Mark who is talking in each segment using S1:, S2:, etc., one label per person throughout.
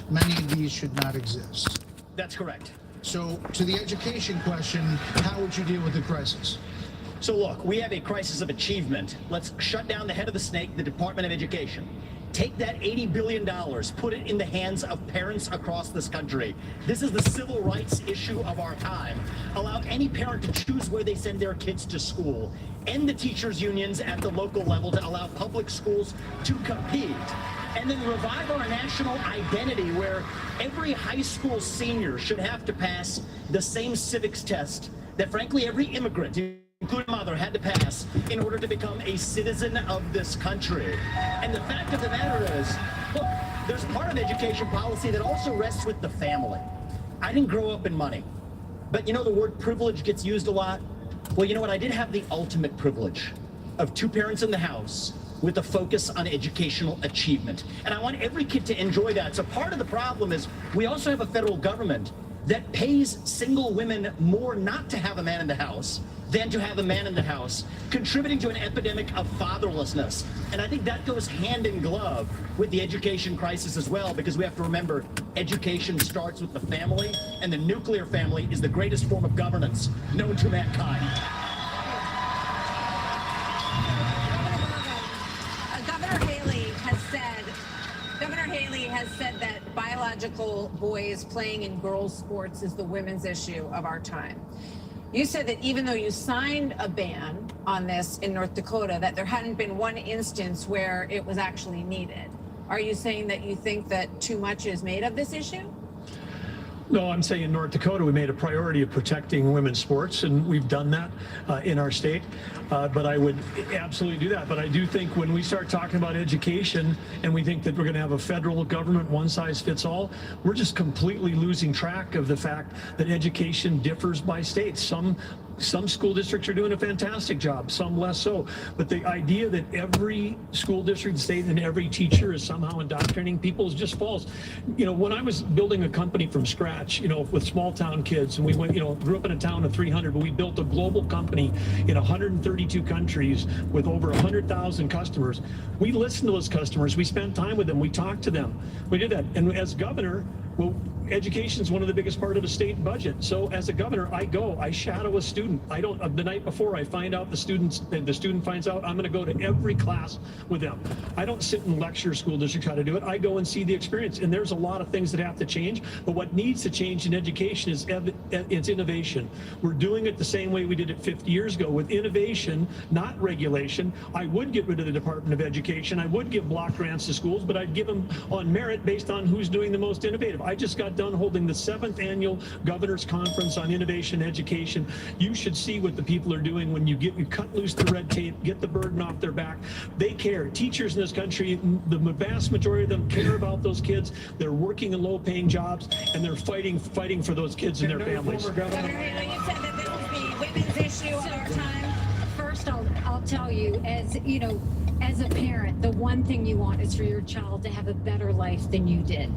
S1: many of these should not exist.
S2: That's correct.
S1: So, to the education question, how would you deal with the crisis?
S2: So look, we have a crisis of achievement. Let's shut down the head of the snake, the Department of Education. Take that $80 billion, put it in the hands of parents across this country. This is the civil rights issue of our time. Allow any parent to choose where they send their kids to school. End the teachers' unions at the local level to allow public schools to compete. And then revive our national identity where every high school senior should have to pass the same civics test that, frankly, every immigrant, including mother, had to pass in order to become a citizen of this country. And the fact of the matter is, look, there's part of education policy that also rests with the family. I didn't grow up in money, but you know the word privilege gets used a lot? Well, you know what? I did have the ultimate privilege of two parents in the house with a focus on educational achievement. And I want every kid to enjoy that. So part of the problem is we also have a federal government that pays single women more not to have a man in the house than to have a man in the house, contributing to an epidemic of fatherlessness. And I think that goes hand in glove with the education crisis as well, because we have to remember education starts with the family, and the nuclear family is the greatest form of governance known to mankind.
S3: Governor Haley has said that biological boys playing in girls' sports is the women's issue of our time. You said that even though you signed a ban on this in North Dakota, that there hadn't been one instance where it was actually needed. Are you saying that you think that too much is made of this issue?
S4: No, I'm saying in North Dakota, we made a priority of protecting women's sports, and we've done that in our state. But I would absolutely do that. But I do think when we start talking about education and we think that we're going to have a federal government one size fits all, we're just completely losing track of the fact that education differs by states. Some school districts are doing a fantastic job, some less so. But the idea that every school district, state, and every teacher is somehow indoctrinating people is just false. You know, when I was building a company from scratch, you know, with small town kids, and we went, you know, grew up in a town of 300, but we built a global company in 132 countries with over 100,000 customers. We listened to those customers. We spent time with them. We talked to them. We did that. And as governor, well, education is one of the biggest part of a state budget. So as a governor, I shadow a student. The night before I find out the student finds out, I'm going to go to every class with them. I don't sit and lecture school districts how to do it. I go and see the experience. And there's a lot of things that have to change. But what needs to change in education is it's innovation. We're doing it the same way we did it 50 years ago with innovation, not regulation. I would get rid of the Department of Education. I would give block grants to schools, but I'd give them on merit based on who's doing the most innovative. I just got done holding the 7th annual Governor's Conference on Innovation Education. You should see what the people are doing when you cut loose the red tape, get the burden off their back. They care. Teachers in this country, the vast majority of them care about those kids. They're working in low-paying jobs, and they're fighting for those kids and their families.
S3: Governor Haley, you said that this was the women's issue of our time.
S5: First, I'll tell you, as you know, as a parent, the one thing you want is for your child to have a better life than you did.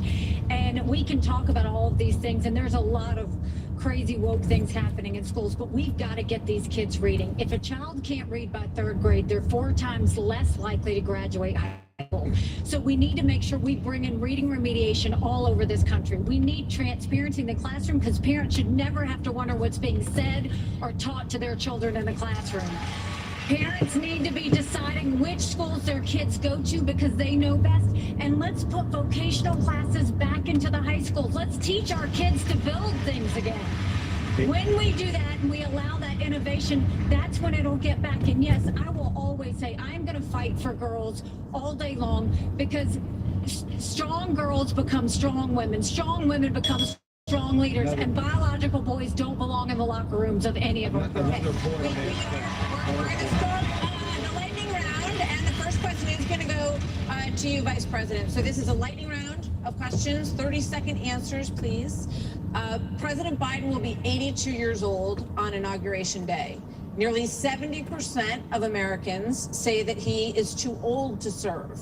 S5: And we can talk about all of these things, and there's a lot of crazy woke things happening in schools, but we've got to get these kids reading. If a child can't read by 3rd grade, they're 4 times less likely to graduate high school. So we need to make sure we bring in reading remediation all over this country. We need transparency in the classroom because parents should never have to wonder what's being said or taught to their children in the classroom. Parents need to be deciding which schools their kids go to because they know best. And let's put vocational classes back into the high schools. Let's teach our kids to build things again. When we do that and we allow that innovation, that's when it'll get back. And yes, I will always say I'm going to fight for girls all day long because strong girls become strong women. Strong women become strong leaders, and biological boys don't belong in the locker rooms of any of our girls.
S3: We're going to start the lightning round, and the first question is going to go to you, Vice President. So this is a lightning round of questions, 30-second answers, please. President Biden will be 82 years old on Inauguration Day. Nearly 70% of Americans say that he is too old to serve.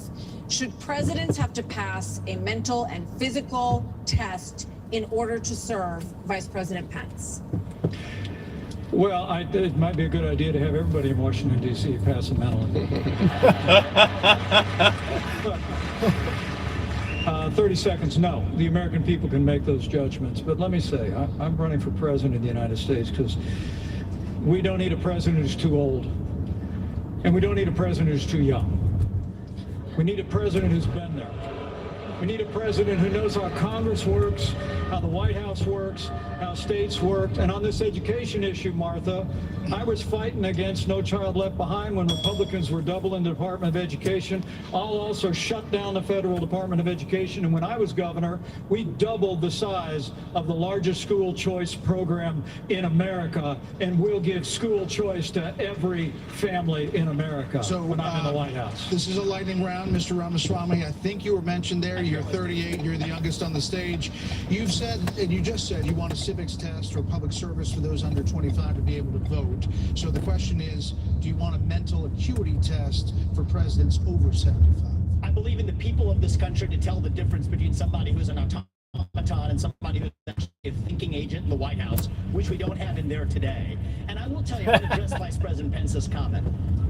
S3: Should presidents have to pass a mental and physical test in order to serve Vice President Pence?
S6: Well, it might be a good idea to have everybody in Washington, D.C. pass a mental. 30 seconds, no. The American people can make those judgments. But let me say, I'm running for president of the United States because we don't need a president who's too old. And we don't need a president who's too young. We need a president who's been there. We need a president who knows how Congress works, how the White House works, how states work. And on this education issue, Martha, I was fighting against No Child Left Behind when Republicans were doubling the Department of Education. I'll also shut down the Federal Department of Education. And when I was governor, we doubled the size of the largest school choice program in America. And we'll give school choice to every family in America when I'm in the White House.
S1: This is a lightning round, Mr. Ramaswamy. I think you were mentioned there. You're 38. You're the youngest on the stage. You've said, and you just said, you want a civics test or public service for those under 25 to be able to vote. So the question is, do you want a mental acuity test for presidents over 75?
S2: I believe in the people of this country to tell the difference between somebody who's an automaton and somebody who's actually a thinking agent in the White House, which we don't have in there today. And I will tell you, I'm going to address Vice President Pence's comment.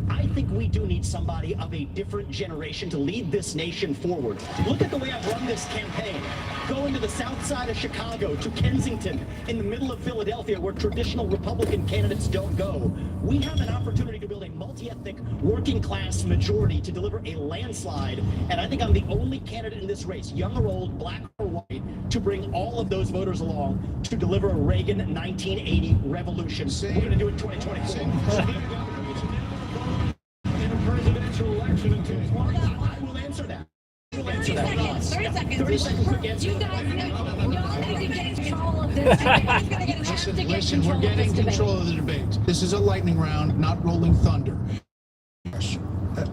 S2: I think we do need somebody of a different generation to lead this nation forward. Look at the way I've run this campaign. Going to the south side of Chicago, to Kensington, in the middle of Philadelphia, where traditional Republican candidates don't go. We have an opportunity to build a multi-ethnic, working-class majority to deliver a landslide. And I think I'm the only candidate in this race, young or old, black or white, to bring all of those voters along to deliver a Reagan 1980 revolution. We're going to do it in 2024.
S6: In a presidential election in 2020.
S2: I will answer that.
S3: 30 seconds. 30 seconds.
S2: 30 seconds to answer
S5: You
S2: that.
S5: guys, y'all need to get control of this debate.
S1: Listen, we're getting control of the debate. This is a lightning round, not rolling thunder.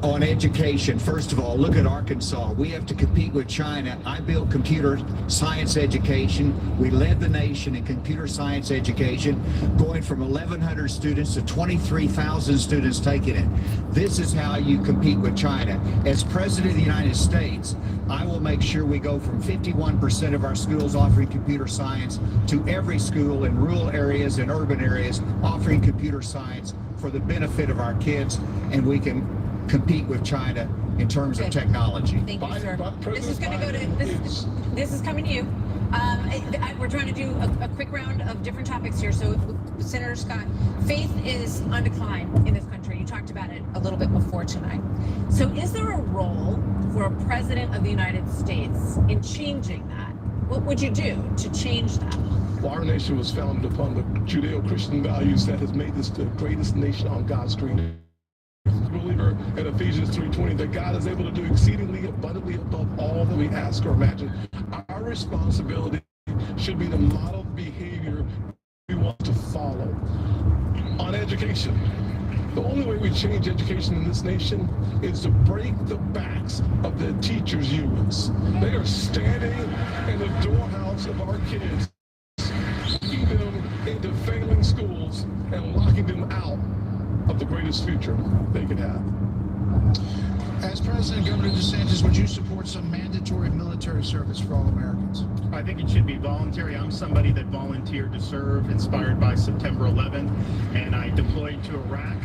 S7: On education, first of all, look at Arkansas. We have to compete with China. I built computer science education. We led the nation in computer science education, going from 1,100 students to 23,000 students taking it. This is how you compete with China. As President of the United States, I will make sure we go from 51% of our schools offering computer science to every school in rural areas and urban areas offering computer science for the benefit of our kids, and we can compete with China in terms of technology.
S3: Thank you, sir. This is going to go to, this is coming to you. We're trying to do a quick round of different topics here. So, Senator Scott, faith is on decline in this country. You talked about it a little bit before tonight. So is there a role for a president of the United States in changing that? What would you do to change that?
S8: Well, our nation was founded upon the Judeo-Christian values that has made this the greatest nation on God's green. Believer in Ephesians 3:20 that God is able to do exceedingly abundantly above all that we ask or imagine. Our responsibility should be the model behavior we want to follow. On education, the only way we change education in this nation is to break the backs of the teachers' unions. They are standing in the doorhouse of our kids, locking them into failing schools and locking them out of the greatest future they could have.
S1: As President, Governor DeSantis, would you support some mandatory military service for all Americans?
S9: I think it should be voluntary. I'm somebody that volunteered to serve, inspired by September 11th, and I deployed to Iraq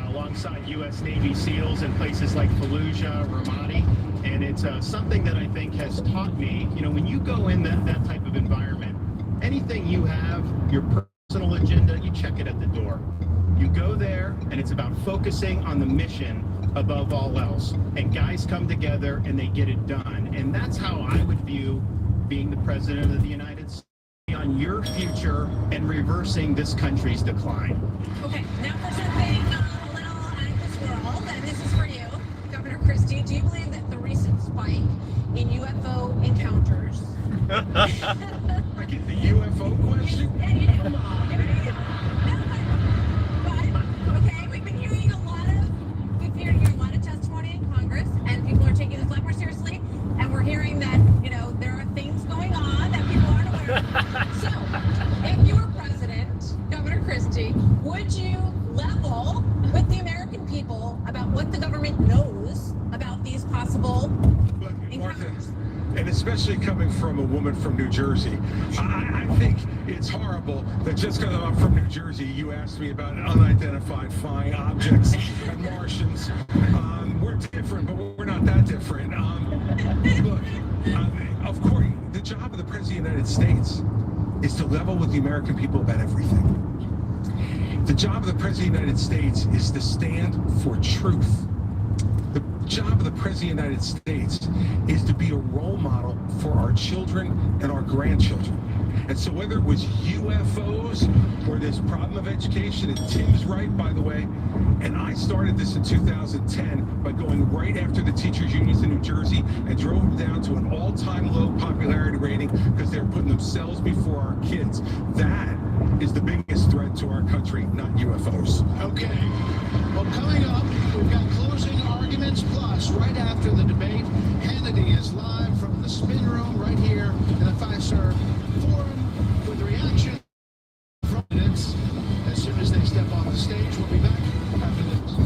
S9: alongside U.S. Navy SEALs in places like Fallujah, Ramadi, and it's something that I think has taught me, you know, when you go in that type of environment, anything you have, your personal agenda, you check it at the door. You go there, and it's about focusing on the mission above all else. And guys come together, and they get it done. And that's how I would view being the President of the United States, on your future and reversing this country's decline.
S3: Okay, now for something a little out of this world, and this is for you, Governor Christie. Do you believe that the recent spike in UFO encounters...
S8: I get the UFO question?
S3: Come on. Okay, we've been hearing a lot of testimony in Congress, and people are taking this a lot more seriously, and we're hearing that, you know, there are things going on that people aren't aware of. So, if you were president, Governor Christie, would you level with the American people about what the government knows about these possible encounters?
S10: And especially coming from a woman from New Jersey, I think it's horrible that just because I'm from New Jersey, you asked me about unidentified flying objects and Martians. We're different, but we're not that different. Look, Of course, the job of the President of the United States is to level with the American people about everything. The job of the President of the United States is to stand for truth. The job of the President of the United States is to be a role model for our children and our grandchildren. And so whether it was UFOs or this problem of education, and Tim's right, by the way, and I started this in 2010 by going right after the teachers' unions in New Jersey and drove them down to an all-time low popularity rating because they were putting themselves before our kids. That is the biggest threat to our country, not UFOs.
S1: Okay. Well, coming up, we've got closing arguments plus right after the debate. Hannity is live from the spin room right here in the Five-Star Forum with reaction from candidates as soon as they step on the stage. We'll be back after this.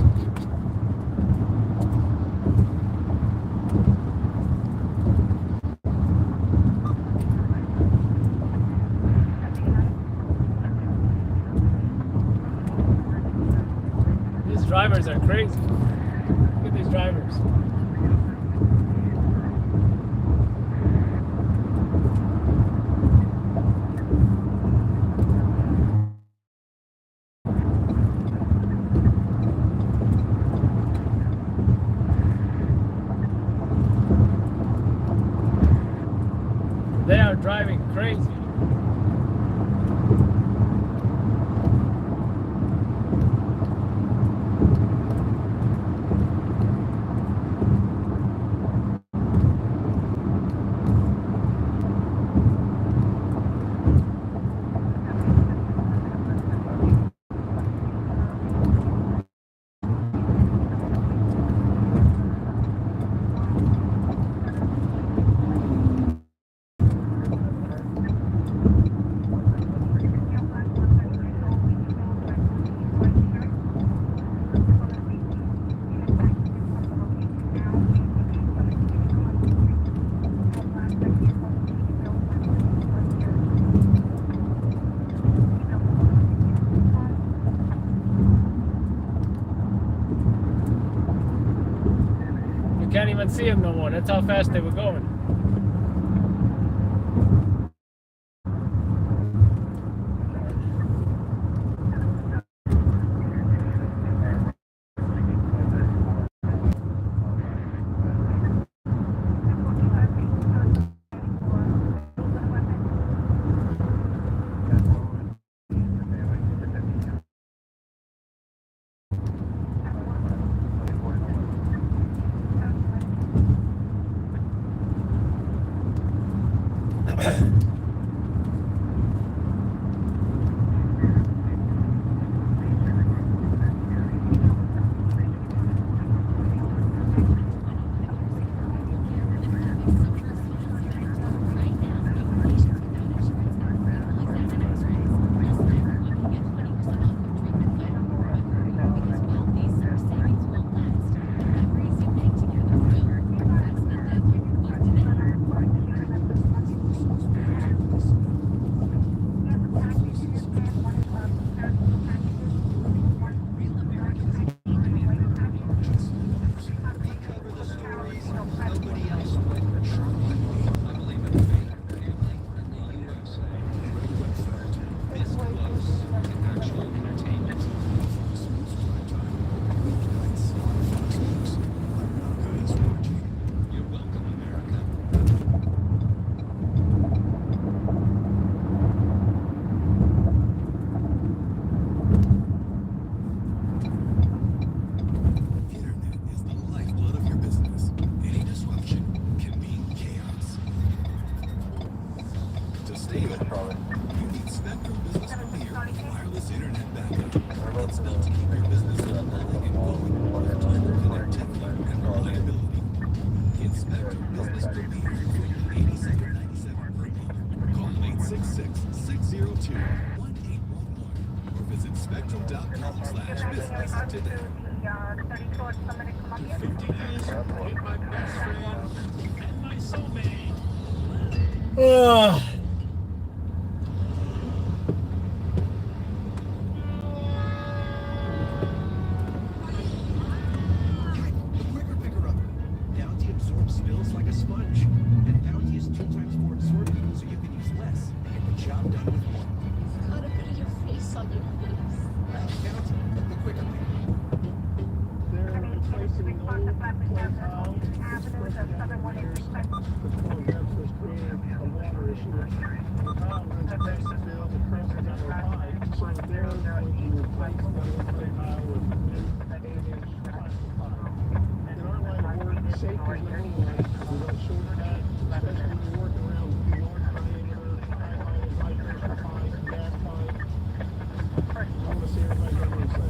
S11: These drivers are crazy. Look at these drivers. They are driving crazy. You can't even see them no more. That's how fast they were going.
S12: Spills like a sponge, and
S11: sign there, going to replace the tile with advantage plastic. In our line of work, safety is number one. We're going to shorten that, especially when you're working around large diameter, high pressure pipe, gas pipe. I want to see everybody go and say.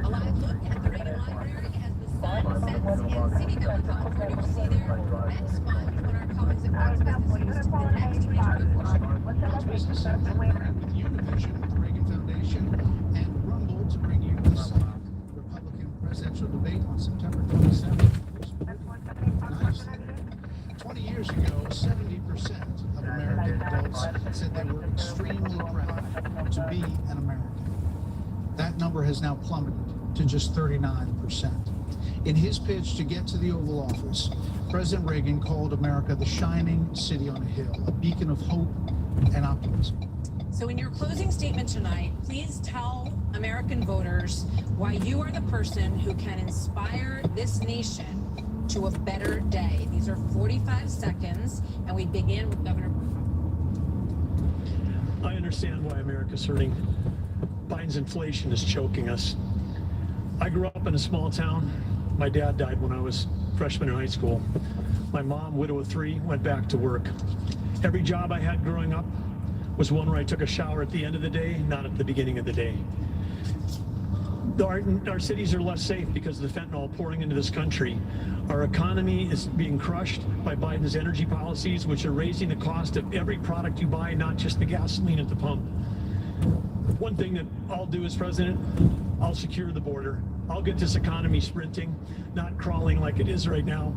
S3: A live look at the Reagan Library as the sun sets in City Village, California. We'll see there next month when our colleagues at Fox Business News the next range
S1: Fox Business and with Univision, the Reagan Foundation, and Rumble to bring you this Republican presidential debate on September 27th. Nice. 20 years ago, 70% of American adults said they were extremely proud to be an American. That number has now plummeted to just 39%. In his pitch to get to the Oval Office, President Reagan called America the shining city on a hill, a beacon of hope and optimism.
S3: So in your closing statement tonight, please tell American voters why you are the person who can inspire this nation to a better day. These are 45 seconds, and we begin with Governor Broome.
S4: I understand why America's hurting. Biden's inflation is choking us. I grew up in a small town. My dad died when I was a freshman in high school. My mom, widow of 3, went back to work. Every job I had growing up was one where I took a shower at the end of the day, not at the beginning of the day. Our cities are less safe because of the fentanyl pouring into this country. Our economy is being crushed by Biden's energy policies, which are raising the cost of every product you buy, not just the gasoline at the pump. One thing that I'll do as president, I'll secure the border. I'll get this economy sprinting, not crawling like it is right now.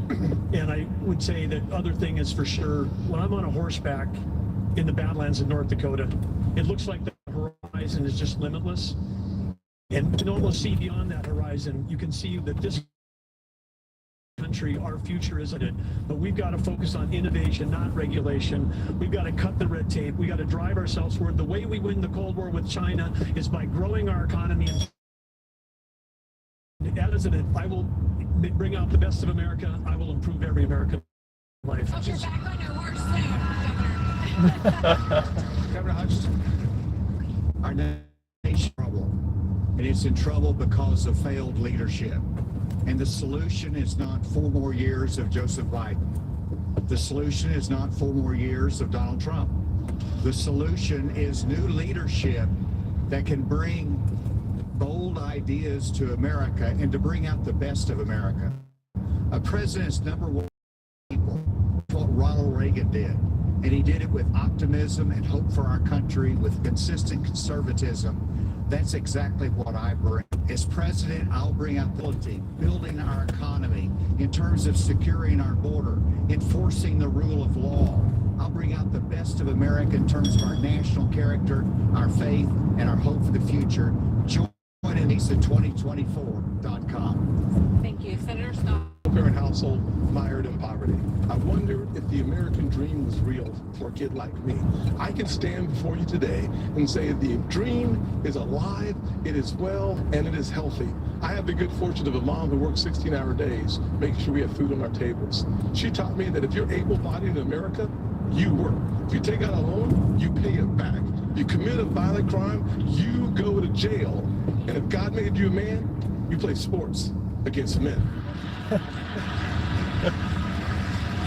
S4: And I would say that other thing is for sure, when I'm on a horseback in the Badlands of North Dakota, it looks like the horizon is just limitless. And you can almost see beyond that horizon. You can see that this country, our future isn't it. But we've got to focus on innovation, not regulation. We've got to cut the red tape. We got to drive ourselves forward. The way we win the Cold War with China is by growing our economy. And as president, I will bring out the best of America. I will improve every American life.
S3: Hope you're back on your horse soon, Governor.
S1: Governor Hutchinson.
S7: Our nation is in trouble, and it's in trouble because of failed leadership. And the solution is not 4 more years of Joseph Biden. The solution is not 4 more years of Donald Trump. The solution is new leadership that can bring bold ideas to America and to bring out the best of America. A president's number one people, what Ronald Reagan did. And he did it with optimism and hope for our country, with consistent conservatism. That's exactly what I bring. As president, I'll bring out building our economy in terms of securing our border, enforcing the rule of law. I'll bring out the best of America in terms of our national character, our faith, and our hope for the future. Join us at 2024.com.
S3: Thank you. Senator Scott.
S8: Parent household mired in poverty. I wonder if the American dream was real for a kid like me. I can stand before you today and say the dream is alive, it is well, and it is healthy. I have the good fortune of a mom who works 16-hour days, making sure we have food on our tables. She taught me that if you're able-bodied in America, you work. If you take out a loan, you pay it back. If you commit a violent crime, you go to jail. And if God made you a man, you play sports against men.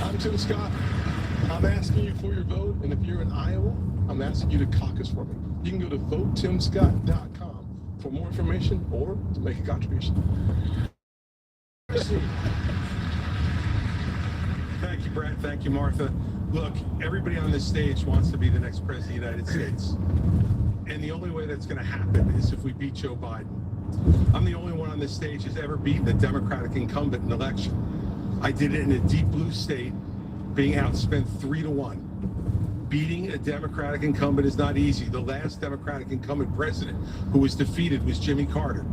S8: I'm Tim Scott. I'm asking you for your vote, and if you're in Iowa, I'm asking you to caucus for me. You can go to votetimscott.com for more information or to make a contribution.
S10: Thank you, Brett. Thank you, Martha. Look, everybody on this stage wants to be the next president of the United States. And the only way that's going to happen is if we beat Joe Biden. I'm the only one on this stage who's ever beaten a Democratic incumbent in an election. I did it in a deep blue state, being outspent 3-1. Beating a Democratic incumbent is not easy. The last Democratic incumbent president who was defeated was Jimmy Carter.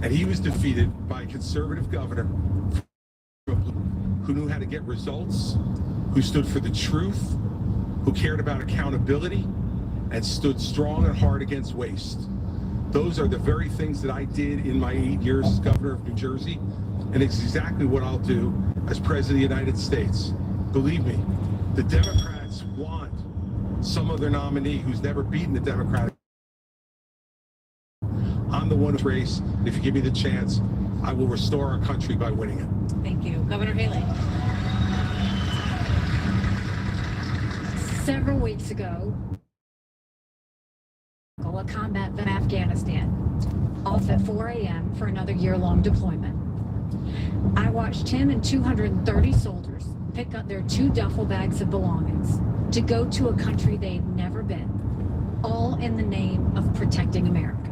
S10: And he was defeated by a conservative governor who knew how to get results, who stood for the truth, who cared about accountability, and stood strong and hard against waste. Those are the very things that I did in my 8 years as governor of New Jersey, And it's exactly what I'll do as President of the United States. Believe me, the Democrats want some other nominee who's never beaten the Democratic. I'm the one who's race. If you give me the chance, I will restore our country by winning it.
S3: Thank you. Governor Haley.
S5: Several weeks ago, a combat in Afghanistan, off at 4 a.m. for another year-long deployment. I watched him and 230 soldiers pick up their 2 duffel bags of belongings to go to a country they'd never been, all in the name of protecting America.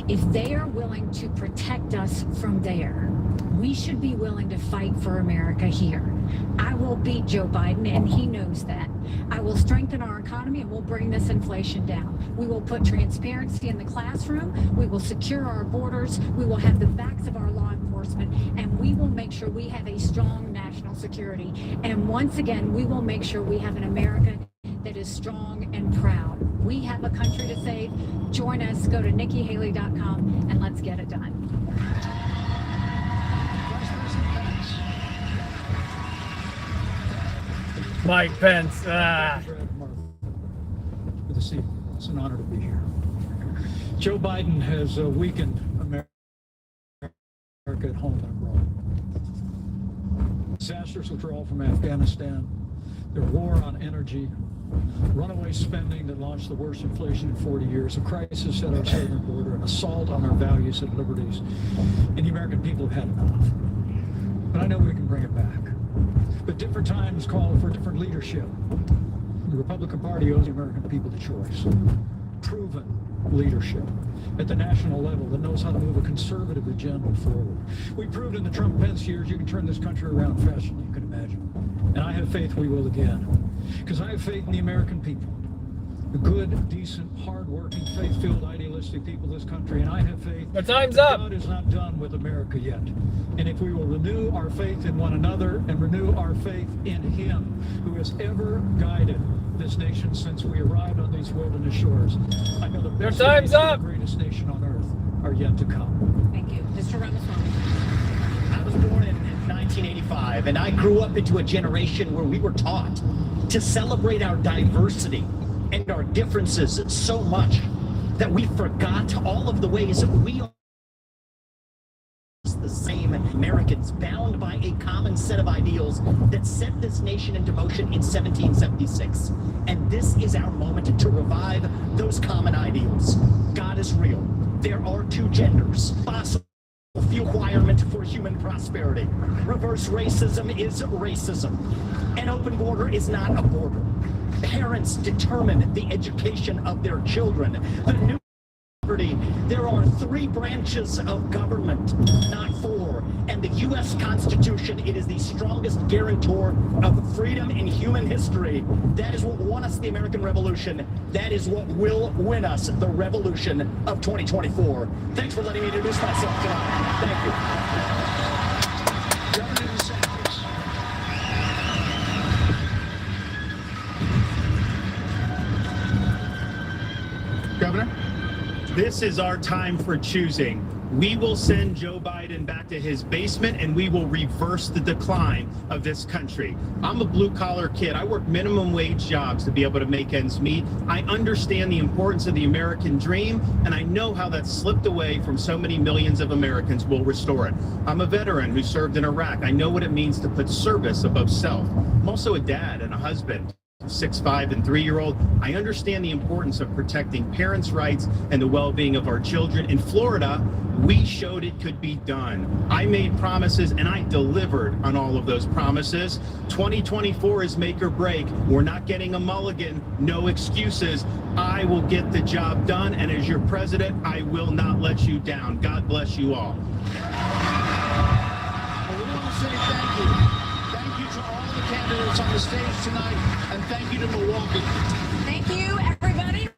S5: If they are willing to protect us from there, we should be willing to fight for America here. I will beat Joe Biden, and he knows that. I will strengthen our economy, and we'll bring this inflation down. We will put transparency in the classroom. We will secure our borders. We will have the backs of our law enforcement, and we will make sure we have a strong national security. And once again, we will make sure we have an America that is strong and proud. We have a country to save. Join us. Go to NikkiHaley.com and let's get it done.
S12: Mike Pence.
S6: Good to see you. It's an honor to be here. Joe Biden has weakened America at home and abroad. Disastrous withdrawal from Afghanistan, their war on energy, runaway spending that launched the worst inflation in 40 years, a crisis at our southern border, an assault on our values and liberties, and the American people have had enough. But I know we can bring it back. But different times call for different leadership. The Republican Party owes the American people the choice. Proven leadership at the national level that knows how to move a conservative agenda forward. We proved in the Trump-Pence years you can turn this country around faster than you can imagine. And I have faith we will again. Because I have faith in the American people. The good, decent, hard-working, faith-filled, idealistic people of this country. And I have faith
S12: The time's
S6: that
S12: up.
S6: God is not done with America yet. And if we will renew our faith in one another and renew our faith in Him, who has ever guided this nation since we arrived on these wilderness shores, I know the best
S12: time's
S6: days of
S12: up.
S6: the greatest nation on earth are yet to come.
S3: Thank you. Mr. Ramaswamy.
S2: I was born in 1985, and I grew up into a generation where we were taught to celebrate our diversity and our differences so much that we forgot all of the ways we are the same Americans, bound by a common set of ideals that set this nation into motion in 1776. And this is our moment to revive those common ideals. God is real. There are 2 genders. Possible. Few requirement for human prosperity. Reverse racism is racism. An open border is not a border. Parents determine the education of their children. The new property. There are 3 branches of government, not 4. And the U.S. Constitution, it is the strongest guarantor of freedom in human history. That is what won us the American Revolution. That is what will win us the revolution of 2024. Thanks for letting me introduce myself tonight. Thank you.
S1: Governor DeSantis. Governor?
S9: This is our time for choosing. We will send Joe Biden back to his basement and we will reverse the decline of this country. I'm a blue collar kid. I work minimum wage jobs to be able to make ends meet. I understand the importance of the American dream, and I know how that slipped away from so many millions of Americans. Will restore it. I'm a veteran who served in Iraq. I know what it means to put service above self. I'm also a dad and a husband. 6', 5, and 3-year-old. I understand the importance of protecting parents' rights and the well-being of our children. In Florida, we showed it could be done. I made promises and I delivered on all of those promises. 2024 is make or break. We're not getting a mulligan, no excuses. I will get the job done, and as your president, I will not let you down. God bless you all.
S1: Well, we want to say thank you. Thank you to all the candidates on the stage tonight, and thank you to Milwaukee.
S3: Thank you, everybody.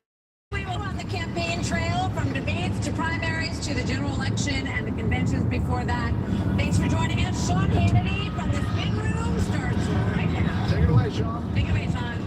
S3: We will on the campaign trail from debates to primaries to the general election and the conventions before that. Thanks for joining us. Sean Hannity from the spin room starts right now.
S1: Take it away, Sean.
S3: Take it away, Sean.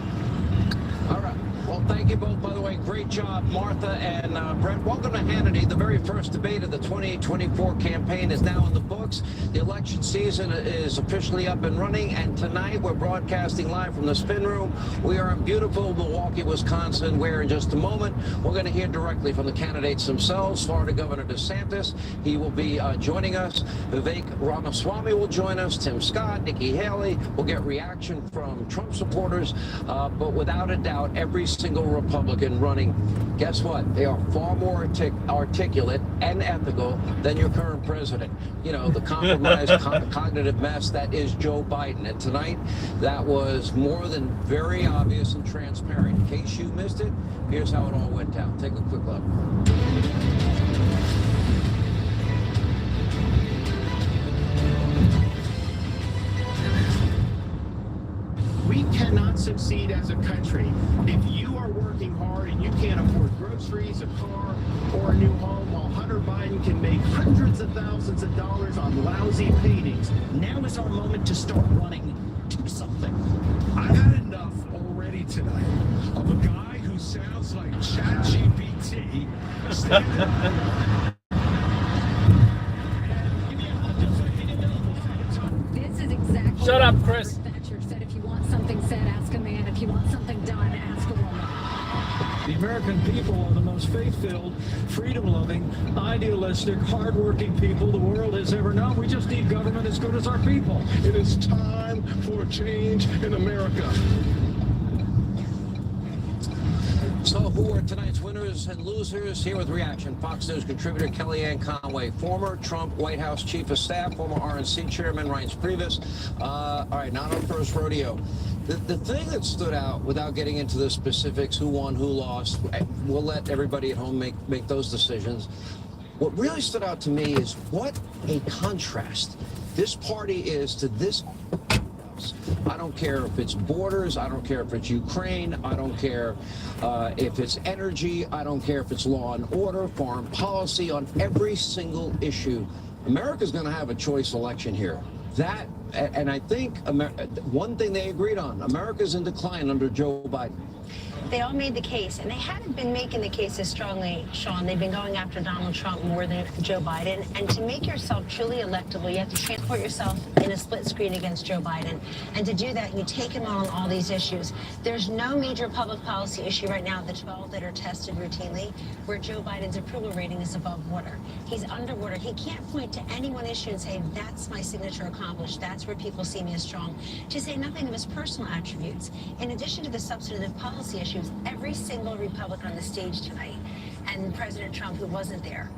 S1: All right. Well,
S12: Thank you both, by the way. Great job, Martha and Brett. Welcome to Hannity. The very first debate of the 2024 campaign is now in the books. The election season is officially up and running, and tonight we're broadcasting live from the Spin Room. We are in beautiful Milwaukee, Wisconsin, where in just a moment we're going to hear directly from the candidates themselves. Florida Governor DeSantis, he will be joining us. Vivek Ramaswamy will join us. Tim Scott, Nikki Haley. We'll get reaction from Trump supporters, but without a doubt, every single Republican running, guess what? They are far more articulate and ethical than your current president. You know, the compromised cognitive mess that is Joe Biden. And tonight, that was more than very obvious and transparent. In case you missed it, here's how it all went down. Take a quick look.
S9: We cannot succeed as a country if you are working hard and you can't afford groceries, a car, or a new home, while Hunter Biden can make hundreds of thousands of dollars on lousy paintings.
S2: Now is our moment to start running to something.
S10: I've had enough already tonight of a guy who sounds like ChatGPT standing
S5: This is exactly
S13: Shut up,
S5: what
S13: Chris.
S5: Margaret Thatcher said. If you want something said, ask a man. If you want something done, ask a woman.
S6: The American people are the most faith-filled, freedom-loving, idealistic, hardworking people the world has ever known. We just need government as good as our people.
S8: It is time for a change in America.
S12: So who are tonight's winners and losers? Here with reaction, Fox News contributor Kellyanne Conway, former Trump White House chief of staff, former RNC chairman Reince Priebus. All right, not our first rodeo. The thing that stood out, without getting into the specifics, who won, who lost, we'll let everybody at home make those decisions. What really stood out to me is what a contrast this party is to this. I don't care if it's borders, I don't care if it's Ukraine, I don't care if it's energy, I don't care if it's law and order, foreign policy, on every single issue. America's going to have a choice election here. That, and I think one thing they agreed on, America's in decline under Joe Biden.
S14: They all made the case, and they haven't been making the case as strongly, Sean. They've been going after Donald Trump more than Joe Biden. And to make yourself truly electable, you have to transport yourself in a split screen against Joe Biden. And to do that, you take him on all these issues. There's no major public policy issue right now, the 12 that are tested routinely, where Joe Biden's approval rating is above water. He's underwater. He can't point to any one issue and say, that's my signature accomplished. That's where people see me as strong. To say nothing of his personal attributes. In addition to the substantive policy issues, every single Republican on the stage tonight, and President Trump, who wasn't there,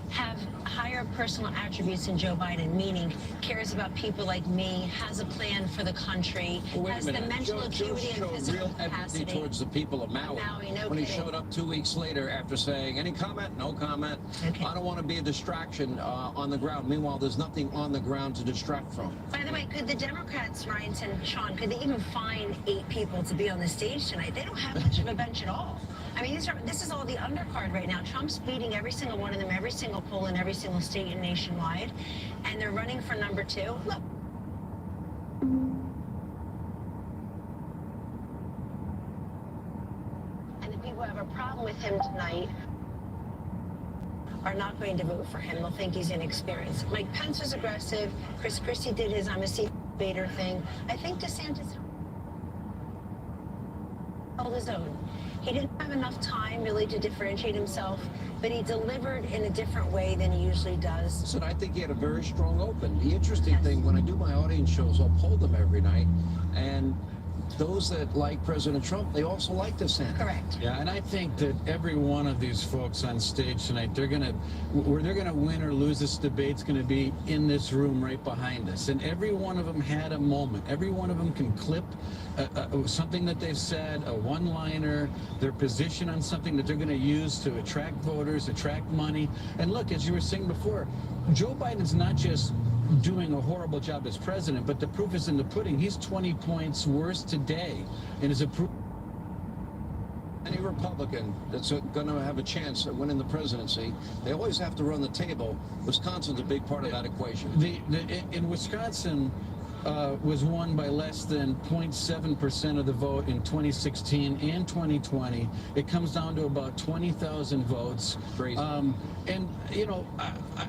S14: have higher personal attributes than Joe Biden, meaning cares about people like me, has a plan for the country, has the mental acuity and physical capacity.
S12: Empathy towards the people of Maui.
S14: No
S12: when he
S14: kidding.
S12: showed up 2 weeks later after saying, any comment? No comment.
S14: Okay.
S12: I don't want to be a distraction on the ground. Meanwhile, there's nothing on the ground to distract from.
S14: By the way, could the Democrats, Ryan and Sean, could they even find 8 people to be on the stage tonight? They don't have much of a bench at all. I mean, this is all the undercard right now. Trump's beating every single one of them, every single poll in every single state and nationwide, and they're running for number 2. Look. And the people who have a problem with him tonight are not going to vote for him. They'll think he's inexperienced. Mike Pence was aggressive. Chris Christie did his I'm a debater thing. I think DeSantis held his own. He didn't have enough time really to differentiate himself, but he delivered in a different way than he usually does.
S12: So I think he had a very strong open. The interesting thing, when I do my audience shows, I'll poll them every night, and those that like President Trump, they also like DeSantis.
S14: Correct.
S15: Yeah, and I think that every one of these folks on stage tonight, they're gonna win or lose this debate's gonna be in this room right behind us. And every one of them had a moment. Every one of them can clip something that they've said, a one-liner, their position on something that they're gonna use to attract voters, attract money. And look, as you were saying before, Joe Biden's not just doing a horrible job as president, but the proof is in the pudding. He's 20 points worse today in his approval.
S12: Any Republican that's going to have a chance at winning the presidency, they always have to run the table. Wisconsin's a big part of that equation.
S15: In Wisconsin, was won by less than 0.7% of the vote in 2016 and 2020. It comes down to about 20,000 votes.
S12: Crazy.
S15: And, you know,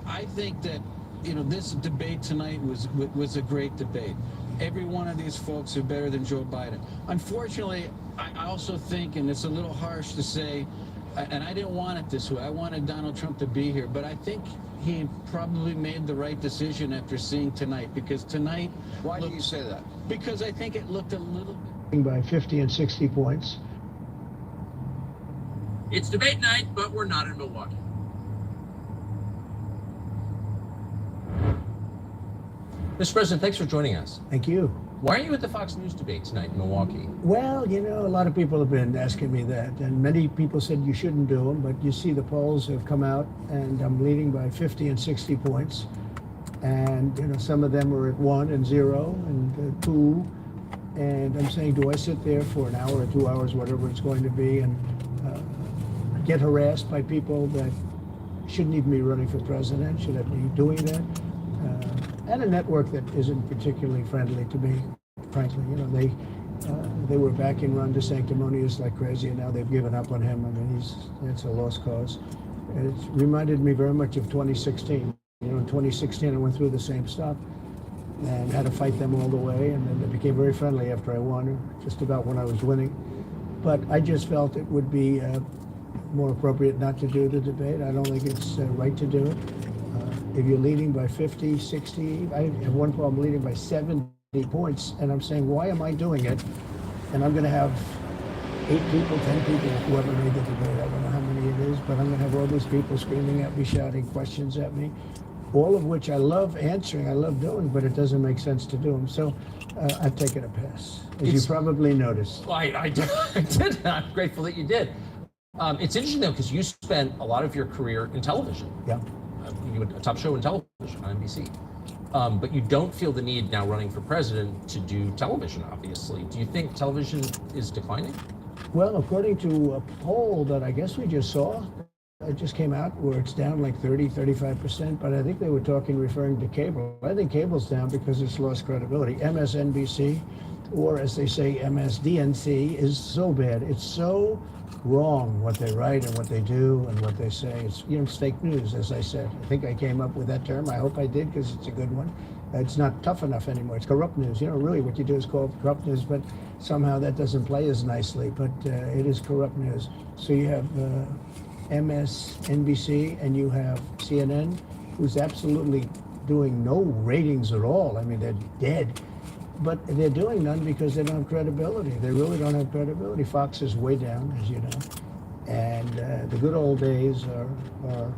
S15: I think that, you know, this debate tonight was a great debate. Every one of these folks are better than Joe Biden. Unfortunately, I also think, and it's a little harsh to say, and I didn't want it this way. I wanted Donald Trump to be here, but I think he probably made the right decision after seeing tonight, because tonight...
S12: Why do you say that?
S15: Because I think it looked a little bit...
S11: By 50 and 60 points.
S13: It's debate night, but we're not in Milwaukee. Mr. President, thanks for joining us.
S11: Thank you.
S13: Why are you at the Fox News debate tonight in Milwaukee?
S11: Well, you know, a lot of people have been asking me that, and many people said you shouldn't do them, but you see the polls have come out, and I'm leading by 50 and 60 points. And, you know, some of them are at 1 and 0 and 2. And I'm saying, do I sit there for an hour or 2 hours, whatever it's going to be, and get harassed by people that shouldn't even be running for president? Should I be doing that? And a network that isn't particularly friendly to me, frankly. You know, they were backing Ron DeSanctimonious like crazy, and now they've given up on him. I mean, it's a lost cause. It reminded me very much of 2016. You know, in 2016, I went through the same stuff and had to fight them all the way, and then they became very friendly after I won, just about when I was winning. But I just felt it would be more appropriate not to do the debate. I don't think it's right to do it. If you're leading by 50, 60, I have one problem leading by 70 points, and I'm saying, why am I doing it? And I'm going to have 8 people, 10 people, whoever made the debate, I don't know how many it is, but I'm going to have all these people screaming at me, shouting questions at me, all of which I love answering, I love doing, but it doesn't make sense to do them. So I've taken a pass, as you probably noticed.
S13: Well, I did. I'm grateful that you did. It's interesting, though, because you spent a lot of your career in television.
S11: Yeah.
S13: You had a top show in television on NBC. But you don't feel the need now running for president to do television, obviously. Do you think television is declining?
S11: Well, according to a poll that I guess we just saw, it just came out where it's down like 30, 35%, but I think they were referring to cable. I think cable's down because it's lost credibility. MSNBC, or as they say, MSDNC, is so bad. It's so wrong what they write and what they do and what they say. It's, you know, it's fake news, as I said. I think I came up with that term. I hope I did, because it's a good one. It's not tough enough anymore. It's corrupt news. You know, really what you do is call it corrupt news, but somehow that doesn't play as nicely. But it is corrupt news. So you have MSNBC and you have CNN, who's absolutely doing no ratings at all. I mean, they're dead. But they're doing none because they don't have credibility. They really don't have credibility. Fox is way down, as you know. And the good old days are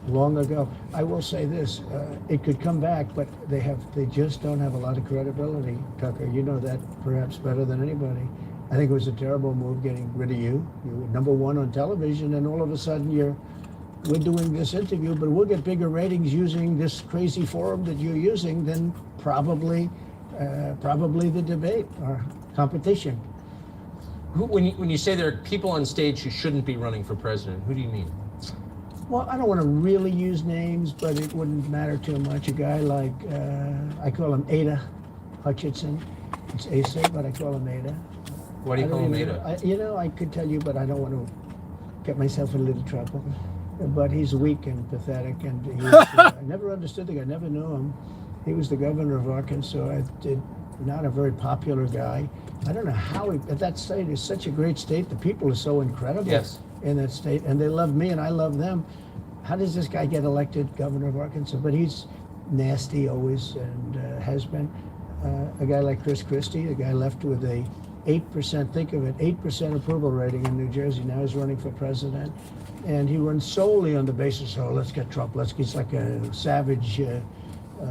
S11: long ago. I will say this, it could come back, but they just don't have a lot of credibility, Tucker. You know that perhaps better than anybody. I think it was a terrible move getting rid of you. You were number 1 on television, and all of a sudden we're doing this interview, but we'll get bigger ratings using this crazy forum that you're using than probably the debate or competition.
S13: When you say there are people on stage who shouldn't be running for president, who do you mean?
S11: Well, I don't want to really use names, but it wouldn't matter too much. A guy like, I call him Ada Hutchinson. It's Asa, but I call him Ada.
S13: Why do you call him Ada?
S11: You know, I could tell you, but I don't want to get myself in a little trouble. But he's weak and pathetic, and I never understood the guy, never knew him. He was the governor of Arkansas. Not a very popular guy. I don't know how that state is such a great state. The people are so incredible in that state, and they love me and I love them. How does this guy get elected governor of Arkansas? But he's nasty always, and has been. A guy like Chris Christie, the guy left with a 8%, think of it, 8% approval rating in New Jersey. Now he's running for president, and he runs solely on the basis, oh, let's get Trump. He's like a savage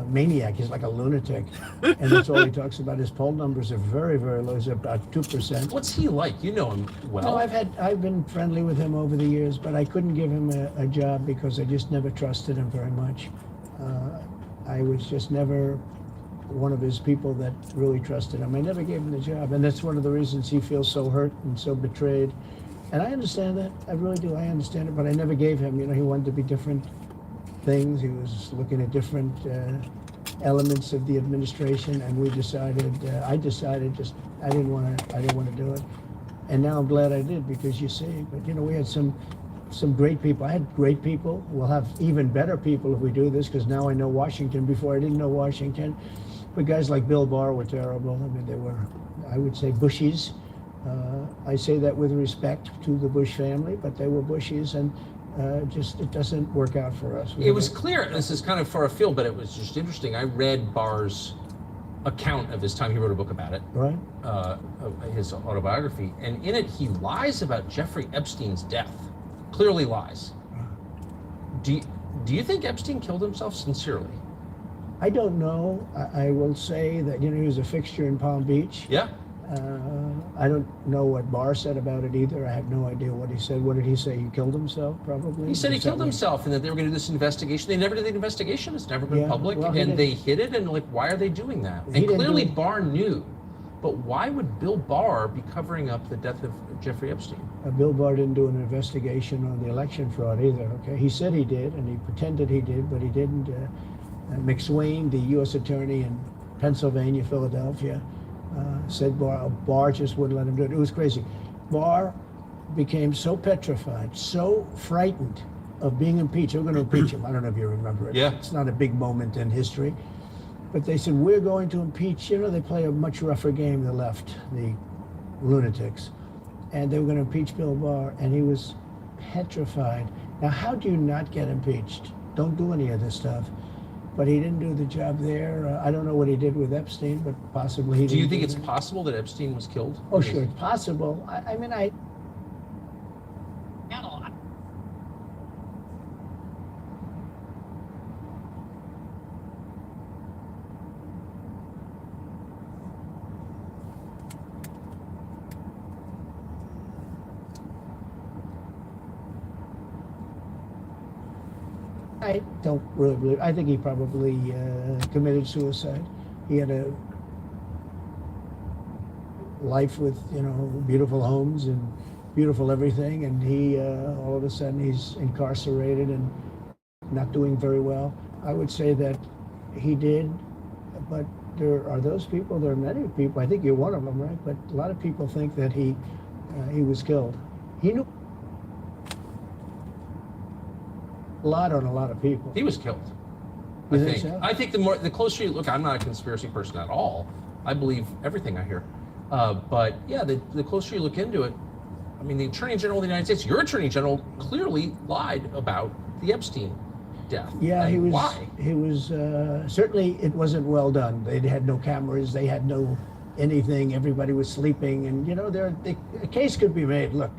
S11: maniac. He's like a lunatic, and that's all he talks about. His poll numbers are very, very low. He's about 2%.
S13: What's he like? You know him well.
S11: No, I've been friendly with him over the years, but I couldn't give him a job because I just never trusted him very much. I was just never one of his people that really trusted him. I never gave him the job, and that's one of the reasons he feels so hurt and so betrayed. And I understand that. I really do. I understand it, but I never gave him. You know, he wanted to be different things. He was looking at different
S16: elements of the administration, and we decided, I decided I didn't want to do it. And now I'm glad I did, because you see, but we had some great people. I had great people. We'll have even better people if we do this, because now I know Washington. Before I didn't know Washington. But guys like Bill Barr were terrible. I mean, they were, I would say, Bushies. I say that with respect to the Bush family, but they were Bushies, and it doesn't work out for us.
S13: It was clear, this is kind of far afield, but it was just interesting. I read Barr's account of his time. He wrote a book about it,
S16: right?
S13: His autobiography, and in it he lies about Jeffrey Epstein's death. Clearly lies. Do you think Epstein killed himself sincerely?
S16: I don't know. I will say that he was a fixture in Palm Beach.
S13: Yeah.
S16: I don't know what Barr said about it either. I have no idea what he said. What did he say? He killed himself, probably?
S13: He said he killed himself, and that they were going to do this investigation. They never did the investigation. It's never been public,
S16: well,
S13: and they hid it. And why are they doing that? And clearly Barr knew. But why would Bill Barr be covering up the death of Jeffrey Epstein?
S16: Bill Barr didn't do an investigation on the election fraud either. Okay, he said he did, and he pretended he did, but he didn't. McSwain, the U.S. attorney in Pennsylvania, Philadelphia, said Barr just wouldn't let him do it. It was crazy. Barr became so petrified, so frightened of being impeached. They were going to impeach him. I don't know if you remember it.
S13: Yeah.
S16: It's not a big moment in history. But they said, we're going to impeach. They play a much rougher game, the left, the lunatics. And they were going to impeach Bill Barr, and he was petrified. Now, how do you not get impeached? Don't do any of this stuff. But he didn't do the job there. I don't know what he did with Epstein, but possibly he did.
S13: Do you think it's possible that Epstein was killed?
S16: Oh, sure, it's possible. I mean, I don't really believe. I think he probably committed suicide. He had a life with beautiful homes and beautiful everything, and he all of a sudden he's incarcerated and not doing very well. I would say that he did, but there are those people. There are many people. I think you're one of them, right? But a lot of people think that he was killed. He knew a lot on a lot of people.
S13: He was killed.
S16: You think so?
S13: I think the closer you look, I'm not a conspiracy person at all. I believe everything I hear. But yeah, the closer you look into it, I mean, the Attorney General of the United States, your Attorney General, clearly lied about the Epstein death.
S16: Yeah, he was.
S13: Why?
S16: He was certainly. It wasn't well done. They had no cameras. They had no anything. Everybody was sleeping, and a case could be made. Look,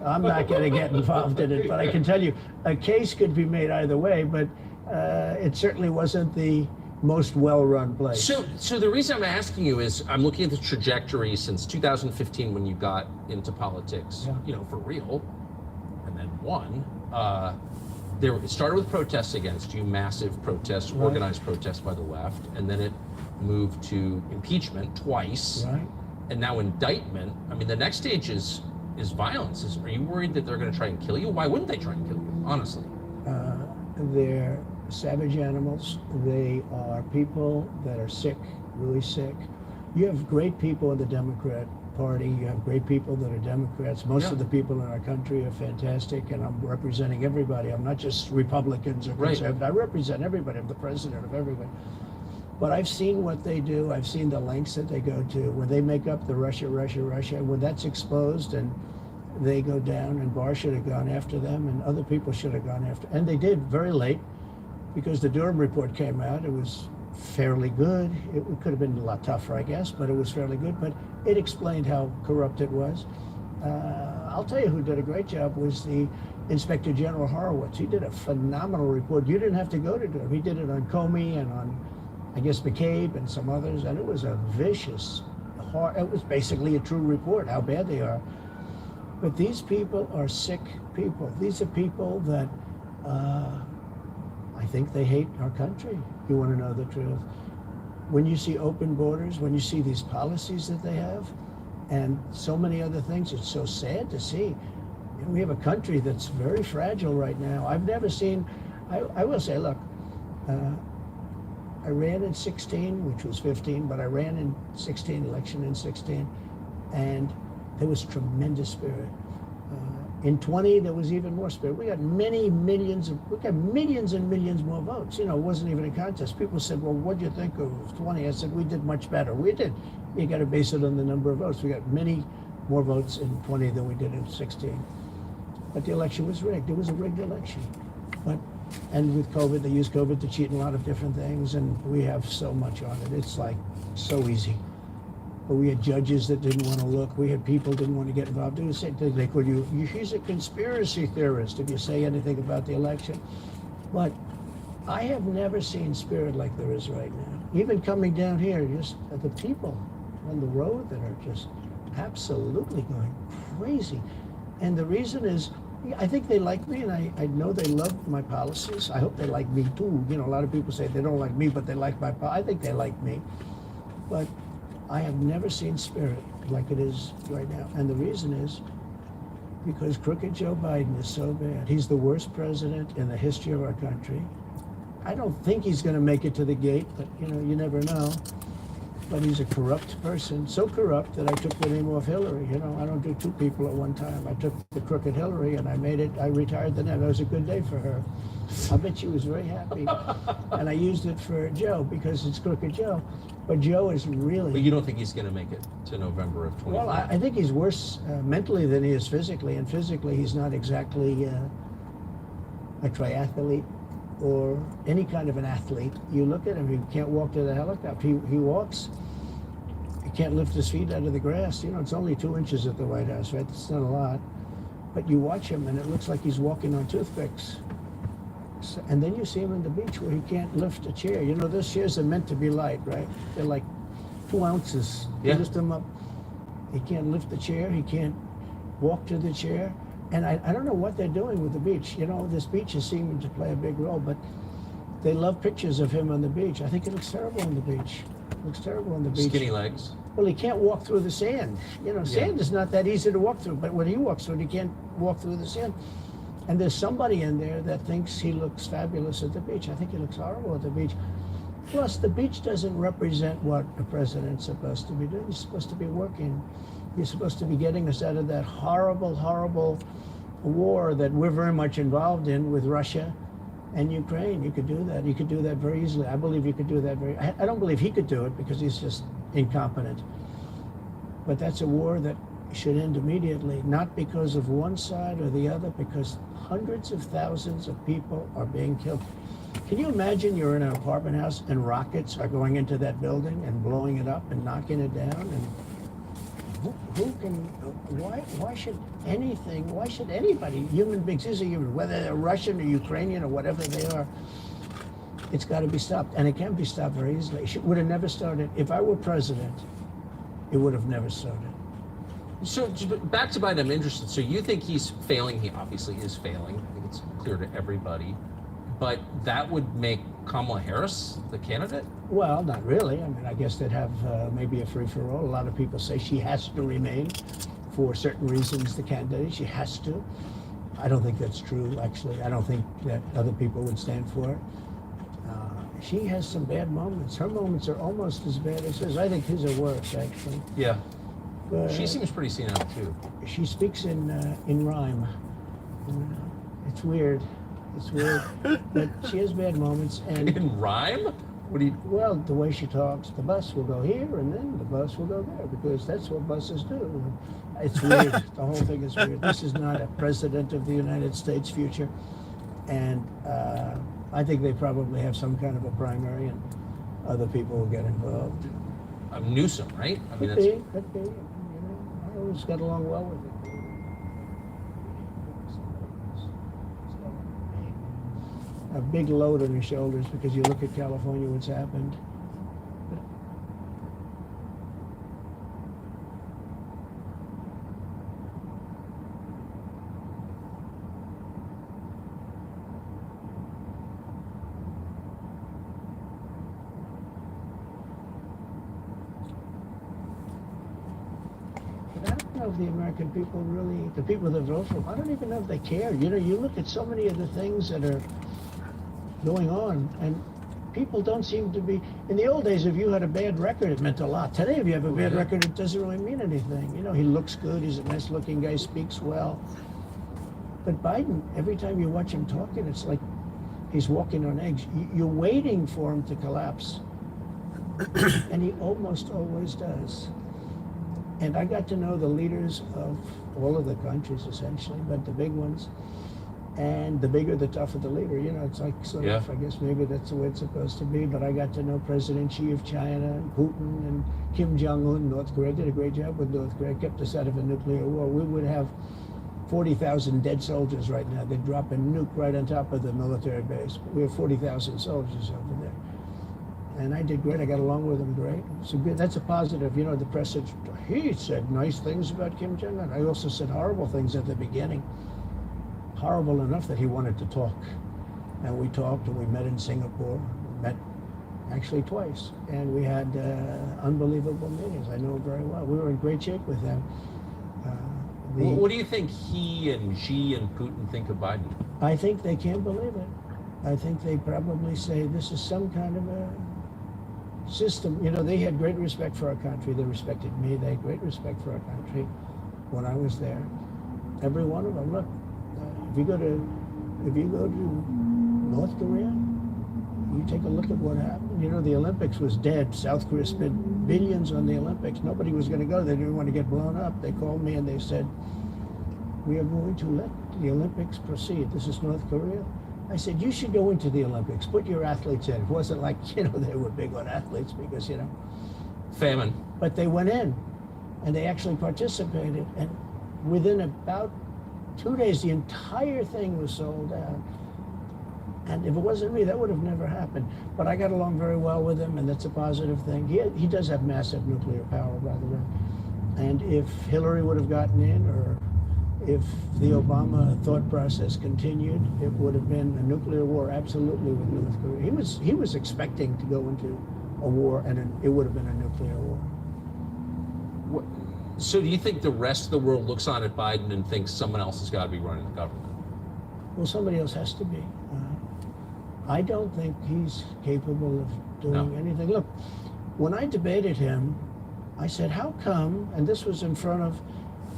S16: I'm not going to get involved in it, but I can tell you a case could be made either way. But it certainly wasn't the most well-run place.
S13: So the reason I'm asking you is I'm looking at the trajectory since 2015 when you got into politics, for real, and then won. It started with protests against you, massive protests,
S16: Right.
S13: organized protests by the left, and then it moved to impeachment twice,
S16: Right.
S13: and now indictment. I mean, the next stage is violence. Are you worried that they're going to try and kill you? Why wouldn't they try and kill you, honestly?
S16: They're savage animals. They are people that are sick, really sick. You have great people in the Democrat Party. You have great people that are Democrats. Most of the people in our country are fantastic, and I'm representing everybody. I'm not just Republicans or conservatives. I represent everybody. I'm the president of everybody. But I've seen what they do. I've seen the lengths that they go to. When they make up the Russia, when that's exposed and they go down, and Barr should have gone after them, and other people should have gone after, and they did very late, because the Durham report came out. It was fairly good. It could have been a lot tougher, I guess, but it was fairly good. But it explained how corrupt it was. I'll tell you who did a great job was the Inspector General Horowitz. He did a phenomenal report. You didn't have to go to Durham. He did it on Comey and on, I guess, McCabe and some others, and it was a vicious, it was basically a true report, how bad they are. But these people are sick people. These are people that I think they hate our country. You want to know the truth. When you see open borders, when you see these policies that they have, and so many other things, it's so sad to see. We have a country that's very fragile right now. I've never seen, I will say, look, I ran in 16, which was 15, but I ran in 16, election in 16, and there was tremendous spirit. In 20, there was even more spirit. We got millions and millions more votes. You know, it wasn't even a contest. People said, well, what do you think of 20? I said, we did much better. We did. You got to base it on the number of votes. We got many more votes in 20 than we did in 16. But the election was rigged. It was a rigged election. And with COVID, they used COVID to cheat in a lot of different things, and we have so much on it. It's like so easy. But we had judges that didn't want to look. We had people didn't want to get involved. They would say, well, he's a conspiracy theorist if you say anything about the election. But I have never seen spirit like there is right now. Even coming down here, just the people on the road that are just absolutely going crazy. And the reason is, I think they like me, and I know they love my policies. I hope they like me too. You know, a lot of people say they don't like me, but they like my policies. I think they like me. But I have never seen spirit like it is right now. And the reason is because crooked Joe Biden is so bad. He's the worst president in the history of our country. I don't think he's going to make it to the gate, but you know, you never know. But he's a corrupt person, so corrupt that I took the name off Hillary. You know, I don't do two people at one time. I took the crooked Hillary and I retired the name. It was a good day for her. I bet she was very happy. And I used it for Joe because it's crooked Joe. But Joe is really...
S13: But you don't think he's going to make it to November of 2020?
S16: Well, I think he's worse mentally than he is physically. And physically, he's not exactly a triathlete or any kind of an athlete. You look at him, he can't walk to the helicopter. He walks. He can't lift his feet out of the grass. You know, it's only 2 inches at the White House, right? It's not a lot. But you watch him, and it looks like he's walking on toothpicks. And then you see him on the beach where he can't lift a chair. You know, those chairs are meant to be light, right? They're like 2 ounces.
S13: Yeah.
S16: You lift them up. He can't lift the chair. He can't walk to the chair. And I don't know what they're doing with the beach. You know, this beach is seeming to play a big role, but they love pictures of him on the beach. I think it looks terrible on the beach. It looks terrible on the beach.
S13: Skinny legs.
S16: Well, he can't walk through the sand. You know, sand is not that easy to walk through, but when he walks through it, he can't walk through the sand. And there's somebody in there that thinks he looks fabulous at the beach. I think he looks horrible at the beach. Plus, the beach doesn't represent what a president's supposed to be doing. He's supposed to be working. He's supposed to be getting us out of that horrible, horrible war that we're very much involved in with Russia and Ukraine. You could do that. You could do that very easily. I believe you could do that I don't believe he could do it because he's just incompetent. But that's a war that should end immediately, not because of one side or the other, because hundreds of thousands of people are being killed. Can you imagine you're in an apartment house and rockets are going into that building and blowing it up and knocking it down? And why should anybody, human beings, whether they're Russian or Ukrainian or whatever they are, it's got to be stopped. And it can be stopped very easily. It would have never started. If I were president, it would have never started.
S13: So back to Biden, I'm interested. So you think he's failing? He obviously is failing. I think it's clear to everybody. But that would make Kamala Harris the candidate?
S16: Well, not really. I mean, I guess they'd have maybe a free-for-all. A lot of people say she has to remain for certain reasons, the candidate. She has to. I don't think that's true, actually. I don't think that other people would stand for it. She has some bad moments. Her moments are almost as bad as his. I think his are worse, actually.
S13: Yeah.
S16: But
S13: she seems pretty senile, too.
S16: She speaks in rhyme. It's weird. It's weird. But she has bad moments. And
S13: in rhyme? What do you...
S16: Well, the way she talks, the bus will go here and then the bus will go there because that's what buses do. It's weird. The whole thing is weird. This is not a president of the United States future. And I think they probably have some kind of a primary and other people will get involved.
S13: Newsom, right? I mean,
S16: could be. You know, I always got along well with it. A big load on your shoulders because you look at California, what's happened. But I don't know if the American people really, the people that vote for him, I don't even know if they care. You know, you look at so many of the things that are going on, and people don't seem to be. In the old days, if you had a bad record, it meant a lot. Today, if you have a bad record, it doesn't really mean anything. You know, he looks good. He's a nice-looking guy. Speaks well. But Biden, every time you watch him talking, it's like he's walking on eggs. You're waiting for him to collapse, and he almost always does. And I got to know the leaders of all of the countries, essentially, but the big ones. And the bigger, the tougher the leader. You know, it's like sort of, I guess maybe that's the way it's supposed to be. But I got to know President Xi of China, and Putin, and Kim Jong-un, North Korea. Did a great job with North Korea, kept us out of a nuclear war. We would have 40,000 dead soldiers right now. They'd drop a nuke right on top of the military base. We have 40,000 soldiers over there. And I did great. I got along with him great. So good. That's a positive. You know, the press said, he said nice things about Kim Jong-un. I also said horrible things at the beginning. Horrible enough that he wanted to talk. And we talked, and we met in Singapore. We met actually twice. And we had unbelievable meetings. I know him very well. We were in great shape with them.
S13: What do you think he and Xi and Putin think of Biden?
S16: I think they can't believe it. I think they probably say this is some kind of a system. You know, they had great respect for our country. They respected me. They had great respect for our country when I was there. Every one of them. Look, if you go to North Korea, you take a look at what happened. You know, the Olympics was dead. South Korea spent billions on the Olympics. Nobody was going to go. They didn't want to get blown up. They called me and they said, we are going to let the Olympics proceed. This is North Korea. I said, you should go into the Olympics. Put your athletes in. It wasn't like, you know, they were big on athletes because, you know.
S13: Famine.
S16: But they went in and they actually participated. And within about 2 days, the entire thing was sold out. And if it wasn't me, that would have never happened. But I got along very well with him, and that's a positive thing. He does have massive nuclear power, by the way. And if Hillary would have gotten in, or if the Obama thought process continued, it would have been a nuclear war, absolutely, with North Korea. He was expecting to go into a war, and it would have been a nuclear war.
S13: So do you think the rest of the world looks on at Biden and thinks someone else has got to be running the government?
S16: Well, somebody else has to be. I don't think he's capable of doing anything. Look, when I debated him, I said, how come, and this was in front of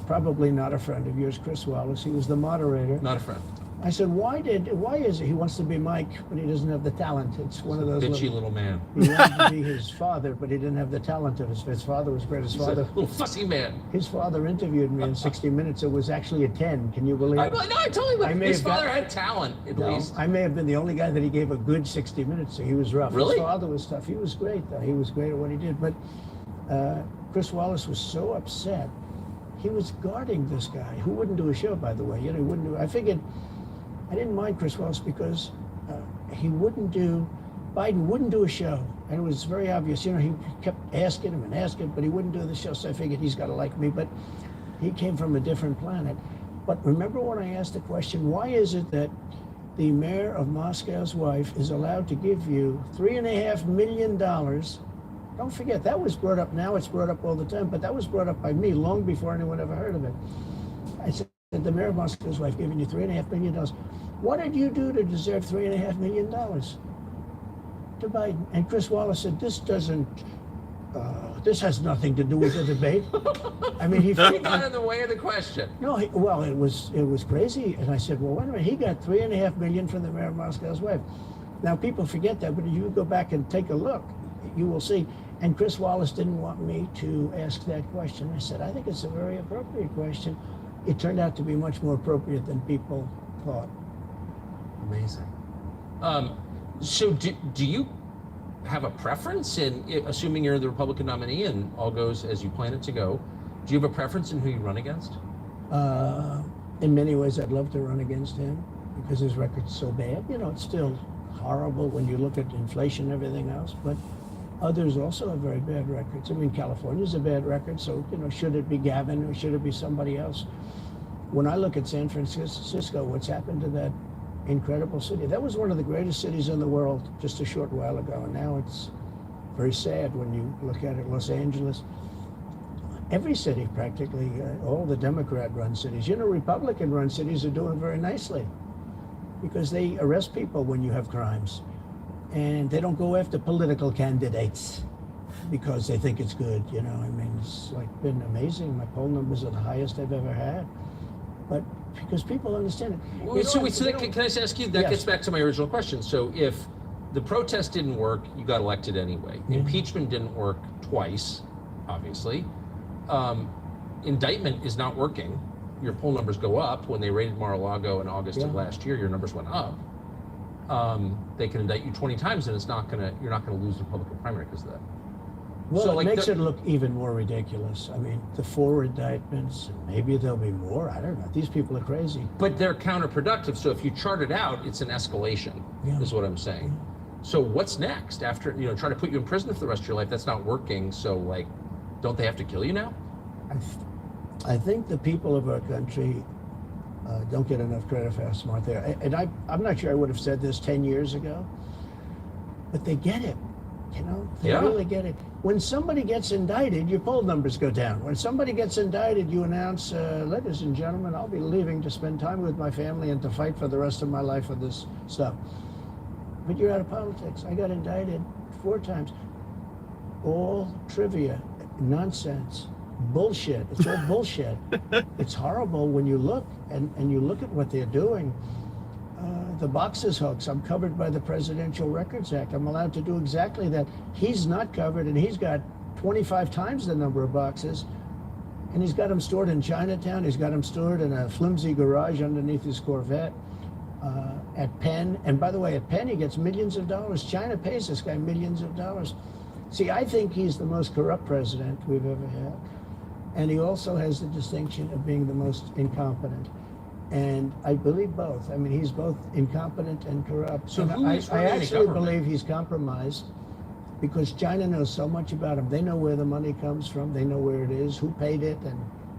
S16: probably not a friend of yours, Chris Wallace. He was the moderator.
S13: Not a friend.
S16: I said, why is it he wants to be Mike, but he doesn't have the talent? It's one of those
S13: bitchy little man.
S16: He wanted to be his father, but he didn't have the talent of his father was great. He's a
S13: little fussy man.
S16: His father interviewed me in 60 Minutes. It was actually a 10. Can you believe it?
S13: I totally believe his father had talent, at least.
S16: I may have been the only guy that he gave a good 60 Minutes to. He was rough.
S13: Really?
S16: His father was tough. He was great, though. He was great at what he did. But Chris Wallace was so upset. He was guarding this guy who wouldn't do a show, by the way. You know, he wouldn't do. I figured I didn't mind Chris Wallace because Biden wouldn't do a show. And it was very obvious. You know, he kept asking him, but he wouldn't do the show. So I figured he's got to like me. But he came from a different planet. But remember when I asked the question, why is it that the mayor of Moscow's wife is allowed to give you $3.5 million? Don't forget, that was brought up now. It's brought up all the time. But that was brought up by me long before anyone ever heard of it. I said, the mayor of Moscow's wife giving you $3.5 million. What did you do to deserve $3.5 million? To Biden. And Chris Wallace said, this has nothing to do with the debate. I mean, he
S13: got in the way of the question.
S16: No, well, it was crazy. And I said, well, wait a minute, he got $3.5 million from the mayor of Moscow's wife. Now, people forget that, but if you go back and take a look, you will see. And Chris Wallace didn't want me to ask that question. I said, I think it's a very appropriate question. It turned out to be much more appropriate than people thought.
S13: Amazing. So do you have a preference in, assuming you're the Republican nominee and all goes as you plan it to go, do you have a preference in who you run against?
S16: In many ways, I'd love to run against him because his record's so bad. You know, it's still horrible when you look at inflation and everything else, but others also have very bad records. I mean, California's a bad record, so, you know, should it be Gavin or should it be somebody else? When I look at San Francisco, what's happened to that incredible city? That was one of the greatest cities in the world just a short while ago, and now it's very sad when you look at it. Los Angeles, every city practically, all the Democrat-run cities. You know, Republican-run cities are doing very nicely because they arrest people when you have crimes. and they don't go after political candidates because they think it's good. You know, I mean, it's like been amazing. My poll numbers are the highest I've ever had, but because people understand it.
S13: Well, can I just ask you? That
S16: Yes.
S13: gets back to my original question. So if the protest didn't work, you got elected anyway.
S16: Yeah.
S13: Impeachment didn't work twice, obviously. Indictment is not working. Your poll numbers go up. When they raided Mar-a-Lago in August of last year, your numbers went up. They can indict you 20 times, and you're not gonna lose the Republican primary because of that.
S16: Well,
S13: So,
S16: it
S13: like,
S16: makes it look even more ridiculous. I mean, the 4 indictments, maybe there'll be more. I don't know. These people are crazy.
S13: But they're counterproductive. So if you chart it out, it's an escalation, is what I'm saying. So what's next after, try to put you in prison for the rest of your life? That's not working. So, like, don't they have to kill you now?
S16: I think the people of our country don't get enough credit for how smart they are. And I'm not sure I would have said this 10 years ago, but they get it. You know, they really get it. When somebody gets indicted, your poll numbers go down. When somebody gets indicted, you announce, ladies and gentlemen, I'll be leaving to spend time with my family and to fight for the rest of my life for this stuff. But you're out of politics. I got indicted 4 times. All trivia, nonsense, bullshit. It's all bullshit. It's horrible when you look and you look at what they're doing. The boxes hooks, I'm covered by the Presidential Records Act. I'm allowed to do exactly that. He's not covered, and he's got 25 times the number of boxes, and he's got them stored in Chinatown. He's got them stored in a flimsy garage underneath his Corvette at Penn. And by the way, at Penn, he gets millions of dollars. China pays this guy millions of dollars. See, I think he's the most corrupt president we've ever had. And he also has the distinction of being the most incompetent. And I believe both. I mean, he's both incompetent and corrupt.
S13: So
S16: and I
S13: running the
S16: actually
S13: government?
S16: believe he's compromised because China knows so much about him. They know where the money comes from. They know where it is, who paid it, and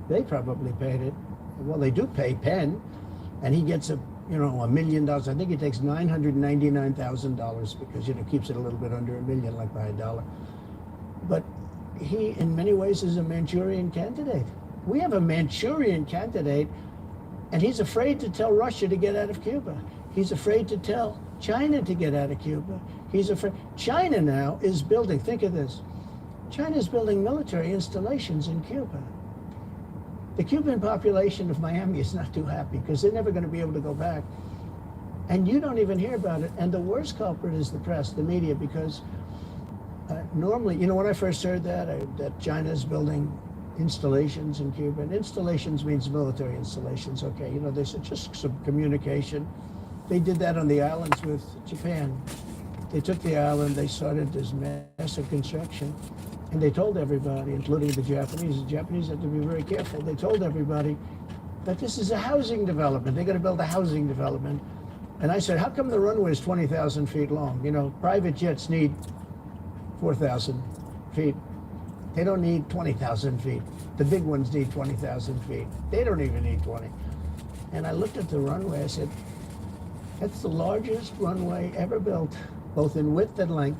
S16: they probably paid it. Well, they do pay Penn, and he gets $1 million. I think he takes $999,000 because, keeps it a little bit under $1 million, like by $1. But he, in many ways, is a Manchurian candidate. We have a Manchurian candidate, and he's afraid to tell Russia to get out of Cuba. He's afraid to tell China to get out of Cuba. He's afraid. China now is building, think of this, China is building military installations in Cuba. The Cuban population of Miami is not too happy because they're never going to be able to go back. And you don't even hear about it. And the worst culprit is the press, the media, because normally, when I first heard that China is building installations in Cuba, and installations means military installations, okay, they said just some communication. They did that on the islands with Japan. They took the island, they started this massive construction, and they told everybody, including the Japanese had to be very careful. They told everybody that this is a housing development. They're going to build a housing development. And I said, how come the runway is 20,000 feet long? Private jets need 4,000 feet. They don't need 20,000 feet. The big ones need 20,000 feet. They don't even need 20. And I looked at the runway, I said, that's the largest runway ever built, both in width and length,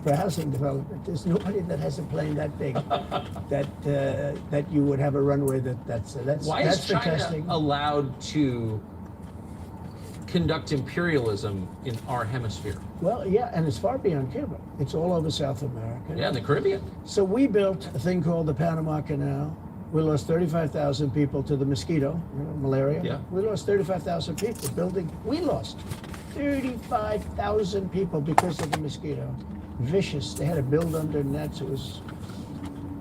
S16: for housing development. There's nobody that has a plane that big that you would have a runway that's
S13: Why
S16: that's
S13: is
S16: for
S13: China
S16: testing.
S13: allowed to conduct imperialism in our hemisphere?
S16: Well, yeah, and it's far beyond Cuba. It's all over South America.
S13: Yeah, in the Caribbean.
S16: So we built a thing called the Panama Canal. We lost 35,000 people to the mosquito, malaria.
S13: Yeah.
S16: We lost 35,000 people building. We lost 35,000 people because of the mosquito. Vicious. They had to build under nets. It was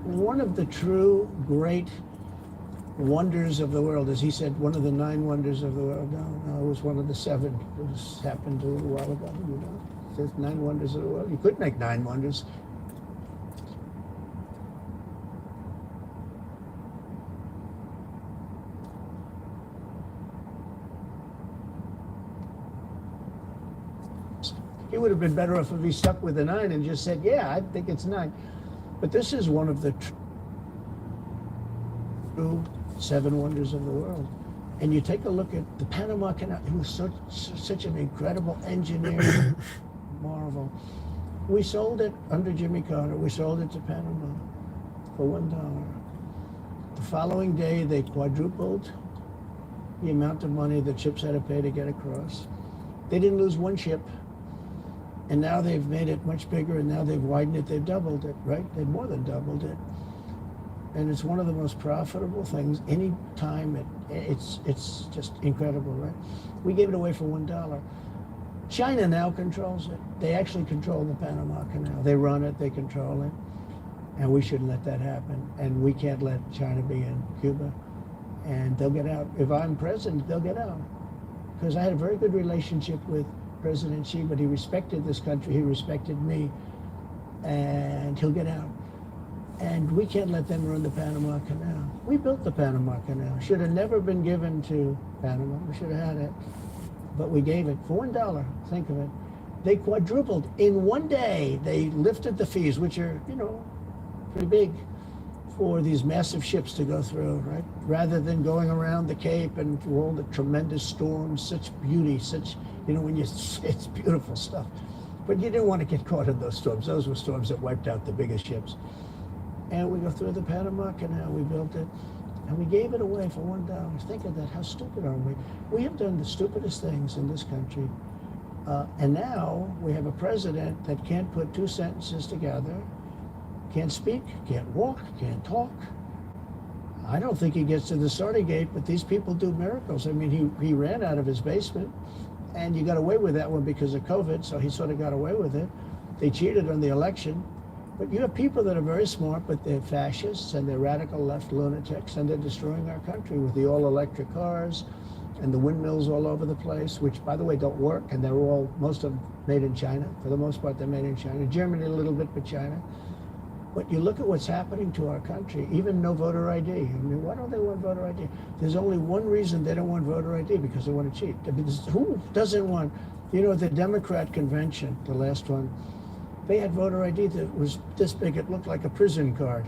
S16: one of the true great wonders of the world. As he said, one of the 9 wonders of the world. No, it was one of the 7. It happened a little while ago, It says 9 wonders of the world. You could make 9 wonders. He would have been better off if he stuck with the 9 and just said, yeah, I think it's 9. But this is one of the true 7 wonders of the world. And you take a look at the Panama Canal. It was such an incredible engineering marvel. We sold it under Jimmy Carter. We sold it to Panama for $1. The following day, they quadrupled the amount of money the ships had to pay to get across. They didn't lose one ship. And now they've made it much bigger, and now they've widened it, they've doubled it, right? They've more than doubled it. And it's one of the most profitable things any time. It's just incredible, right? We gave it away for $1. China now controls it. They actually control the Panama Canal. They run it, they control it. And we shouldn't let that happen. And we can't let China be in Cuba. And they'll get out. If I'm president, they'll get out. Because I had a very good relationship with President Xi, but he respected this country, he respected me, and he'll get out. And we can't let them run the Panama Canal. We built the Panama Canal. Should have never been given to Panama. We should have had it. But we gave it for $1. Think of it. They quadrupled. In one day, they lifted the fees, which are, pretty big, for these massive ships to go through, right? Rather than going around the Cape and through all the tremendous storms, such beauty, it's beautiful stuff. But you didn't want to get caught in those storms. Those were storms that wiped out the biggest ships. And we go through the Panama Canal, we built it, and we gave it away for $1. Think of that, how stupid are we? We have done the stupidest things in this country. And now we have a president that can't put two sentences together, can't speak, can't walk, can't talk. I don't think he gets to the starting gate, but these people do miracles. I mean, he ran out of his basement, and you got away with that one because of COVID, so he sort of got away with it. They cheated on the election. But you have people that are very smart, but they're fascists and they're radical left lunatics, and they're destroying our country with the all-electric cars and the windmills all over the place, which, by the way, don't work, and they're most of them made in China. For the most part, they're made in China. Germany a little bit, but China. But you look at what's happening to our country, even no voter ID. I mean, why don't they want voter ID? There's only one reason they don't want voter ID, because they want to cheat. I mean, who doesn't want, the Democrat convention, the last one, they had voter ID that was this big. It looked like a prison card,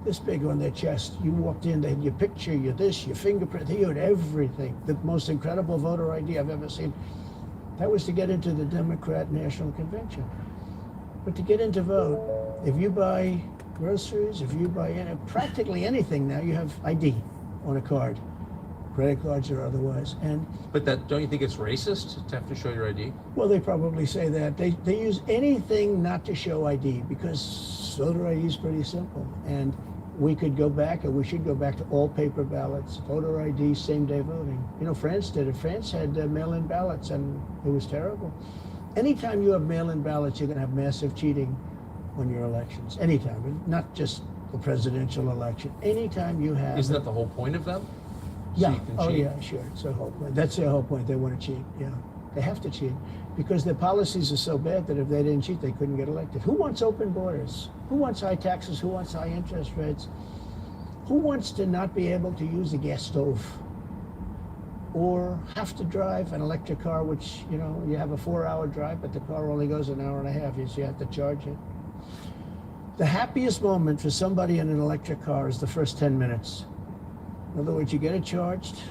S16: this big on their chest. You walked in, they had your picture, your this, your fingerprint, they had everything. The most incredible voter ID I've ever seen. That was to get into the Democrat National Convention. But to get in to vote, if you buy groceries, if you buy practically anything now, you have ID on a card, credit cards or otherwise.
S13: But don't you think it's racist to have to show your ID?
S16: Well, they probably say that. They use anything not to show ID, because voter ID is pretty simple. And we could go back, and we should go back to all paper ballots, voter ID, same-day voting. France did it. France had mail-in ballots, and it was terrible. Anytime you have mail-in ballots, you're going to have massive cheating on your elections. Anytime, not just the presidential election. Anytime you have...
S13: Isn't that the whole point of them?
S16: Yeah.
S13: So
S16: yeah, sure. It's their whole point. That's their whole point. They want to cheat. Yeah. They have to cheat because their policies are so bad that if they didn't cheat, they couldn't get elected. Who wants open borders? Who wants high taxes? Who wants high interest rates? Who wants to not be able to use a gas stove or have to drive an electric car, which, you have a 4-hour drive, but the car only goes an hour and a half, so you have to charge it. The happiest moment for somebody in an electric car is the first 10 minutes. In other words, you get it charged,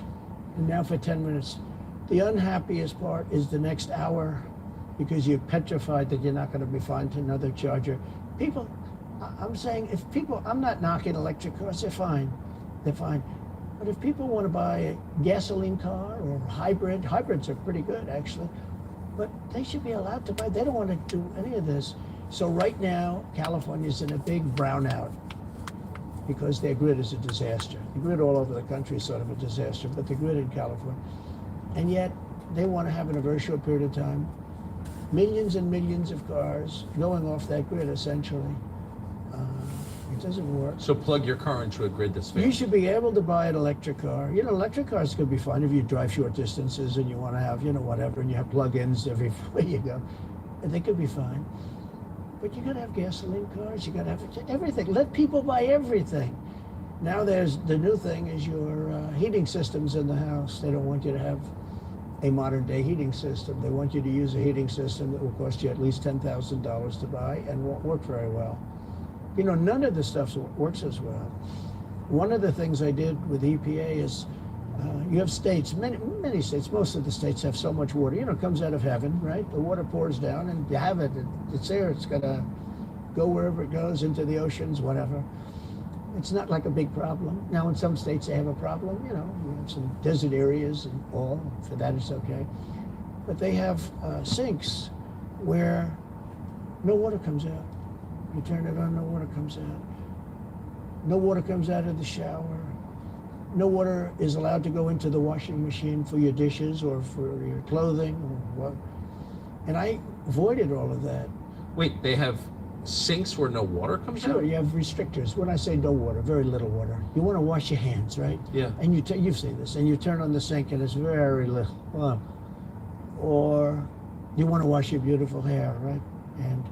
S16: and now for 10 minutes. The unhappiest part is the next hour, because you're petrified that you're not going to be found another charger. People, I'm saying, I'm not knocking electric cars, they're fine. They're fine. But if people want to buy a gasoline car or hybrids are pretty good, actually. But they should be allowed to buy, they don't want to do any of this. So right now, California's in a big brownout, because their grid is a disaster. The grid all over the country is sort of a disaster, but the grid in California. And yet, they want to have in a very short period of time, millions and millions of cars going off that grid, essentially. It doesn't work.
S13: So plug your car into a grid that's failing.
S16: You should be able to buy an electric car. Electric cars could be fine if you drive short distances and you want to have, whatever, and you have plug-ins everywhere you go. And they could be fine. But you got to have gasoline cars. You got to have everything. Let people buy everything. Now there's the new thing is your heating systems in the house. They don't want you to have a modern day heating system. They want you to use a heating system that will cost you at least $10,000 to buy and won't work very well. None of the stuff works as well. One of the things I did with EPA is you have states, many states, most of the states have so much water, it comes out of heaven, right? The water pours down and you have it, it's there, it's gonna go wherever it goes, into the oceans, whatever. It's not like a big problem. Now in some states they have a problem, you have some desert areas and all, for that it's okay. But they have sinks where No water comes out. You turn it on, no water comes out. No water comes out of the shower. No water is allowed to go into the washing machine for your dishes or for your clothing or what. And I avoided all of that.
S13: Wait, they have sinks where no water comes out?
S16: Sure, you have restrictors. When I say no water, very little water. You want to wash your hands, right?
S13: Yeah.
S16: And you've seen this, and you turn on the sink and it's very little. Or you want to wash your beautiful hair, right? And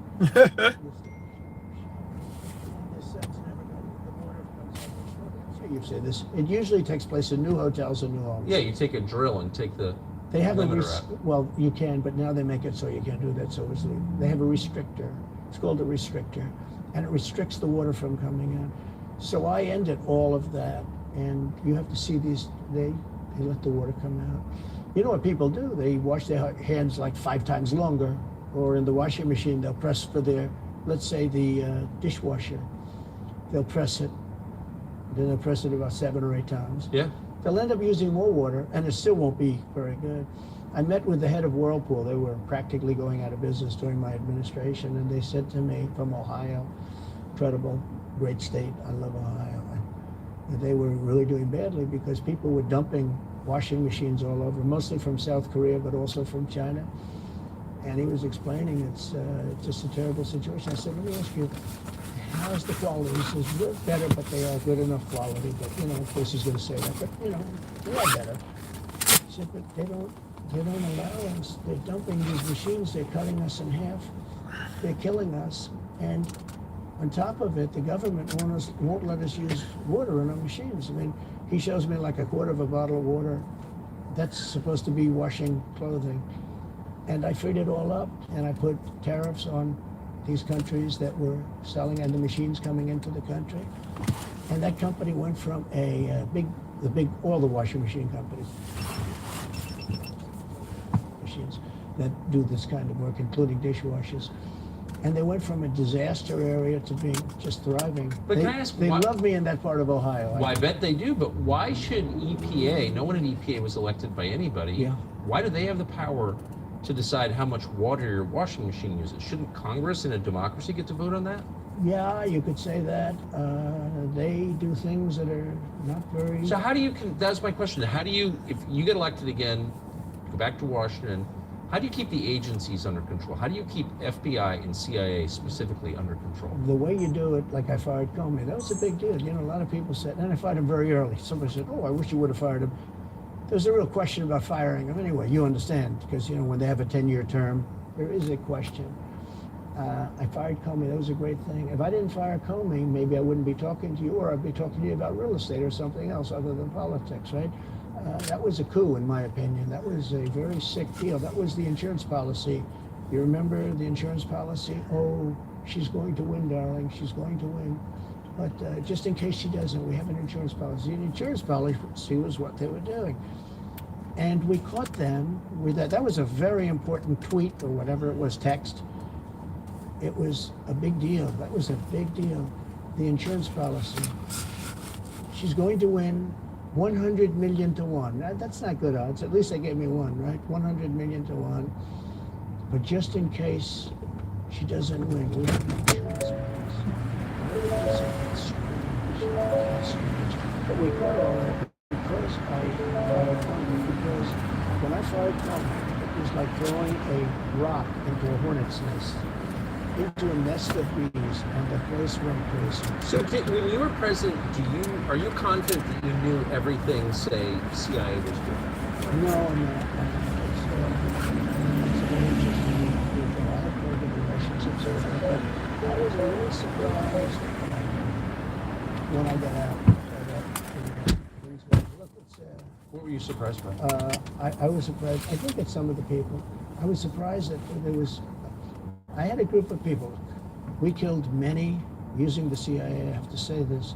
S16: you've said this. It usually takes place in new hotels and new homes.
S13: Yeah, you take a drill and take the
S16: They have
S13: limiter out.
S16: well, you can, but now they make it so you can't do that so easily. They have a restrictor. It's called a restrictor, and it restricts the water from coming in. So I ended all of that, and you have to see these. They let the water come out. You know what people do? They wash their hands like 5 times longer, or in the washing machine they'll press for their, let's say the dishwasher. They'll press it. Then they'll press it about 7 or 8 times.
S13: Yeah.
S16: They'll end up using more water, and it still won't be very good. I met with the head of Whirlpool. They were practically going out of business during my administration, and they said to me, from Ohio, incredible, great state, I love Ohio. And they were really doing badly because people were dumping washing machines all over, mostly from South Korea, but also from China. And he was explaining it's just a terrible situation. I said, let me ask you, how's the quality? He says, we're better, but they are good enough quality. But, you know, of course he's going to say that, but, you know, we are better. He said, but they don't allow us. They're dumping these machines. They're cutting us in half. They're killing us. And on top of it, the government won't let us use water in our machines. I mean, he shows me like a quarter of a bottle of water. That's supposed to be washing clothing. And I figured it all up, and I put tariffs on these countries that were selling and the machines coming into the country. And that company went from all the washing machine companies, machines that do this kind of work, including dishwashers. And they went from a disaster area to being just thriving.
S13: But can I ask,
S16: they love me in that part of Ohio.
S13: Well, I bet they do, but why should EPA, no one in EPA was elected by anybody,
S16: Yeah.
S13: Why do they have the power to decide how much water your washing machine uses? Shouldn't Congress in a democracy get to vote on that?
S16: Yeah, you could say that. They do things that are not very...
S13: So how do you, that's my question, how do you, if you get elected again, go back to Washington, how do you keep the agencies under control? How do you keep FBI and CIA specifically under control?
S16: The way you do it, like I fired Comey, that was a big deal. You know, a lot of people said, and I fired him very early. Somebody said, oh, I wish you would have fired him. There's a real question about firing him anyway. You understand, because, you know, when they have a 10-year term, there is a question. I fired Comey. That was a great thing. If I didn't fire Comey, maybe I wouldn't be talking to you, or I'd be talking to you about real estate or something else other than politics, right? That was a coup, in my opinion. That was a very sick deal. That was the insurance policy. You remember the insurance policy? Oh, she's going to win, darling. She's going to win. But just in case she doesn't, we have an insurance policy. And insurance policy was what they were doing. And we caught them with that. That was a very important tweet or whatever it was, text. It was a big deal. That was a big deal. The insurance policy. She's going to win 100 million to 1. That's not good odds. At least they gave me 1, right? 100 million to 1. But just in case she doesn't win, we have an insurance policy. But we caught all that because I fired Comey. Because when I fired Comey, it was like throwing a rock into a hornet's nest, into a nest of bees, and the place went crazy.
S13: So when you were president, are you confident that you knew everything, say, CIA was doing?
S16: No, I'm not. It's very interesting. I have very good relationships over there, but I was a little surprised when I got out.
S13: What were you surprised by?
S16: I was surprised. I think it's some of the people. I was surprised that there was... I had a group of people. We killed many, using the CIA, I have to say this,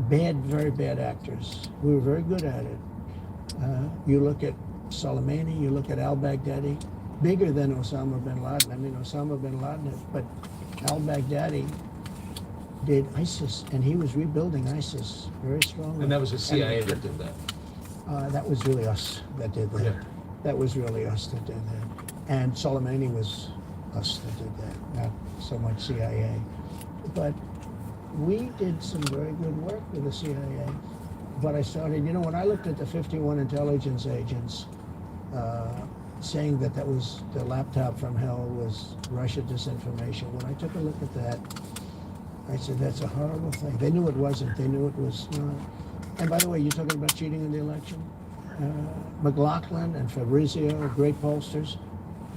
S16: very bad actors. We were very good at it. You look at Soleimani, you look at al-Baghdadi, bigger than Osama bin Laden. I mean, Osama bin Laden, but al-Baghdadi did ISIS, and he was rebuilding ISIS very strongly.
S13: And that was the CIA that did that?
S16: That was really us that did that.
S13: Yeah.
S16: That was really us that did that. And Soleimani was us that did that. so much CIA. But we did some very good work with the CIA. But I started, when I looked at the 51 intelligence agents saying that that was the laptop from hell was Russia disinformation, when I took a look at that, I said, that's a horrible thing. They knew it wasn't. They knew it was not. And by the way, you're talking about cheating in the election? McLaughlin and Fabrizio, great pollsters,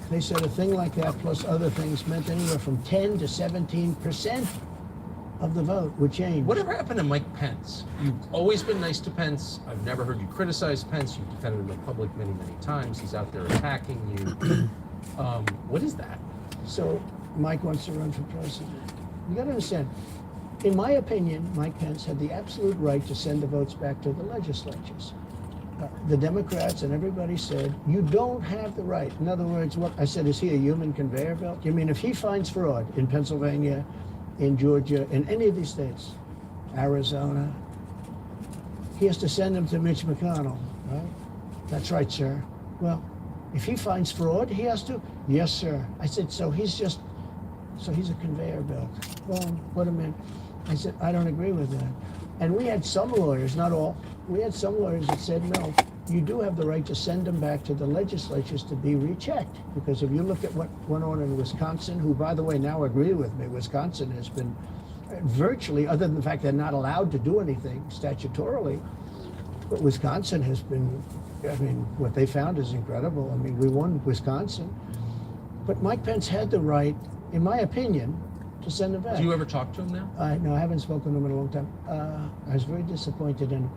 S16: they said a thing like that plus other things meant anywhere from 10 to 17% of the vote would change.
S13: Whatever happened to Mike Pence? You've always been nice to Pence. I've never heard you criticize Pence. You've defended him in public many, many times. He's out there attacking you. What is that?
S16: So Mike wants to run for president. You got to understand, in my opinion, Mike Pence had the absolute right to send the votes back to the legislatures. The Democrats and everybody said, you don't have the right. In other words, what I said, is he a human conveyor belt? You mean if he finds fraud in Pennsylvania, in Georgia, in any of these states, Arizona, he has to send them to Mitch McConnell, right? That's right, sir. Well, if he finds fraud, he has to? Yes, sir. I said, so he's a conveyor belt. Well, put him in. I said, I don't agree with that. And we had some lawyers, not all, we had some lawyers that said, no, you do have the right to send them back to the legislatures to be rechecked. Because if you look at what went on in Wisconsin, who, by the way, now agree with me, Wisconsin has been virtually, other than the fact they're not allowed to do anything statutorily, but Wisconsin has been, I mean, what they found is incredible. I mean, we won Wisconsin. But Mike Pence had the right, in my opinion, to send them back.
S13: Do you ever talk to him now?
S16: No, I haven't spoken to him in a long time. I was very disappointed in him.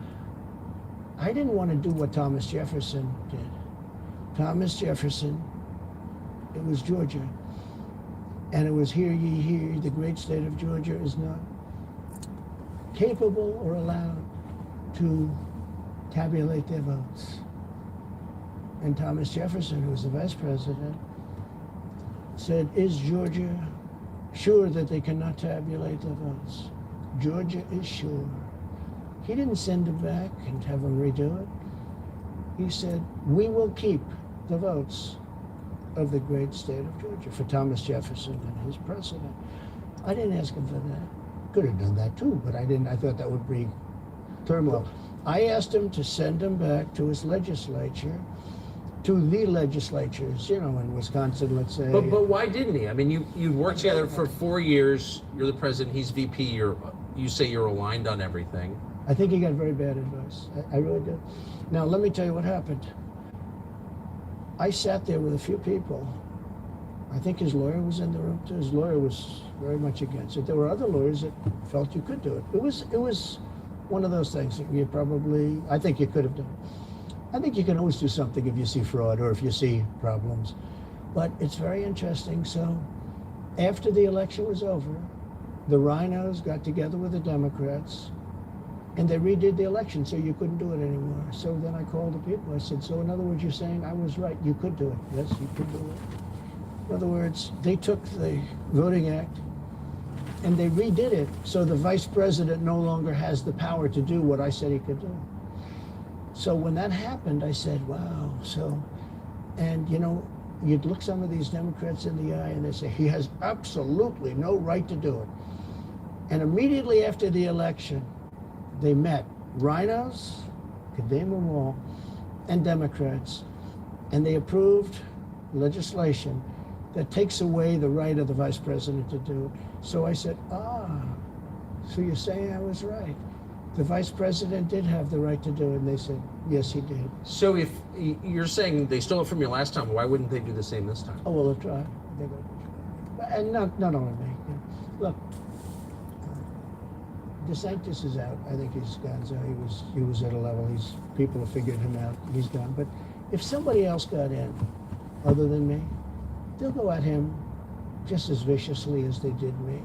S16: I didn't want to do what Thomas Jefferson did. Thomas Jefferson, it was Georgia. And it was hear ye, hear, the great state of Georgia is not capable or allowed to tabulate their votes. And Thomas Jefferson, who was the vice president, said, is Georgia sure that they cannot tabulate the votes? Georgia is sure. He didn't send it back and have them redo it. He said, we will keep the votes of the great state of Georgia for Thomas Jefferson and his precedent. I didn't ask him for that. Could have done that too, but I didn't. I thought that would bring turmoil. I asked him to send them back to his legislature, to the legislatures, in Wisconsin, let's say.
S13: But why didn't he? I mean, you worked together for 4 years. You're the president. He's VP. You say you're aligned on everything.
S16: I think he got very bad advice. I really did. Now, let me tell you what happened. I sat there with a few people. I think his lawyer was in the room too. His lawyer was very much against it. There were other lawyers that felt you could do it. It was one of those things that I think you could have done. I think you can always do something if you see fraud or if you see problems. But it's very interesting. So after the election was over, the rhinos got together with the Democrats and they redid the election, so you couldn't do it anymore. So then I called the people. I said, so in other words, you're saying I was right. You could do it. Yes, you could do it. In other words, they took the Voting Act and they redid it so the vice president no longer has the power to do what I said he could do. So when that happened, I said, wow. And you'd look some of these Democrats in the eye and they say, he has absolutely no right to do it. And immediately after the election, they met rhinos, could name them all, and Democrats, and they approved legislation that takes away the right of the vice president to do it. So I said, so you're saying I was right. The vice president did have the right to do it, and they said, yes, he did.
S13: So if you're saying they stole it from you last time, why wouldn't they do the same this time?
S16: Oh, well, they'll try. And not only me. Look, DeSantis is out. I think he's gone. So he was at a level. People have figured him out. He's gone. But if somebody else got in, other than me, they'll go at him just as viciously as they did me.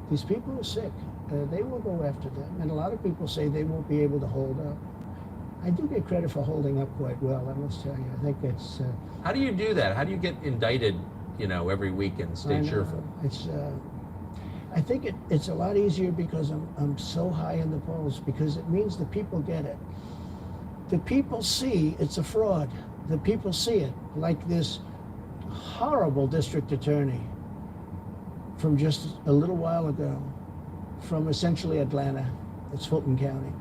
S16: These people are sick. They will go after them. And a lot of people say they won't be able to hold up. I do get credit for holding up quite well, I must tell you. I think it's...
S13: How do you do that? How do you get indicted, every week and stay cheerful?
S16: I think it's a lot easier because I'm so high in the polls, because it means the people get it. The people see it's a fraud. The people see it, like this horrible district attorney from just a little while ago, from essentially Atlanta, it's Fulton County.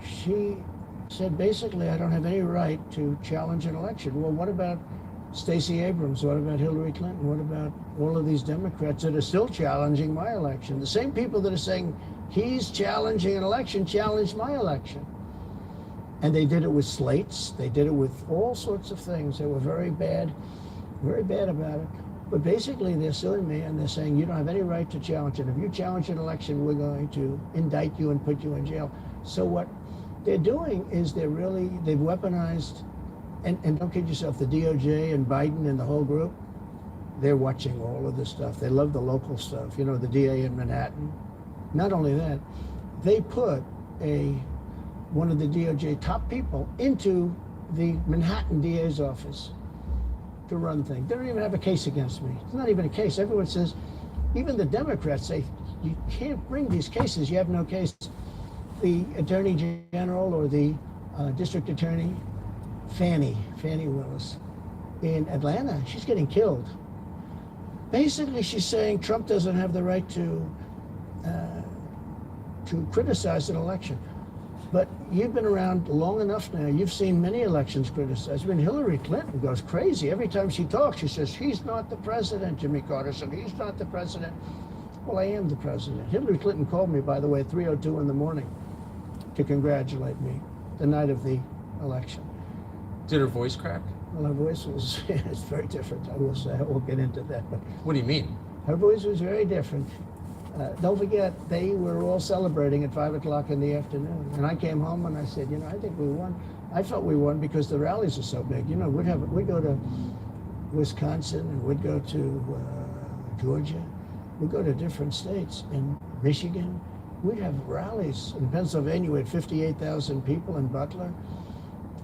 S16: She said, basically, I don't have any right to challenge an election. Well, what about Stacey Abrams? What about Hillary Clinton? What about all of these Democrats that are still challenging my election? The same people that are saying he's challenging an election challenged my election. And they did it with slates. They did it with all sorts of things. They were very bad about it. But basically, they're suing me and they're saying you don't have any right to challenge it. If you challenge an election, we're going to indict you and put you in jail. So what they're doing is they've weaponized, and don't kid yourself, the DOJ and Biden and the whole group, they're watching all of this stuff. They love the local stuff, you know, the DA in Manhattan. Not only that, they put one of the DOJ top people into the Manhattan DA's office to run things. They don't even have a case against me. It's not even a case. Everyone says, even the Democrats say, you can't bring these cases, you have no case. The Attorney General or the District Attorney, Fannie Willis, in Atlanta, she's getting killed. Basically, she's saying Trump doesn't have the right to criticize an election. But you've been around long enough now. You've seen many elections criticized. I mean, Hillary Clinton goes crazy. Every time she talks, she says, he's not the president. Jimmy Carter said, he's not the president. Well, I am the president. Hillary Clinton called me, by the way, at 3:02 in the morning to congratulate me the night of the election.
S13: Did her voice crack?
S16: Well, her voice was it's very different, I will say. I won't get into that. But
S13: what do you mean?
S16: Her voice was very different. Don't forget, they were all celebrating at 5 o'clock in the afternoon. And I came home and I said, you know, I think we won. I felt we won because the rallies are so big. You know, we'd go to Wisconsin and we'd go to Georgia. We'd go to different states. In Michigan, we'd have rallies. In Pennsylvania, we had 58,000 people in Butler.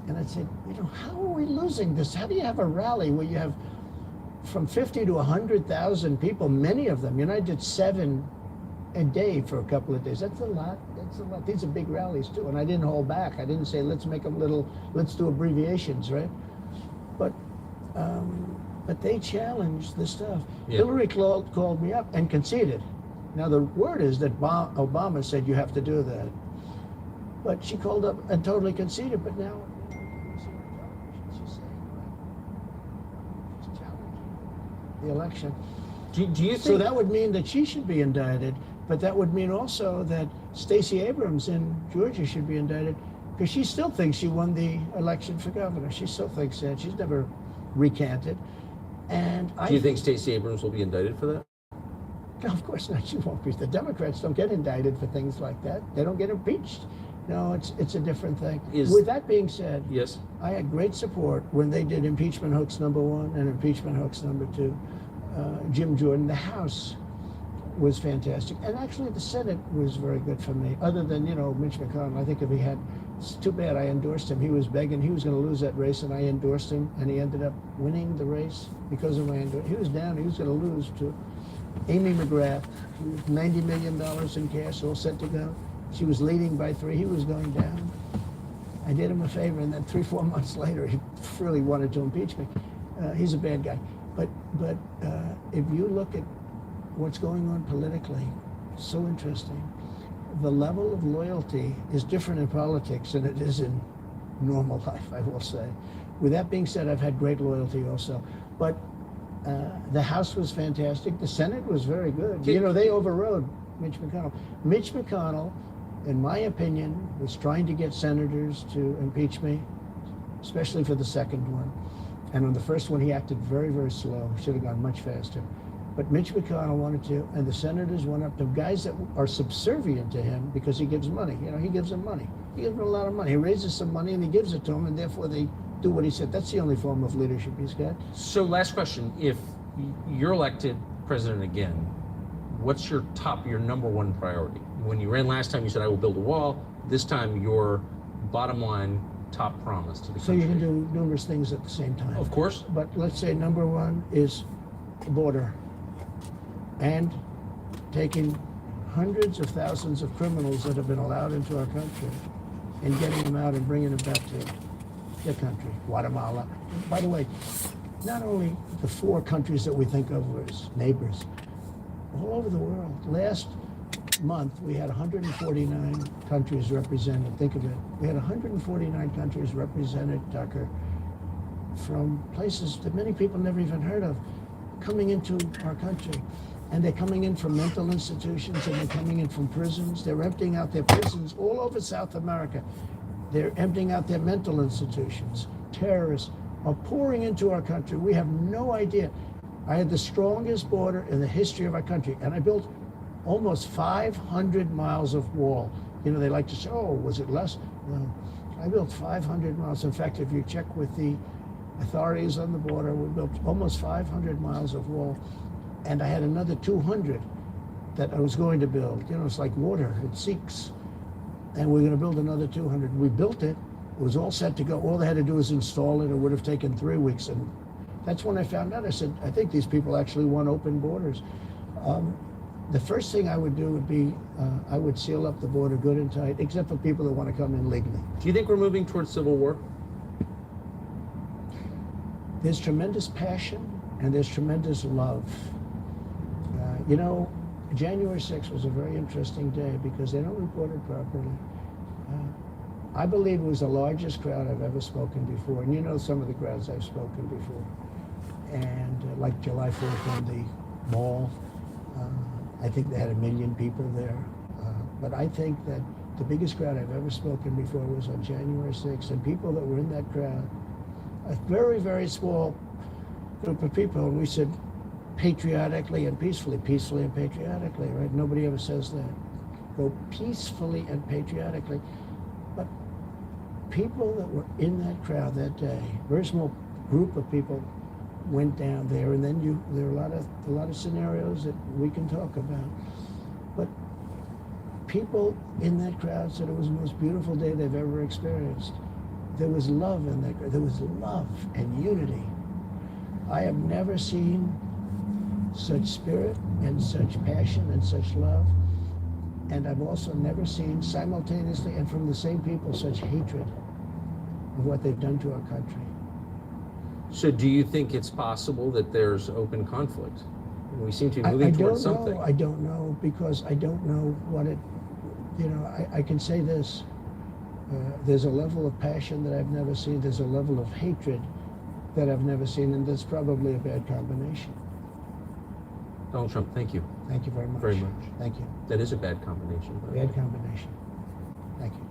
S16: And I said, you know, how are we losing this? How do you have a rally where you have from 50 to 100,000 people, many of them? You know, I did 7 a day for a couple of days. That's a lot. That's a lot. These are big rallies too. And I didn't hold back. I didn't say, let's make them let's do abbreviations, right? But they challenged the stuff. Yeah. Hillary called me up and conceded. Now the word is that Obama said you have to do that. But she called up and totally conceded. But now she's saying, she's challenging the election.
S13: Do you think
S16: so? That would mean that she should be indicted. But that would mean also that Stacey Abrams in Georgia should be indicted because she still thinks she won the election for governor. She still thinks that. She's never recanted. And
S13: do you think Stacey Abrams will be indicted for that?
S16: No, of course not. She won't be. The Democrats don't get indicted for things like that. They don't get impeached. No, it's a different thing. With that being said,
S13: yes,
S16: I had great support when they did impeachment hoax #1 and impeachment hoax #2. Jim Jordan, the House was fantastic. And actually the Senate was very good for me, other than, you know, Mitch McConnell. I think if he had, it's too bad I endorsed him. He was begging, he was going to lose that race, and I endorsed him, and he ended up winning the race because of my endorsement. He was down, he was going to lose to Amy McGrath, $90 million in cash, all set to go. She was leading by 3, he was going down. I did him a favor, and then 3-4 months later, he really wanted to impeach me. He's a bad guy. But if you look at what's going on politically, so interesting. The level of loyalty is different in politics than it is in normal life, I will say. With that being said, I've had great loyalty also. But the House was fantastic. The Senate was very good. You know, they overrode Mitch McConnell. Mitch McConnell, in my opinion, was trying to get senators to impeach me, especially for the second one. And on the first one, he acted very, very slow. Should have gone much faster. But Mitch McConnell wanted to, and the senators went up to guys that are subservient to him because he gives money. You know, he gives them money. He gives them a lot of money. He raises some money and he gives it to them, and therefore they do what he said. That's the only form of leadership he's got.
S13: So last question, if you're elected president again, what's your number one priority? When you ran last time, you said, I will build a wall. This time, your bottom line top promise to the country.
S16: So you can do numerous things at the same time.
S13: Of course.
S16: But let's say number one is the border. And taking hundreds of thousands of criminals that have been allowed into our country and getting them out and bringing them back to their country, Guatemala. By the way, not only the 4 countries that we think of as neighbors, all over the world. Last month, we had 149 countries represented. Think of it. We had 149 countries represented, Tucker, from places that many people never even heard of, coming into our country. And they're coming in from mental institutions, and they're coming in from prisons. They're emptying out their prisons all over South America. They're emptying out their mental institutions. Terrorists are pouring into our country. We have no idea. I had the strongest border in the history of our country, and I built almost 500 miles of wall. You know, they like to say, oh, was it less? No, I built 500 miles. In fact, if you check with the authorities on the border, we built almost 500 miles of wall, and I had another 200 that I was going to build. You know, it's like water, it seeks. And we're going to build another 200. We built it. It was all set to go. All they had to do was install it. It would have taken 3 weeks. And that's when I found out. I said, I think these people actually want open borders. The first thing I would do would be, I would seal up the border good and tight, except for people that want to come in legally.
S13: Do you think we're moving towards civil war?
S16: There's tremendous passion and there's tremendous love. You know, January 6th was a very interesting day because they don't report it properly. I believe it was the largest crowd I've ever spoken before. And you know some of the crowds I've spoken before. And like July 4th on the mall, I think they had 1 million people there. But I think that the biggest crowd I've ever spoken before was on January 6th. And people that were in that crowd, a very, very small group of people, and we said patriotically and peacefully and patriotically, right? Nobody ever says that. Go peacefully and patriotically. But people that were in that crowd that day, very small group of people went down there, and then there are a lot of scenarios that we can talk about. But people in that crowd said it was the most beautiful day they've ever experienced. There was love in that crowd. There was love and unity. I have never seen such spirit and such passion and such love. And I've also never seen simultaneously and from the same people such hatred of what they've done to our country.
S13: So do you think it's possible that there's open conflict? We seem to be moving towards something.
S16: I don't know, because I don't know what it, you know, I can say this. There's a level of passion that I've never seen. There's a level of hatred that I've never seen, and that's probably a bad combination.
S13: Donald Trump, thank you.
S16: Thank you very much.
S13: Very much.
S16: Thank you.
S13: That is a bad combination.
S16: Bad combination. Thank you.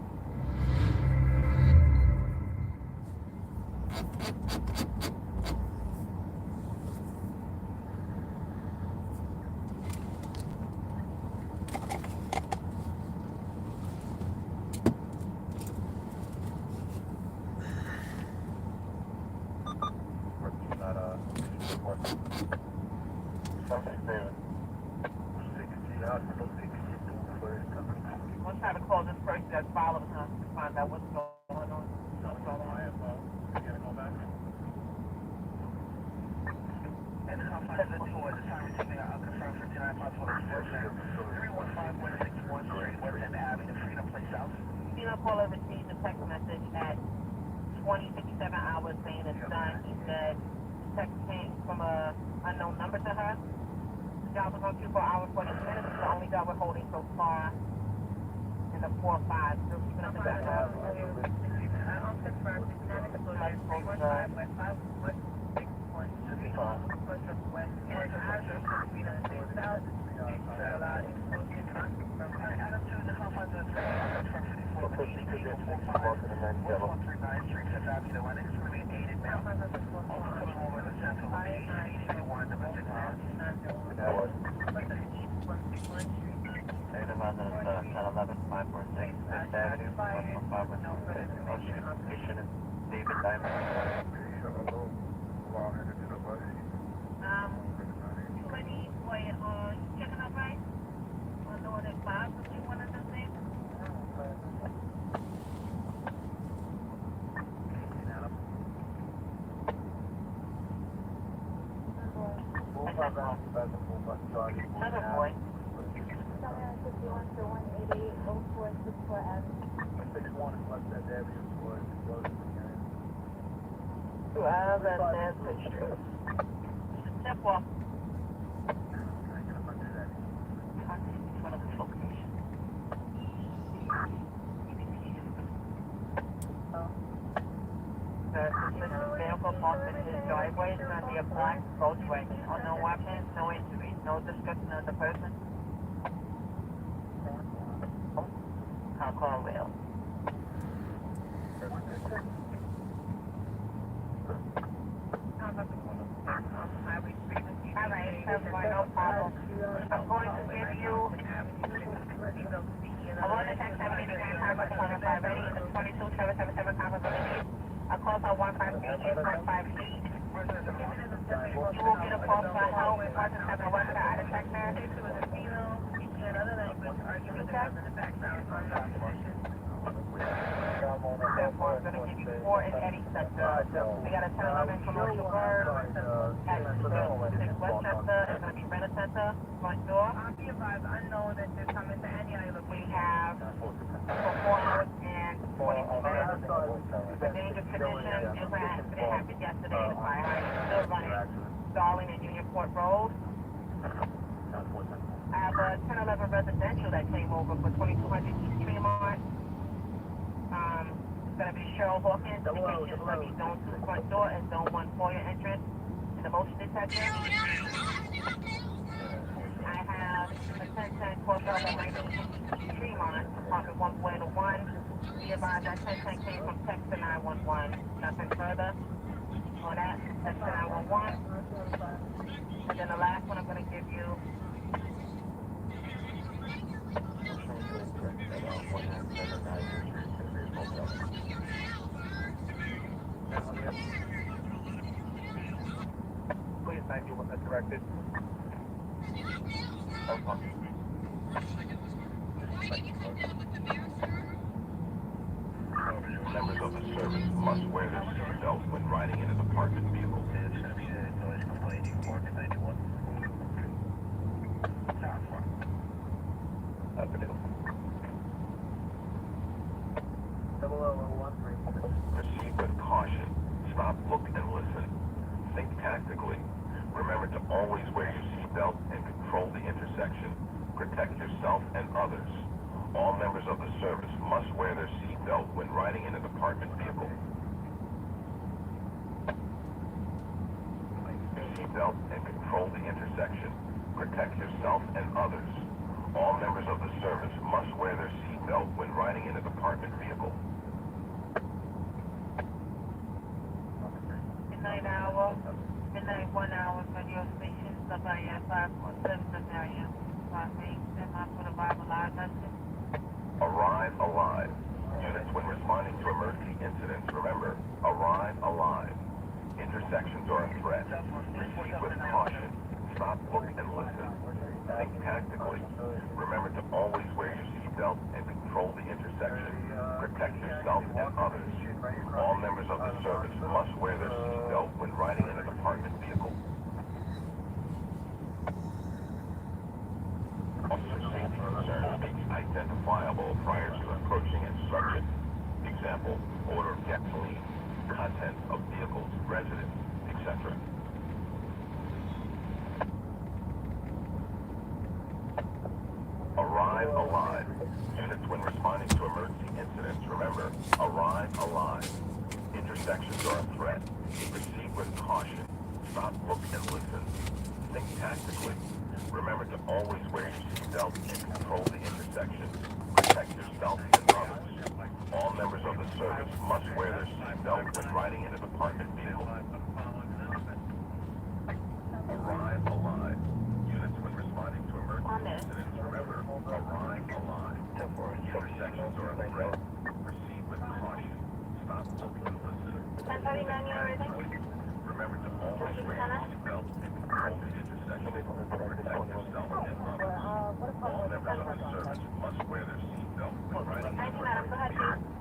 S17: I'm trying to call this person that's following us to find out what's going on. I am going to go back. And the top 5 of the tour, the time is taking out confirmed for 10 315-161 Street, West End Avenue, Freedom Place South. Freedom caller received a text message at 20:57 hours saying it's done. He said the text came from a unknown number to her. The job was on 2 for hours 40 minutes. It's the only job we're holding so far in the 4-5. Still keeping up with that. Another boy. 2 hours and Step off. parked in his driveway. It's going to be a black Volkswagen. No weapons, no injuries, no destruction of the person. I'll call Will. Alright, no problem. I'm going to give you I want to text 789 ready, the 22777 confirmation. I'll call for 153 feet. You will get a call for help. 171 for out of text message. Therefore, I'm going to give you 4 in Eddie sector. We got a 1011 commercial bird at 6 Westchester. It's going to be Renner Center, front door. Be advised, unknown that they're coming to any other location. We have for 4 hours and 22 minutes. The dangerous condition is that it happened yesterday. The fire hydrant is still running. Darling and Unionport Road. I have a 1011 residential that came over for 2200 East Tremont. It's going to be Cheryl Hawkins. Indication is going to be zone 2 front door and zone 1 foyer entrance in the motion detector. I have a 1010 412 19 Tremont, apartment 1.1. Be advised that 1010 came from text to 911. Nothing further on that. Text to 911. And then the last one I'm going to give you. Please 91 that's corrected.
S18: Members of the service must wear their seatbelt when riding in a department vehicle. Proceed with caution. Stop, look, and listen. Think tactically. Remember to always wear your seatbelt and control the intersection. Protect yourself and others. All members of the service must wear their seatbelt when riding in a department vehicle. Your seatbelt and control the intersection. Protect yourself and others. All members of the service must wear their seatbelt when riding in a department vehicle.
S17: Midnight hour, midnight 1 hour radio station, WIS 547 Bavaria. 58, for the Bible Live message.
S18: Arrive alive. Units when responding to emergency incidents, remember, arrive alive. Intersections are a threat. Proceed with caution. Stop, look, and listen. Think tactically. Remember to always wear your seatbelt and control the intersection. Protect yourself and others. All members of the service must wear their seatbelt when riding in a department vehicle. Officer safety concerns may be identifiable prior to approaching a subject. Example, odor of gasoline, content of vehicles, residents, etc. Arrive alive. Units when responding to emergency incidents, remember, arrive alive. Intersections are a threat. Proceed with caution. Stop, look, and listen. Think tactically. Remember to always wear your seatbelt and control the intersection. Protect yourself and others. All members of the service must wear their seatbelt when riding in a department vehicle. Arrive alive. Units when responding to emergency incidents, remember, arrive alive. Intersections are a threat. Proceed with caution. Stop, look, and listen.
S17: 1039, you ready?
S18: Remember to always wear your seatbelt and control the intersection. Protect yourself and others. All members of the service must wear their seatbelt when riding in a department vehicle.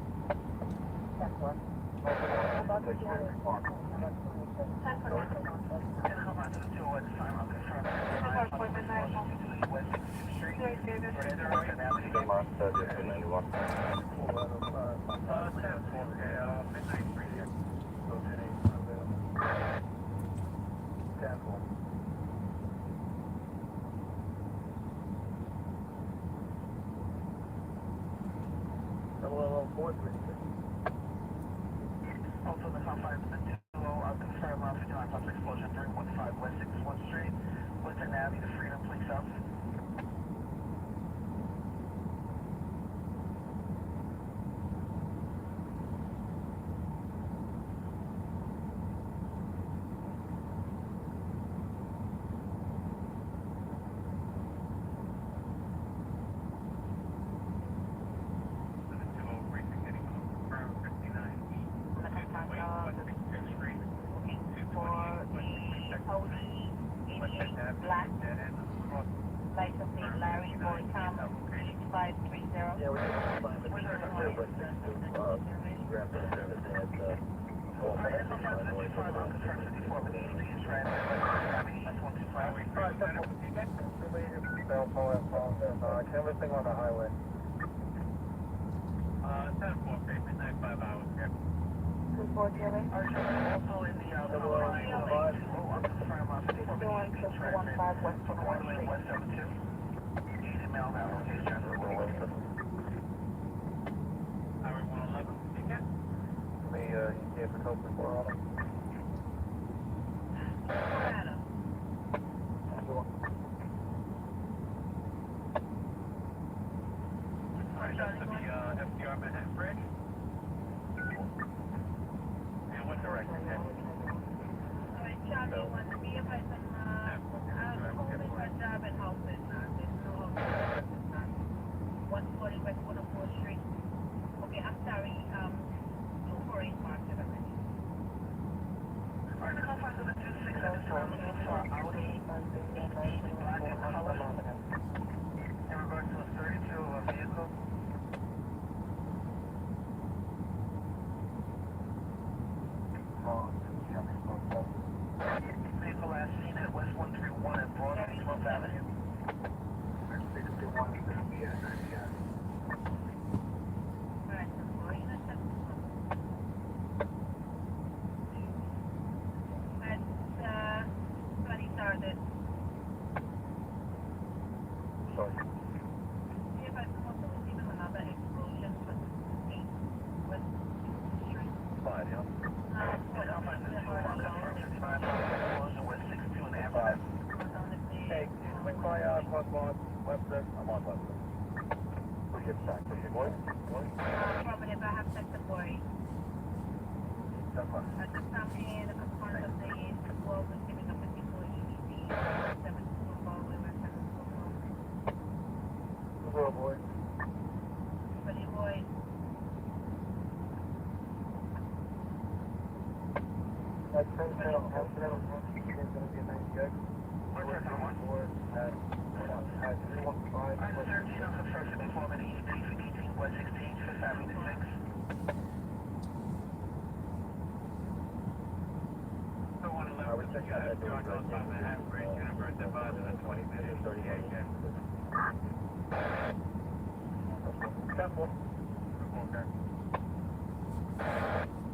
S17: Also, the top 5% 2 I'll confirm explosion 315 West 61st Street, Clinton Avenue to Freedom, please south. Canvassing on the highway. 10-4, midnight 5 hours here. 2-4, Jerry. Also in the West 21 Street. West 72. Easy mail now, location. Highway 111. You can? Me, you gave the code before all of them. FDR Manhattan Bridge. And what direction? Alright, Charlie, want to be about some holding a job and houses. There's no house. 140 West 104th Street. Okay, I'm sorry. 248 Mark 7. Alright, the conference of the 267 for Audi black and color. In regards to a 32 vehicle. Vehicle last seen at West 131 at Broadway, 12th Avenue. 61 is going to be at 90. Sorry. If I also receive another explosion for 8 West Street. Fine, yeah. Hey, quick call out, Webster. I'm on Webster. We get back to you, boy. Affirmative, I have checked the boy. At the time, and a part of the 12 was giving up a people EBC 7 football, we were 7 football. Good boy. Buddy boy. That same channel, is going to be a nice gig. We're working on board at 315. I'm 13 on construction informant East 18, West 16, 5th Avenue 6. So 111, I would check out that door goes by Manhattan Bridge, University of Boston, 20 minutes, 38 again. 10-4. Okay.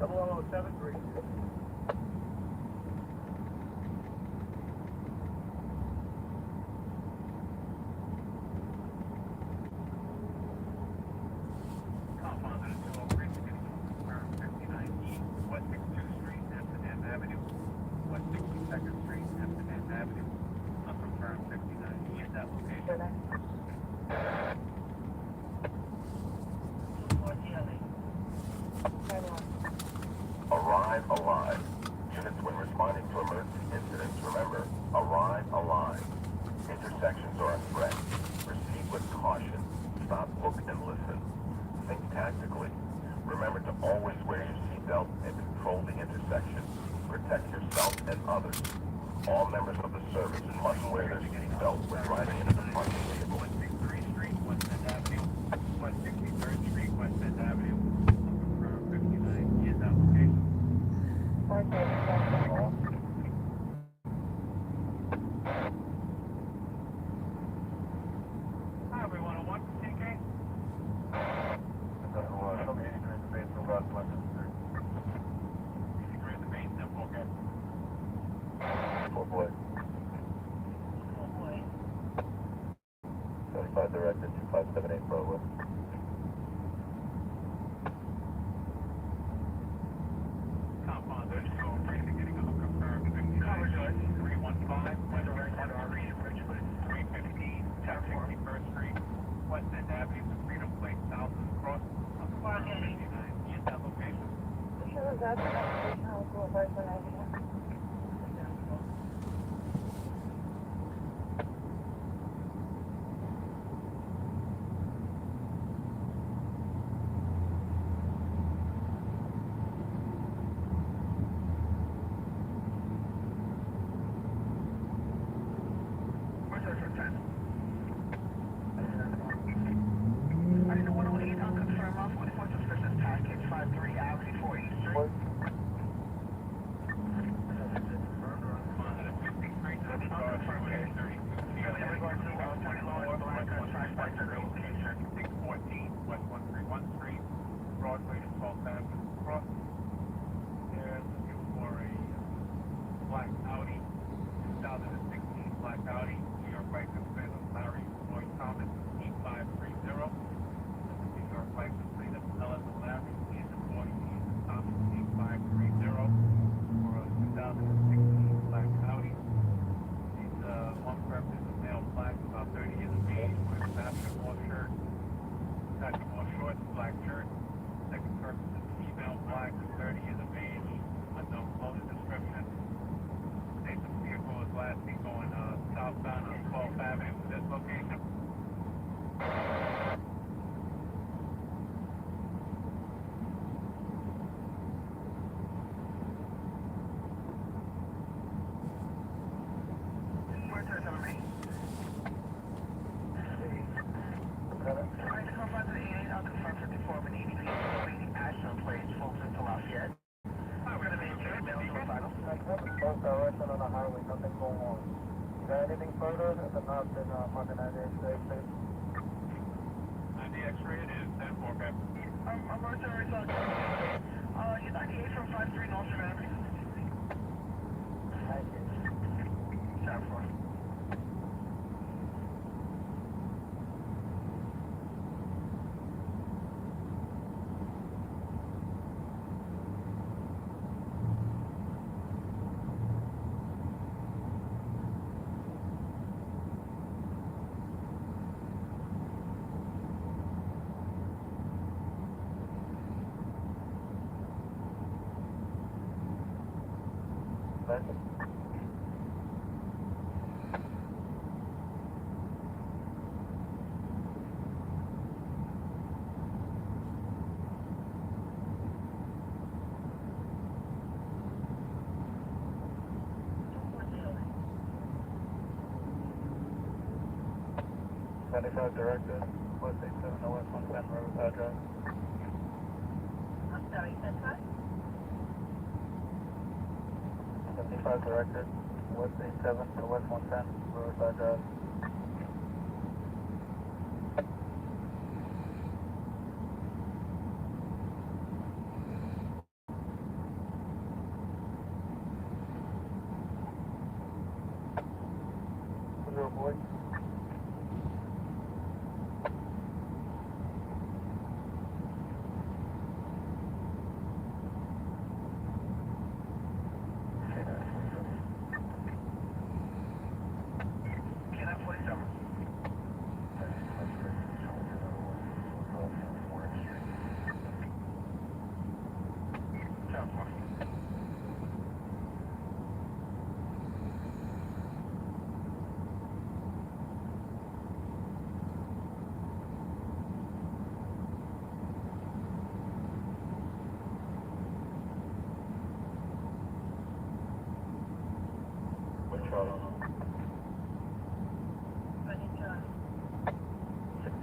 S17: 0073.
S18: Arrive alive. Units when responding to emergency incidents, remember, arrive alive. Intersections are a threat. Proceed with caution. Stop, look, and listen. Think tactically. Remember to always wear your seatbelt and control the intersection. Protect yourself and others. All members of the service must wear their seatbelts when driving in a departure vehicle.
S17: 163rd Street, West 10th Avenue. 163rd Street, West 10th Avenue. 59 years application. Highway 101, TK. Some 83 in the base, about 103. 83 in the base, okay. 4 boy. 75 directed, 2578 Broadway. Compound 32, getting a confirmed.
S19: Directed, West 87 West 110 Riverside Drive. I'm sorry, 75 directed, West 87 to West 110 Riverside Drive. Zero boy.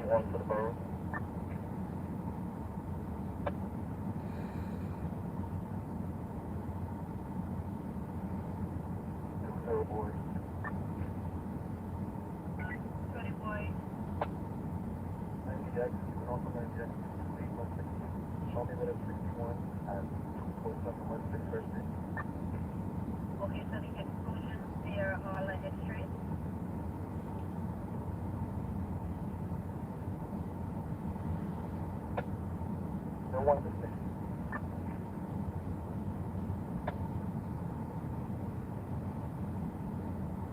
S19: For the borough. Zero boy. 20 boy. 90X, you can also 90X, speed 160. Show me that it's 61 at 247 West 61st Street. Okay, so the exclusion there are London Street. One to six.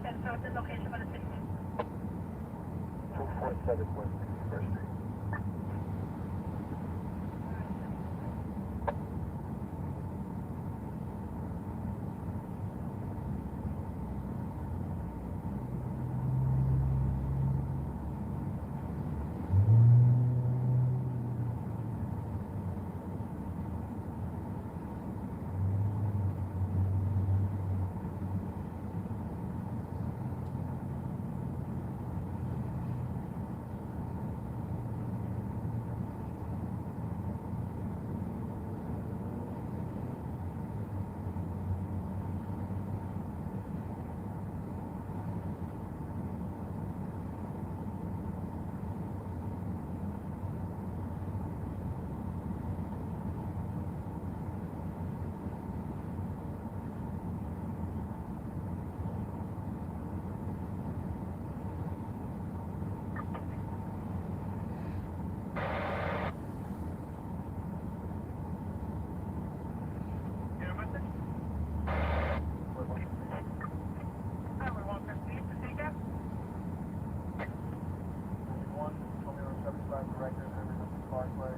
S19: And so the location for the 60. 247 West 61st Street. director, River Parkway,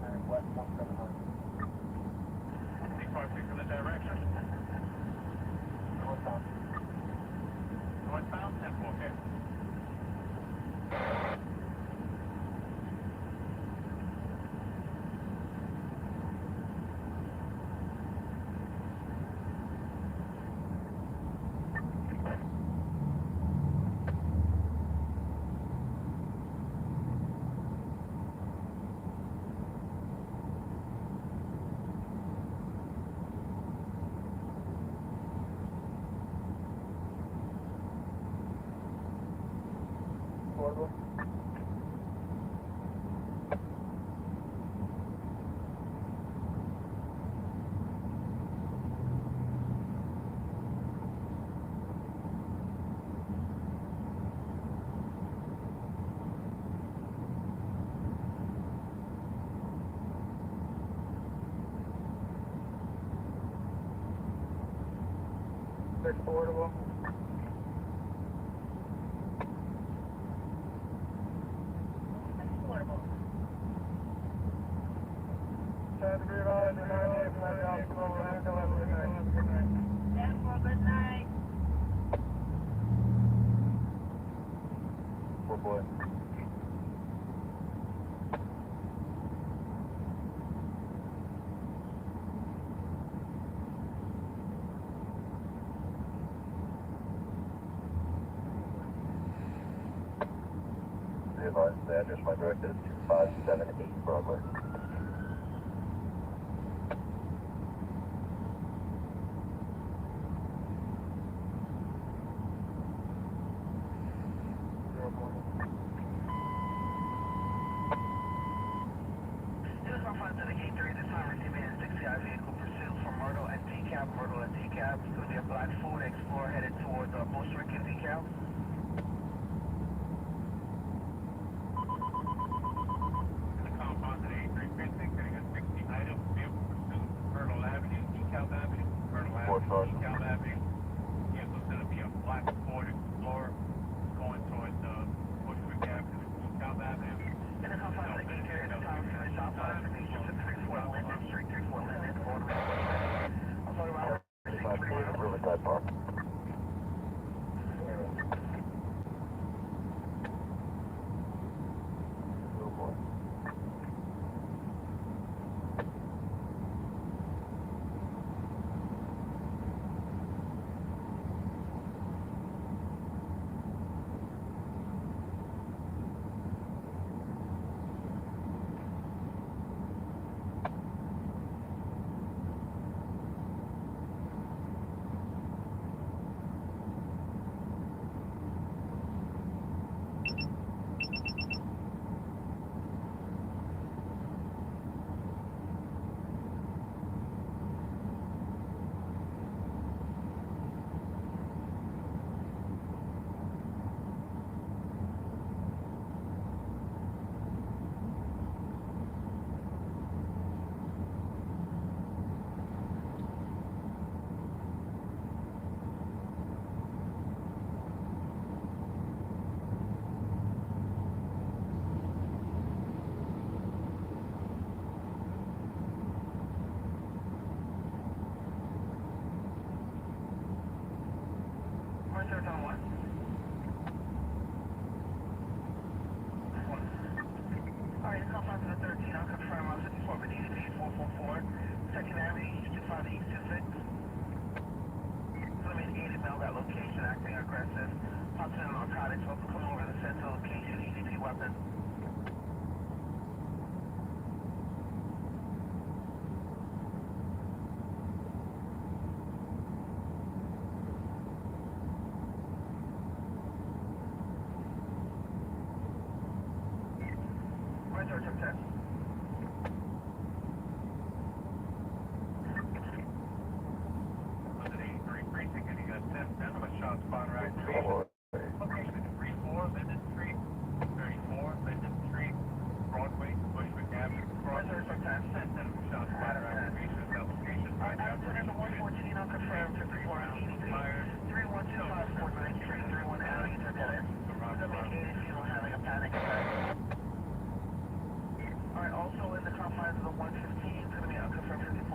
S19: and West 179.
S9: 356 for the direction.
S19: Northbound.
S9: Northbound, 10-4, okay.
S19: Portable. Six portable. Oh boy. Be advised, the address my director is 2578 Broadway. Myrtle and decab. It's going to be a black Ford Explorer headed towards Bushwick and decab.
S9: The compound at 83 Precinct, getting a 60 item, vehicle pursuit Myrtle Avenue, DeKalb Avenue, Myrtle Avenue, DeKalb Avenue. Vehicle's going to be a black Ford Explorer going towards Bushwick Avenue, DeKalb Avenue.
S19: In the compound at 83 the time for the shop line for the 34 Linden Street, 34 Linden, Florida. I'm talking about Riverside Park. Oh boy. Alright, the compound to the 13, I'll confirm on 54 Benita P 444, 2nd Avenue, East 25 East 26. Fleming aided mail that location, acting aggressive. Pops in narcotics, will come over to the central location, EDP weapon.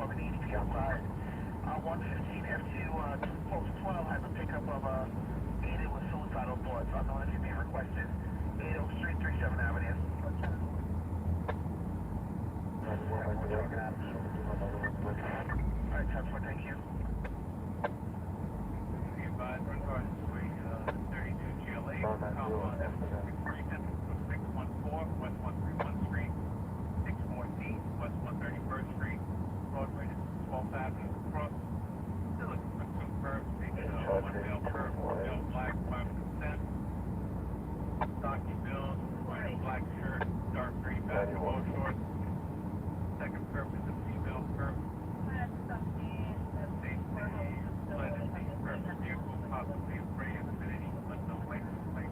S19: 54 and EDP outside. 115 F2 post 12 has a pickup of aided with suicidal thoughts. Unknown if you're being requested. 80 Street, 37 Avenue. Alright, time for thank you. Be advised, run car suite 32 GLA, comma F614, West 131 Street, 614, West 131st Street, road rate is 12th Avenue, cross. Still looking for two curves, one male curve, male black, 5%. Stocky bills, white black shirt, dark green basketball shorts. Second curve is a female curve. Vehicle possibly afraid of vicinity, but no license plate.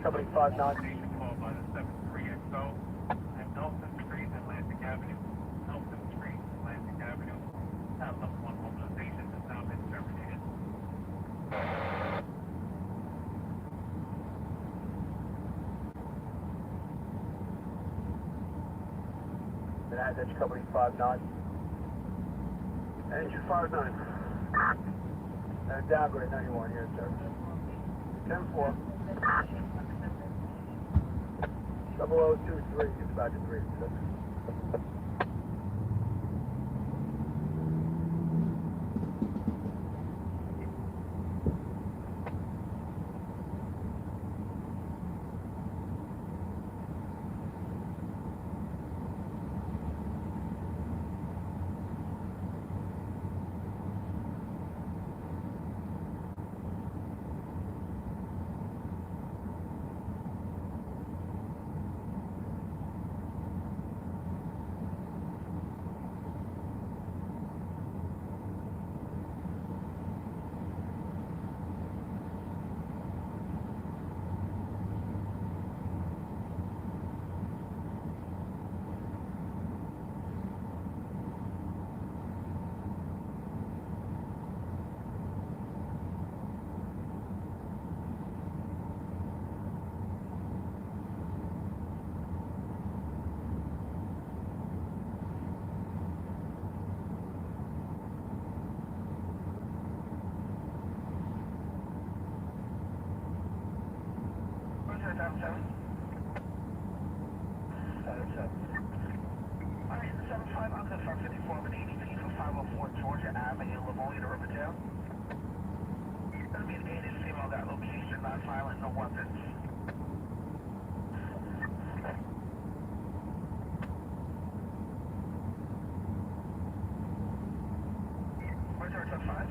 S19: Company 59. Called by the 73XO at Nelson Street, Atlantic Avenue. Nelson Street, Atlantic Avenue. That level 1 mobilization has now been terminated. That's Company 59. Engine 59. Downgrade 91 here, sir. 10-4. 0023, it's back to 386. Georgia Avenue, Livonia to Riverdale. There'll be an 8-inch female that location, non-violent, no weapons. Return to 5.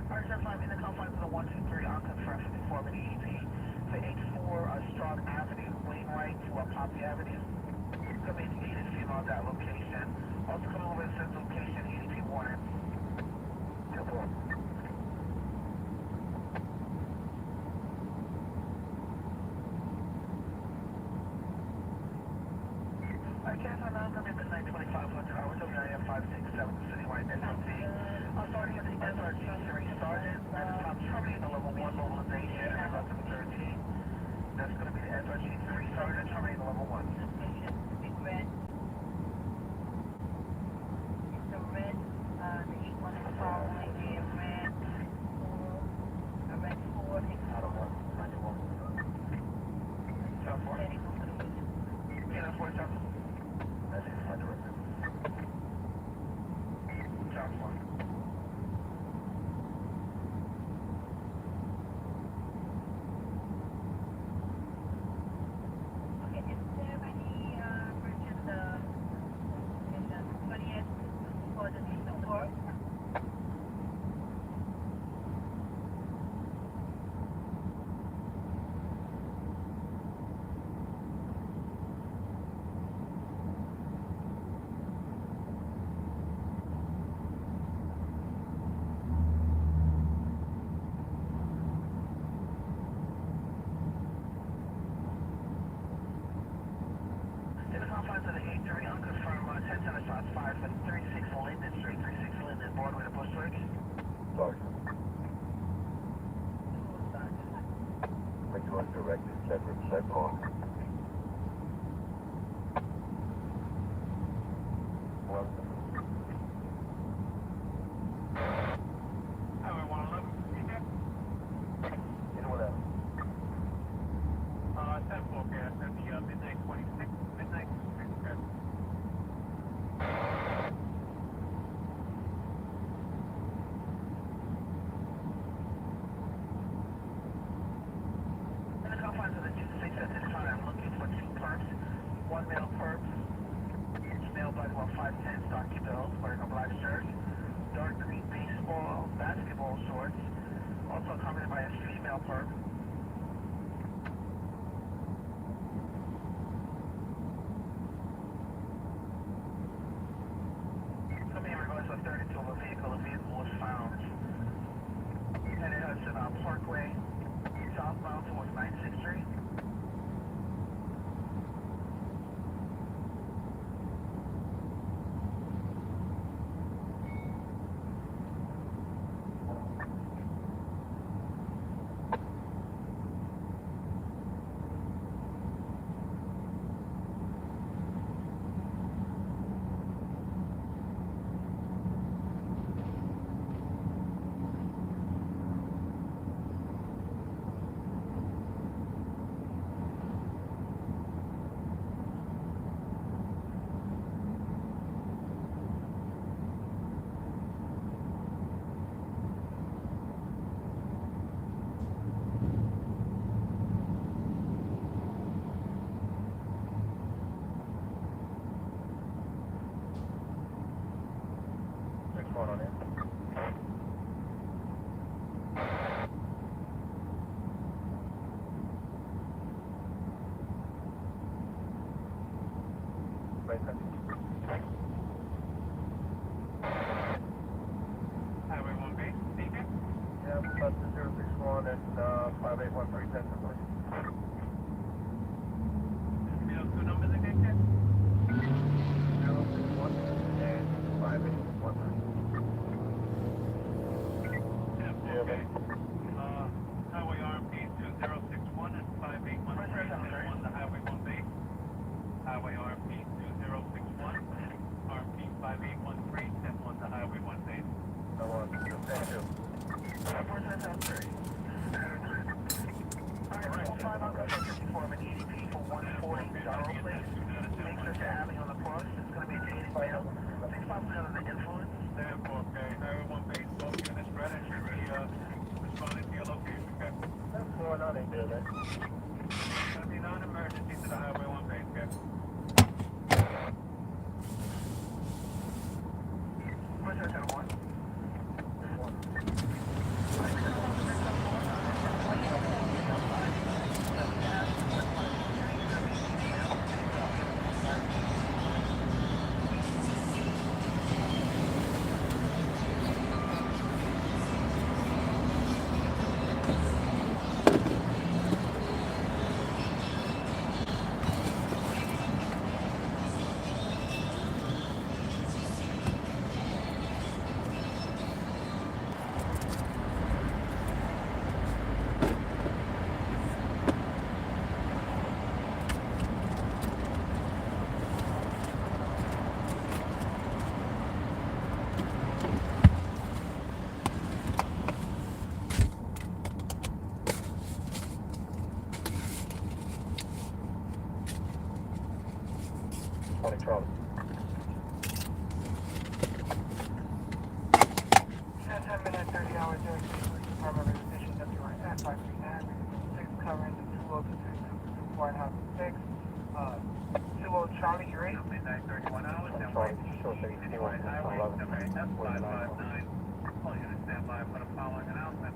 S19: Return 5 in the confines of the 123 unconfirmed 54 with EDP to 84 Strong Avenue, Wainwright to Poppy Avenue. Could be an 8-inch female at that location. Also coming over to this location, EDP warning. 10-4. I can't find out. Coming midnight 2500 hours, WIF 567 Citywide NYC. Starting at the SRG Series Sergeant, at the top terminating the level 1 mobilization at 1113. That's going to be the SRG Series Sergeant terminating level 1. It's red. It's a red. The 814 is red. A red 4.
S17: 5 for 36 Linden Street, 36 Linden, Broadway to Bushwick.
S18: Sorry. Make one directed, check on.
S19: Highway 111, feedback.
S18: Anyone else?
S19: 10 forecast at the midnight 26, midnight 26.
S17: In the confines of the 2-6 at this time, I'm looking for 2 perps. 1 male perp, male black, well, 5'10", stocky build, wearing a black shirt, dark green baseball, basketball shorts, also accompanied by a female perp. Coming in regards to a 32 of a vehicle was found headed Hudson Parkway, southbound towards 96th Street.
S18: Next one on in. Right,
S19: Highway 1B, feedback.
S18: yeah, plus the 061 and 5813 Central, please.
S19: You know, 2 numbers again, Ken?
S18: 061 and 5813.
S19: Yeah, okay. Highway RMP 2061 and 5813, on the Highway 1B. Highway RMP 2061, RMP 5813, and on the Highway 1B.
S18: I want to thank you.
S17: Alright, 554 of an EDP for 140, Donald, please. Make sure you're having on the cross. It's going to be a dating male. 6% under the influence.
S19: Stand for, okay. Highway 1B, both units ready. Should be responding to your location, okay?
S18: What's going on in there, man?
S19: It's going to be non-emergency to the Highway 1B, okay?
S17: Where's that one?
S18: Charlie.
S17: 10 minutes, 30 hours, Department of Reputation, WR at 539, 6 covering the 202, 6. 20 Charlie, you're in?
S19: Midnight 31 hours,
S18: Charlie, show 34,
S19: Highway, number
S18: 11,
S19: F559. All units stand by for the following announcement.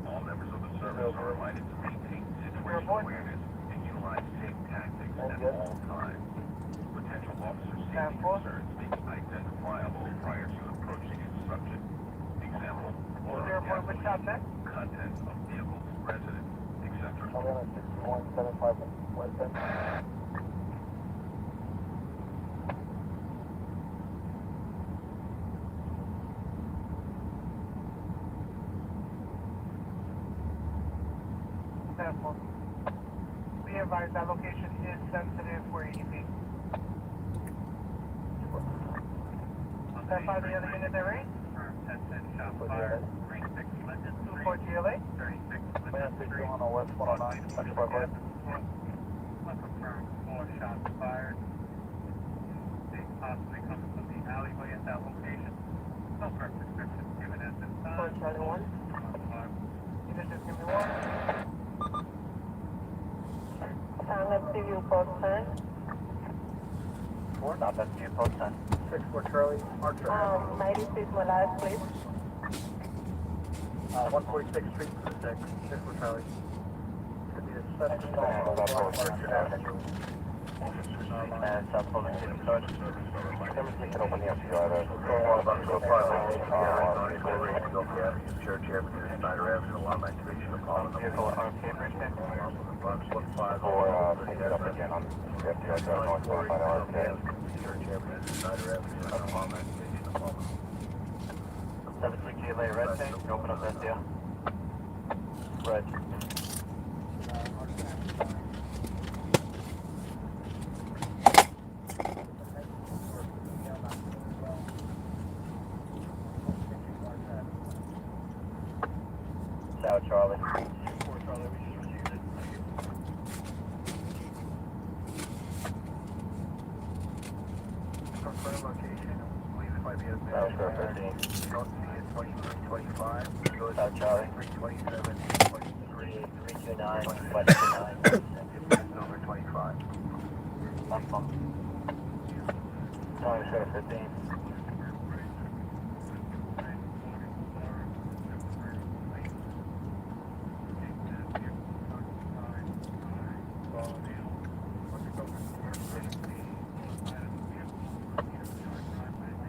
S18: All members of the service are reminded to maintain situational awareness and utilize safe tactics at all times. Potential officer safety concerns may be identifiable prior to approaching a subject. Example, order of gasoline, content of vehicles, residents, etc.
S19: Be advised that location is sensitive for EDP. Stand by the other unit there, right? 24 GLA. 36 on the west 109. Confirmed 4 shots fired. They possibly coming from the alleyway at that location. No firm description given at this time.
S17: Charlie 1.
S19: Unit just give me 1.
S17: Let's see you post 10.
S19: 4, not that's you post 10. 6-4 Charlie, Archer.
S17: 96 Malaz, please.
S19: 146th Street for the 6-4 Charlie. Could be a 7 Archer Avenue. And South Fulton City Touch. Number 6 can open the FCR there. Go 5 Church Avenue, Snyder Avenue, alarm activation upon the vehicle armed Cambridge. Box 1-5 pick it up again on the FCR drive north 1-5 armed Church Avenue, Snyder Avenue, alarm activation upon 73 GLA red tank, open up FCR. Red. South Charlie. 4 Charlie, we just received it. Confirm location. Believe it might be a South 15. Don't see it. 2325. South Charlie. 327. 329. 529. Over 25. Charlie, Sheriff 15.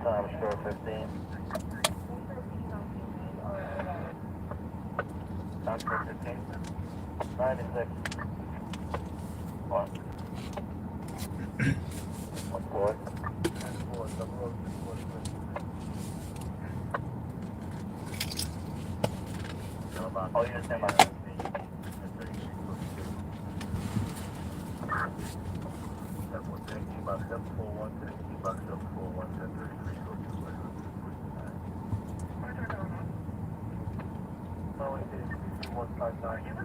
S19: Time Shore 15. Time Shore 15. 96. 1. 1-4. 4, double 0, all units stand by. Box up 4-1, box up 4-1, 10-33, go to Only 159.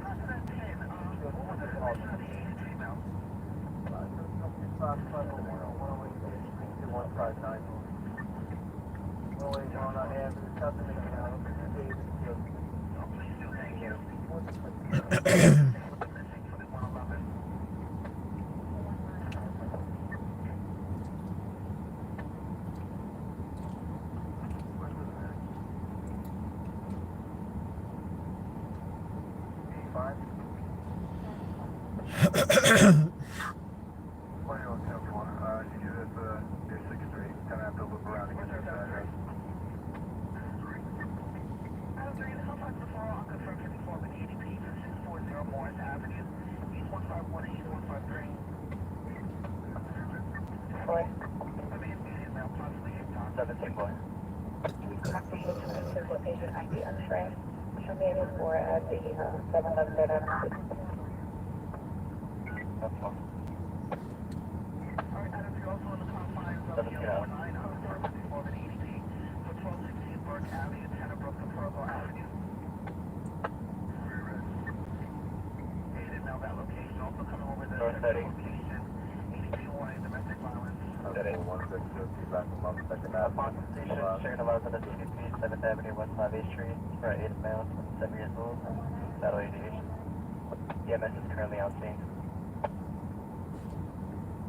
S19: EMS is currently on scene.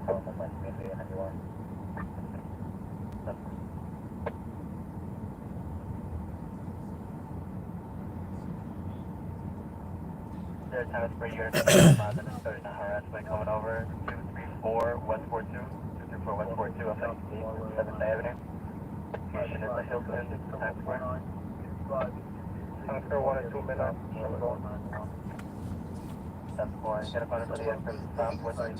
S19: Telephone left me if anyone. There's time for your starting to harassment coming over 234 West 42. 234 West 42 up at 7th Avenue. Location is the Hilton, Times Square. Time for 1 or 2 minutes. That's for identified for the entrance southwest lane.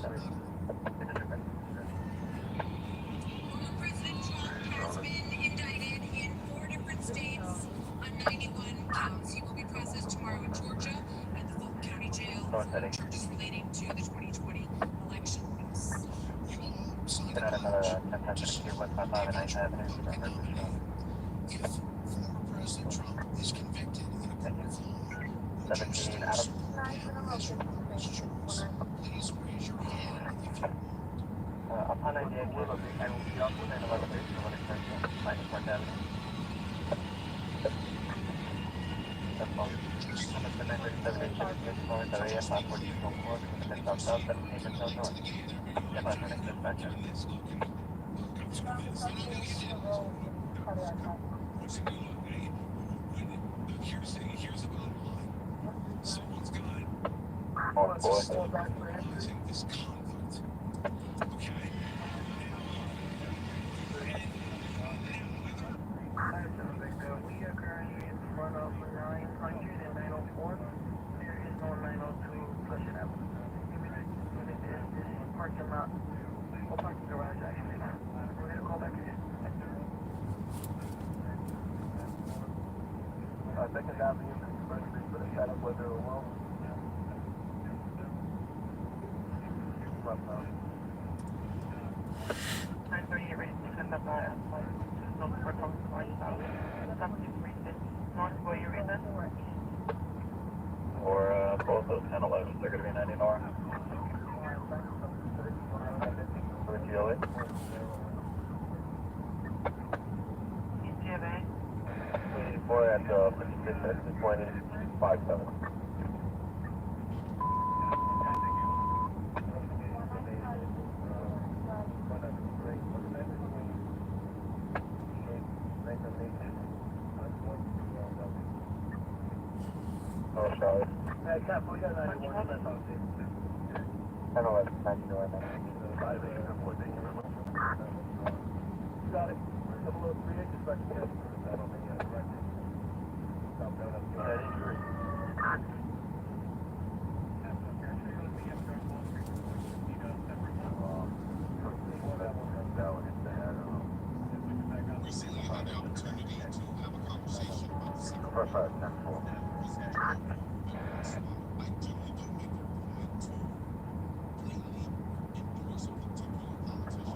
S3: President Trump has been indicted in 4 different states on 91 counts. He will be processed tomorrow in Georgia at the Fulton County Jail. Just relating to the 2020 election. If former President Trump is convicted in a court of law, would you still support this choice? Please raise your hand if you
S19: Upon idea, we also send a legislation of extension of Michael Cordell. That's all. Amendment 76 for the area passport to Concord, and South 17 and South North. Step on the next inspection.
S10: Here's about why. Someone's got causing this conflict. Okay?
S19: We are currently in front of 900 and 904. There is no 902 flush it out. This is parking lot. We'll park the garage actually. We're going to call back here. Second Avenue, First Street for the setup weather alone. 938 ready to send up North for your reason? Or both those 1011s, they're going to be 90 north. For GLA. GLA. 84 at 56.57. Oh, sorry. We got 91. I know that's 91. Got it. Double 03, just back to
S1: recently had the opportunity to have a conversation about the secret.
S19: Perfect.
S1: I generally don't make it a point to blatantly endorse a particular politician.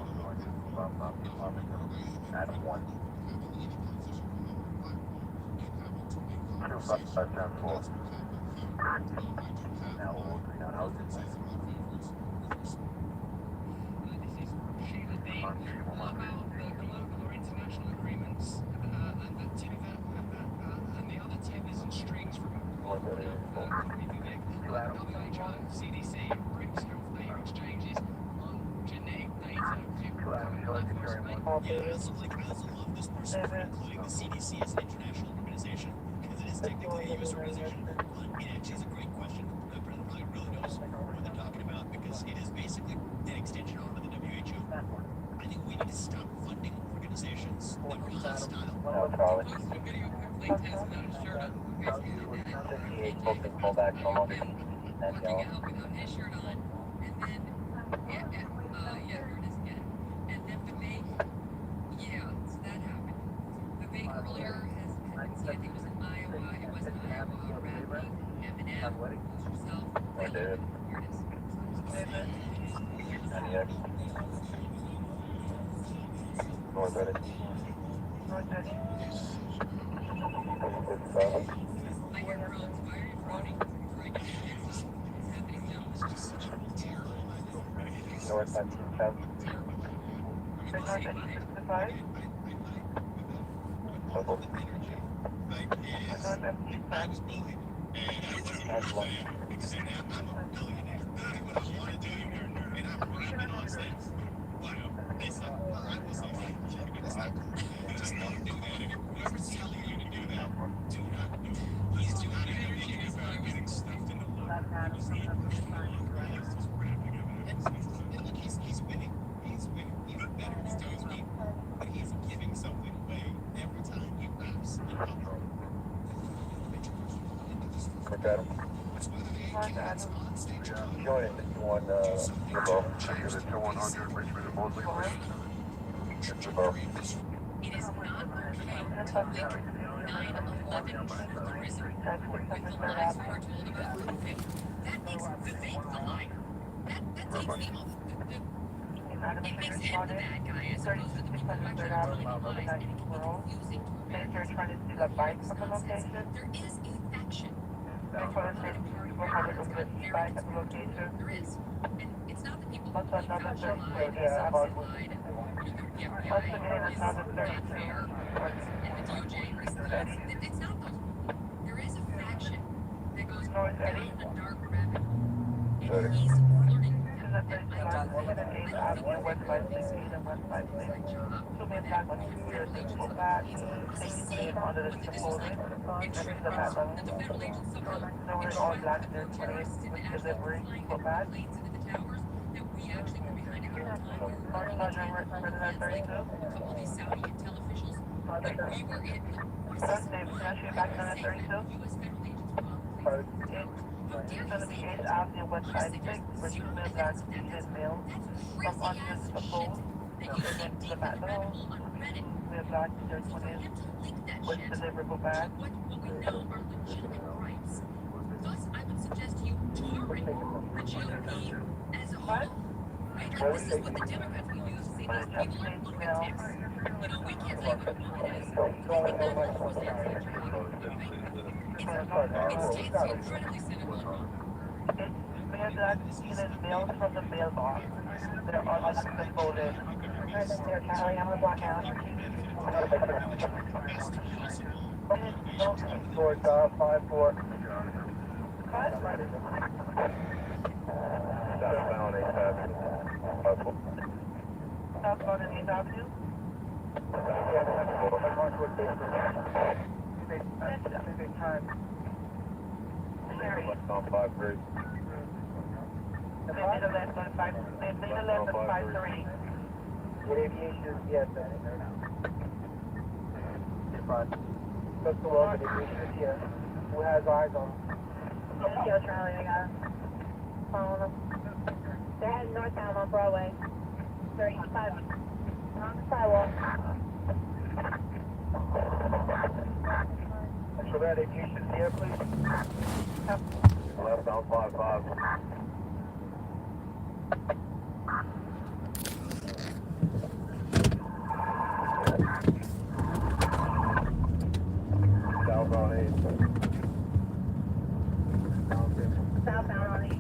S1: I don't have
S19: At one.
S1: having any politician come on my platform and having to make conversation. That's okay. I do have
S19: Now we'll agree on how to
S1: my favorites with respect.
S20: What about the global or international agreements and the other tethers and strings from WHO, CDC, BRICS, data exchanges on genetic data?
S2: Yeah, I also love this person for including the CDC as an international organization, because it is technically a U.S. organization, but it actually is a great question. The president really knows what they're talking about, because it is basically an extension arm of the WHO. I think we need to stop funding organizations that are hostile.
S19: Pull back so long. And
S20: Helping on his shirt on, and then here it is again. And then Vivek, so that happened. Vivek earlier I think it was in Iowa, it wasn't Iowa, rapping Eminem, lose yourself. Here it is.
S19: North ready.
S20: I hear drones. Why are you droning? It's happening now. This is such a terrible idea.
S19: North 1910. Double.
S1: I was bullied, and I wasn't a fan because now I'm a billionaire. Doing what I want to do, and I'm rapping on stage. Wow, it's not, I will say that. It's not cool. Just don't do that. And whoever's telling you to do that, do not do it. He's too out of here thinking about getting stuffed in the lung. He was just rapping about it. And look, he's winning. He's winning. He's better. He's doing his beat. But he's giving something away every time he raps in public.
S19: Join it if you want check it to 100 Richmond and Mosley.
S20: It is not okay to link 9/11 terrorism with the lies we are told about Vivek. That makes Vivek the liar. That takes it makes him the bad guy as opposed to the people who actually are telling the lies, and it can be confusing to Americans. There is a faction. There is. And it's not the people who believe Fauci lied, Simpson lied, and the FBI is not fair, and the DOJ lies. It's not those people. There is a faction that goes down the dark rabbit hole, and he's flirting with them. And I don't think that he's doing a great job. He's a federal agent. He's safe with the disrespect. It triggers that the federal agents somehow entrap more terrorists into actually flying the planes into the towers, that we actually were behind it the whole time. We were working in China, convincing a couple of these Saudi intel officials that we were in the process of saying that U.S. federal agents were on the plane. How dare you say that? You're suggesting zero evidence of that. That's crazy ass shit that you see deep in the rabbit hole on Reddit. So for him to link that shit to what we know are legitimate crimes. Thus, I would suggest to you touring the GOP as a whole. Right? Like, this is what the Democrats will use to say these people are lunatics. You know, we can't say what a lunatic is. And none of us will say it's their job. Right? It states you incredibly cynical and wrong.
S17: Mails from the mailbox. They're unfolded. They're carrying on the block now. Towards 5-4. Southbound 8th Avenue. Southbound 8th Avenue? Westbound 5-3. They made a left on 5-3. Good aviation, yes, just the one aviation is here. Who has eyes on? Yeah, Charlie, I got it. Following them. They're heading northbound on Broadway. 35. Sidewalk. So that aviation here, please. Yep. Left on 5-5. Southbound 8. Southbound on 8.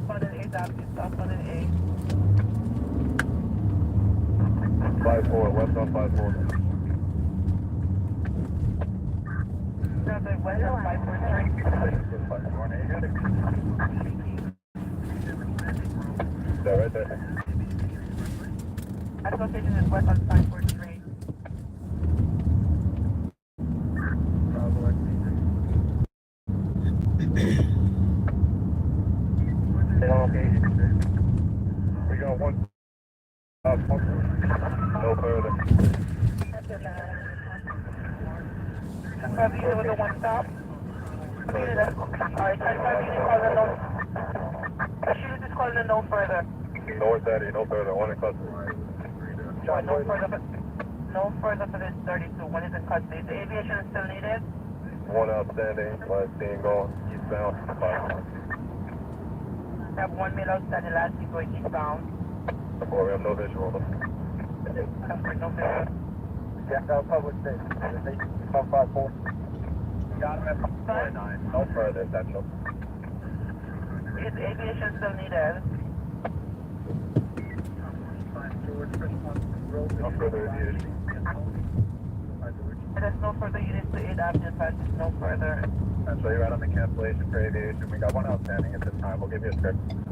S17: Southbound 8th Avenue, southbound 8. 5-4, west on 5-4. Traffic west on 5-4 Street. Right there. That location is west on 5-4 Street. We got one. No further. Probably with the one stop. Alright, I should just call it no further. North 30, no further. One in custody. No further for this 32. One is in custody. The aviation is still needed. One outstanding. Last team going eastbound. 5. Have one male outstanding, last team going eastbound. We have no visual. No visual. Check out public station. 5-4. Got him at 49. No further essential. Is aviation still needed? No further aviation. There's no further units to 8 Avenue, no further. So you're right on the cancellation for aviation. We got one outstanding at this time. We'll give you a script. 10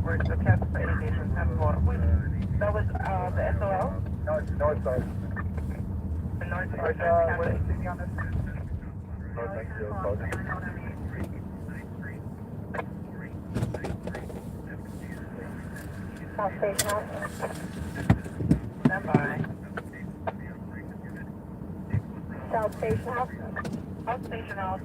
S17: for the cancel for aviation, 10-4. That was the SOL? No, it's north side. The north side. What is the on this? North side, South Station House. Stand by. South Station House. South Station House.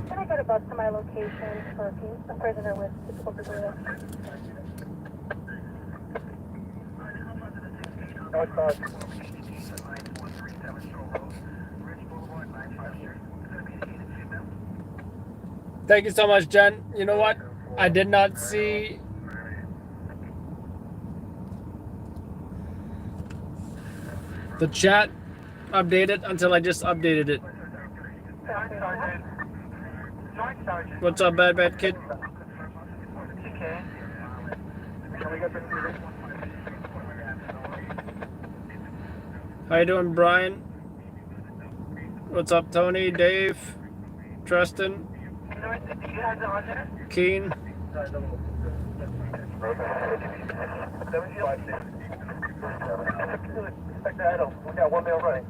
S17: Can I get a bus to my location for a prisoner with physical disability? North side.
S21: Thank you so much, Jen. You know what? I did not see the chat updated until I just updated it. What's up, bad kid? How you doing, Brian? What's up, Tony, Dave, Tristan, Keen?
S17: We got 1 male running.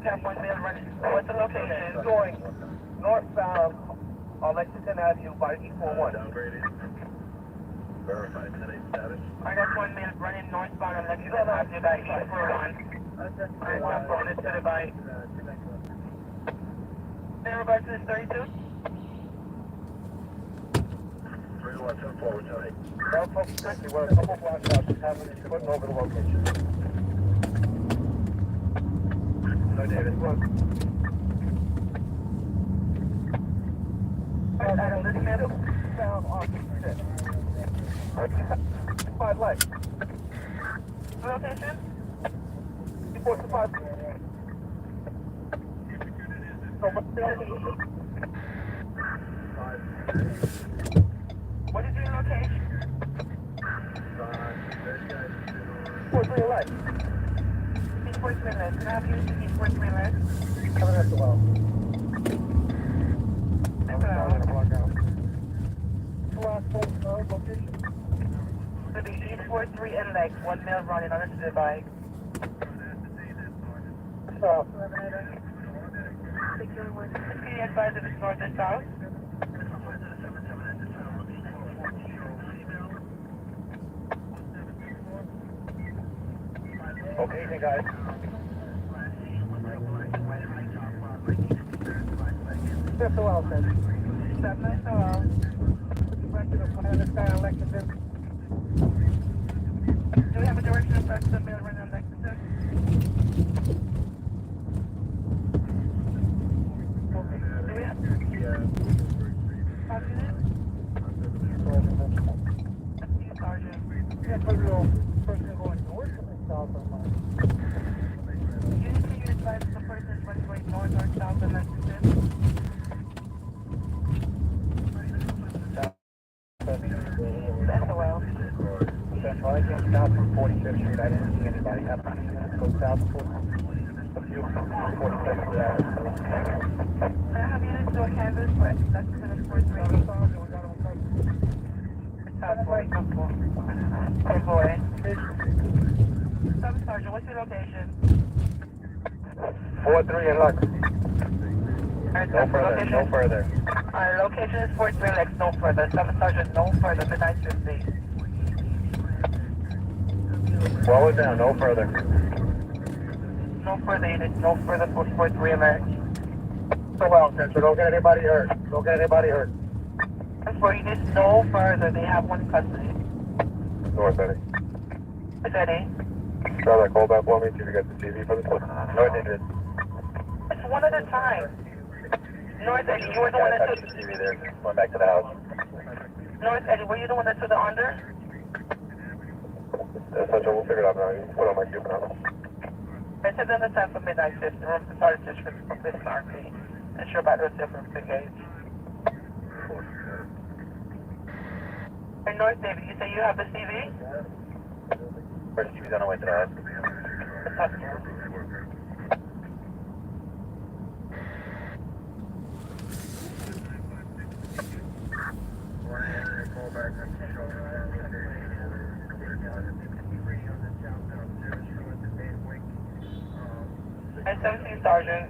S17: Have 1 male running. What's the location? It's going northbound on Lexington Avenue by E41. Verified today status. I got 1 male running northbound on Lexington Avenue by E41. I'm going to the bike. Everybody to this 32? 31, 10 forward, Tony. Well, folks, quickly, we're a couple blocks out. Just having to put over the location. No, David, look. Adam, this man found on the 5 lights. Location? Report to 5. What is your location? 4-3 light. East 43 left. Can I have you to East 43 left? Coming up the well. Location? To the East 43 and Lex. 1 male running on the bike. Stop. Can you advise if it's north and south? Okay, evening, guys. Step the well, sir. Step nice and well. I understand Lexington. Do we have a direction of the mail right on Lexington? Okay. Do we have... Sergeant. Yeah, but we'll person going north or south or north? You see you advise the person going north or south of Lexington? That's a well. Central, I came south from 45th Street. I didn't see anybody happening. Go south of 45th Street. I have units to a canvas, but that's in the 43. That's right. Oh boy. Sub Sergeant, what's your location? 4-3 and Lux. Alright, no further, location. No further. Alright, location is 43 Lex, no further. Sub Sergeant, no further, midnight 50. Slow it down, no further. No further units, no further for 43 Lex. So well, Central, don't get anybody hurt. Don't get anybody hurt. For units, no further, they have one custody. North Eddie. What's Eddie? Try that call back for me, see if you got the TV for this one. North Eddie. It's one at a time. North Eddie, you were the one that took the TV there. Going back to the house. North Eddie, were you the one that took the under? Central, we'll figure it out now. You put on my cube now. I said on the time for midnight 50. Room to start district from this RP. Ensure about those different brigades. And North David, you say you have the CV? First TV's on the way to the house. And 17 Sergeant.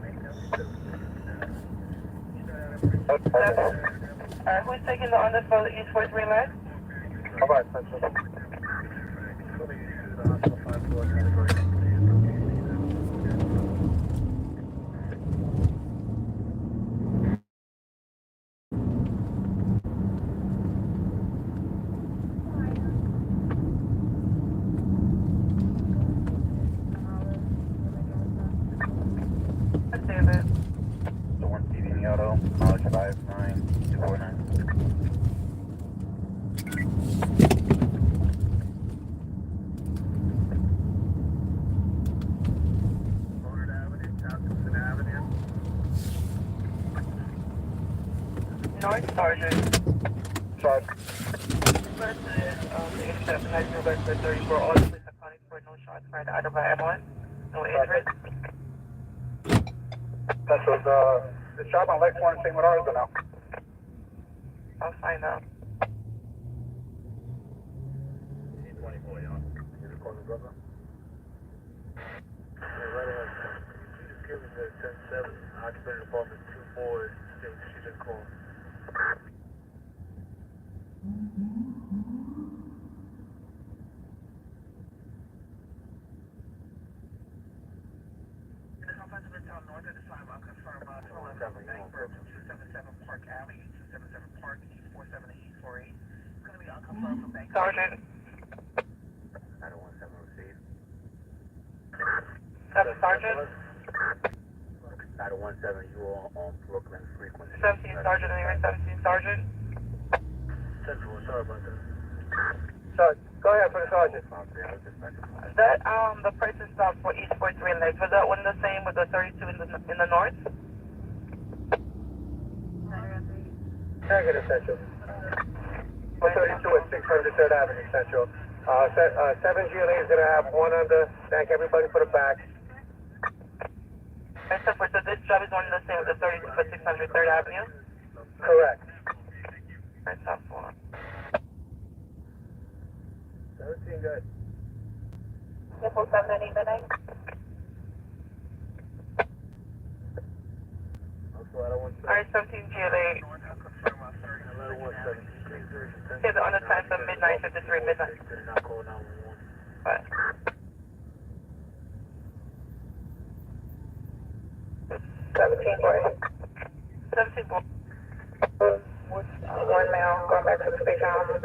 S17: Who's taking the under for the East 43 line? All right, Central. David. The one TV in the auto. North Sergeant.
S11: Sergeant.
S17: First is the intercept has no less than 34. All the police accounting for no shots fired either by M1. No injuries.
S11: That was the shot on Lake Warren, same with ours or no?
S17: I'll find out.
S11: Occupant Department 2-4 states she's in call. North at this time, I'll confirm 211 Bank, 277 Park Alley, 277 Park, East 47 to East 48. It's going to be unconfirmed from Bank.
S17: Sergeant.
S11: 917 received.
S17: Sergeant.
S11: 917, you are on Brooklyn frequency.
S17: 17 Sergeant, and you're 17 Sergeant.
S11: Central, sorry about that. Sergeant, go ahead for the sergeant.
S17: That the prices stopped for East 43 and Lake. Was that one the same with the 32 in the north?
S11: Negative, Central. 32 at 600 3rd Avenue, Central. 7 GLA is going to have one on the, thank everybody for the back.
S17: Except for, so this job is one the same with the 32 for 600 3rd Avenue?
S11: Correct.
S17: That's not for
S11: 17 good.
S17: Triple 7 at 8 midnight. Alright, 17 GLA. Okay, the on the time from midnight, 53 midnight. Bye. 17 boy. 17 boy. One male going back to the station house.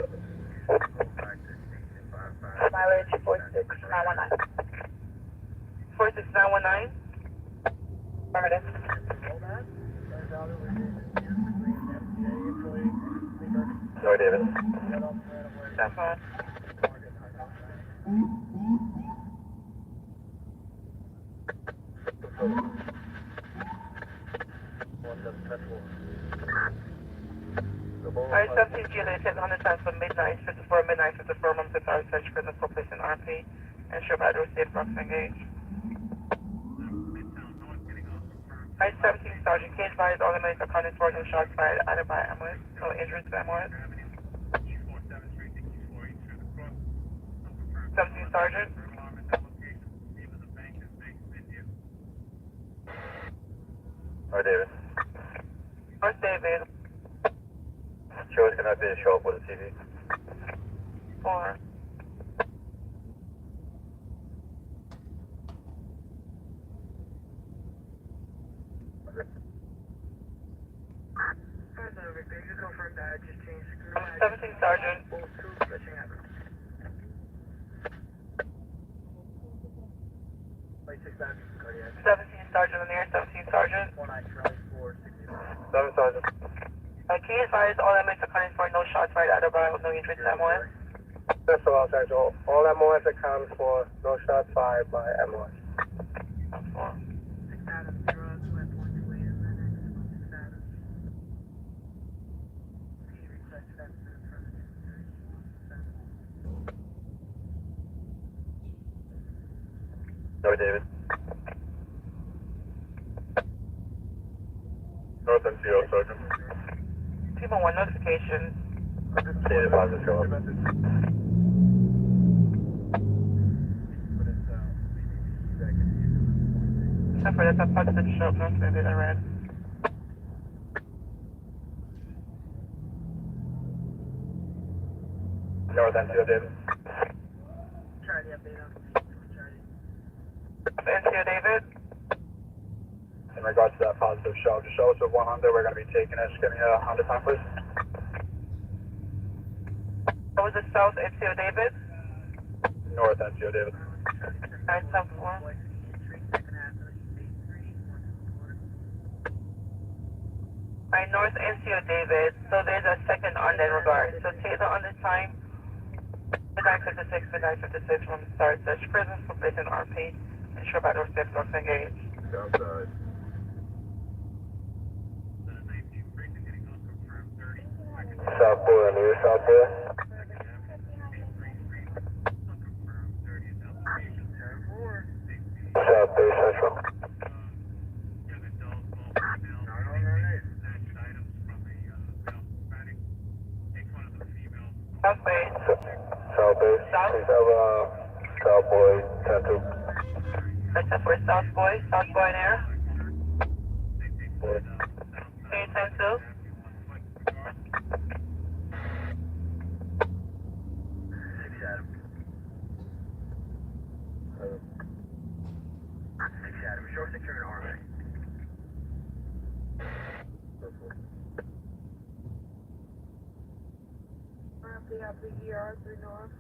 S17: Mileage 46919. 46919? Affirmative.
S11: No, David.
S17: That's fine. Alright, 17 GLA, 10 times for midnight, 54 midnight, 54 months of our search prison for place in RP. Ensure battery safe box engaged. Alright, 17 Sergeant, case advised all inmates accounted for no shots fired either by M1, no injuries to M1. 17 Sergeant.
S11: Hi, David.
S17: Where's David?
S11: Joe's going to have to show up with a TV.
S17: 4. I'm 17 Sergeant. 17 Sergeant in the air, 17 Sergeant.
S11: 7 Sergeant.
S17: Can you advise all inmates accounted for no shots fired either by no injuries to M1?
S11: That's all, Sergeant. All M1s accounted for, no shots fired by M1.
S17: That's 4.
S11: No, David. North NCO, Sergeant.
S17: Team 1 notification.
S11: David, positive, show up.
S17: Except for that's a positive show up, not maybe the red.
S11: North NCO, David.
S17: NCO David.
S11: In regards to that positive show, just show us with 100. We're going to be taking it. Just give me a 100 time, please.
S17: That was the South NCO David.
S11: North NCO, David.
S17: 974. Alright, North NCO David. So there's a second on that regard. So Taylor on this time. Midnight 56, midnight 56 from start search prison for place in RP. Ensure battle safe box engaged.
S11: Outside.
S4: South Boy on your South Boy. South Bay Central.
S17: South Bay.
S4: South Bay.
S17: South.
S4: Please have South Boy 10-2.
S17: That's for South Boy in air. Okay, 10-2.
S4: Show secure in army.
S17: ER 3 North.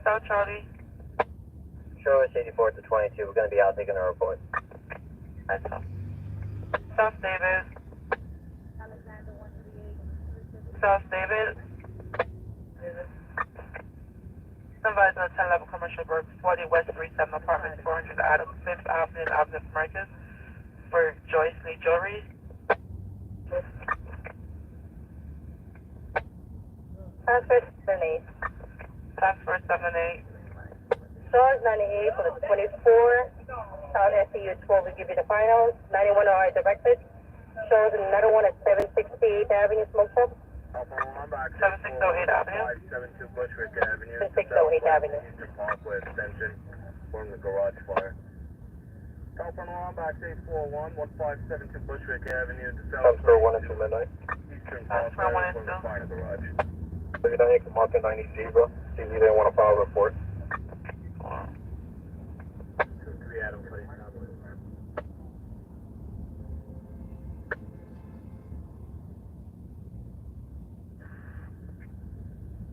S17: South Charlie.
S4: Show us 84 to 22. We're going to be out taking a report.
S17: That's all. South David. South David. Advised on 10 level commercial work, 40 West 37 apartment, 400 Adams, 5th Avenue, Avenue of Americas, for Joyce Lee Jewelry.
S4: Transfer 78.
S17: Transfer 78.
S4: Stars 98 for the 24. South SCU 12 will give you the finals. 91 are directed. Shows another one at 768 Avenue, Smoke Shop.
S17: 7608 Avenue.
S4: 572 Bushwick Avenue. 608 Avenue. Eastern Parkway Extension. From the garage fire. Telephone alarm box 841 1572 Bushwick Avenue. Transfer 1 into midnight. Eastern
S17: Transfer 1
S4: from the
S17: into.
S4: fire garage. 39 Market 90 Zebra. See if they want to file a report. 2-3 Adam, please.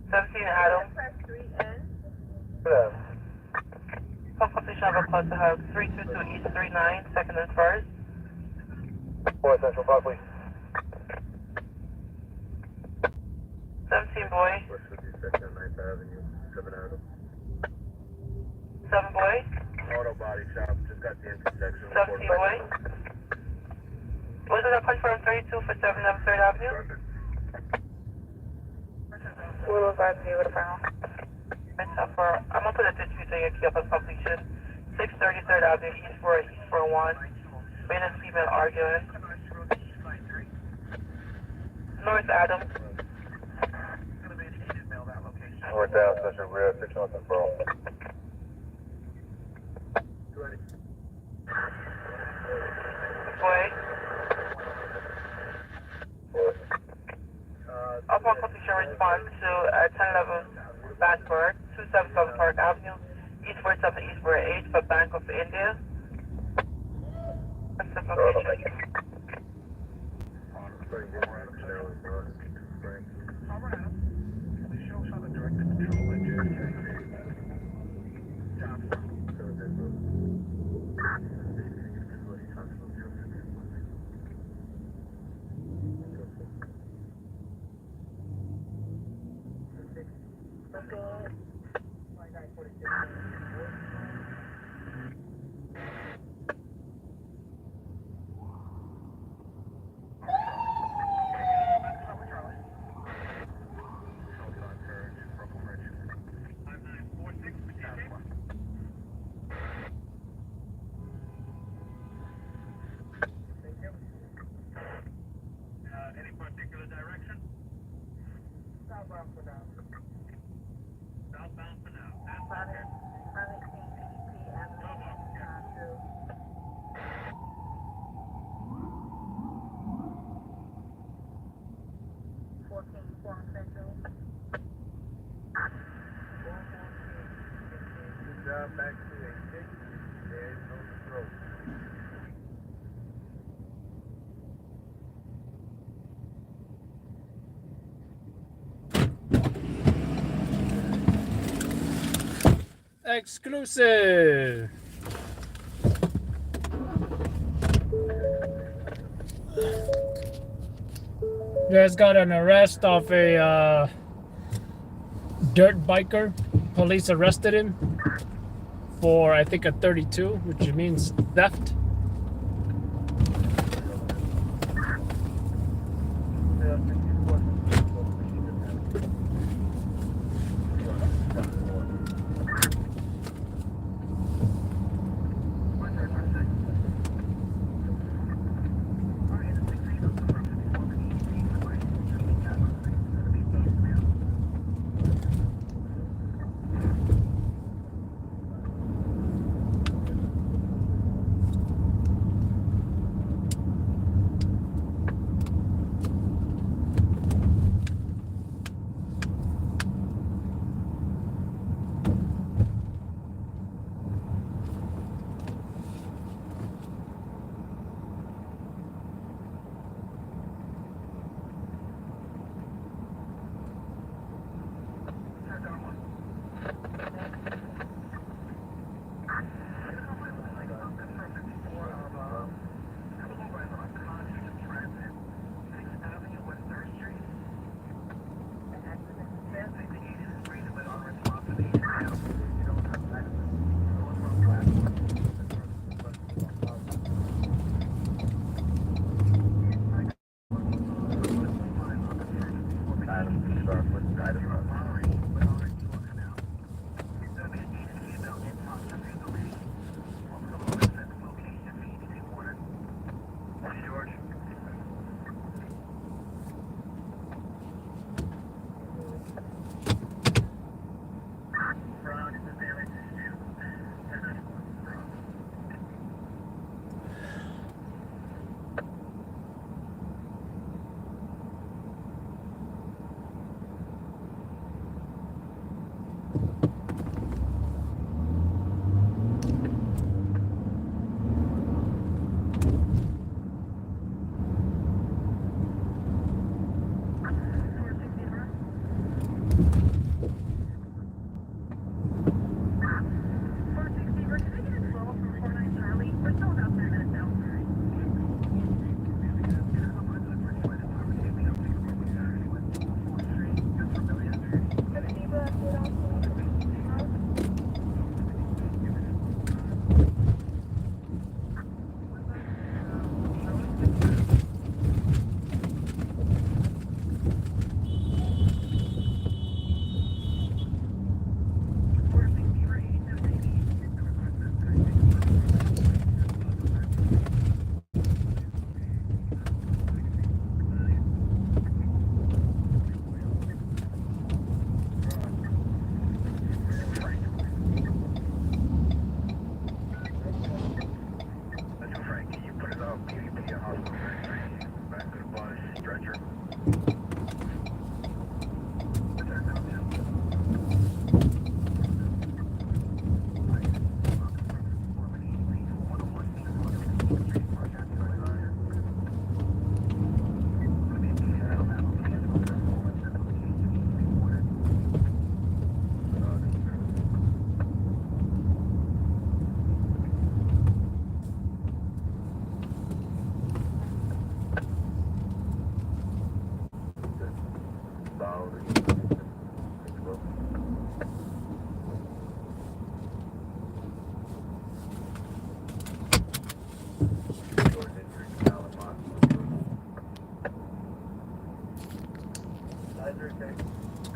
S17: 17 Adam.
S4: Yeah.
S17: Some completion of a call to have 322 East 39, second and first.
S4: 4 Central 5, please.
S17: 17 boy.
S4: 9th Avenue, 7 Adam.
S17: 7 boy.
S4: Auto body shop, just got the intersection.
S17: 17 boy. Was it a confirmed 32 for 711 3rd Avenue? We'll advise you with a final. I'm going to put a distributor here, key up on completion. 630 3rd Avenue, East for 1. Man and female arguing. North Adams.
S4: North down, Central Rear, 6 on control.
S17: Boy. Upon completion, respond to 1011 Backburg, 277 Park Avenue, East 47 East 48 for Bank of India. That's the location.
S19: Any particular direction? Southbound for now. Southbound for now. That's okay.
S4: Back to a 6. There's no stroke.
S21: Exclusive. There's got an arrest of a dirt biker. Police arrested him for, I think, a 32, which means theft.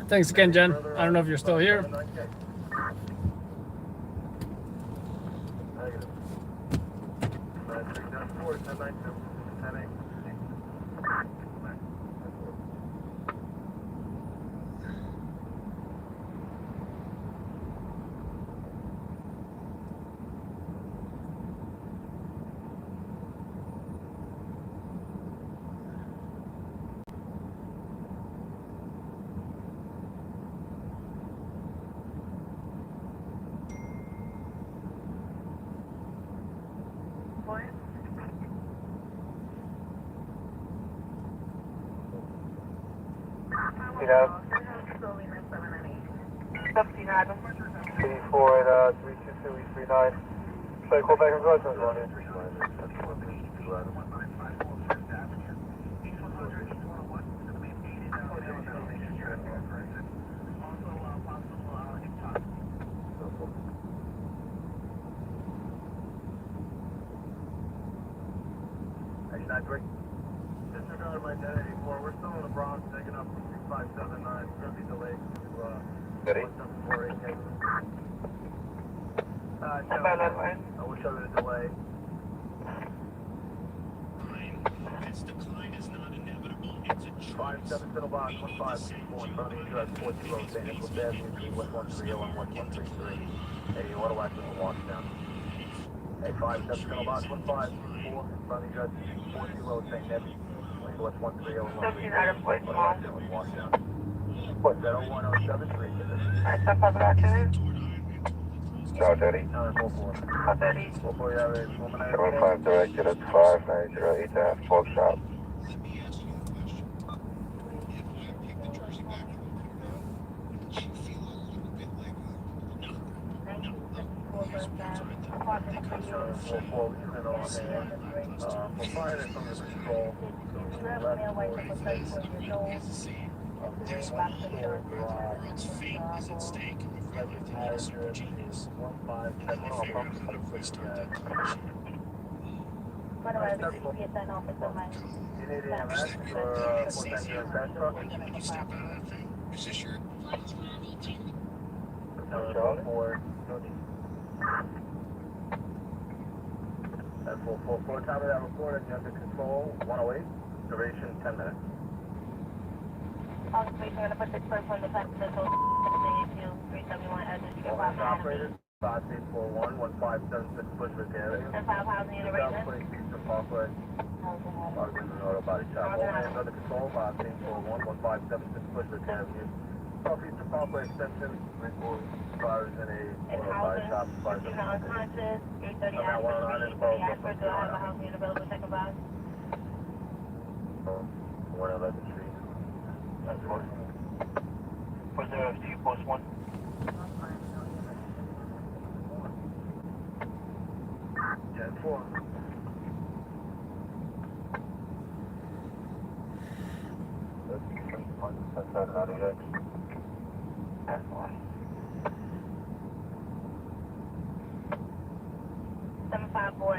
S21: Thanks again, Jen. I don't know if you're still here.
S4: taking up 6579, it's going to be delayed to 1748. I will show you the delay.
S2: This decline is not inevitable. It's a choice.
S4: 57 Fiddle Box 1564 in front of the address 40 Road, St. Nicholas Avenue, between West 130 and West 133. Hey, you auto access will watch down. Hey, 57 Fiddle Box 1564 in front of the address 40 Road, St. Nicholas, between West 130 and West 133. Auto access will watch down. What's that? 01073.
S17: Alright, step up back to it.
S4: Tower 30. 44.
S17: 30.
S4: 44, you have a
S18: 75 directed at 5908 Ave, 12 shop.
S2: There's one more world's fate is at stake if everything else changes. And the Farrakhan of restart that condition.
S4: You need EMS or full-time your best truck?
S2: Can you step out of that thing? Is this your...
S4: No, for that's full time of that report and you're under control, 108, duration 10 minutes.
S17: We're going to put this person on the time to the 371 as a
S4: Operator, 5841, 1576 Bushwick Avenue.
S17: And 5,000 unit rate.
S4: South Eastern Parkway. Auto body shop. All hands under control, 5841, 1576 Bushwick Avenue. Southeastern Parkway extension, fires in a auto body shop.
S17: Unconscious, 830
S4: I got one on it,
S17: do I have a housing unit available to take a bus?
S4: 111 Street. That's one.
S17: For the FTU post 1.
S4: Yeah, 4.
S17: That's 4. 754.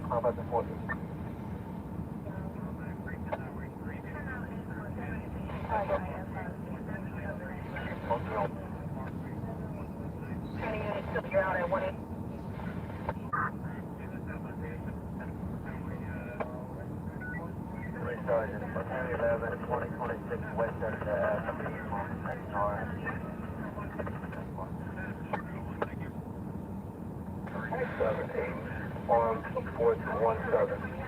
S4: How about the 40?
S17: You're out at 1 8.
S4: Sergeant, 11, 2026 West End Avenue, NR. 78, armed 4217.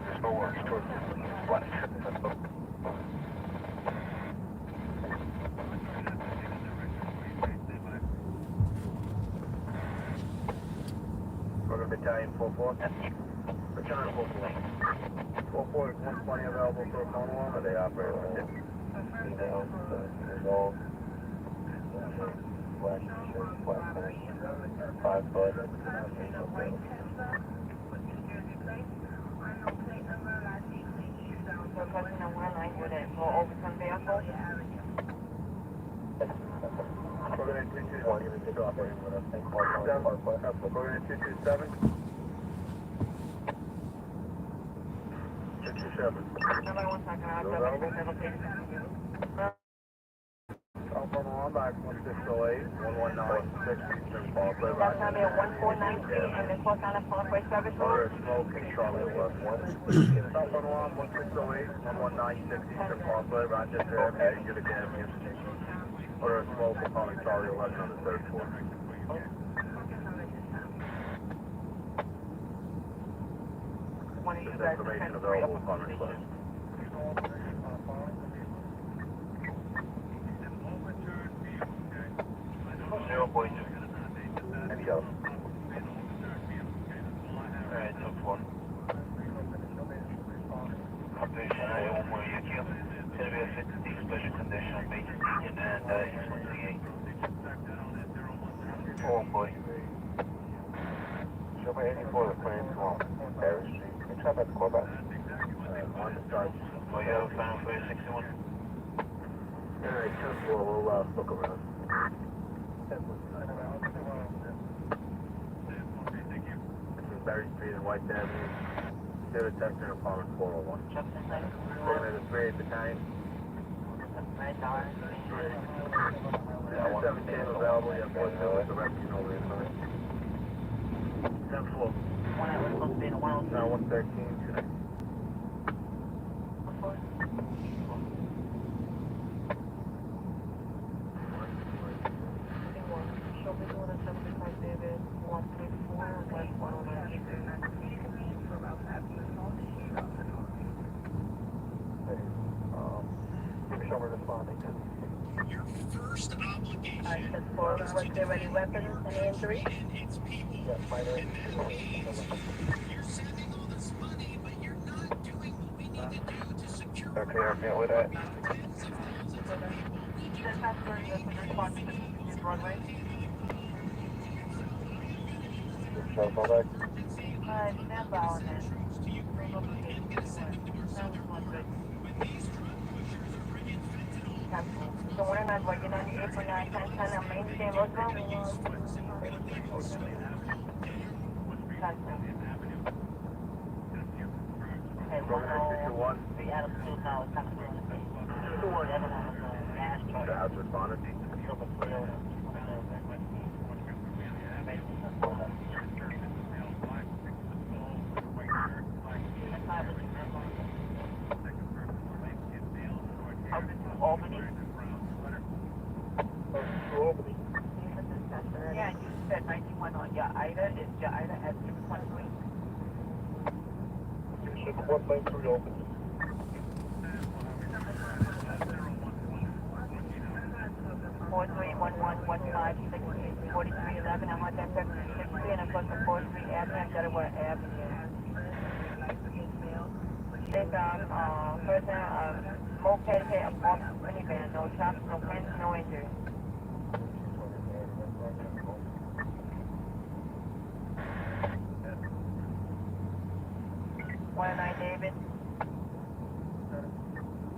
S4: There's no worries towards the left. We're Battalion 44. Battalion 44. 44 is 120 available for a phone alarm, or they operate on it? Resolve. Black shirt, black pants, 5 foot.
S17: Requesting a 109 unit for overtime vehicle.
S4: We're going to 227. Give me 2 operating with us. We're going to 227. 227.
S17: Nobody wants to talk about
S4: Telephone alarm back 1608 1196 Eastern Parkway.
S17: That's going to be a 1419 and this was on a Parkway service
S4: Order
S17: road.
S4: smoking, Charlie West 1. Telephone alarm 1608 1196 Eastern Parkway, Rochester Avenue, Unit Avenue. Order smoking, calling Charlie 11 on the 3rd floor. This information available upon request. Any else? Alright, took 1. Update, I own my condition of Major Deacon and East 138. 4-1. Show my 84 the plane to Harris Street. Can you try back to Corbat? On the start. Oh, yeah, we'll find for 61. Alright, 10-4, we'll look around. 10-4. Between Berry Street and White Avenue. Zero detector in apartment 401. We're in the 3 battalion. Yeah, 17 available. You have 1 0 direction over inside. 10-4. 113 today.
S2: Your first obligation
S17: Was there any weapons and injuries?
S4: Yes, my name
S2: You're sending all this money, but you're not doing what we need to do to secure
S4: Okay, I can't with that.
S2: tens of thousands of people. We need
S17: The customer is responsible to Broadway.
S4: Cell phone back.
S17: Stand by on that.
S2: to Ukraine and get a second to our southern border. When these drug pushers are bringing fentanyl,
S17: So we're not working on the April 9th, 10th, and maintain those roads. Okay, 101. The Adam Field now is coming in. The other one was
S4: The house responded.
S17: Albany.
S4: Albany.
S17: Yeah, you said 91 on your Ida. Is your Ida at 613?
S4: Ship 193 open.
S17: Four three one one one five six 4311. I'm on that 63, and of course the 43 Avenue, Delaware Avenue. There's person, moped hit a bump minivan, no chops, no pins, no injury. 109 David.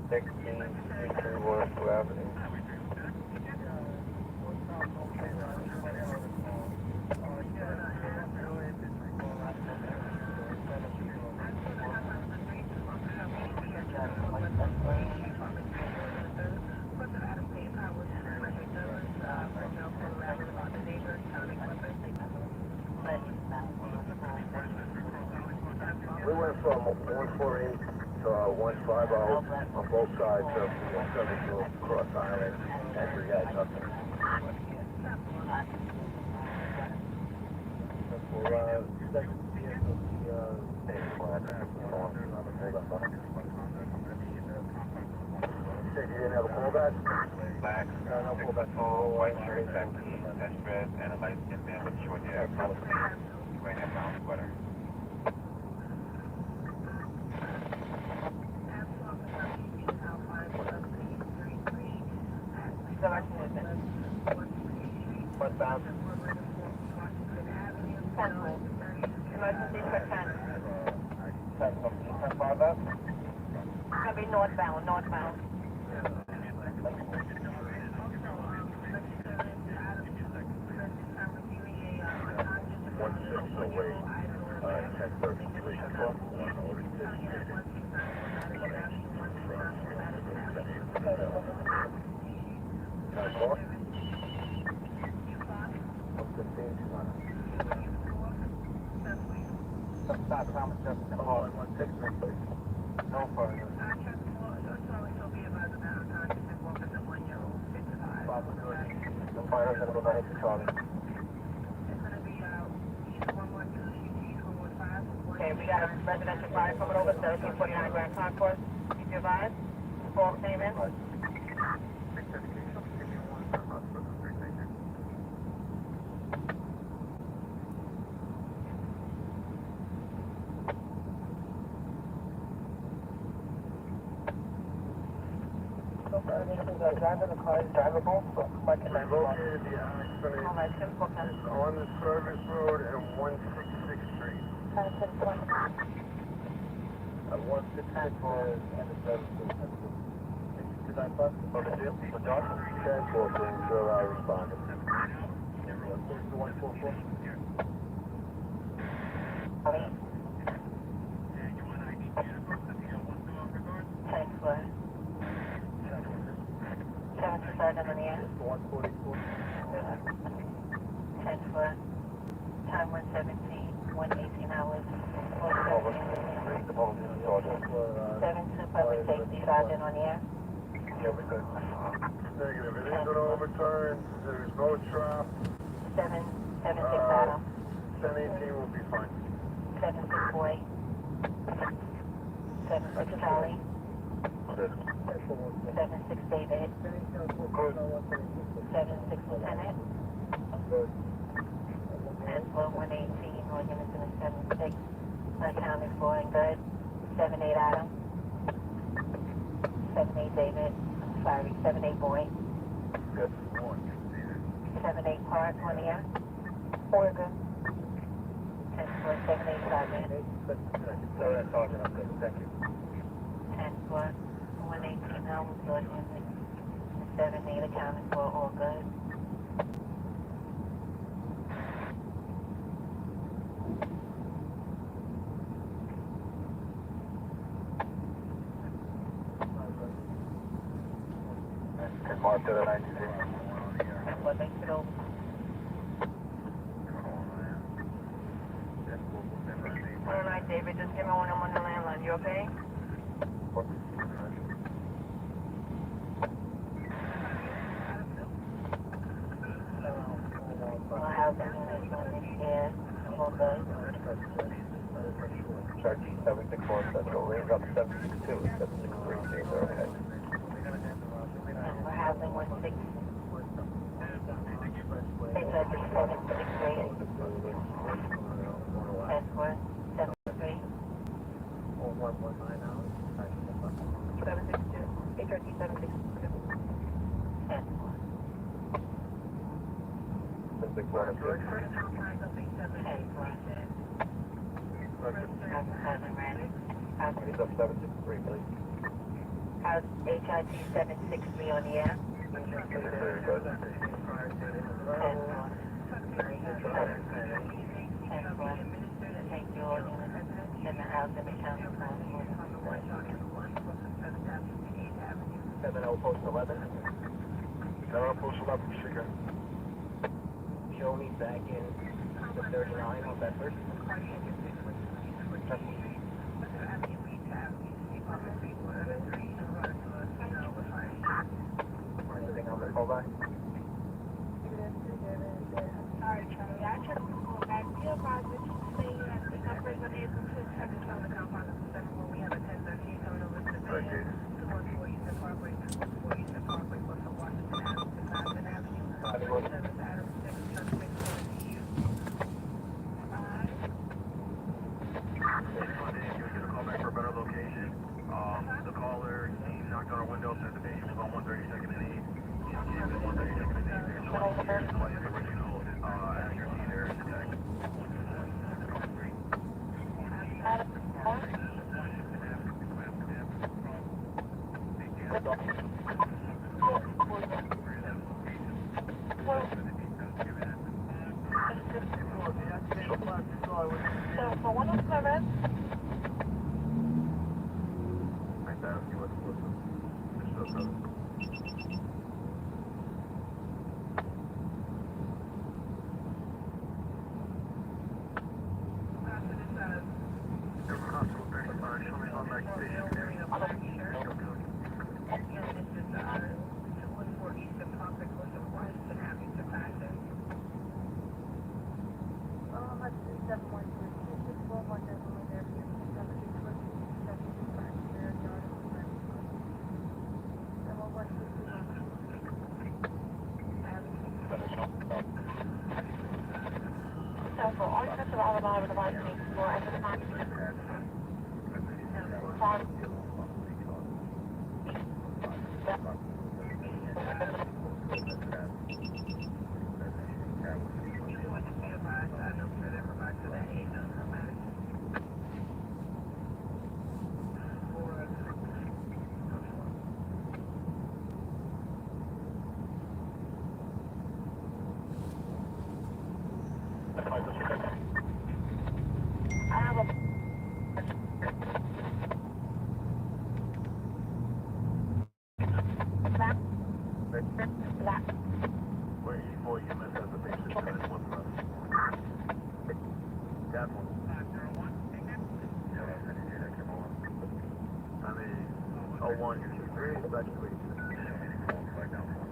S4: 1631 Avenue. We went from 148 to 150 on both sides of the 172 Cross Island, and we had nothing. We're second vehicle, the same plan. You said you didn't have a callback? Back. No callback. Oh, white shirt, test bed, and a light skin man with short hair. Wearing a brown sweater. Westbound.
S17: Emergency for 10.
S4: 10 5 up.
S17: It's going to be northbound, northbound.
S4: No further. The fire is going to go back to Charlie.
S17: Okay, we got a residential fire coming over, 1749 Grand Concourse. Keep your eyes. False statement.
S4: driver, the car is drivable, so we located the accident. It's on the service road at 166th Street. At 166th Road and the service road. Did I bust the deal? The doctor? 10-4, sure I responded. 144.
S17: On the air.
S4: 144.
S17: 10-4. Time 117, 118 hours. 7-2 public safety sergeant on the air.
S4: Yeah, we good. Negative. It is an overturn. There's no trap.
S17: 7-6 Adam.
S4: 1018 will be fine.
S17: 7-6 boy. 7-6 Charlie. 7-6 David. 7-6 Lieutenant. And flow 118, organism is 7-6. Accounted for and good. 7-8 Adam. 7-8 David. Sorry, 7-8 boy.
S4: Good.
S17: 7-8 Park on the air. Oregon. 10-4, 7-8 Sergeant.
S4: Sergeant, I'm good. Thank you.
S17: 10-4, 118 hours, Oregon. 7-8 accounted for, all good.
S4: Mark to the 93.
S17: What makes it over? All right, David, just give me when I'm on the landline. You okay? Well, how's that going? Yeah, all good.
S4: Charge 764 Central. Range up 762. 763. Go ahead.
S17: We're housing 16. They said 763. Password 73. 762. HRT 762. Password.
S4: 763, please.
S17: How's HIT 763 on the air?
S4: Very good.
S17: Thank you all units in the house and the county.
S4: 70 Post 11. 70 Post 11, Sugar.
S17: Show me back in the 39 on Bedford.
S4: Anything on the callback?
S17: Sorry, Charlie. I just called back. Do you advise that you stay at the numbers when able to check the compound of the second when we have a 1013 coming over to the van? 214 Eastern Parkway, 214 Eastern Parkway, plus a Washington Avenue, 2,000 Avenue, 7th Avenue, 6th Suspect, 4 you.
S4: Call back for a better location. The caller, he knocked on our window, said the patient was on 132nd and 8. He's on 132nd and 8. There's no here. The original accuracy there is detected.
S17: So for 107, for all units of Alabama device needs for at the time.
S4: Where 84 units has a patient tonight, what's left? Got one. 501, take it. Yeah, that's any data came over. On the 01, you should agree, actually. Right down one.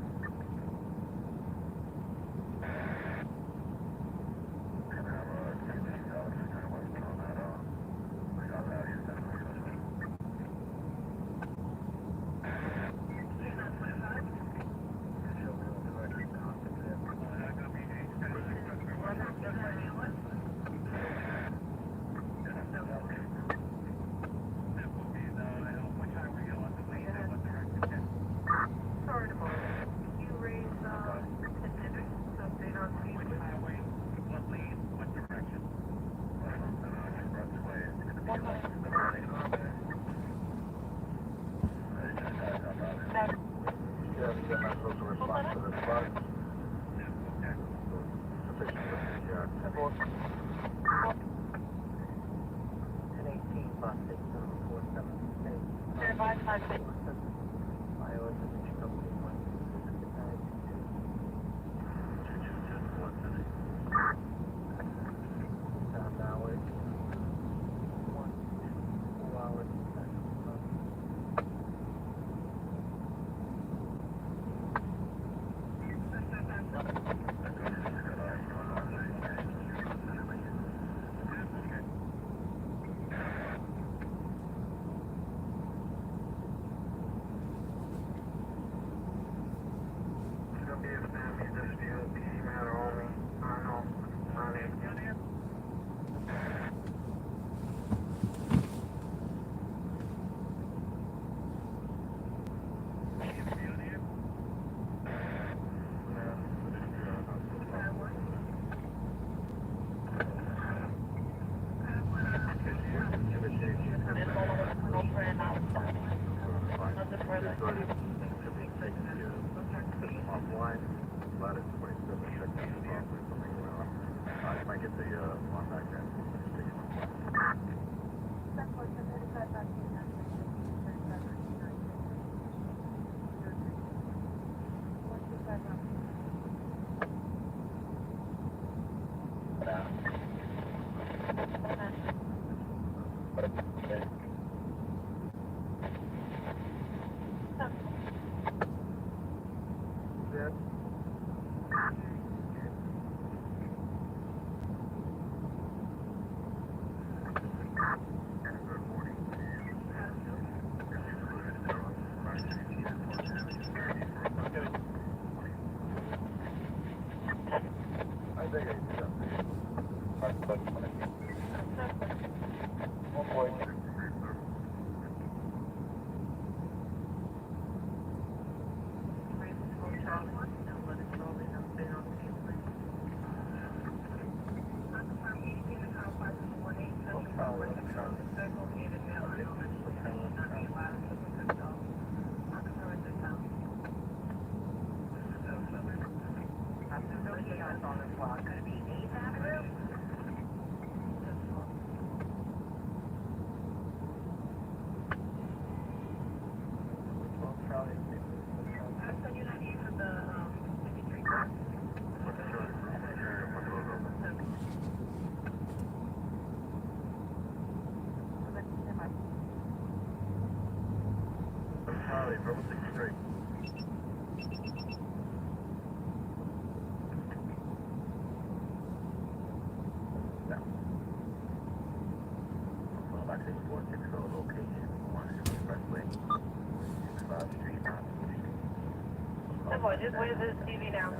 S17: Just where's this TV now?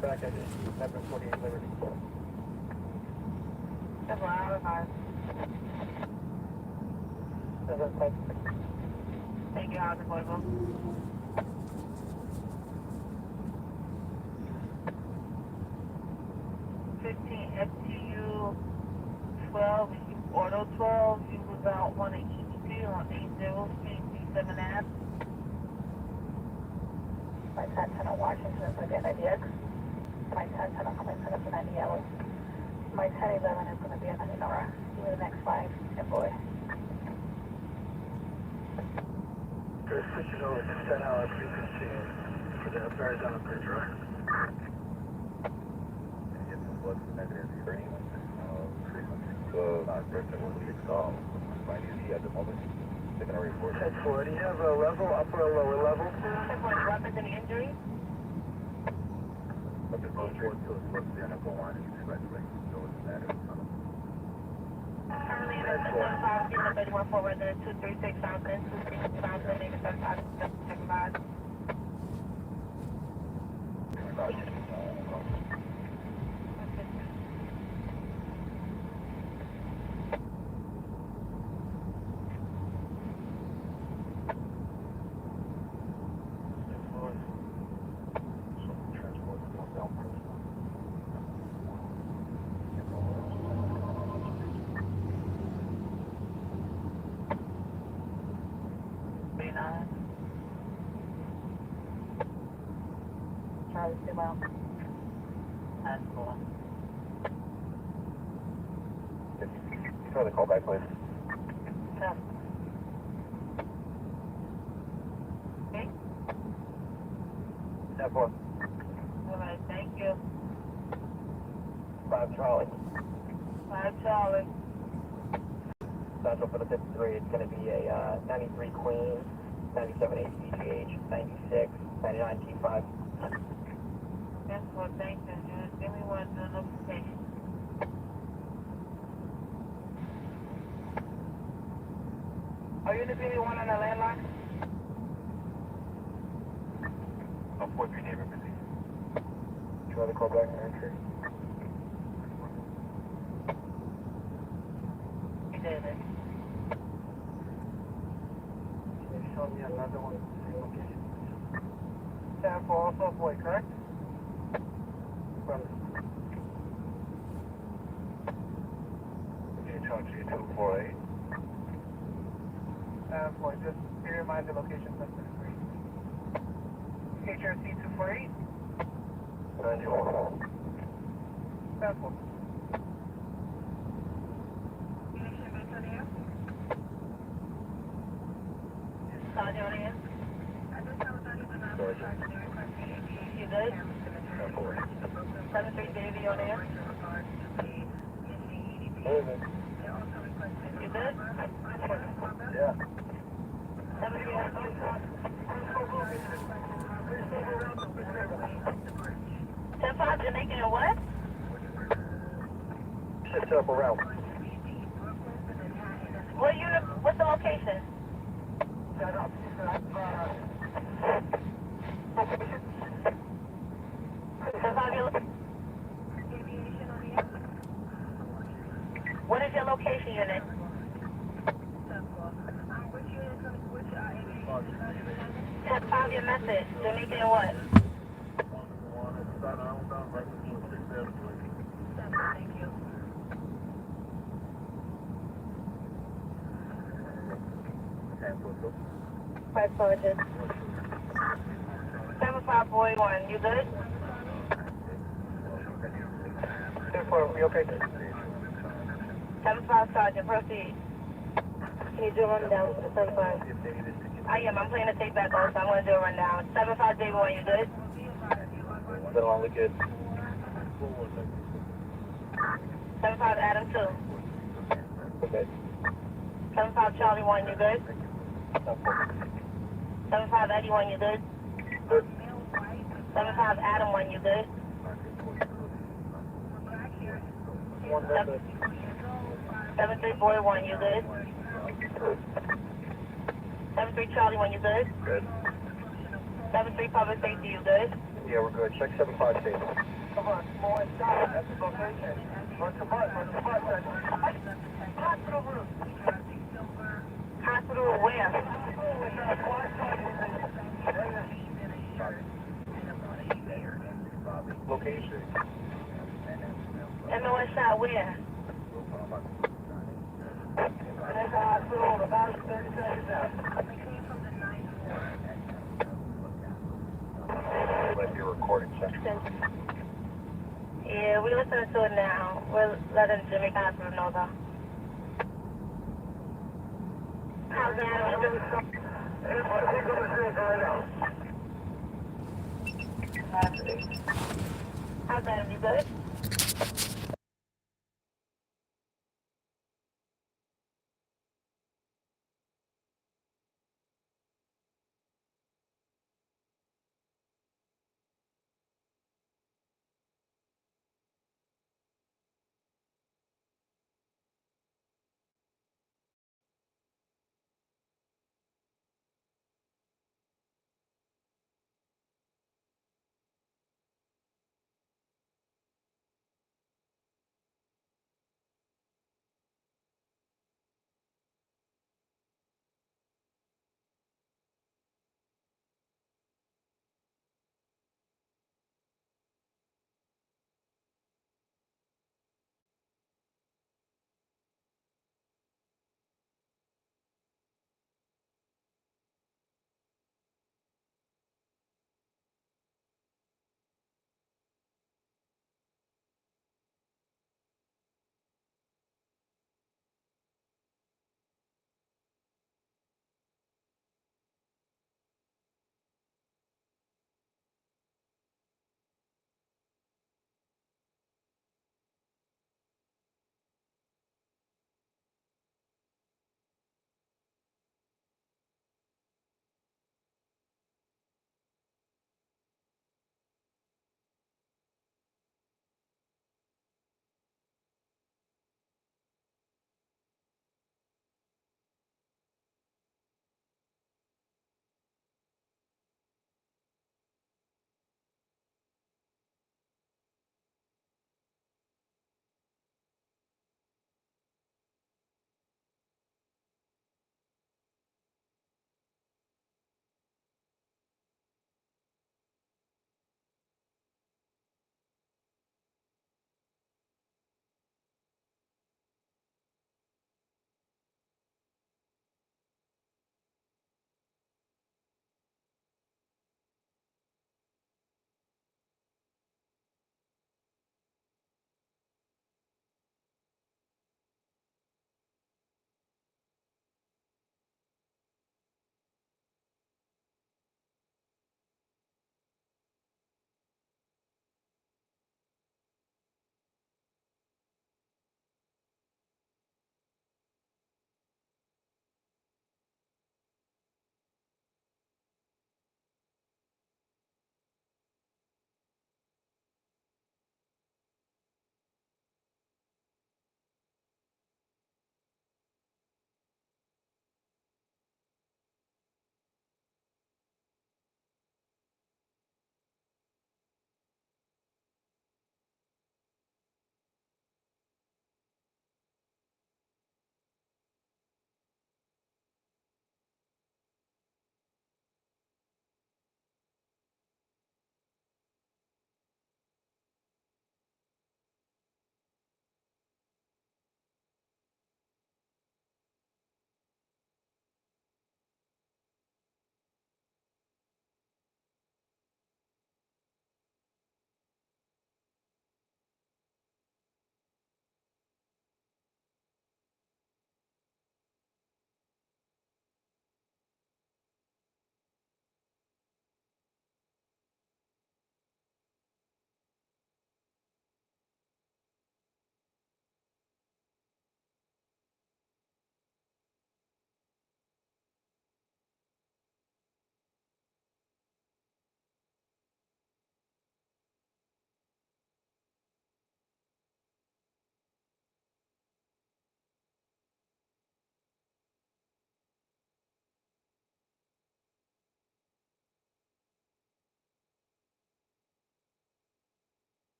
S4: Back at 748 Liberty.
S17: That's what I was. Thank you, how's it going? FTU 12, Auto 12, you was out on the ET on 80 Street, C7 Ave.
S7: My 1010 on Washington is going to be an IDX. My 1010 on Clinton is an IDL. My 1011 is going to be an Nora. You are the next 5, and boy.
S4: Switching over to 10-hour frequency. Arizona Bridge Road. What's negative screen? Person will be installed. My duty at the moment. They're going to report. 10-4, do you have a level, upper or lower level?
S17: 10-4, weapons and injuries?
S4: Up to both towards the Anaco 1 expressway. So it's that.
S17: Currently, there's a 75 feeling 31 for resident 236 Fountain, 236 Fountain, name is 75, check 5.
S7: Charlie, stay well.
S17: That's cool.
S4: Try the call back, please.
S17: Yeah. Okay.
S4: 10-4.
S17: All right, thank you.
S4: 5 Charlie.
S17: 5 Charlie.
S4: Central for the 53, it's going to be a 93 Queen, 97 HPGH, 96, 99 T5.
S17: That's what, thank you. Just give me one notification. Are you in the one on the landline?
S4: I'll point your neighbor, busy. Try to call back and entry.
S17: You did it.
S4: Can you show me another one?
S17: 10-4, also boy, correct?
S4: G248.
S17: Boy, just be reminded the location of the screen. HRC 248.
S4: 91.
S17: 10-4. Sergeant on in. You good? 73 Davey on air. You good?
S4: Yeah.
S17: 10-5 Jamaican and what?
S4: Shift up around.
S17: What unit? What's the location? What is your location unit? 10-5 your message. Jamaican and what? Thank you. Five Sergeant. 7541, you good?
S4: 10-4, we okay?
S17: 75 Sergeant, proceed. Can you do a rundown for the 75? I am. I'm playing the tape back on, so I'm going to do a rundown. 75 J1, you good?
S4: Been along the good.
S17: 75 Adam 2.
S4: Okay.
S17: 75 Charlie 1, you good? 75 Eddie 1, you good? 75 Adam 1, you good? 73 Boy 1, you good? 73 Charlie 1, you good?
S4: Good.
S17: 73 Public Safety, you good?
S4: Yeah, we're good. Check 75 station.
S17: Come on, more inside. That's the location. Run to butt. Hospital room. Hospital where?
S4: Location.
S17: MOS shot where? That's the hospital, about 30 seconds out.
S4: Might be a recording section.
S17: Yeah, we're listening to it now. We're letting Jamaica Hospital know though. How's that?
S7: capacity. How's that? You good?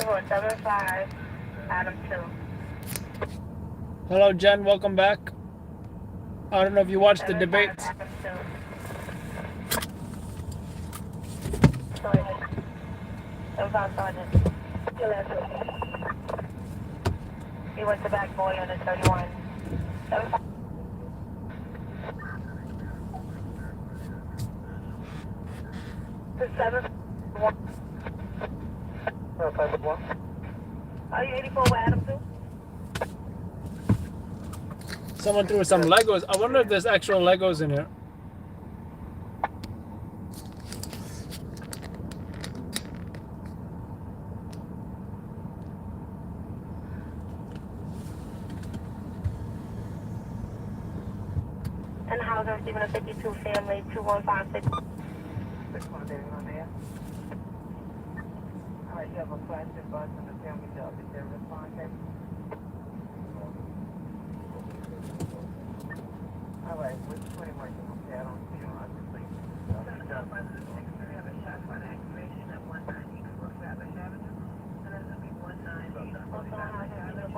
S7: 475, Adam 2.
S21: Hello, Jen. Welcome back. I don't know if you watched the debates.
S7: Adam 2. Sergeant. He went to back boy on the 31. 7-1. Are you 84 with Adam 2?
S21: Someone threw some Legos. I wonder if there's actual Legos in here.
S7: And house receiving a 52 family 2156. 6-1 there. All right, you have a flashing bus and a family job. Is there a response? All right, which 20 might you okay? I don't see you. I just think. We have a shot for an activation at 190 North Rapish Avenue. And that's going to be 190 North Rapish Avenue.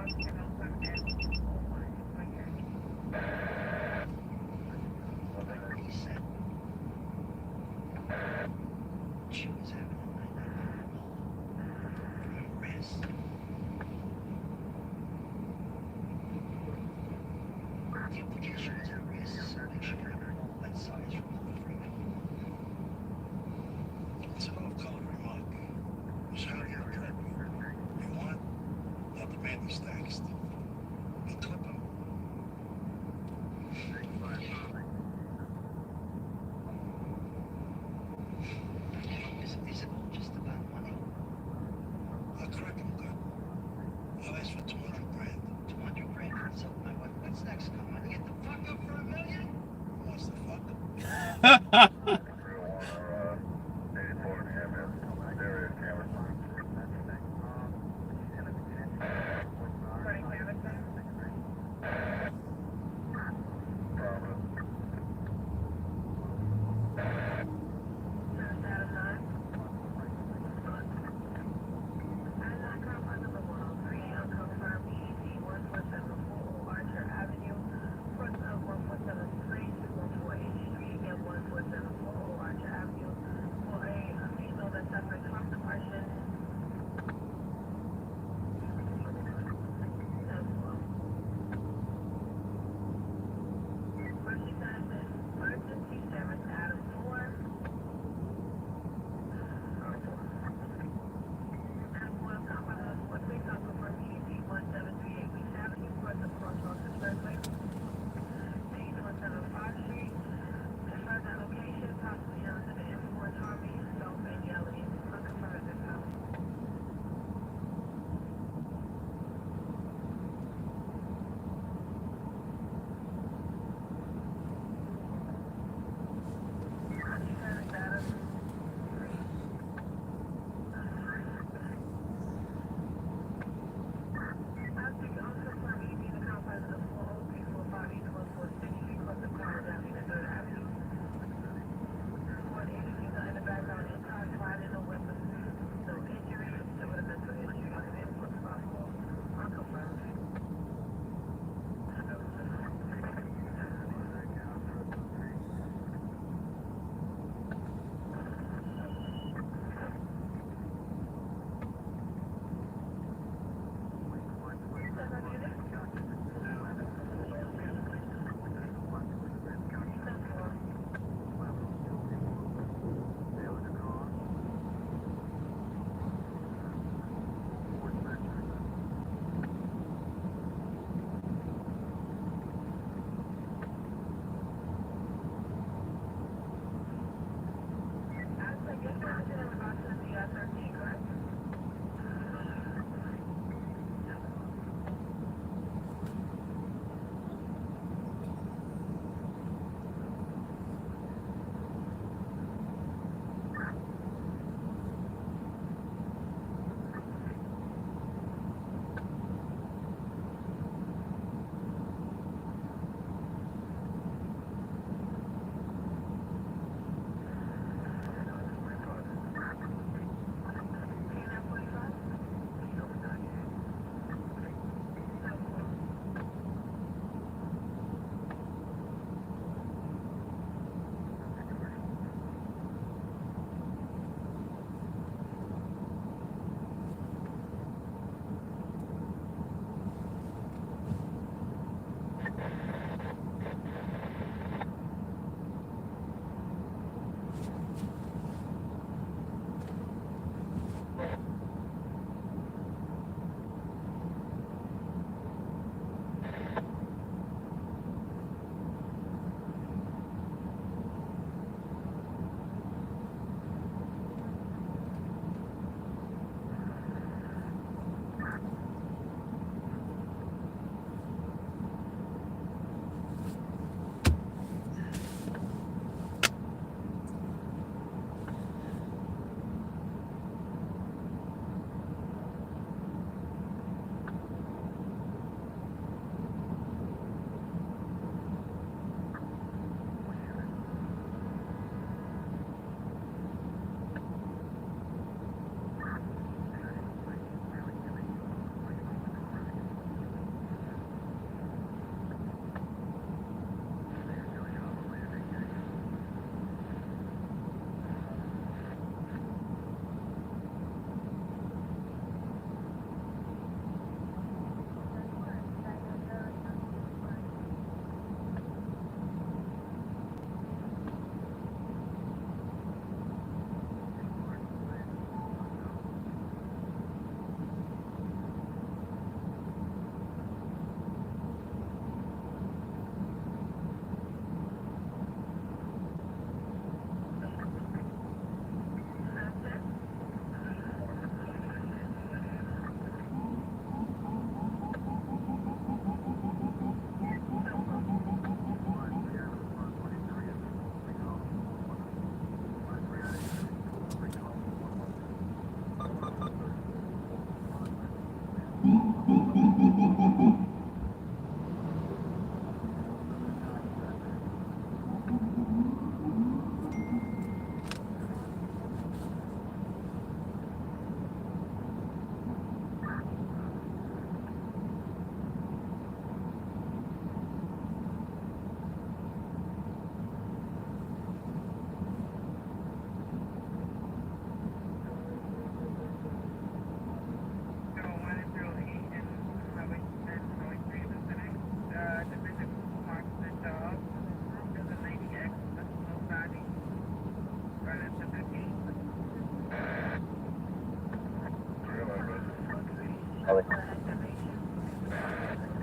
S5: She was having a night rest. The implication is at risk, so they should have a wet size from the freeway. It's an off-color remark. It's how you're correct. You want, not the man who's taxed.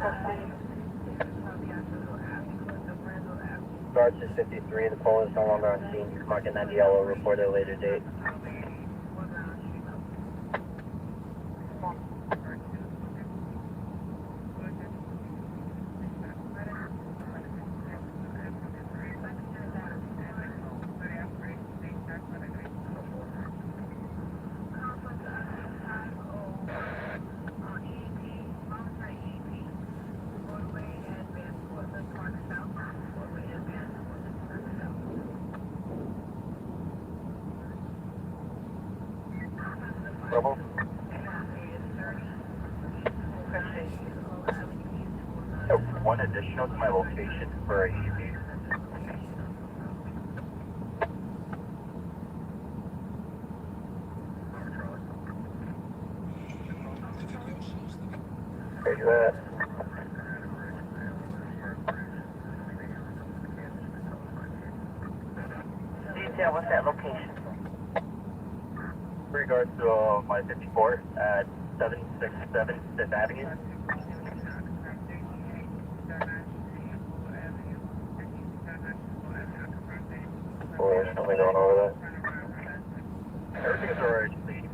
S4: Guard 653, the pole is no longer on scene. Marking that yellow, report at a later date. Rebel. So, one additional to my location for a EV. Roger that. Detail, what's that location? Regards to my 54 at 767 Fifth Avenue. Oh, there's something going over there. Everything is alright, please.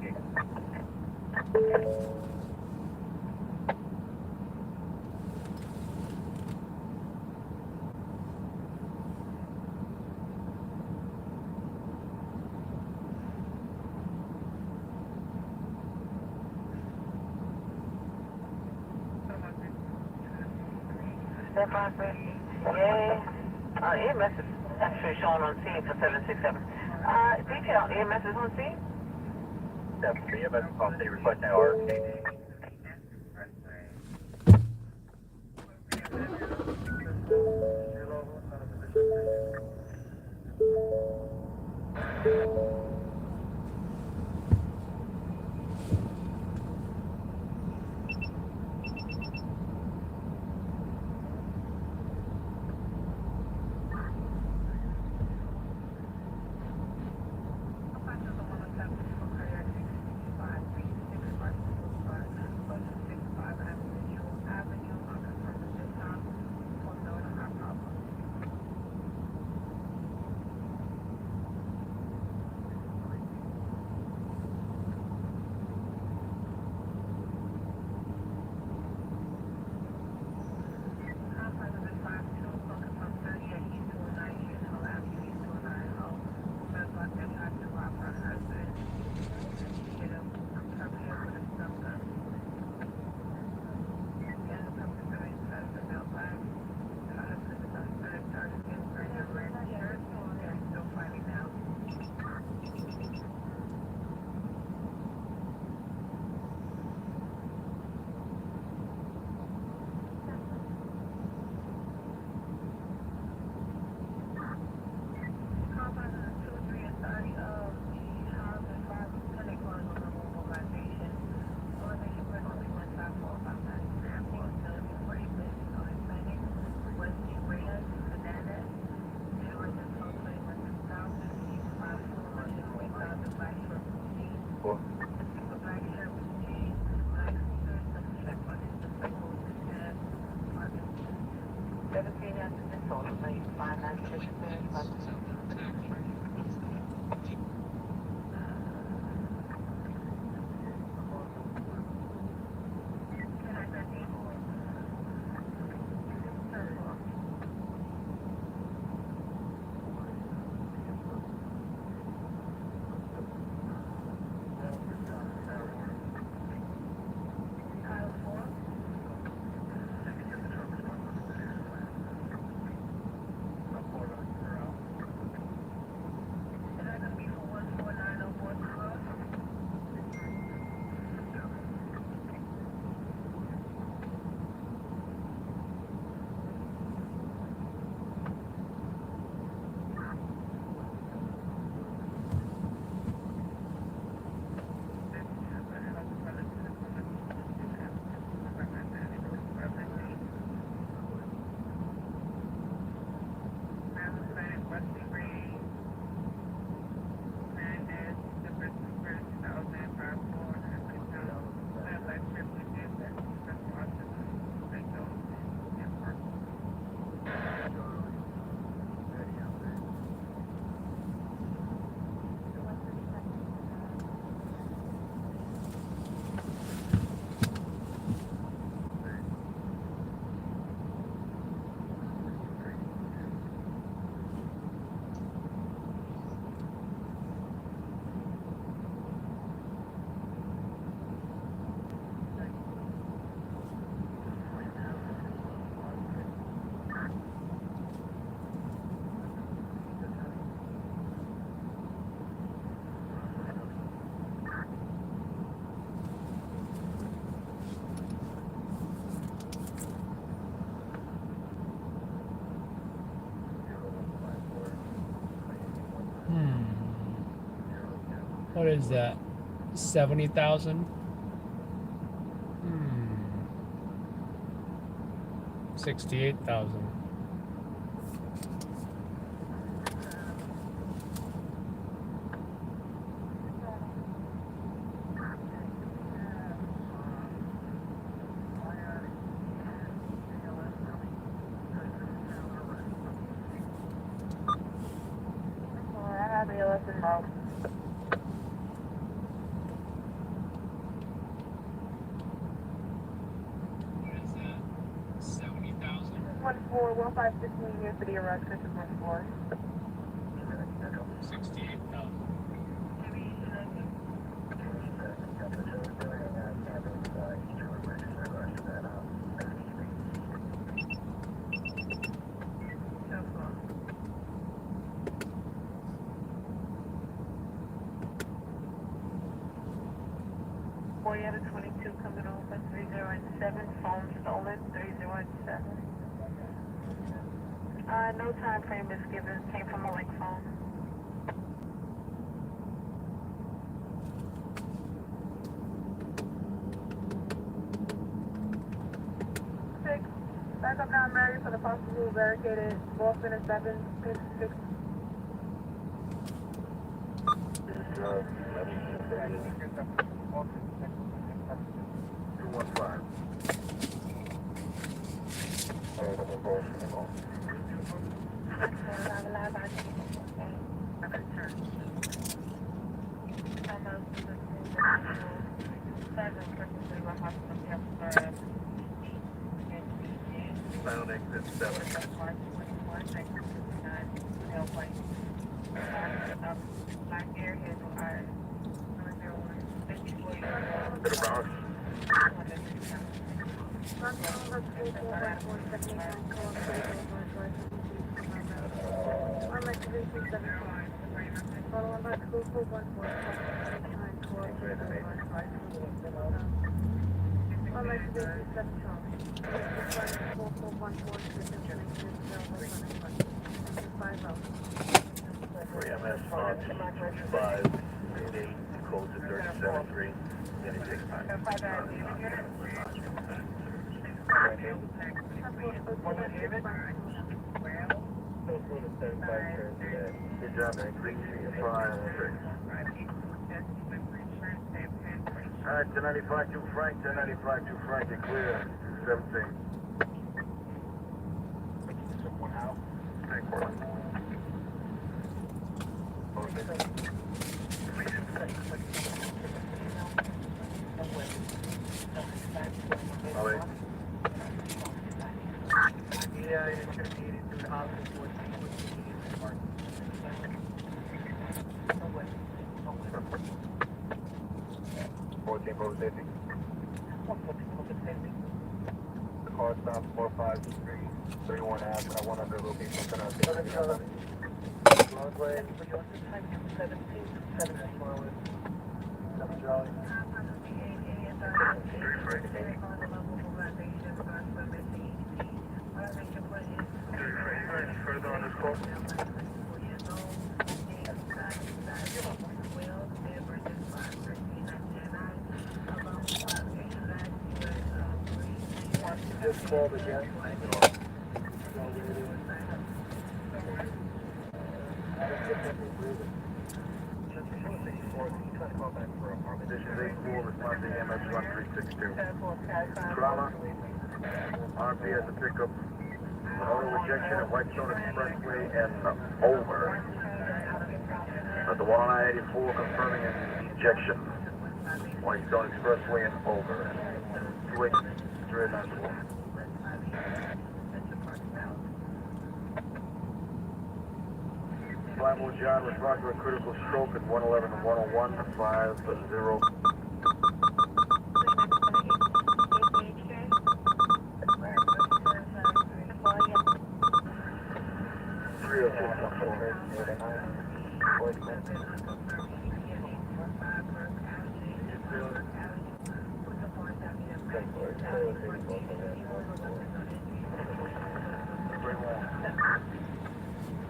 S4: Step on ETA. EMS is actually showing on scene for 767. Detail, EMS is on scene? Step 3, EMS is on scene requesting RFK.
S21: What is that? 70,000? 68,000.
S7: For the arrest, this is 1-4.
S21: 68,000.
S7: Boy out of 22 coming over, 3087, phone stolen, 3087. No time frame is given, came from a link phone. 6, back up now, Mary, for the possible barricaded Boston and 7, 6, 6.
S4: Sound exit 7.
S7: Black airhead are 001.
S4: To the Bronx. For MS on 588, code to 373. Then it takes time. Good job, man. Great to see you. 5-6. Alright, 1095 to Frank, 1095 to Frank, you're clear. 17. Someone out. Thank you. Yeah, it's going to be 82 to Austin, 14 Road 50. The car stops 453 31 Ave. I want under location. Broadway. 17 Charlie. Further on this call. Just called again. Position 84, responding MS 1362. Trauma. RP has a pickup. Auto rejection at Whitestone Expressway and over. At the 184 confirming an ejection. Whitestone Expressway and over. 28394. Flammable John respond to a critical stroke at 111 and 101 50.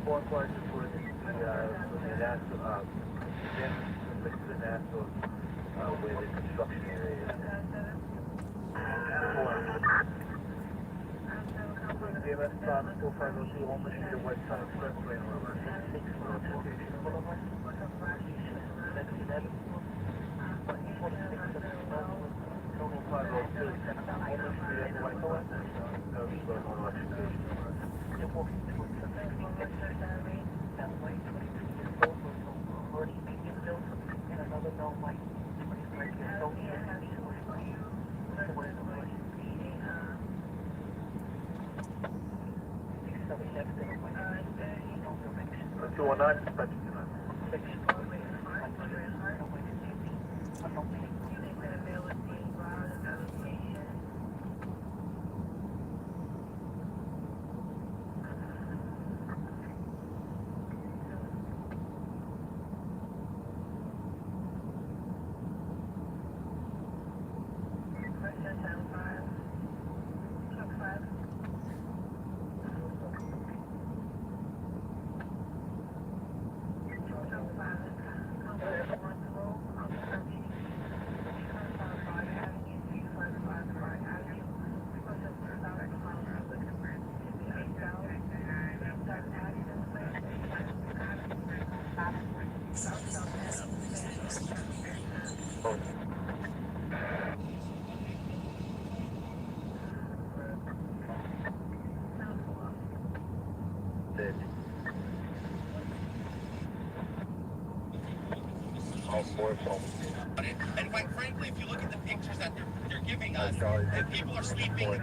S4: 4 questions for the to the NASA, where the construction area is. DMS stop 4502 Homeless Street, White Town Expressway, over 6 notification. Total 502, Homeless Street at White Town, no notification.
S2: And quite frankly, if you look at the pictures that they're giving us, if people are sleeping,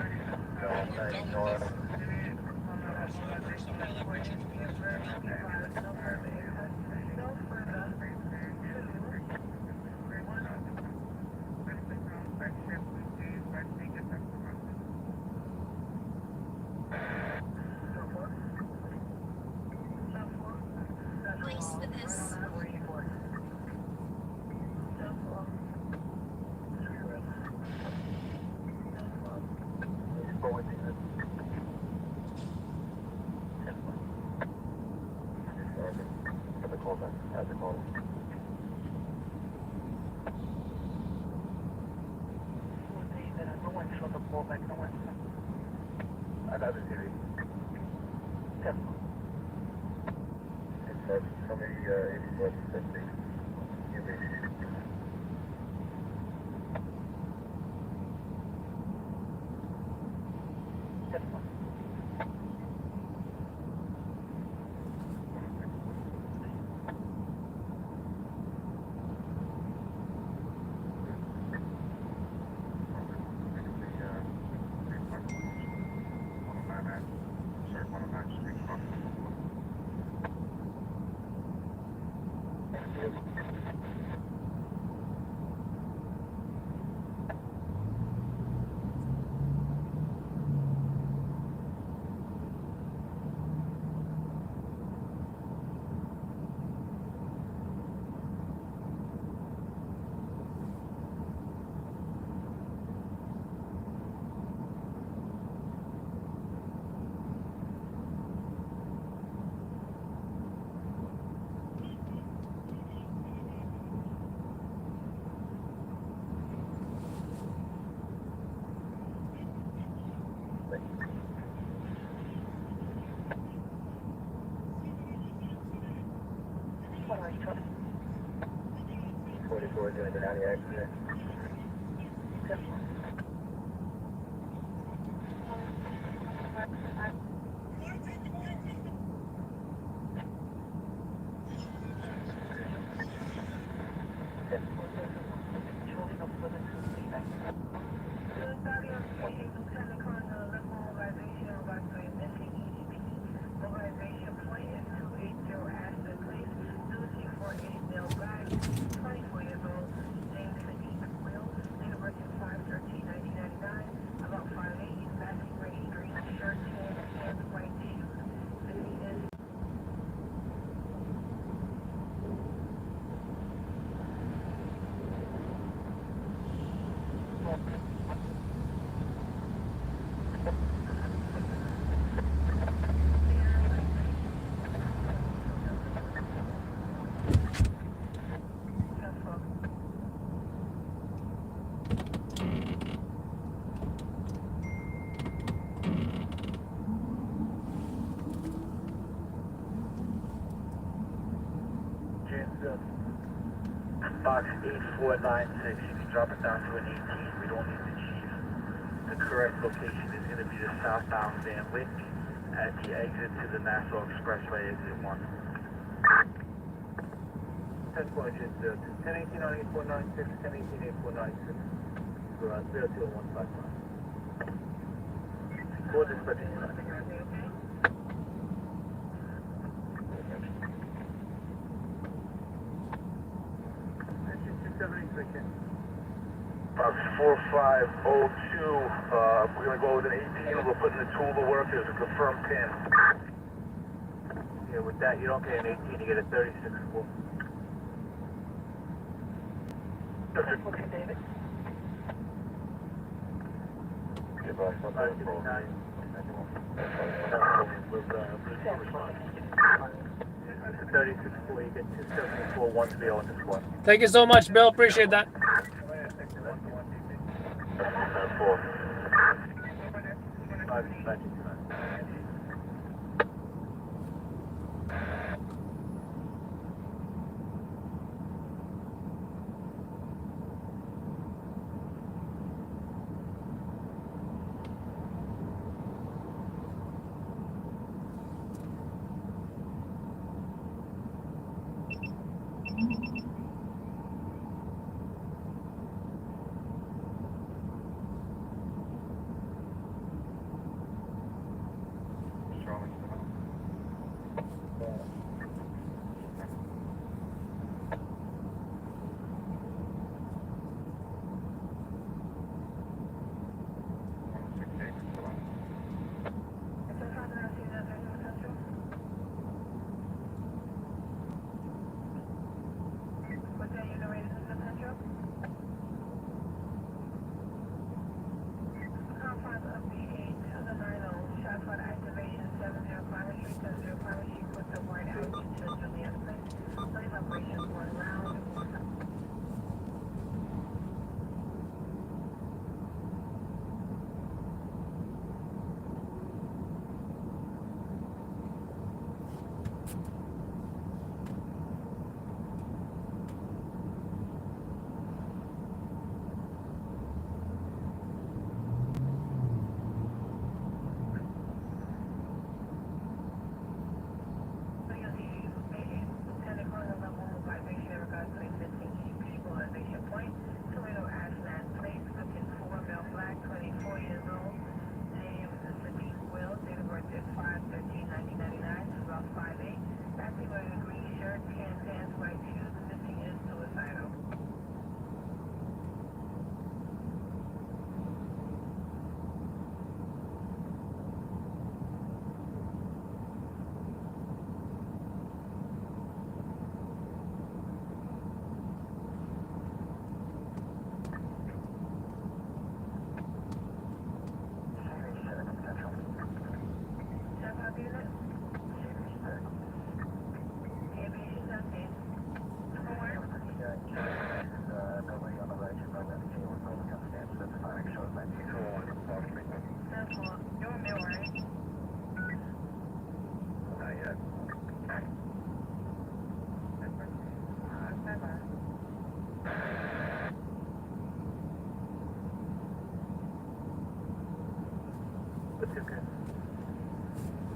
S3: Place for this.
S4: Doing the 90 accident. 8496. You can drop it down to an 18. We don't need the chief. The correct location is going to be the southbound Van Wyck at the exit to the Nassau Expressway, exit 1. 10.2, 1018 on 8496, 1018 8496. 02155. Go dispatching. 4502, we're going to go with an 18, we'll put in the tool to work, there's a confirmed pin. Yeah, with that, you don't get an 18, you get a 36 full. Okay, David. Goodbye. 569. It's a 36 full, you get 274 once we own this one.
S21: Thank you so much, Bill. Appreciate that.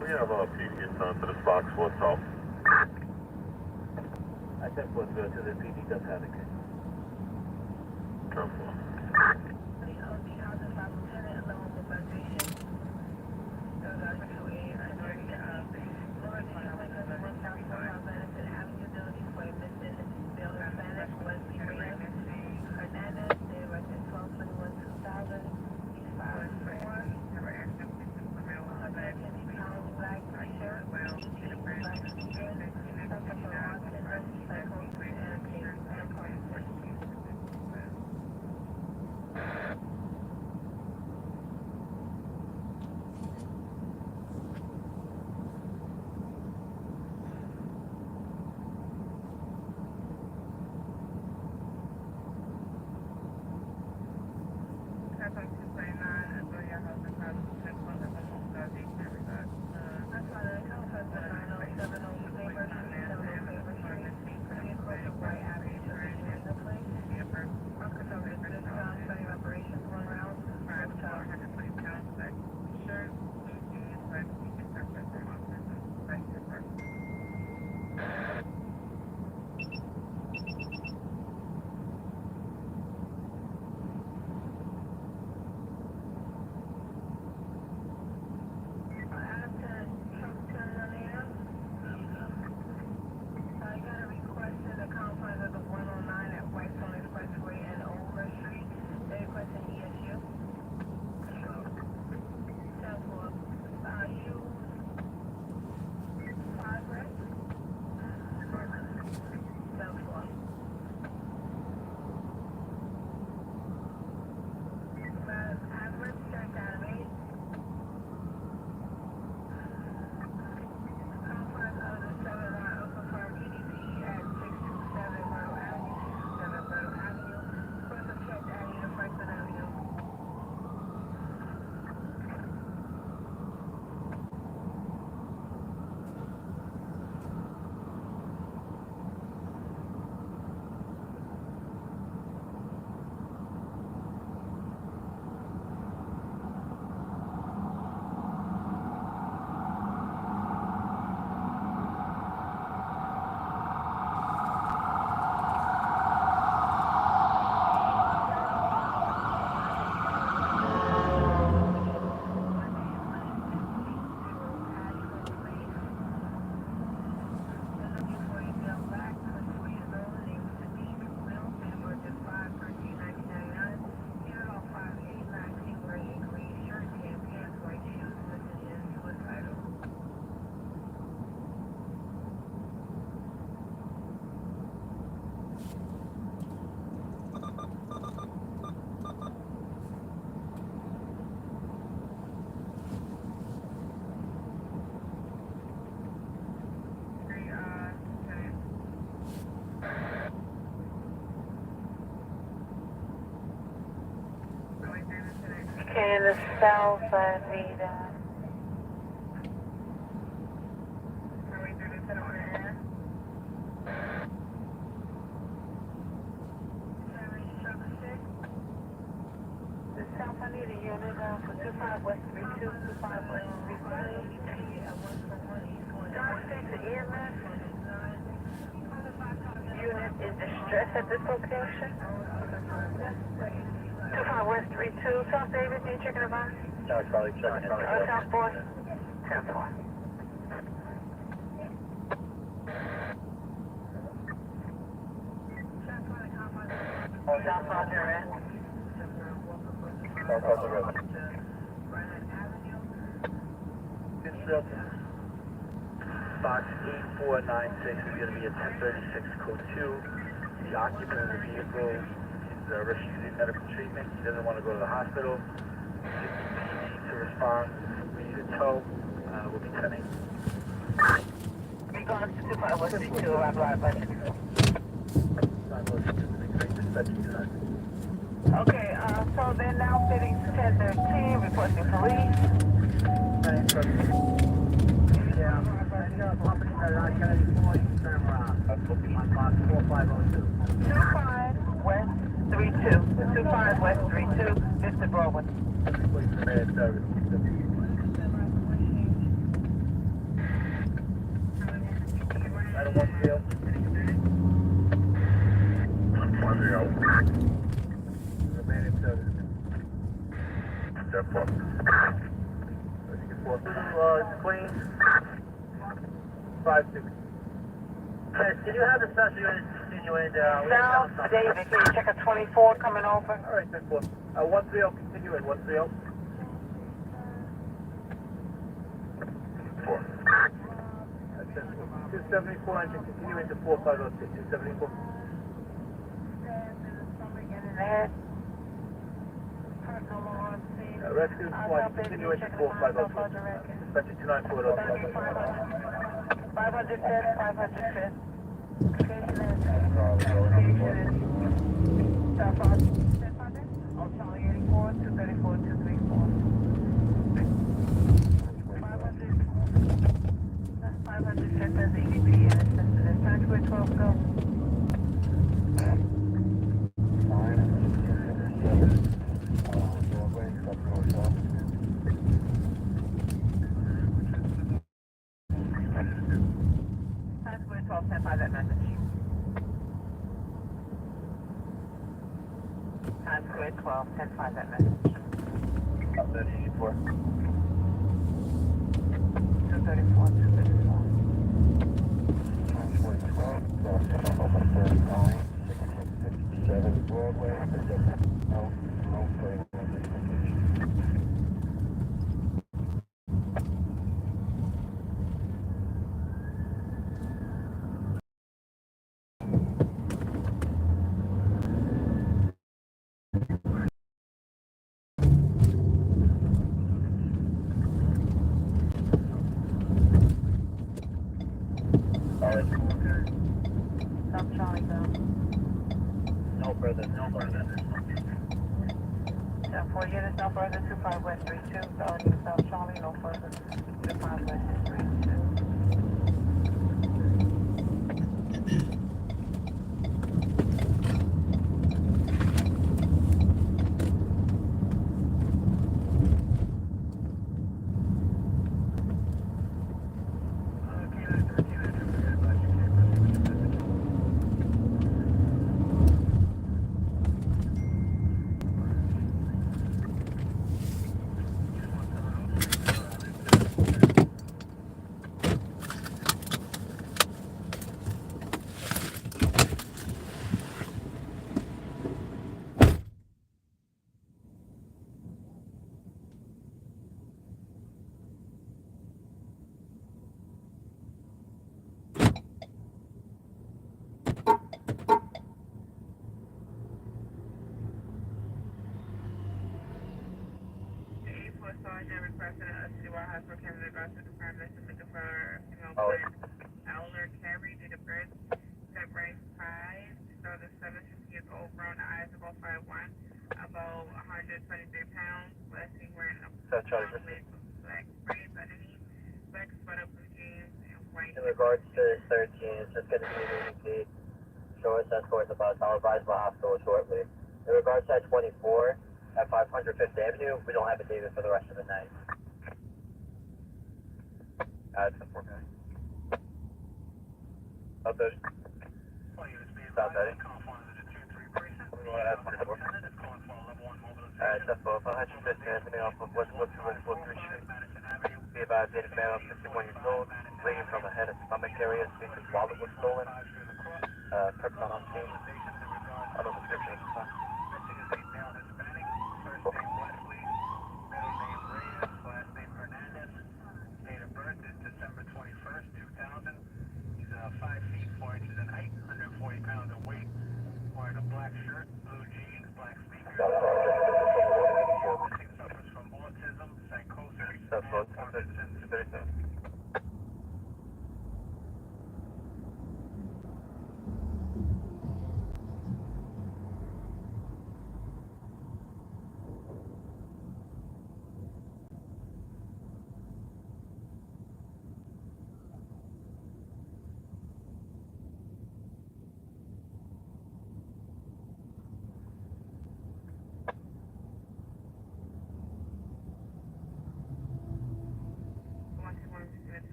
S4: We have a PD assigned to this box. What's up? I think we'll go to the PD does have a case. Careful.
S17: South Avenida. South Avenida unit for 25 West 32, 25 West 32. John Street to EMS. Unit in distress at this location. 25 West 32, South David, do you check it out?
S4: No, Charlie, checking it.
S17: South Boy. 10-4. South Roger,
S4: Box 8496 is going to be a 1036 code 2. The occupant of the vehicle is refusing medical treatment. He doesn't want to go to the hospital. He needs to respond. We need a tow. We'll be 10-8.
S17: Regards to 25 West 32, arrive live by 6. Okay, so they're now sitting 1013, requesting police. 25 West 32. 25 West 32, Mr. Broadway.
S4: I don't want to feel. Remaining service. Step 4. Clean. 5-6. Can you have the special unit continue in?
S17: South David, can you check a 24 coming over?
S4: All right, 10-4. 130, continue in. 130. 4. 274 engine, continue into 4506. 274. Rescue squad, continue into 4506. Suspension 294.
S17: 500 500 Charlie 84, 234, 234. 500 as EDP and assisted. Time 12 go. That message. Times Square 12, 10-5 that message.
S4: 234.
S17: 234, 234.
S4: Times Square 12, 39, 1657 Broadway. No further.
S17: South Charlie go.
S4: No further.
S17: 4 units, no further. 25 West 32. South Charlie, no further. 25 West 32.
S7: Sergeant requested a citywide hospital candidate about to confirm this is looking for Elder Carey, date of birth, February 5, so the 7 years old, brown eyes, about 5'1", about 123 pounds, last seen wearing a
S4: South Charlie.
S7: Black sprayed underneath, black sweater, blue jeans, and white.
S4: In regards to 13, it's just going to be moving feet. Short escort about to arrive by hospital shortly. In regards to 24 at 500 Fifth Avenue, we don't have a David for the rest of the night. It's a 4 guy. Up there. Stop that. It's up above 100 Fifth Avenue off of Westwood 3 Street. Be advised, the man of 51 years old, bleeding from the head and stomach area, seems his wallet was stolen. Perps on scene. I don't know the description of the time.
S19: Date of birth is December 21st, 2000. He's 5 feet 4 inches in height, 140 pounds of weight. Wearing a black shirt, blue jeans, black sneakers. Suffers from autism, psychosis, and Parkinson's.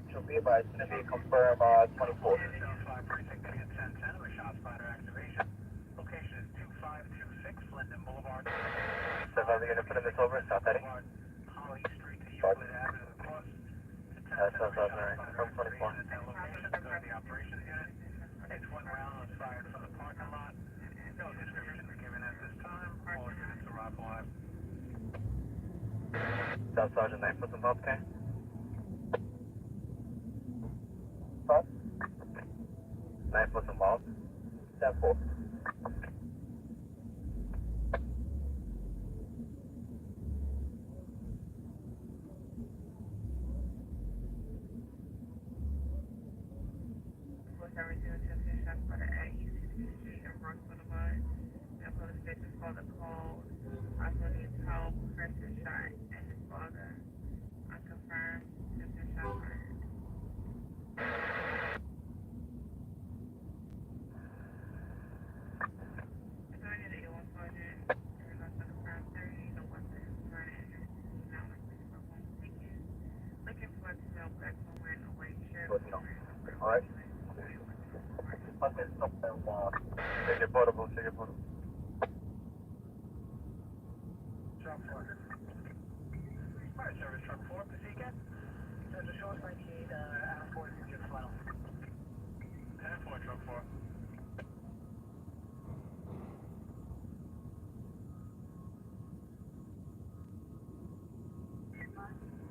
S4: She'll be advised, it's going to be confirmed 24.
S19: Location is 2526 Linden Boulevard.
S4: So if I'm going to put in this over, stop that.
S19: Holly Street to Euclid Avenue across.
S4: That's right. From 24.
S19: The operations unit. It's 1 round was fired from the parking lot. No description was given at this time. All units arrive live.
S4: Staff Sergeant 9 was involved, okay? 9 was involved. Step 4. Alright. Take your portable, take your portable.
S19: Truck 4. Fire service truck 4, proceed again. There's a short 98 out of 4 is just final. 10-4, truck 4.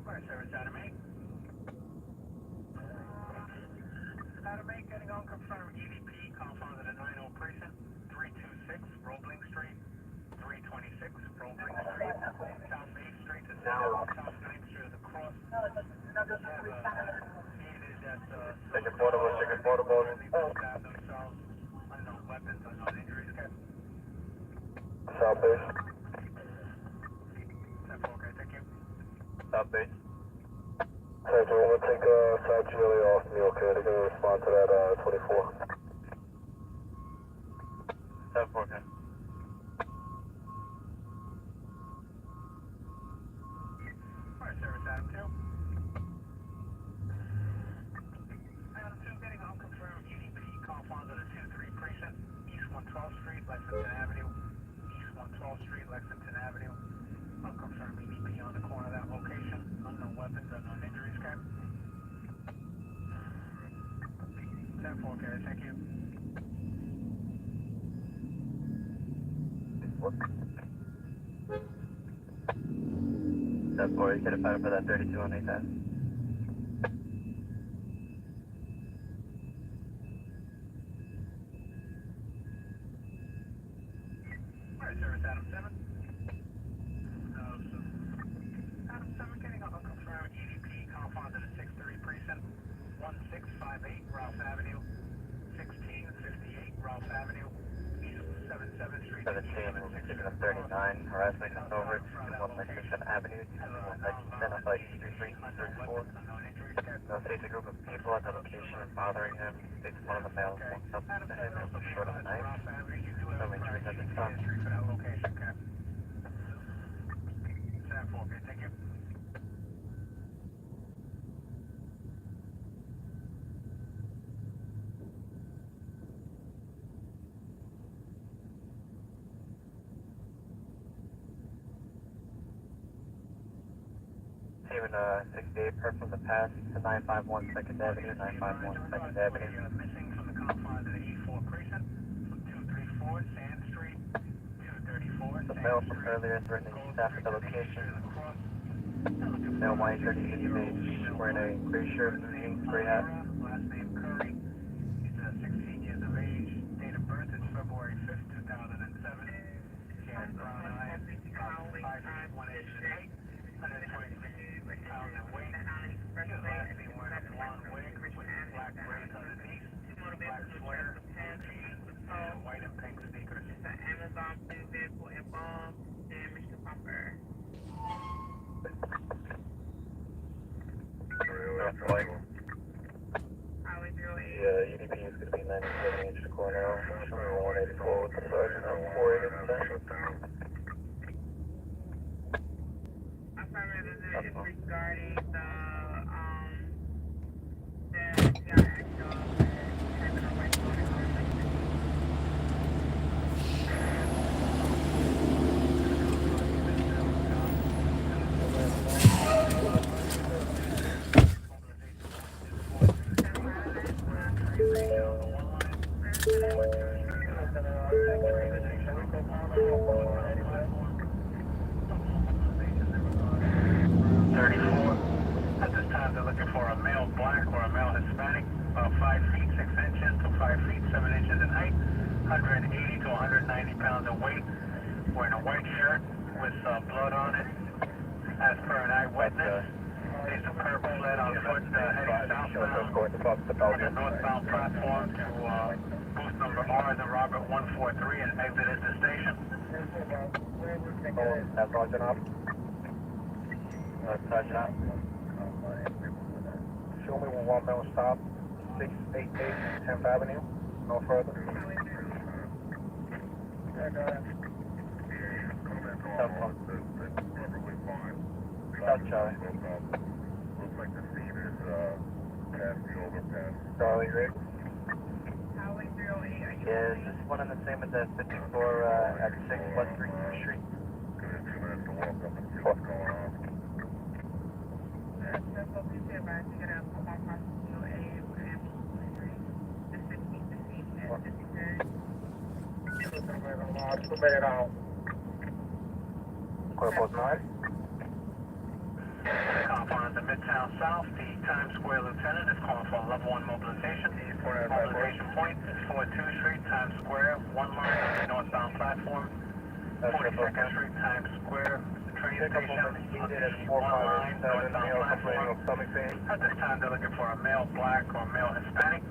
S19: Fire service out of me. Out of me, getting on confirmed EVP, confounded at 90 precinct, 326 Roebling Street, 326 Roebling Street, South 8th Street to South 9th Street to the cross.
S4: Take your portable, take your portable.
S19: Stab themselves, unknown weapons, unknown injuries.
S4: South base.
S19: 10-4, okay, thank you.
S4: South base. Sergeant, we're going to take South Julie off me, okay? They're going to respond to that 24. 10-4, okay.
S19: Fire service Adam 2. Adam 2 getting unconfirmed EVP, confounded at 2-3 precinct, East 112th Street, Lexington Avenue. East 112th Street, Lexington Avenue. Unconfirmed EVP on the corner of that location. Unknown weapons, unknown injuries, okay? 10-4, okay, thank you.
S4: Step 4, you get a fire for that 32 on 8th Ave.
S19: Fire service Adam 7. Adam 7 getting up unconfirmed EVP, confounded at 630 precinct, 1658 Ralph Avenue, 1658 Ralph Avenue, East 77th Street.
S4: 17, we'll be taking of 39, harassment and overage in 197 Avenue, identified 3334. States a group of people at the location bothering him. States one of the males walked up to him and was short of a knife. No injuries at this time.
S19: Thank you.
S4: Even 68 per from the past to 951 2nd Avenue, 951 2nd Avenue.
S19: Missing from the confines of the E4 precinct, from 234 Sand Street, 234
S4: The male from earlier threatening staff at the location. Male white, 36 age, wearing a gray shirt, blue jeans, gray hat.
S19: Last name Curry. He's 16 years of age. Date of birth is February 5th, 2007. He has brown eyes, 5 feet 1 inch in height, 126 pounds in weight. He was last seen wearing a blonde wig with black braids underneath, black sweater, and white and pink sneakers.
S7: Amazon food vehicle involved, damage to bumper. Highway 08.
S4: Yeah, EDP is going to be 97 inch to corner. Show me 184 with the sergeant on 487.
S7: Affirmative is regarding the CRX dog having a right on it.
S19: At this time, they're looking for a male black or a male Hispanic, about 5 feet 6 inches to 5 feet 7 inches in height, 180 to 190 pounds in weight, wearing a white shirt with blood on it. As per an eyewitness, there's a purple lead on foot heading southbound on the northbound platform to booth number R, the Robert 143, and exited the station.
S4: That's Sergeant up. Sergeant up. Show me when one male stop, 688 10th Avenue, no further. South Charlie.
S18: Looks like the scene is past the overpass.
S4: Charlie Riggs.
S7: Highway 08, are you
S4: Yeah, is this one in the same as that 54 at 6 West 3rd Street?
S18: Give it 2 minutes to walk up and see what's going on.
S7: That's what we said, right? You gotta come on past 08 with ambulance delivery. The 16th at 53rd.
S4: Cuerpo's 9.
S19: Confines of Midtown South, the Times Square lieutenant is calling for a level 1 mobilization. Mobilization point is 42 Street, Times Square, 1 line on the northbound platform. 42nd Street, Times Square, train station, on the 1 line, northbound platform. At this time, they're looking for a male black or male Hispanic,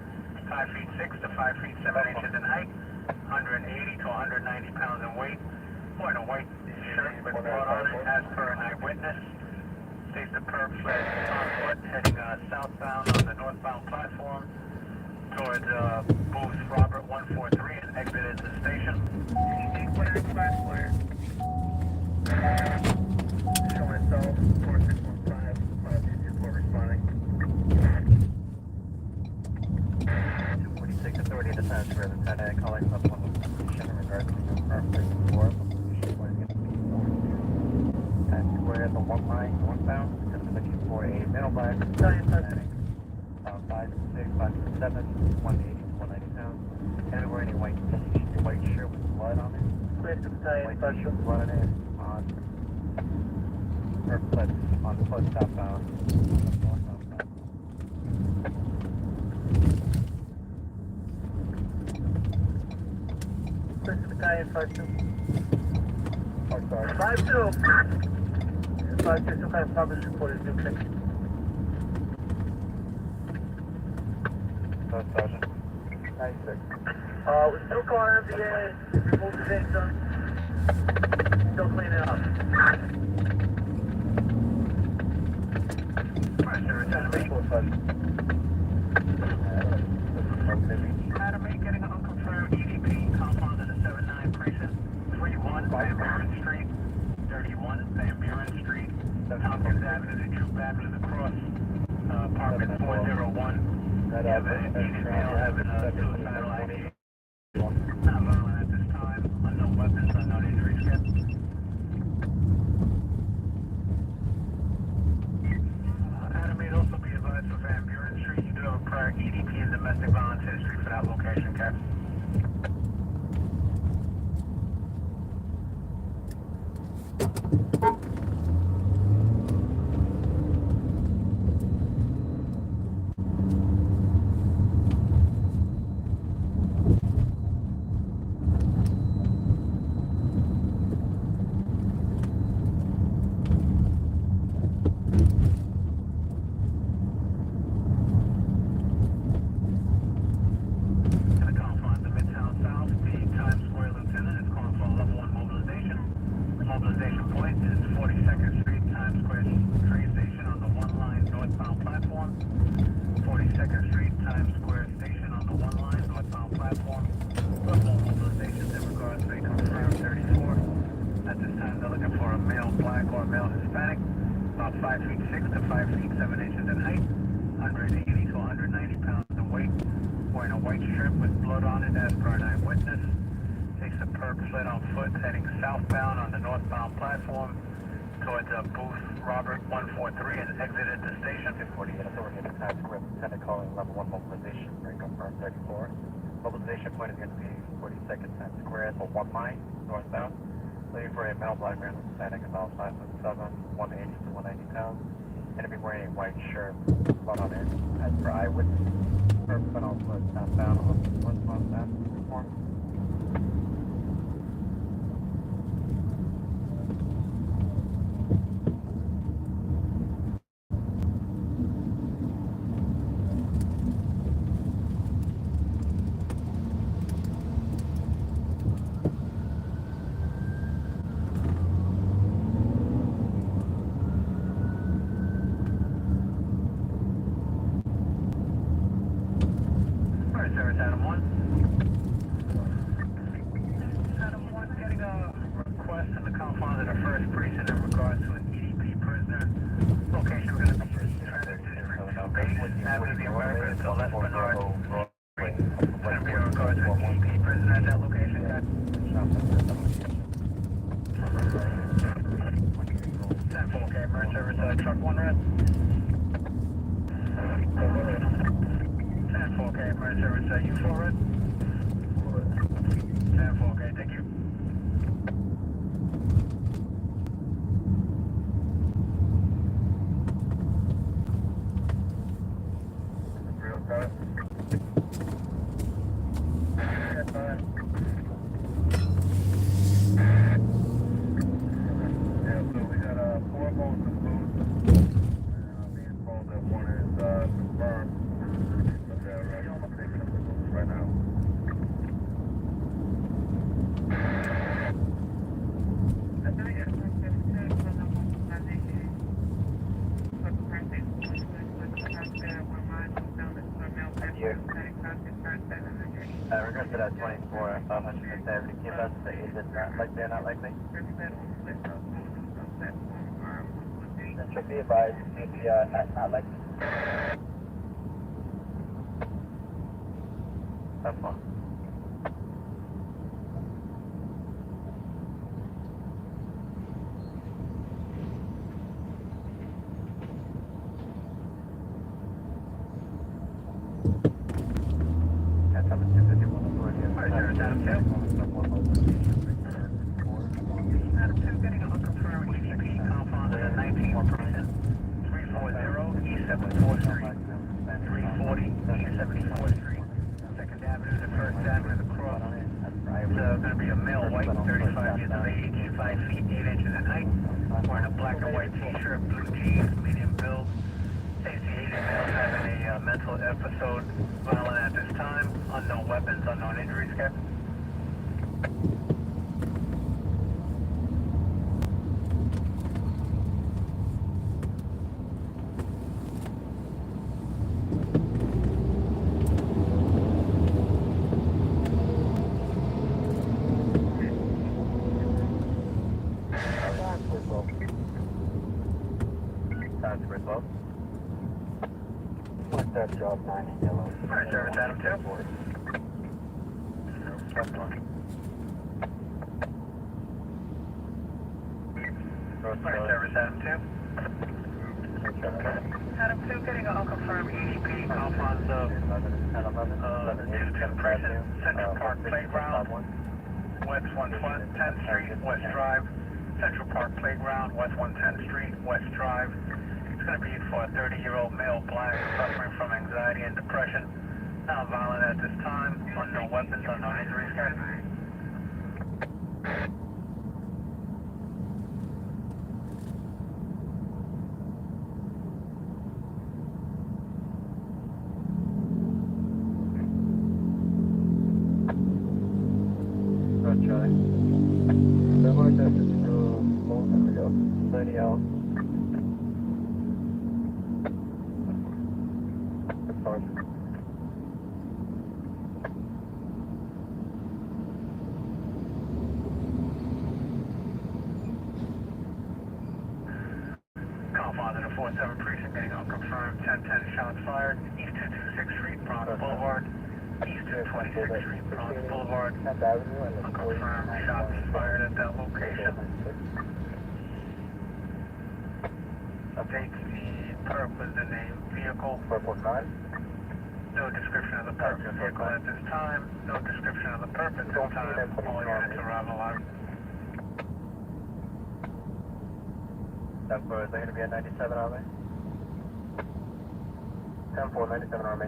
S19: 5 feet 6 to 5 feet 7 inches in height, 180 to 190 pounds in weight, wearing a white shirt with blood on it, as per an eyewitness. States the perp fled on foot, heading southbound on the northbound platform towards booth Robert 143 and exited the station.
S4: Showing itself, 4615, 5 responding. 246 authority at the Times Square lieutenant calling up on the location in regards to your perfect for Times Square, the 1 line northbound, just looking for a middle black, 5, 6, 5, 7, 180 to 190 pounds. And wearing a white shirt with blood on it. White shirt with blood on it on her foot, on foot southbound. This is the guy in 5-2. Oh, sorry. 5-2. 5-2, some kind of progress report is due. Sergeant. 96. We still call MBA, remove the victim. Still cleaning up.
S19: Adam 8 getting an unconfirmed EDP compound in the 79 precinct. 31 Van Buren Street. 31 Van Buren Street. Tompkins Avenue to Troop Avenue across. Parkman 401. You have an Asian male having a suicidal idea. Not violent at this time. Unknown weapons, unknown injuries. Adam 8 also be advised for Van Buren Street. You do have a prior EDP and domestic violence history for that location, Cap. Mobilization point is 42nd Street, Times Square train station on the one line northbound platform. 42nd Street, Times Square station on the one line northbound platform. Level mobilizations in regards to a confirmed 34. At this time, they're looking for a male black or male Hispanic, about 5 feet 6 to 5 feet 7 inches in height, 180 to 190 pounds in weight, wearing a white shirt with blood on it as per an eyewitness. Takes a perp sled on foot heading southbound on the northbound platform towards Booth Robert 143 and exited the station. 248 authority at the Times Square, Lieutenant calling level 1 mobilization, break confirmed 34. Mobilization point is going to be 42nd Times Square, so one line northbound. Looking for a male black man Hispanic about 5'7", 180 to 190 pounds. Going to be wearing a white shirt, blood on it as per eyewitness. Perp sled on foot southbound on the northbound platform. Adam 1. Adam 1 getting a request in the confines of the 1st precinct in regards to an EDP prisoner. Location we're going to be transit to Avenue of the Americas to Les Bernard. It's going to be in regards to an EDP prisoner at that location, guys. 10-4, okay, emergency service, truck 1 red. 10-4, okay, emergency service, you 4 red. 10-4, okay, thank you. Regards to that 24, 570, keep us the is it not likely or not likely? That should be advised, not likely. That's fine. Episode violent at this time. Unknown weapons, unknown injuries, Captain.
S4: 12. What's that job 9 in yellow? Fire service Adam 2. That's one. Fire service Adam 2. Adam 2 getting an unconfirmed EDP Alfonso 22 Prison, Central Park Playground, West 110th Street, West Drive, Central Park Playground, West 110th Street, West Drive. It's going to be for a 30-year-old male black suffering from anxiety and depression. Not violent at this time, unknown weapons, unknown injuries. Charlie. That might have to do most of the 30 out. Call father to 47 precinct getting unconfirmed 1010 shots fired East 226 Street, Bronx Boulevard. East 226th Street, Bronx Boulevard. Unconfirmed shots fired at that location. Update the purpose, the name, vehicle. 449. No description of the purpose vehicle at this time. No description of the purpose at this time. All units arrive alive. Is that going to be a 97 on me? 10-4, 97 on me.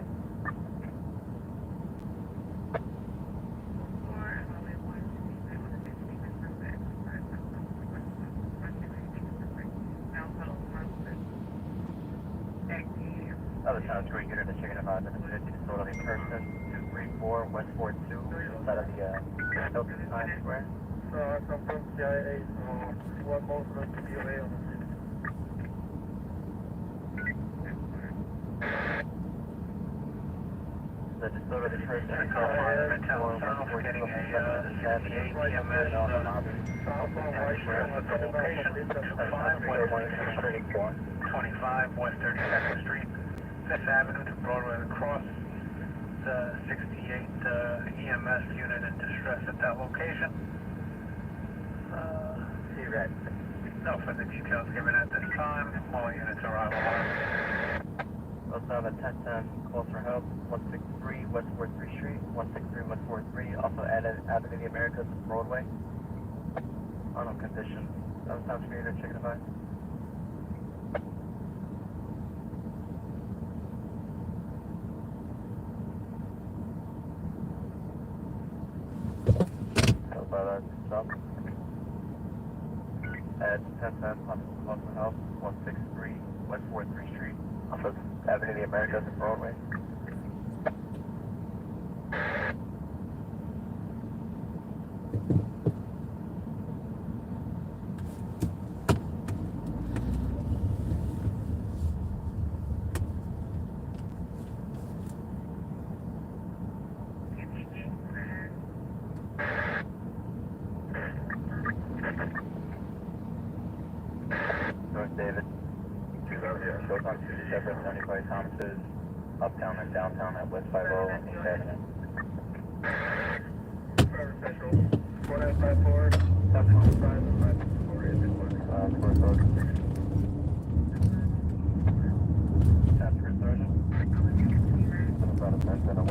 S4: Other sounds great unit to chicken about the 50 disorderly person, 234 West 42, outside of the Hilton Times Square. So I come from CIA, what most of us to be available. The disorderly person is getting a 78 EMS location, 25 West 32nd Street. 5th Avenue to Broadway across the 68 EMS unit in distress at that location. C-Red. No further details given at this time. All units arrive alive. Also have a 1010 call for help. 163 West 43 Street. 163 West 43. Also added Avenue of the Americas to Broadway. Unknown condition. That sounds great. Check it out. Stop. At 1010, Call for help, 163 West 43 Street, off of Avenue of the Americas and Broadway. David. Shows on 2 separate 75 Thomases, uptown and downtown at West 50 and East Avenue. Central, 4954, Southbound 554, is it one? Transfer Sergeant. About a 10 and a 1.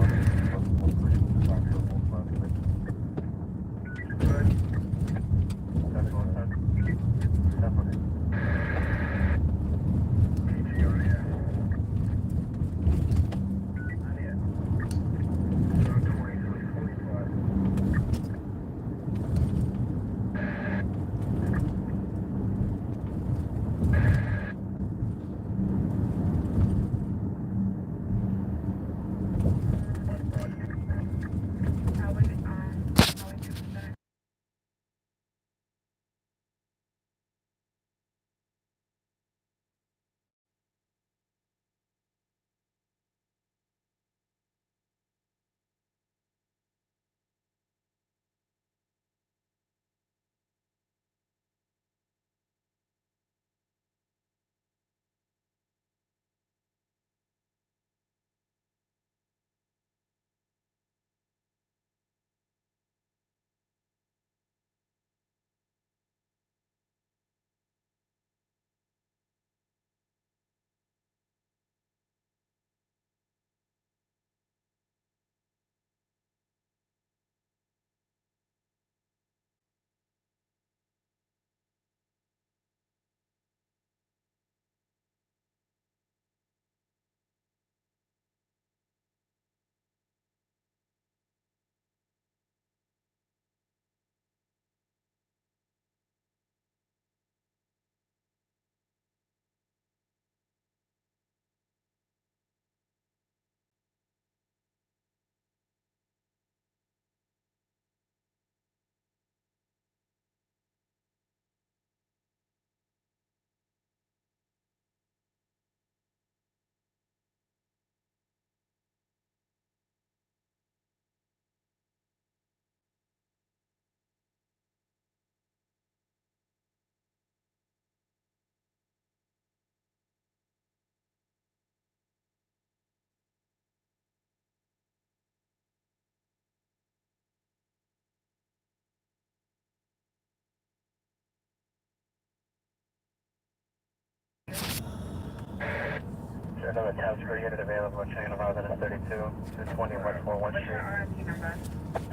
S4: Another task for unit available, chain of Harvard 32, 220 West 41 Street.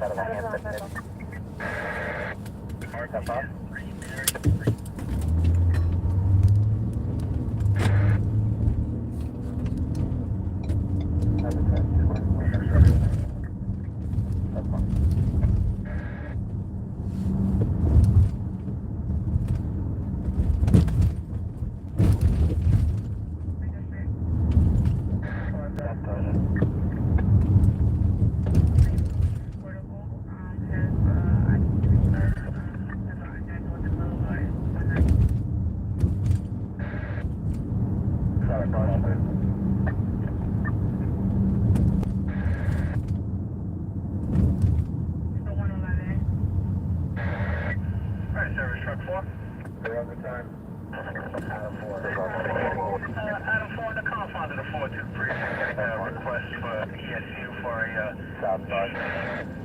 S4: Out of the Hampton. Step up.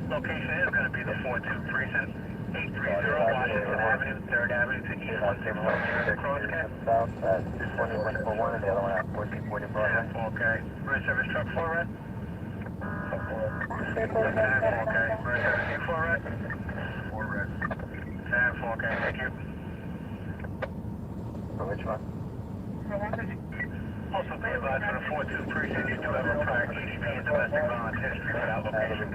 S4: Location is going to be the 42 precinct, 830 Washington Avenue, 3rd Avenue to East 161 Crosscat. South at 20 West 41 and the other one at 1440 Broadway. Okay. Bridge service truck 4 red. Okay. Bridge service U4 red. 4 red. 10 4, okay. Thank you. For which one? Also be advised for the 42 precinct, you do have a prior EDP and domestic violence history for that location.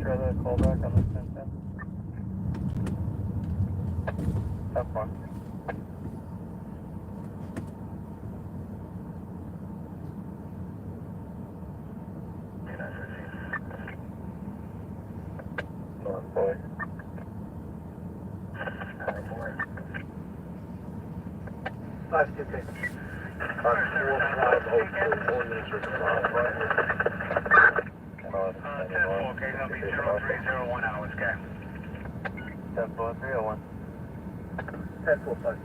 S4: Trailer callback on the 1010. That's fine. North boy. 526. 4 units are combined. 10-4, okay, that'll be 0301 hours, okay. 10-4, 301. 10-4, 5.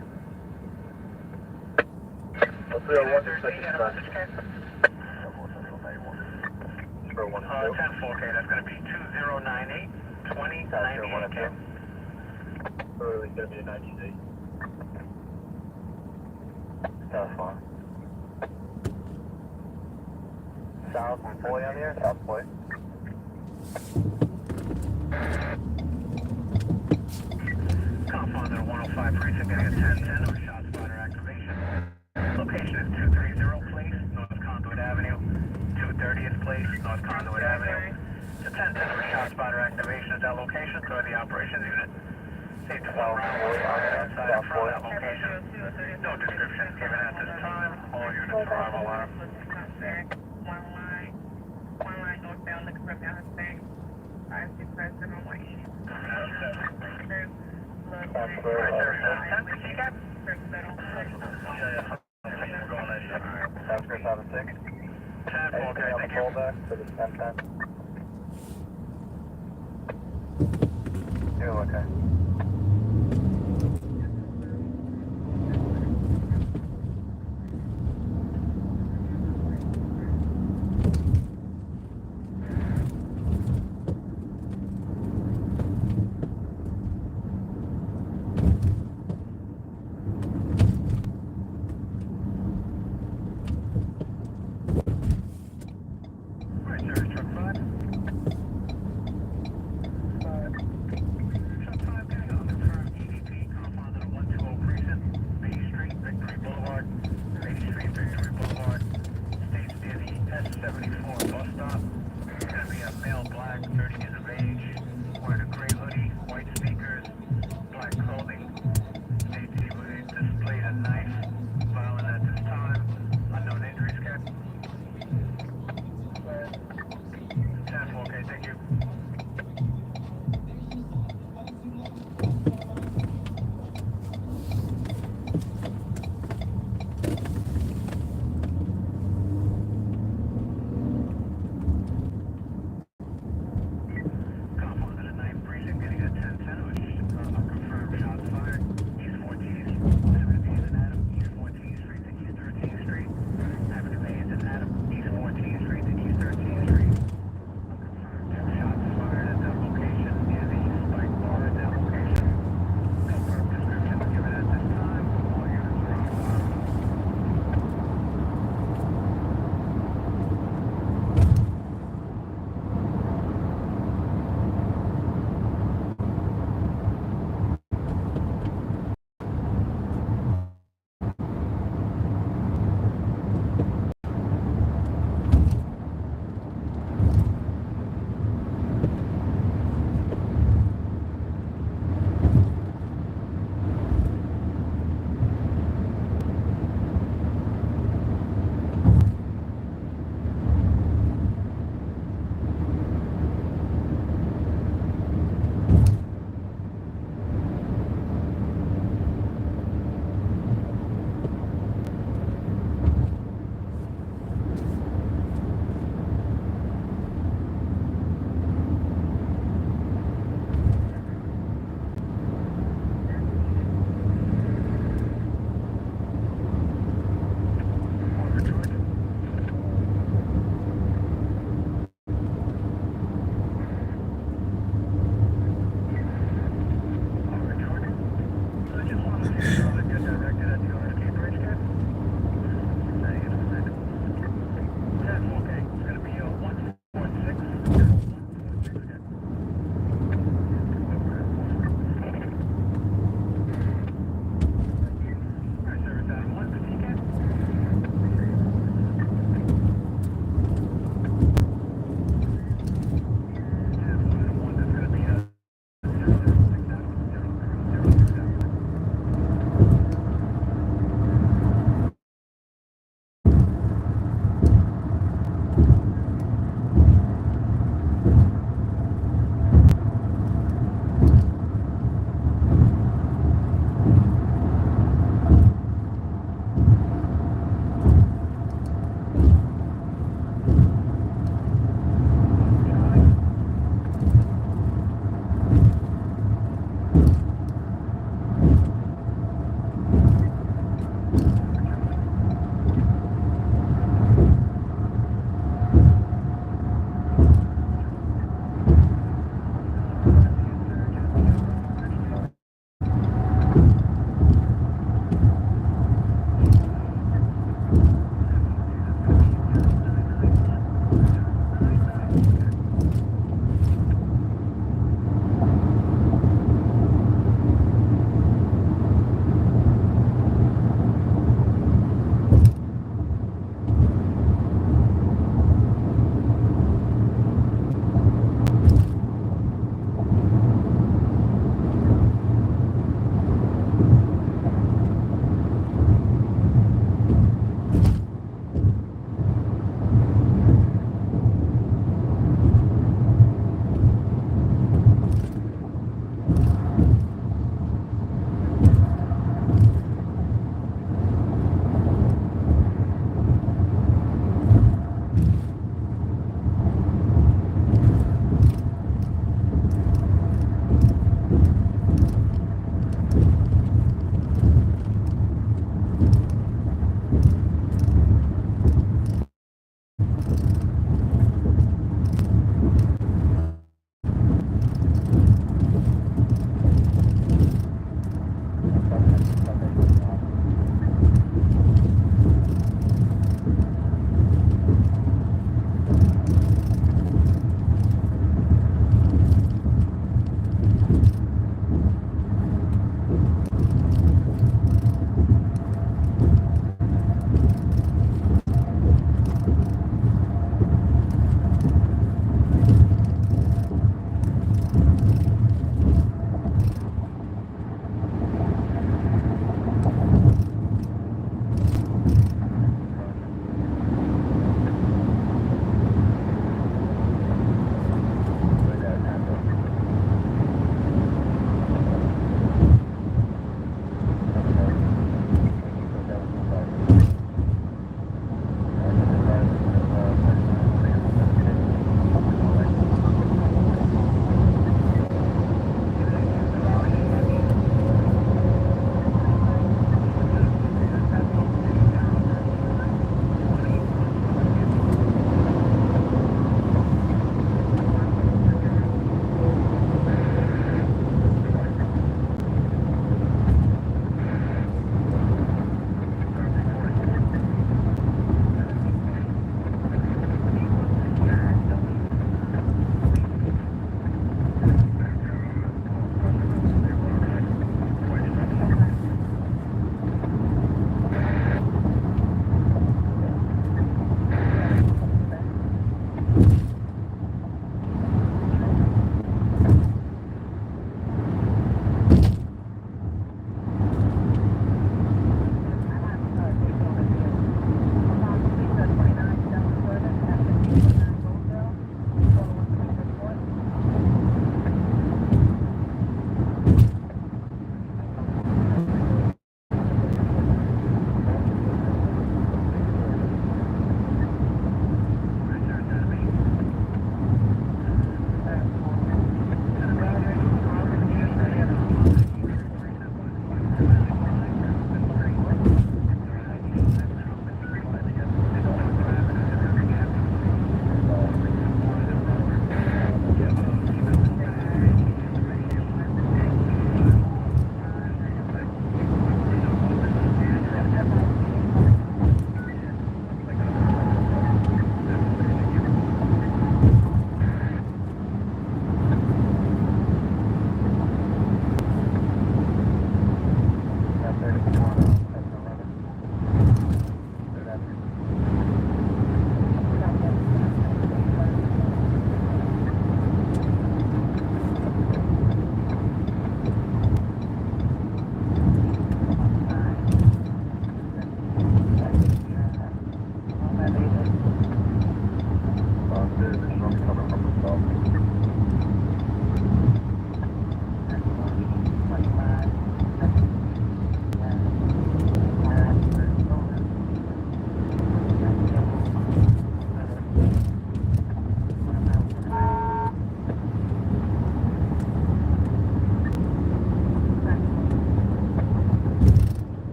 S4: 301, second time. 10-4, okay, that's going to be 2098, 2098, okay. Early, going to be a 98. South Farm. South Boy on here? South Boy. Compound at 105 precinct, getting a 1010 or shot spotter activation. Location is 230 Place, North Conduit Avenue. 230th Place, North Conduit Avenue. It's a 1010 or shot spotter activation at that location. Go to the operations unit. Say 12 rounds outside and from that location. No description given at this time. All units are on alarm. One line northbound, looking for down his back. 5-6 president on white sheet. That's Chris out of 6. 10-4, okay, thank you. Back for the 10-10. You're okay.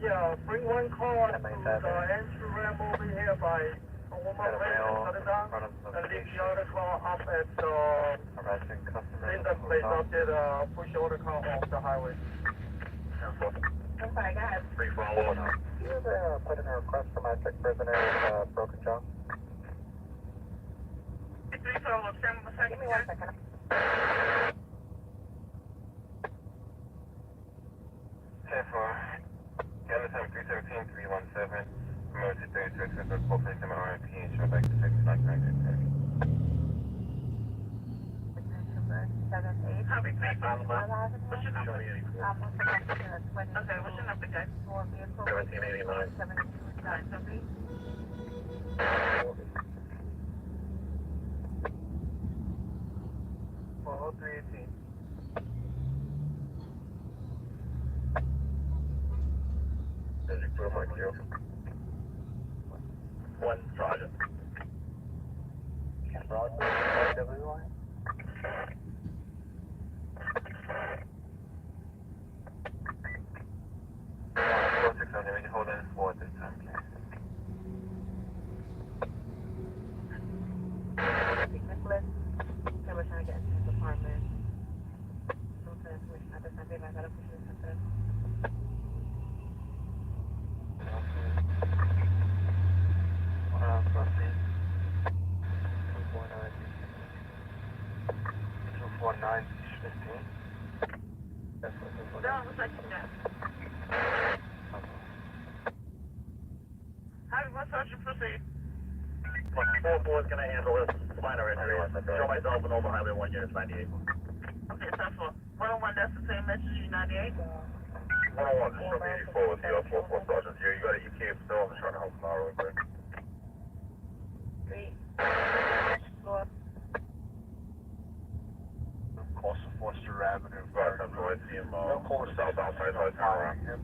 S4: Yeah, bring one call to Andrew Ram over here by a woman shut it down, and leave the other car up at Linda Place up there, push the other car off the highway.
S17: I'm sorry, go ahead.
S4: 341. Do you ever put in a request for my sick prisoner broken jaw?
S17: 341, give me 1 second.
S4: Gallus 317, 317, emergency 36, full place in RIP, and show back to 6, like 1930.
S17: Copy, please.
S4: What's your number?
S17: Okay, what's your number, guys?
S4: 1789. 40318. As you put my queue. 1 Sergeant. Roger, WY. We can hold in 4 at this time, please.
S17: Nicholas, they were trying to get into his apartment. No transmission at this time, baby, I gotta push this into
S4: Is going to handle this minor injuries. Show myself an over highway 1 unit 98.
S17: Okay, that's what. 101, that's the same message, you 98?
S4: 101, just show me 84 with the 44 Sergeant. You got it, you came still. I'm just trying to help them out real quick.
S17: 3.
S4: Cross Forster Avenue. Right, I'm going to see him. No corner south outside by tower. And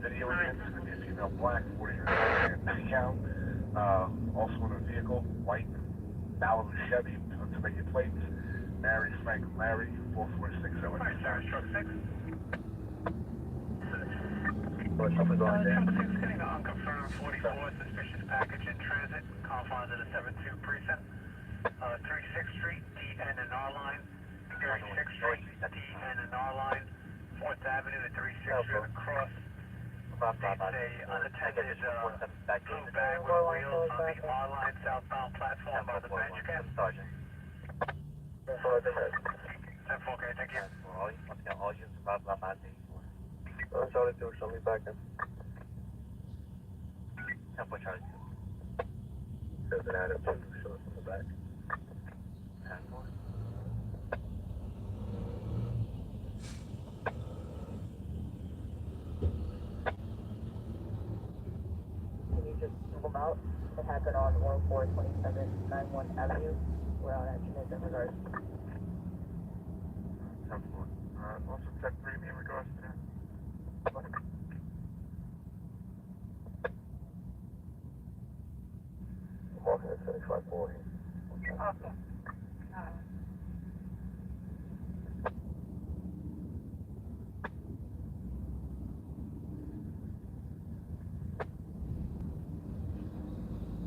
S4: video again, it's going to be a female black, 40 years old, count. Also in a vehicle, white, Malibu Chevy, to make your plates. Mary Frank Larry, 4460.
S19: Alright, Sarah, truck 6.
S4: Something's on there.
S19: Truck 6 getting an unconfirmed 44 suspicious package in transit, confines of the 72 precinct. 36th Street, DN and R line. 36th Street, DN and R line. 4th Avenue, the 36th Street across. a unattended blue bag with wheels on the R-line southbound platform by the bench cap.
S4: Sergeant.
S19: 10-4, okay, thank you.
S4: All units about Lamar 84. Charlie 2, show me back in. 10-4, Charlie 2. There's an Adam 2, show us from the back. 10-4.
S7: Can you just move them out? It happened on 1042791 Avenue. We're on accident in regards.
S4: 10-4. Also check 3 in regards to that. I'm walking at 75-4 here.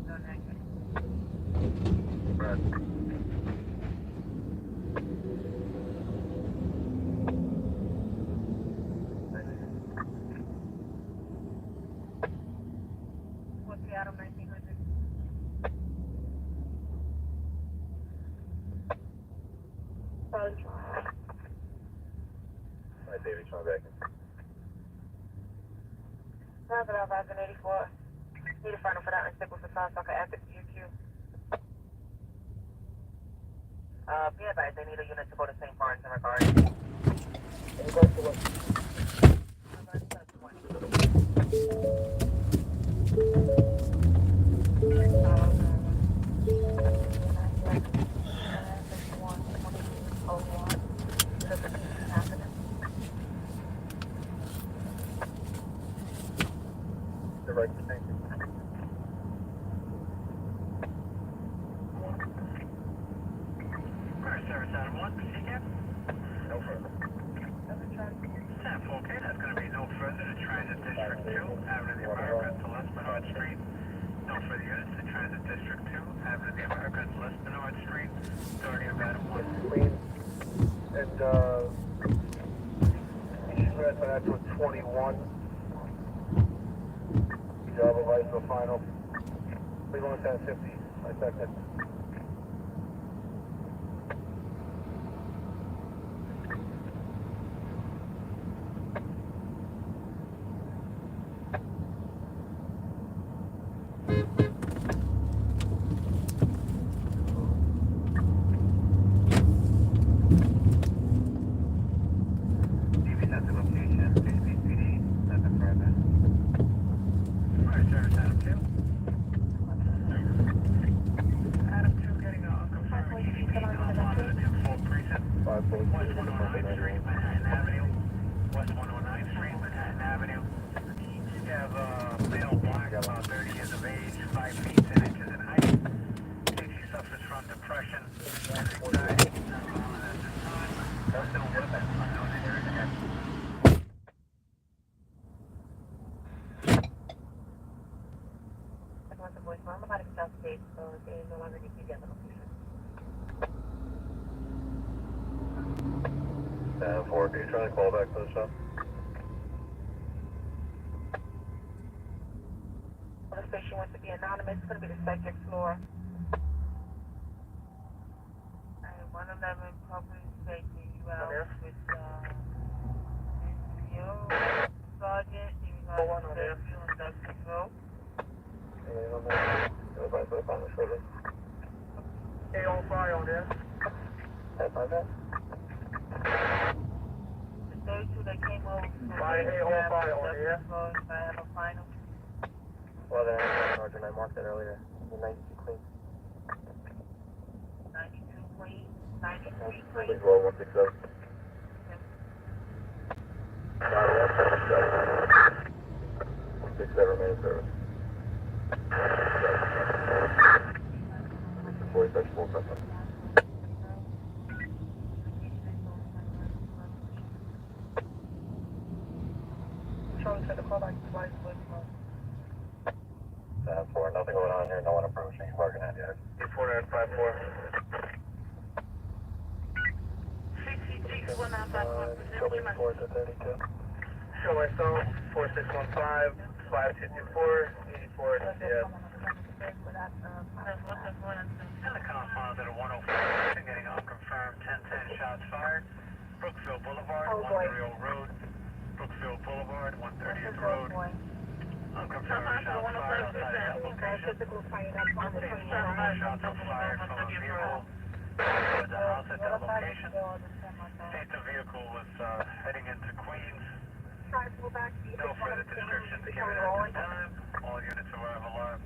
S7: Okay.
S4: Brad.
S7: What's the Adam 1900?
S4: Alright, David, show me back in.
S7: Rapid out 584. Need a final for that and stick with the sign so I can add it to your queue. Be advised, they need a unit to go to St. Barnes in regards. In regards to what?
S4: The right to thank you.
S19: Fire service Adam 1, CCAP.
S4: No further.
S19: 10-4, okay, that's going to be no further to Transit District 2, Avenue of the Americas to West Bernard Street. No further units to Transit District 2, Avenue of the Americas, West Bernard Street. Authority of Adam 1.
S4: And, you should transfer that to a 21. Job of ice for final. We're going to 1050. I second.
S19: TV set the location, HPCD, nothing further. Fire service Adam 2. Adam 2 getting a unconfirmed EVP on the 2-4 precinct. West 109th Street, Manhattan Avenue. West 109th Street, Manhattan Avenue. You have a male black, about 30 years of age, 5 feet 10 inches in height. He suffers from depression and anxiety. Not violent at this time. No weapon, unknown injuries.
S7: What's the voice? I'm about to get off stage, so they no longer need to get the location.
S4: 4, can you try to call back to the shop?
S7: The station wants to be anonymous. It's going to be the subject floor. 111 public safety with NCO Sergeant. You know, on there. Go.
S4: Hey, on fire on there. That's my bad.
S7: The 32 that came over.
S4: Fire, on fire on here.
S7: If I have a final.
S4: Well, then, Sergeant, I marked that earlier. The 92 clean.
S7: 92 clean. 93
S4: Please
S7: clean.
S4: roll 167. 167 remain in service. 40 touch full customer.
S7: Charlie said to call back twice, but
S4: 4, nothing going on here, no one approaching. He's working at you. 4954.
S7: CCG 1951.
S4: Show me 4 to 32. Show myself 4615, 5224, 84 CS.
S19: Telecom found at a 104, getting unconfirmed 1010 shots fired. Brookfield Boulevard, 130 Road. Brookfield Boulevard, 130th Road. Unconfirmed shots fired outside of that location. Shots were fired from a vehicle towards a house at that location. State the vehicle was heading into Queens. No further descriptions given at this time. All units arrive alive.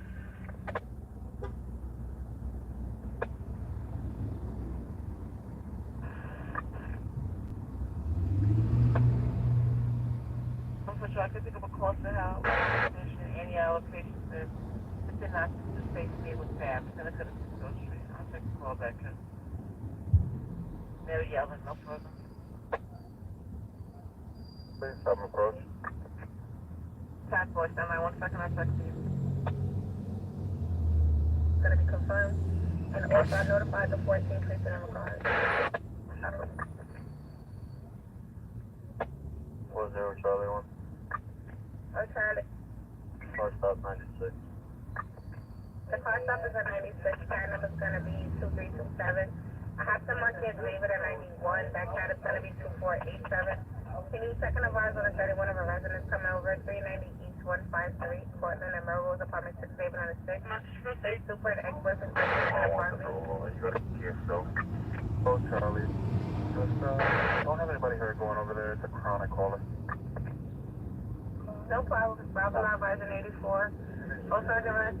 S7: I could think of a call to help. Any allocations that did not the space to be able to pass. Then I could have go straight. I'll take the call back in. Never yelling, no further.
S4: Please stop approach.
S7: Task force, stand by 1 second, I'll check for you. Gonna be confirmed. And also I notified the 14th precinct in regard.
S4: 40 Charlie 1.
S7: I'm trying to.
S4: Car stop 96.
S7: The car stop is at 96. Car number is going to be 2327. I have some more kids leave it at 91. That cat is going to be 2487. Can you second advise on a 31 of a residents coming over 390 East 153, Portland and Melrose Apartment 6, Haven on the 6th. They super and ex-boyfriend apartment.
S4: You got a key still. Oh, Charlie. Just, don't have anybody here going over there. It's a chronic caller.
S7: No problem. Bravo Line Visor 84. Oh, Sergeant Red.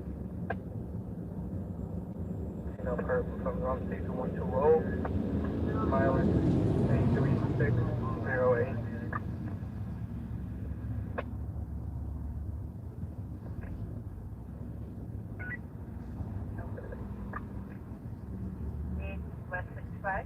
S4: No person comes on station 120. Mileage 83608.
S7: West 65.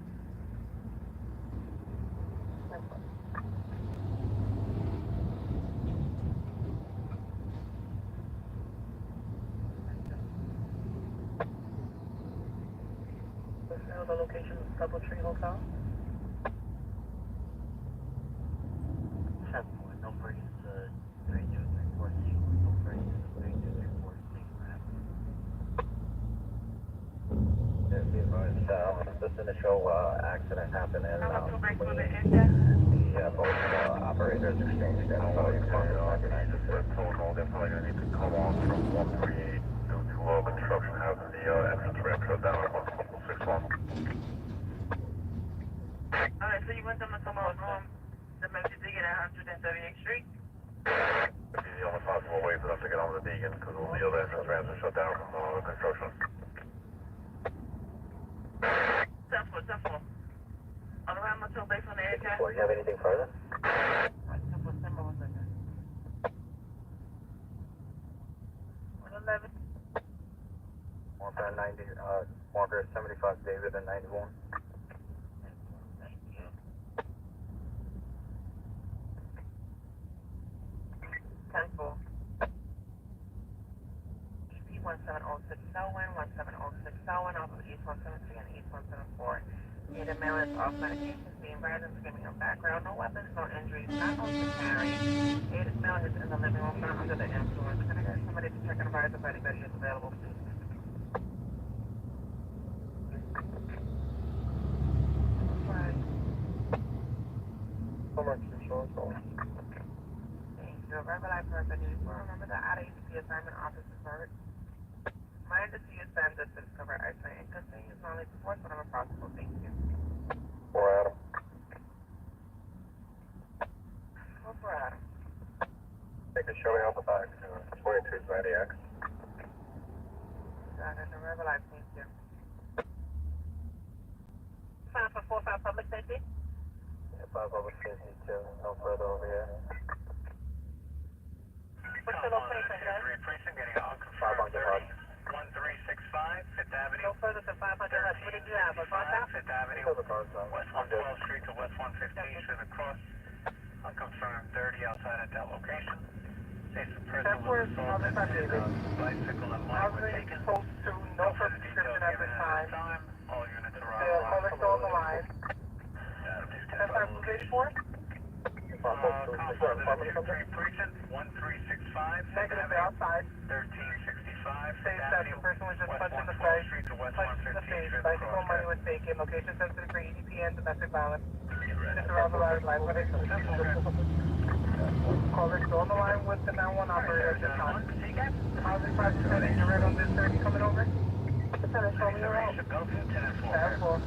S7: The location is Doubletree Hotel.
S4: No breaks, 32346. No breaks, 32346. Yeah, be advised, this initial accident happened in both operators exchanged and all your they're probably going to need to come on from 138 due to construction having the entrance ramp shut down at 161.
S7: Alright, so you want them to come on from the Mexican Deacon at 138th Street?
S4: It'd be the only possible way for them to get on the Deacon because all the other entrance ramps are shut down from construction.
S7: 10-4. Around until based on the air
S4: Well, you have anything further?
S7: 111.
S4: Marker 90, Marker 75 David and 91.
S7: EP 1706 Selwyn, 1706 Selwyn, off of East 173 and East 174. Need a male is off medications, being residents giving him background, no weapons, no injuries, not on to carry. Aid is male is in the living room, not under the influence. Can I get somebody to check and advise if anybody is available, please? Thank you. Rebel Life Purpose, remember the out-of-ACP assignment office is heard. Mind to see your son just to discover isolate and continue only to force whenever possible. Thank you.
S4: For Adam.
S7: For Adam.
S4: Take a Chevy Alpha back to 2290X.
S7: Got it. The Rebel Life, thank you. Time for 45 public safety?
S4: Yeah, 5 public safety too. No further over here.
S7: What's the location, guys?
S19: Precinct getting unconfirmed 1365 Fifth Avenue.
S7: No further than 500 Hutch. What did you have? A car stop?
S19: Fifth Avenue. West 112th Street to West 115th and across. Unconfirmed 30 outside at that location. Says the person was assaulted and bicycle and money were taken.
S7: Post to no further description at this time.
S19: All units
S7: The
S19: arrived.
S7: caller still alive. That's our 84?
S19: Precinct 103,
S4: Negative, they're outside. 1365. Same that the person was just punched in the face. Punched in the face. Bicycle money was taken. Location sensitive for EDP and domestic violence. Just around the line. What is it? Caller still on the line with the 911 operator at this time. Housing 510, you're right on this 30 coming over. Lieutenant, show me your route. 10-4.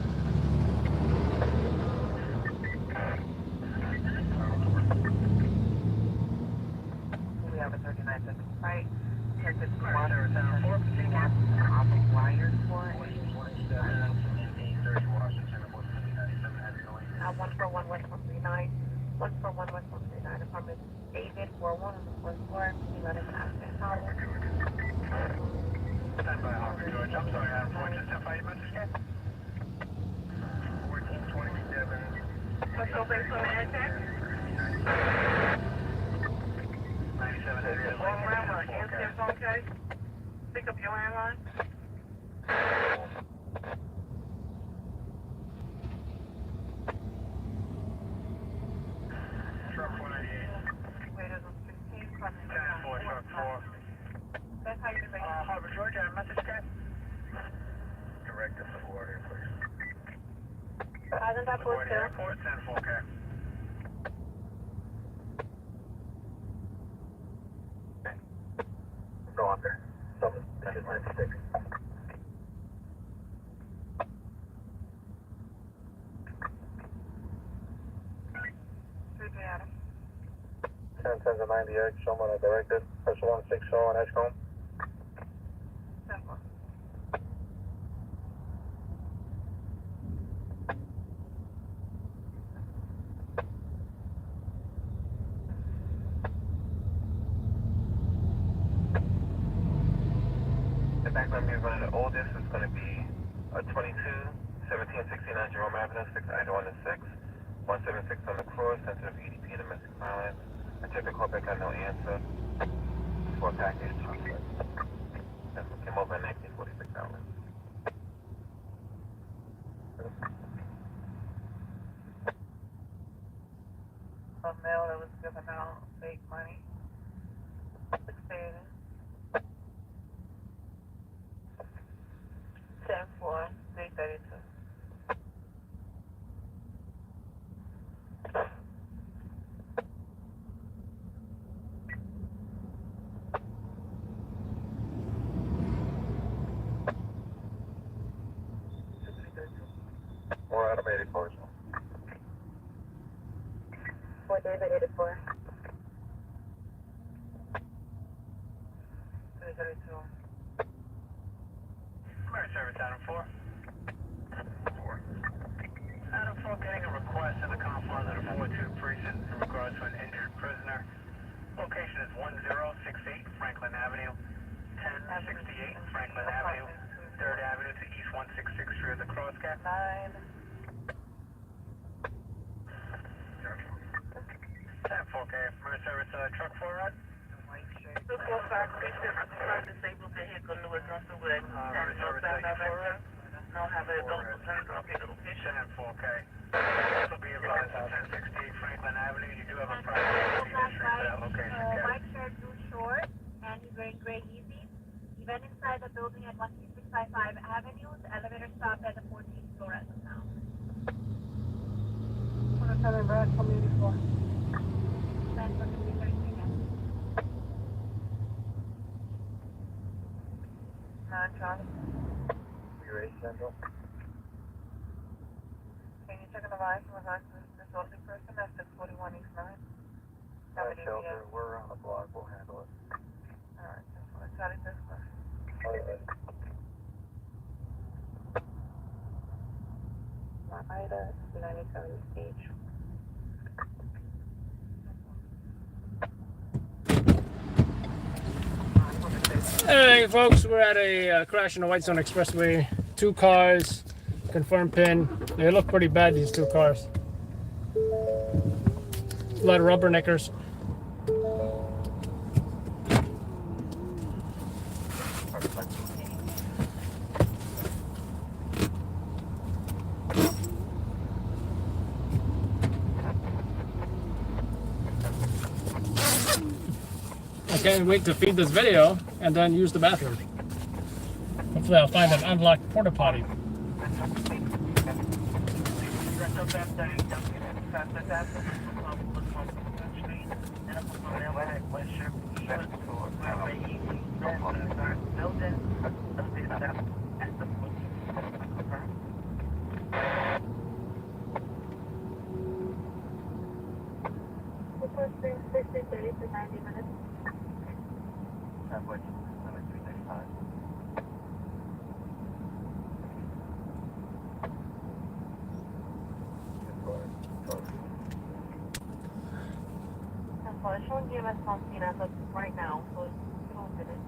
S4: We have a 39 second right. Check this water down 4 off of wires for it. 141 West 139. 141 West 139. Apartment David 41 on the fourth floor. Can you let us ask that?
S19: Stand by, Harvey George. I'm sorry, Adam Ford. Just have 5 minutes, okay? 1427.
S4: What's open for an attack?
S19: 97.
S4: Long rammer. Answer's okay. Pick up your landline.
S19: Truck 198.
S4: Wait, it was 15.
S19: 10-4, truck 4.
S4: That's how you make it.
S19: Harvey George, I have a message, okay? Direct us to Warrior, please.
S4: Isn't that
S19: Warrior Airport, 10-4, okay.
S4: Go on there. 96. Adam. 10 10 98, show me directed. Pressure 16 show on Edgecombe. 10-4. The background music running the oldest is going to be a 22, 1769 Jerome Avenue, 6 Idle 6, 176 on the cross, sensitive EDP domestic violence. I took the call back, got no answer. For package. That's what came over in 1946 hours. A mail that was given out fake money. Succeeded. 10-4, 332. More automated portion. 4 David 84. 332.
S19: Mary Service, Adam 4. 4. Adam 4 getting a request in the confluence of the 4-2 precinct in regards to an injured prisoner. Location is 1068 Franklin Avenue, 1068 Franklin Avenue, 3rd Avenue to East 166th Street of the Crosscat.
S4: 9.
S19: 10-4K, Mary Service, truck 4 ride.
S4: 245 precinct, disabled vehicle, Lewis Russellwood.
S19: Mary Service, 4 ride.
S4: No, have an adult concern, located location.
S19: 10-4K. This will be advised at 1068 Franklin Avenue. You do have a private history for that location.
S17: White shirt, blue short, and he's wearing gray Yeezys. He went inside the building at 13655 Avenue. The elevator stopped at the 14th floor at the sound.
S4: 107 Brad, community 4.
S17: Then for 333 again.
S4: 9 Charlie. You're 8 Central. Can you check on the line from the disorderly person? That's 641 East 9. Shelter, we're on the block, we'll handle it. Alright, just want to tell you this one. Ida, 97 stage.
S21: Hey folks, we're at a crash in the White Zone Expressway. 2 cars, confirmed pin. They look pretty bad, these 2 cars. A lot of rubberneckers. can't wait to feed this video and then use the bathroom. Hopefully I'll find an unlocked porta potty.
S17: It showing you response seen as of right now, so it's 2 minutes.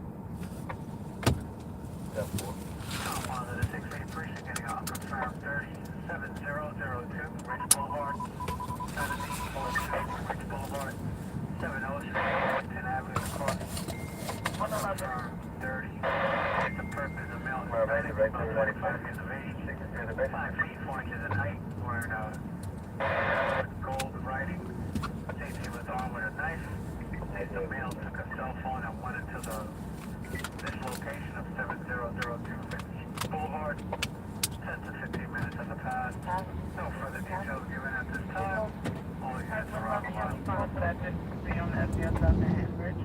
S19: One of the 6-8 precinct getting off confirmed 37002 Ridge Boulevard, 1702 Ridge Boulevard, 703 Washington Avenue across 111 30. The purpose of male Hispanic, about 35 years of age, 5 feet 4 inches in height, wearing gold writing. He was armed with a knife. The male took a cell phone and went into this location of 7002 Boulevard. 10 to 15 minutes have passed. No further details given at this time. All units are on the line.
S17: Be on the FDS on the Handbridge.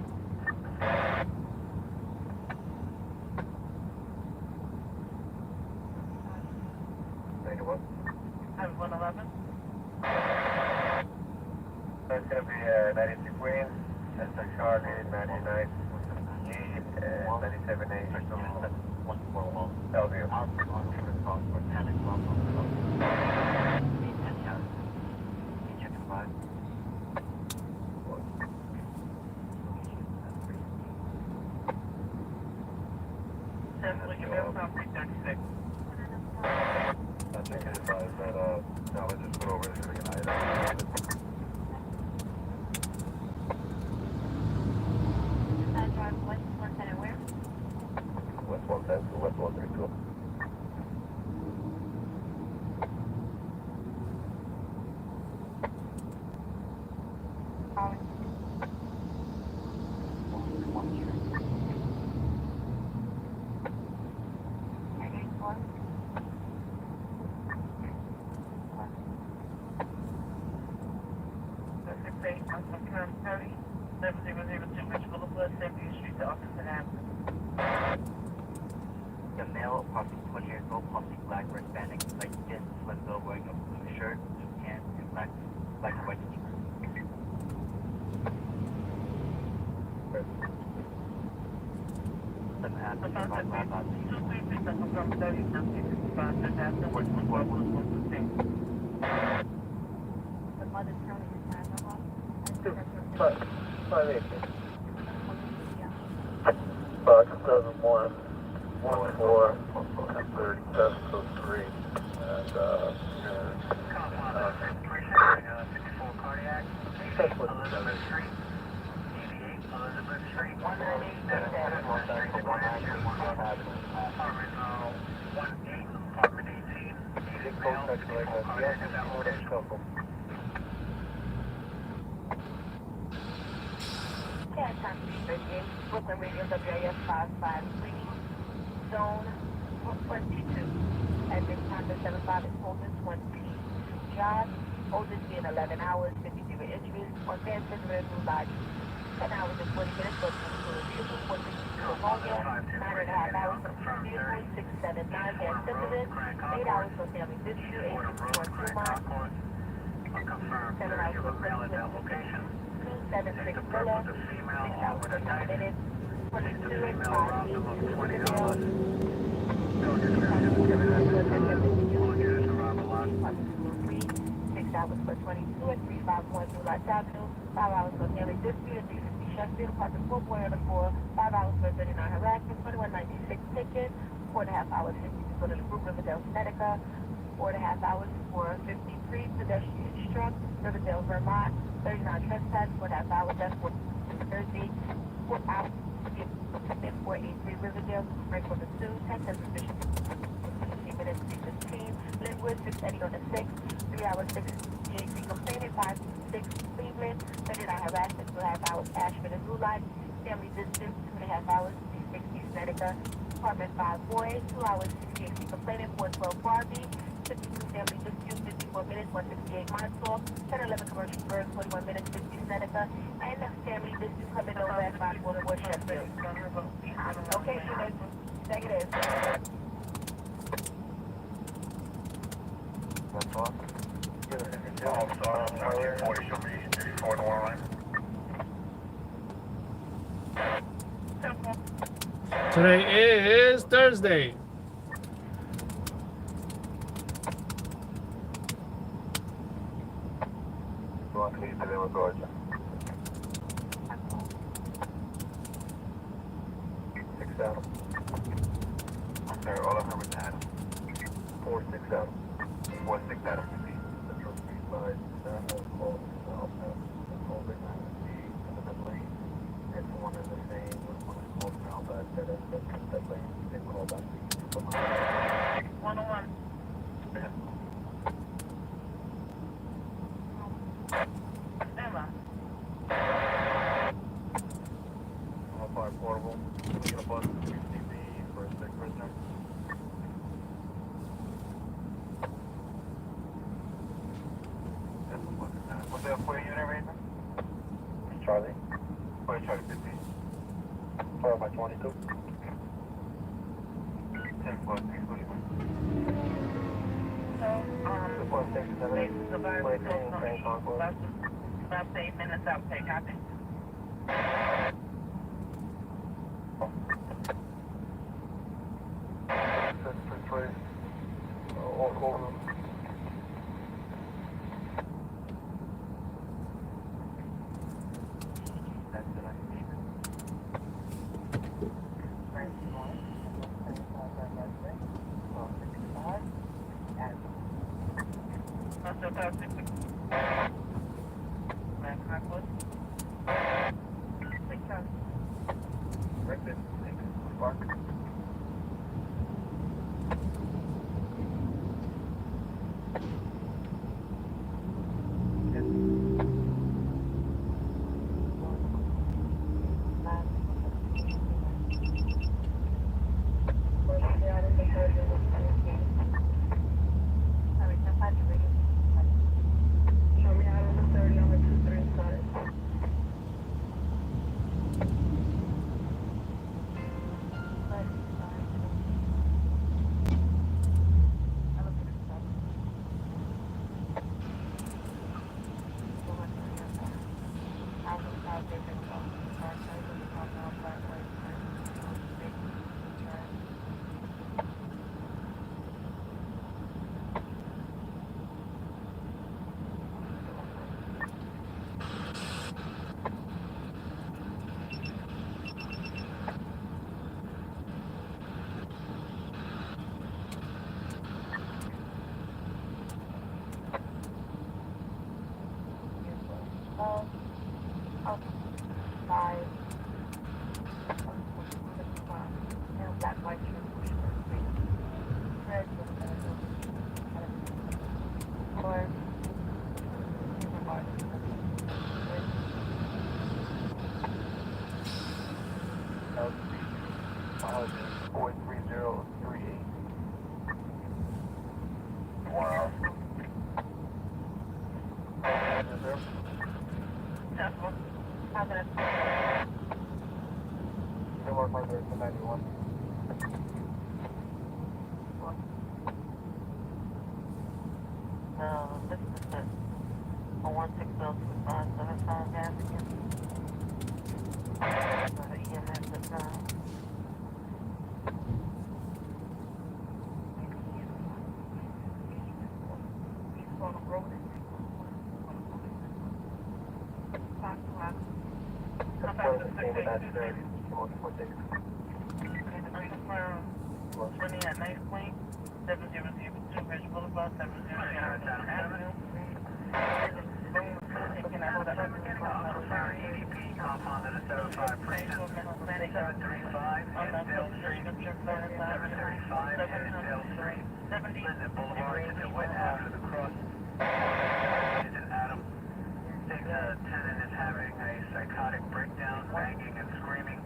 S17: Have 111.
S4: That's going to be 93 Queens, that's Charlie, 99 G, and 97 A. That'll be
S17: The male, approximately 20 years old, possibly black or Hispanic, light skin, slim build, wearing a blue shirt, blue pants, and black and white t-shirt. The mother's currently in Panama.
S4: 2001, 14, 3703, and
S19: cardiac. Elizabeth Street. 88 Elizabeth Street. 198 apartment 18. Cardiac is that location.
S17: Brooklyn Radio WIS 553, Zone 22. At this time, the 75 is holding 20. John, oldest being 11 hours, 53 injuries, on San Francisco Lodge, 10 hours and 40 minutes, but vehicle 46 California, 9.5 hours, vehicle 679 Gas Symptoms, 8 hours for family dispute, 861 Fremont, 7 hours for President. 276 Miller, 6 hours and 9 minutes, 22 and 5 6 hours for 22 and 351 New Lights Avenue, 5 hours for family dispute, 350 Sheffield, Parker 4.4, 5 hours for 39 harassment, 2196 ticket, 4.5 hours 52 for the group Riverdale, Connecticut, 4.5 hours for 53 pedestrian struck, Riverdale, Vermont, 39 trespass, 4.5 hours, that's for Thursday, 4 hours, 483 Riverdale, break for the 2, Texas, Bishop, 15 minutes, 315, Linwood, 680 on the 6, 3 hours, 6, GAC complaining, 5, 6, Cleveland, 39 harassment, 2.5 hours, Ashford and Blue Light, family distance, 2.5 hours, 360 Seneca. Apartment 5 boy, 2 hours, 68 complaining, 412 Barbie. 52 family dispute, 54 minutes, 168 Montauk. 1011 commercial bird, 41 minutes, 50 Seneca. And the family dispute coming over at 544 Sheffield. Okay, unit. Negative.
S4: That's all. I'm sorry, 40 should be 34 in the water line.
S21: Today is Thursday.
S4: You want to leave today with Georgia? 6 Adam. Sir, all I heard was Adam. 4-6 Adam. 4-6 Adam. Central Street side, call south, call big 9C, and the mid lane. It's one and the same, one is called south, that lane, they call back to
S17: 101. Emma.
S4: All 5 portable. Can we get a bus to CCB for a sick prisoner? What's that for unit rating? Charlie. For Charlie 15. 4 by 22. 10 plus exclusion.
S17: So, the virus is about 8 minutes out, take copy.
S4: Tenant is having a
S19: psychotic breakdown, banging and screaming,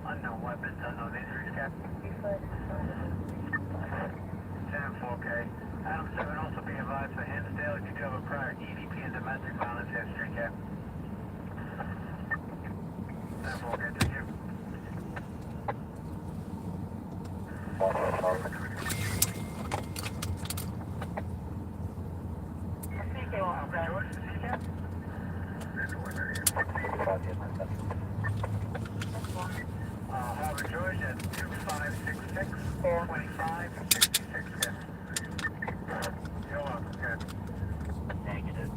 S19: unknown weapons, unknown injuries, Captain. 10-4K. Adam 7 also be advised for Hinsdale if you do have a prior EDP and domestic violence history, Cap. 10-4K, thank you. Harvard, Georgia, 2566, 2566, Cap. You're welcome, Cap. Negative.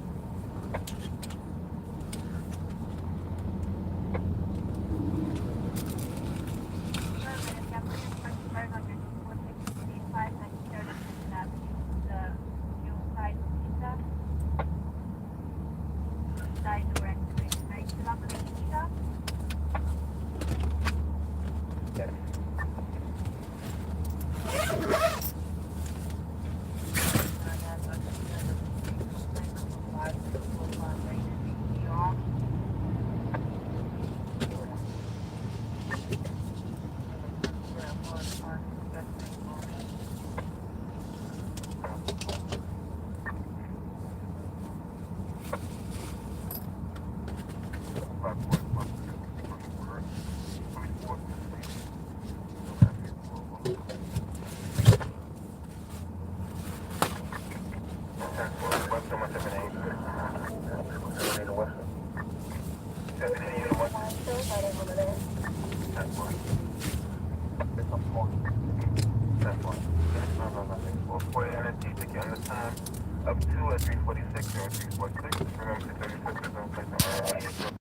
S19: Up to 346 or 346. Remember the 36 is on place.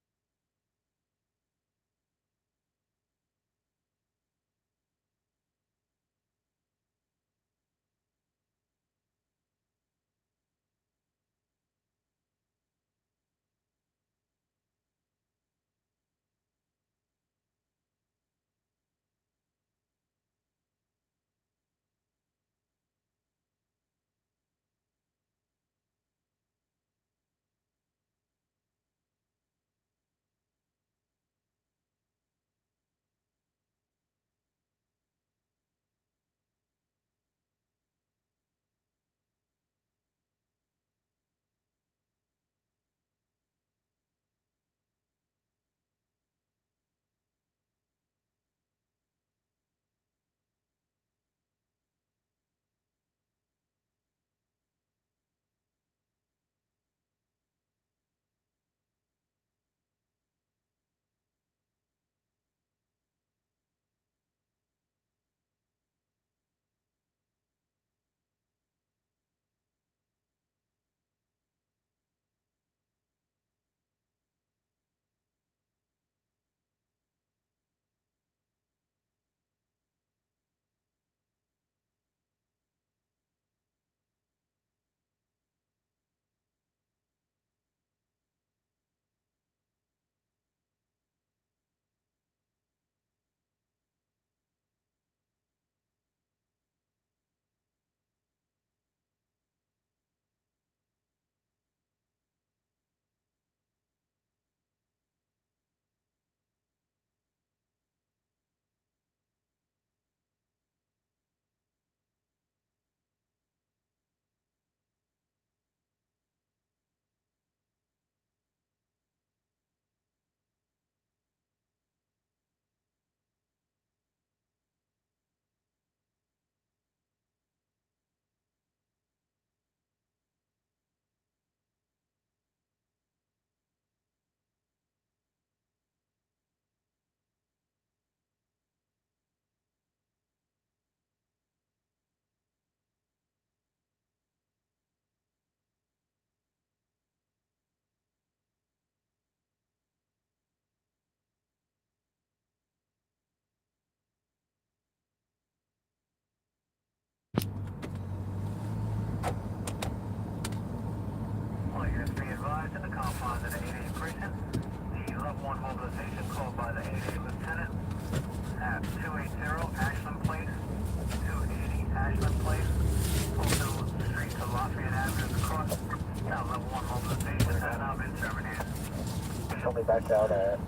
S4: back out at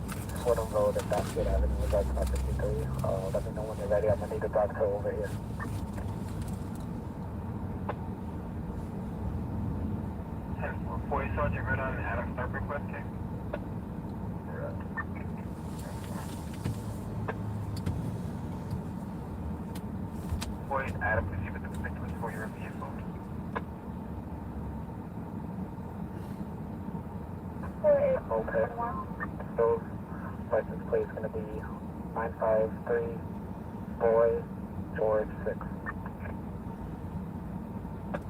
S4: Fordham Road and Basket Avenue with that 53. Let me know when you're ready. I'm gonna need a doctor over here.
S19: Sergeant Red on Adam, start request case. Boy, Adam, proceed with the particulars for your vehicle.
S4: Okay. So, license plate is gonna be 953 Boy George 6.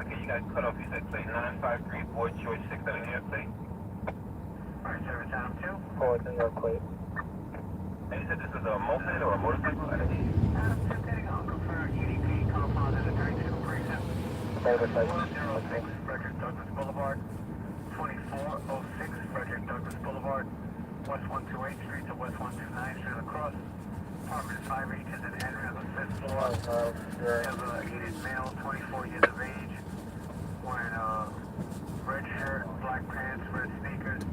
S19: Okay, you guys cut off. You said plate 953 Boy George 6 on an airplane. Alright, service Adam 2.
S4: Forward New York plate.
S19: And you said this is a moped or a motorcycle? I didn't hear you.
S7: Adam 2 getting on confirmed EDP composite at 3237.
S4: Service
S7: 2406 Frederick Douglass Boulevard. 2406 Frederick Douglass Boulevard. West 128 Street to West 129 Street across. Apartment 5H is in Henry on the 5th floor. We have a heated male, 24 years of age, wearing a red shirt, black pants, red sneakers.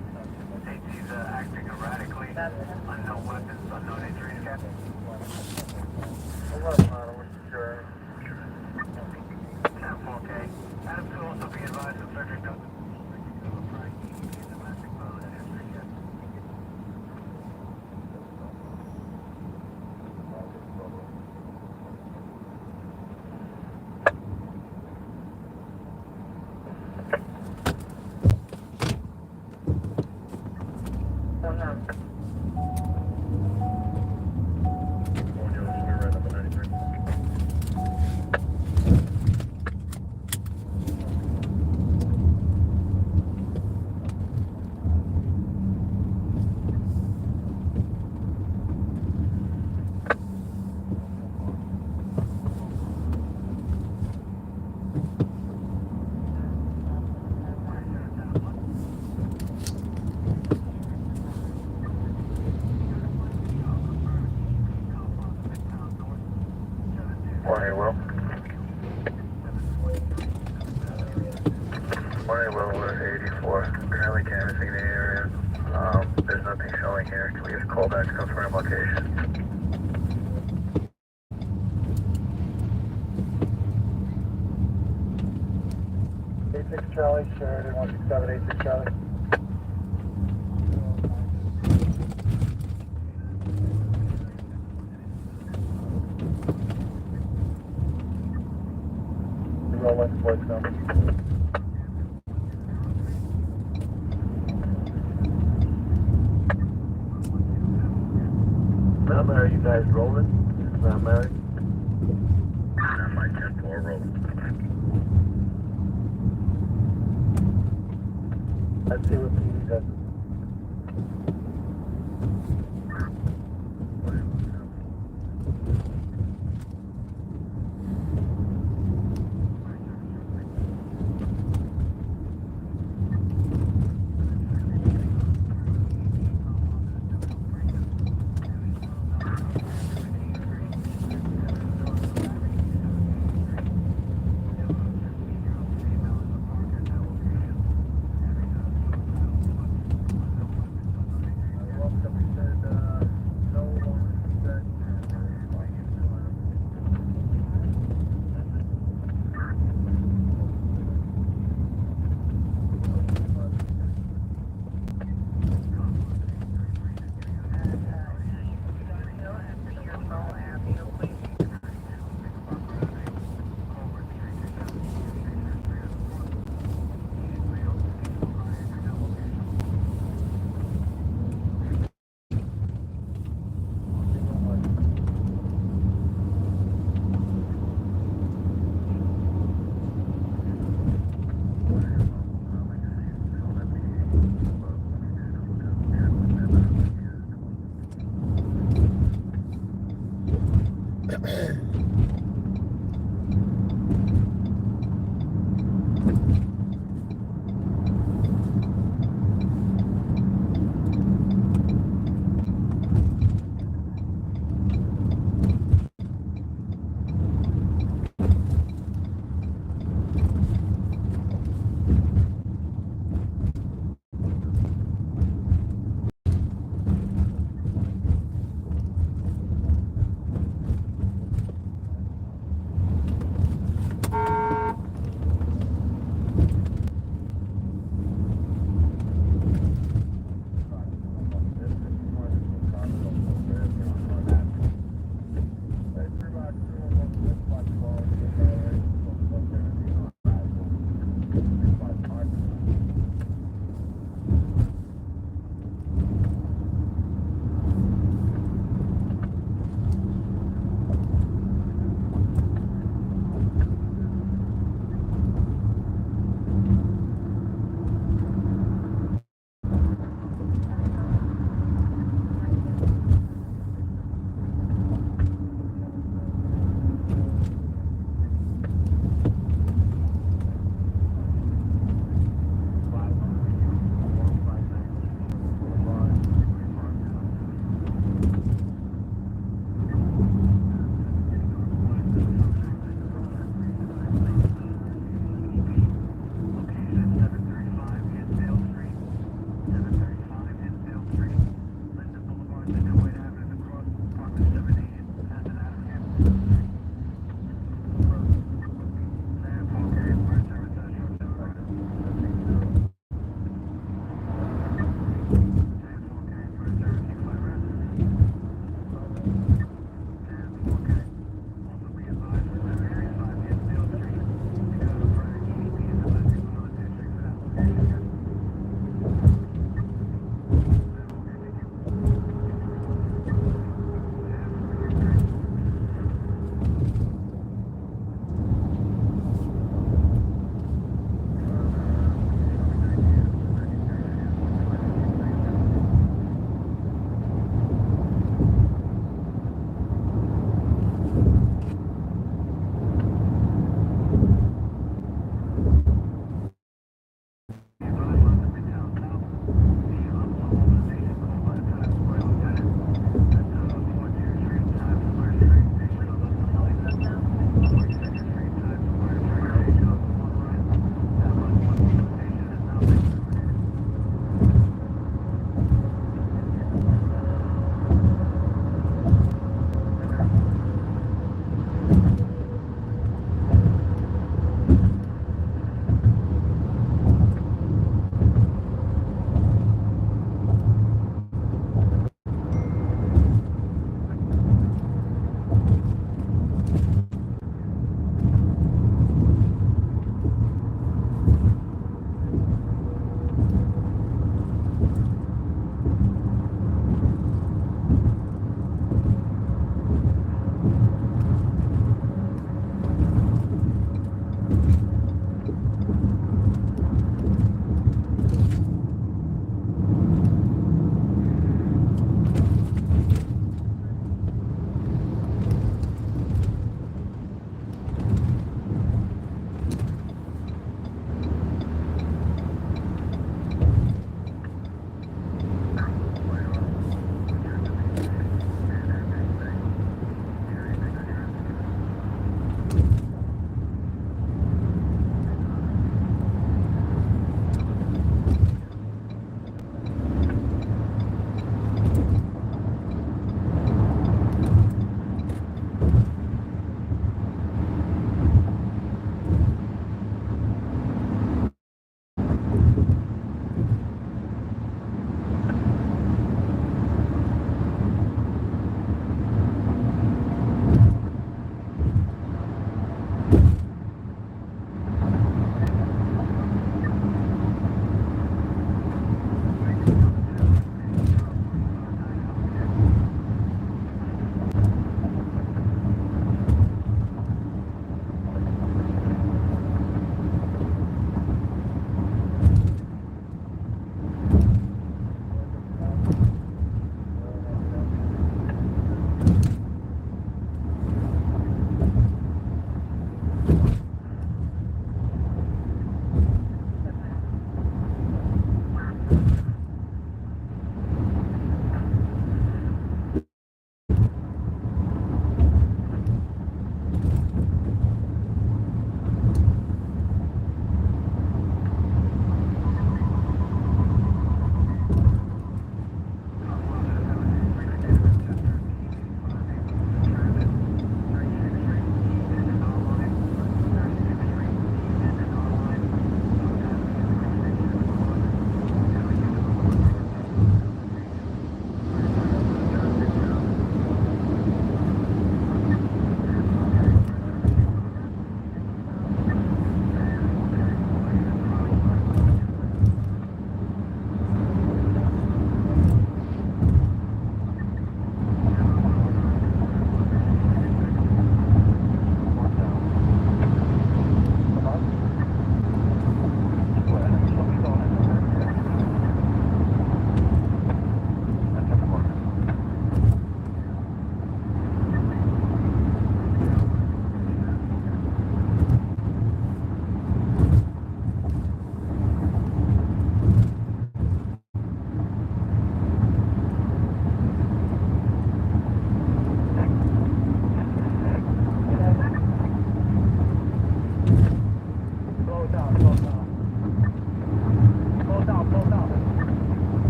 S7: States he's acting erratically. Unknown weapons, unknown injuries, Captain. 10-4K. Adam 2 also be advised of Frederick Douglass.
S4: We're 84. Currently canvassing the area. There's nothing showing here. Can we just call back to confirm location? 86 Charlie, Sheridan 167, 86 Charlie. Rolling sports number. Ma'am, are you guys rolling? Ma'am, Mary? I'm my 10-4 rolling. Let's see what PD does.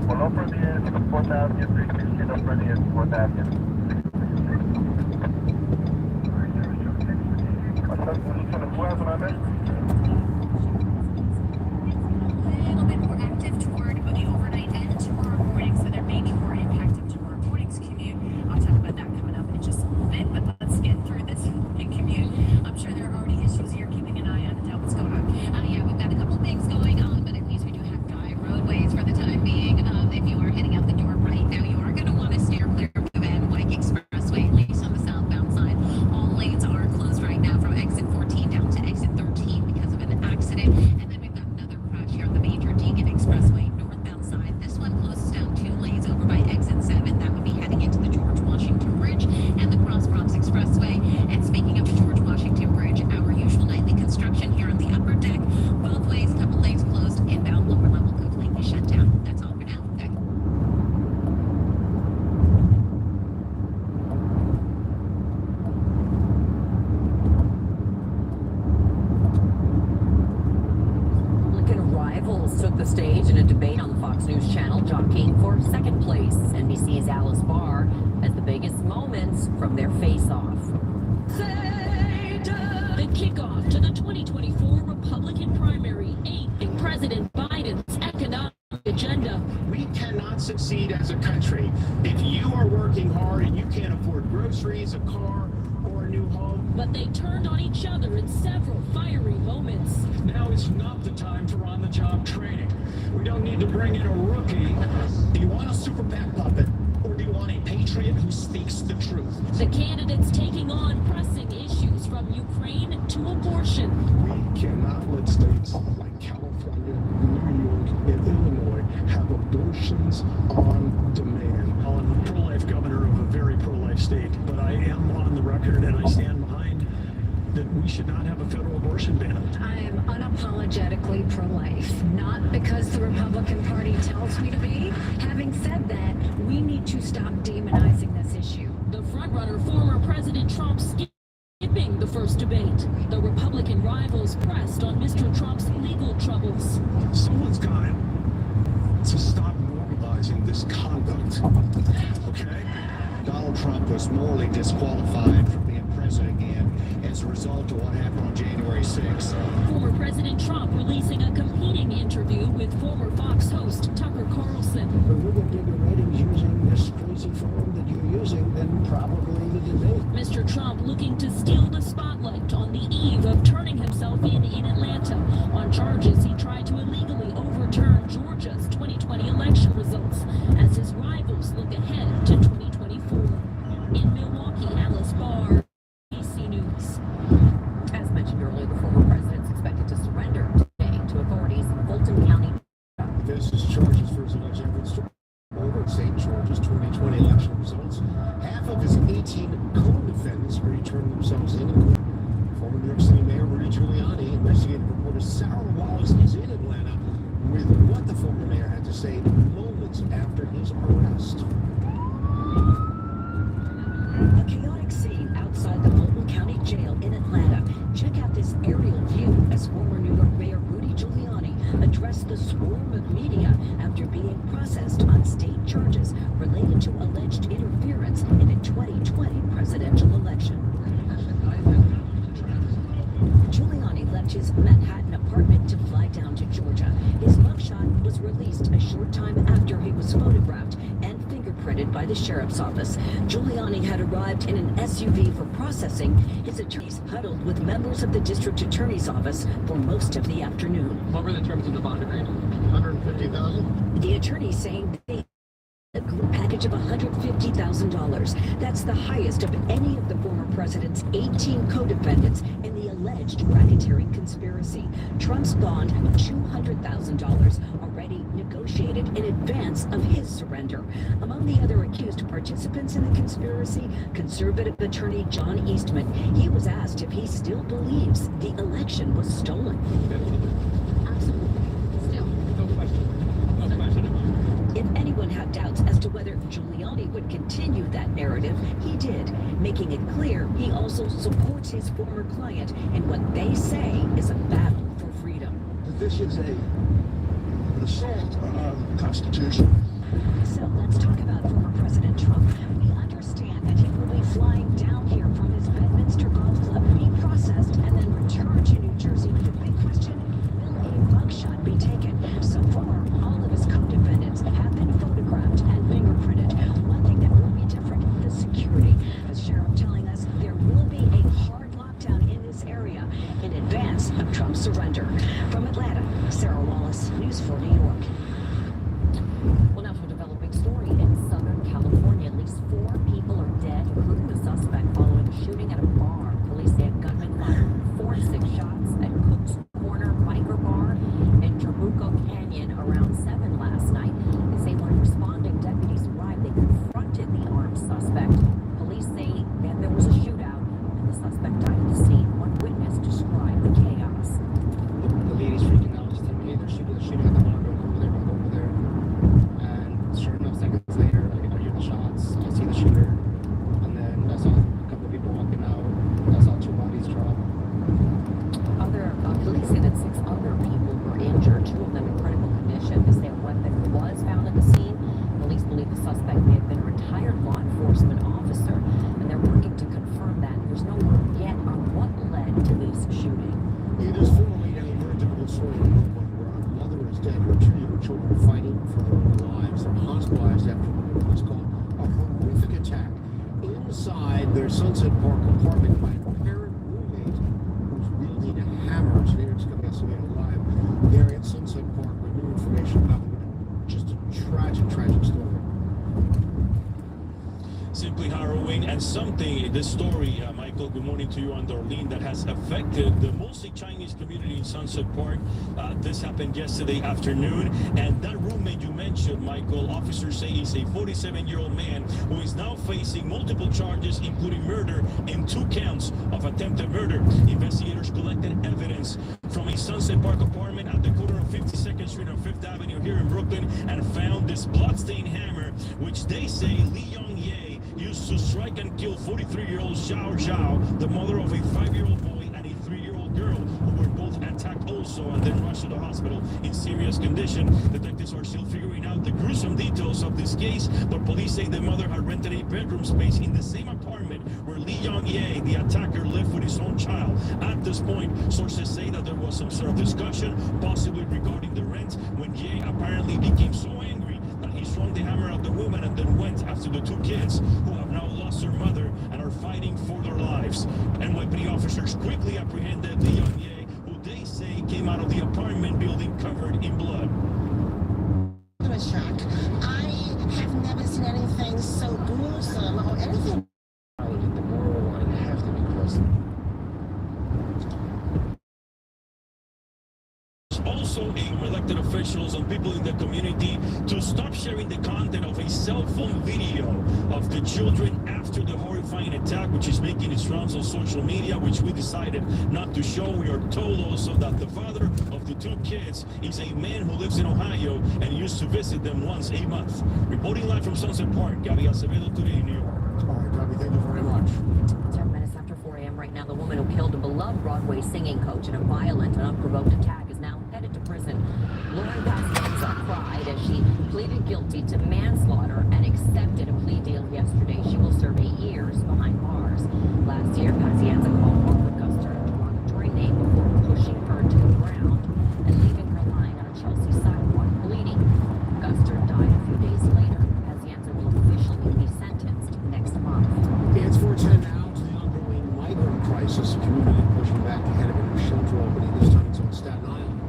S4: beautiful. No further units to 4th Avenue, 360. No further units to 4th Avenue.
S6: A little bit more active toward the overnight and tomorrow morning, so there may be more impact of tomorrow morning's commute. I'll talk about that coming up in just a little bit, but let's get through this commute. I'm sure there are already issues you're keeping an eye on and tell what's going on.
S22: Yeah, we've got a couple things going on, but at least we do have dry roadways for the time being. If you are heading out the door right now, you are going to want to steer clear of the Van Wyck Expressway, at least on the southbound side. All lanes are closed right now from exit 14 down to exit 13 because of an accident. And then we've got another crash here on the major Deacon Expressway northbound side. This one closes down 2 lanes over by exit 7. That would be heading into the George Washington Bridge and the Cross Bronx Expressway. And speaking of the George Washington Bridge, our usual nightly construction here on the upper deck. Both ways, a couple lanes closed. Inbound lower level completely shut down. That's all for now. Thanks.
S23: Republican rivals took the stage in a debate on the Fox News channel, jockeying for second place. NBC's Alice Barr has the biggest moments from their face-off.
S24: The kickoff to the 2024 Republican primary, aimed President Biden's economic agenda.
S2: We cannot succeed as a country if you are working hard and you can't afford groceries, a car, or a new home.
S24: But they turned on each other in several fiery moments.
S2: Now is not the time for on-the-job training. We don't need to bring in a rookie. Do you want a super PAC puppet, or do you want a patriot who speaks the truth?
S24: The candidates taking on pressing issues from Ukraine to abortion.
S8: We cannot let states like California, New York, and Illinois have abortions on demand.
S2: I'm a pro-life governor of a very pro-life state, but I am on the record and I stand behind that we should not have a federal abortion ban.
S22: I am unapologetically pro-life, not because the Republican Party tells me to be. Having said that, we need to stop demonizing this issue.
S24: The frontrunner, former President Trump, skipping the first debate. The Republican rivals pressed on Mr. Trump's legal troubles.
S8: Someone's got to stop normalizing this conduct.
S2: Okay? Donald Trump was morally disqualified from being president again as a result of what happened on January 6th.
S24: Former President Trump releasing a competing interview with former Fox host Tucker Carlson.
S16: If we're going to get your ratings using this crazy form that you're using, then probably the debate.
S24: Mr. Trump looking to steal the spotlight on the eve of turning himself in Atlanta on charges he tried to illegally overturn Georgia's 2020 election results as his rivals look ahead to 2024. In Milwaukee, Alice Barr, ABC News.
S23: As mentioned earlier, the former president's expected to surrender today to authorities in Fulton County.
S25: Faces charges for his alleged efforts to over St. George's 2020 election results. Half of his 18 co-defendants already turned themselves in. Former New York City Mayor Rudy Giuliani, investigative reporter Sarah Wallace is in Atlanta with what the former mayor had to say moments after his arrest.
S23: A chaotic scene outside the Fulton County Jail in Atlanta. Check out this aerial view as former New York Mayor Rudy Giuliani addressed the swarm of media after being processed on state charges related to alleged interference in a 2020 presidential election. Giuliani left his Manhattan apartment to fly down to Georgia. His mugshot was released a short time after he was photographed and fingerprinted by the sheriff's office. Giuliani had arrived in an SUV for processing. His attorneys huddled with members of the district attorney's office for most of the afternoon.
S25: What were the terms of the bond agreement? $150,000?
S23: The attorney saying they a group package of $150,000. That's the highest of any of the former president's 18 co-defendants in the alleged racketeering conspiracy. Trump's bond, $200,000, already negotiated in advance of his surrender. Among the other accused participants in the conspiracy, conservative attorney John Eastman. He was asked if he still believes the election was stolen. Absolutely. Still. No question. If anyone had doubts as to whether Giuliani would continue that narrative, he did, making it clear he also supports his former client in what they say is a battle for freedom.
S25: This is an assault on the Constitution.
S23: So let's talk about former President Trump. We understand that he will be flying down here from his Bedminster Golf Club, be processed, and then return to New Jersey. The big question, will a mugshot be taken? So far, all of his co-defendants have been photographed and fingerprinted. One thing that will be different, the security. The sheriff telling us there will be a hard lockdown in this area in advance of Trump's surrender. From Atlanta, Sarah Wallace, News 4 New York.
S9: Well, now to a developing story in Southern California. At least 4 people are dead, including the suspect following a shooting at a bar. Police say a gunman fired 4 to 6 shots at Cook's Corner Biker Bar in Trabuco Canyon around 7 last night. They say when responding deputies arrived, they confronted the armed suspect. Police say that there was a shootout and the suspect died at the scene. One witness described the chaos.
S12: The lady's freaking out. She's telling me they're shooting at the bar. Go over there, go over there. And sure enough, seconds later, I hear the shots. I see the shooter. And then I saw a couple of people walking out. I saw 2 bodies drop.
S9: Police say that 6 other people were injured, 2 of them in critical condition. They say a weapon was found at the scene. Police believe the suspect may have been a retired law enforcement officer, and they're working to confirm that. There's no word yet on what led to this shooting.
S25: It is formerly a very difficult story in Brooklyn where a mother is dead, her 2 young children fighting for their own lives. They're hospitalized after what was called a horrific attack inside their Sunset Park apartment by a parent roommate who's wielding a hammer. Today it's coming estimated live there at Sunset Park with new information about just a tragic story.
S13: Simply harrowing and something, this story, Michael, good morning to you on Darlene, that has affected the mostly Chinese community in Sunset Park. This happened yesterday afternoon, and that roommate you mentioned, Michael, officers say is a 47-year-old man who is now facing multiple charges, including murder and 2 counts of attempted murder. Investigators collected evidence from a Sunset Park apartment at the corner of 52nd Street and 5th Avenue here in Brooklyn and found this bloodstained hammer, which they say Li Yong-ye used to strike and kill 43-year-old Xiao Zhao, the mother of a 5-year-old boy and a 3-year-old girl, who were both attacked also and then rushed to the hospital in serious condition. Detectives are still figuring out the gruesome details of this case, but police say the mother had rented a bedroom space in the same apartment where Li Yong-ye, the attacker, lived with his own child. At this point, sources say that there was some sort of discussion, possibly regarding the rent, when Ye apparently became so angry that he swung the hammer at the woman and then went after the 2 kids who have now lost their mother and are fighting for their lives. NYPD officers quickly apprehended Li Yong-ye, who they say came out of the apartment building covered in blood.
S14: A shock. I have never seen anything so gruesome or anything.
S25: The moral line has to be crossed.
S13: Also, elected officials and people in the community to stop sharing the content of a cell phone video of the children after the horrifying attack, which is making its rounds on social media, which we decided not to show. We are told also that the father of the 2 kids is a man who lives in Ohio and used to visit them once a month. Reporting live from Sunset Park, Gabby Acevedo today in New York.
S25: All right, Gabby, thank you very much.
S9: 7 minutes after 4 a.m. right now, the woman who killed a beloved Broadway singing coach in a violent and unprovoked attack is now headed to prison. Lauren Pacienza cried as she pleaded guilty to manslaughter and accepted a plea deal yesterday. She will serve 8 years behind bars. Last year, Pacienza called Margaret Guster a derogatory name before pushing her to the ground and leaving her lying on a Chelsea sidewalk bleeding. Guster died a few days later. Pacienza will officially be sentenced next month.
S25: It's 4:10 now to the ongoing migrant crisis. The community pushing back ahead of a new shelter opening. This time it's on Staten Island.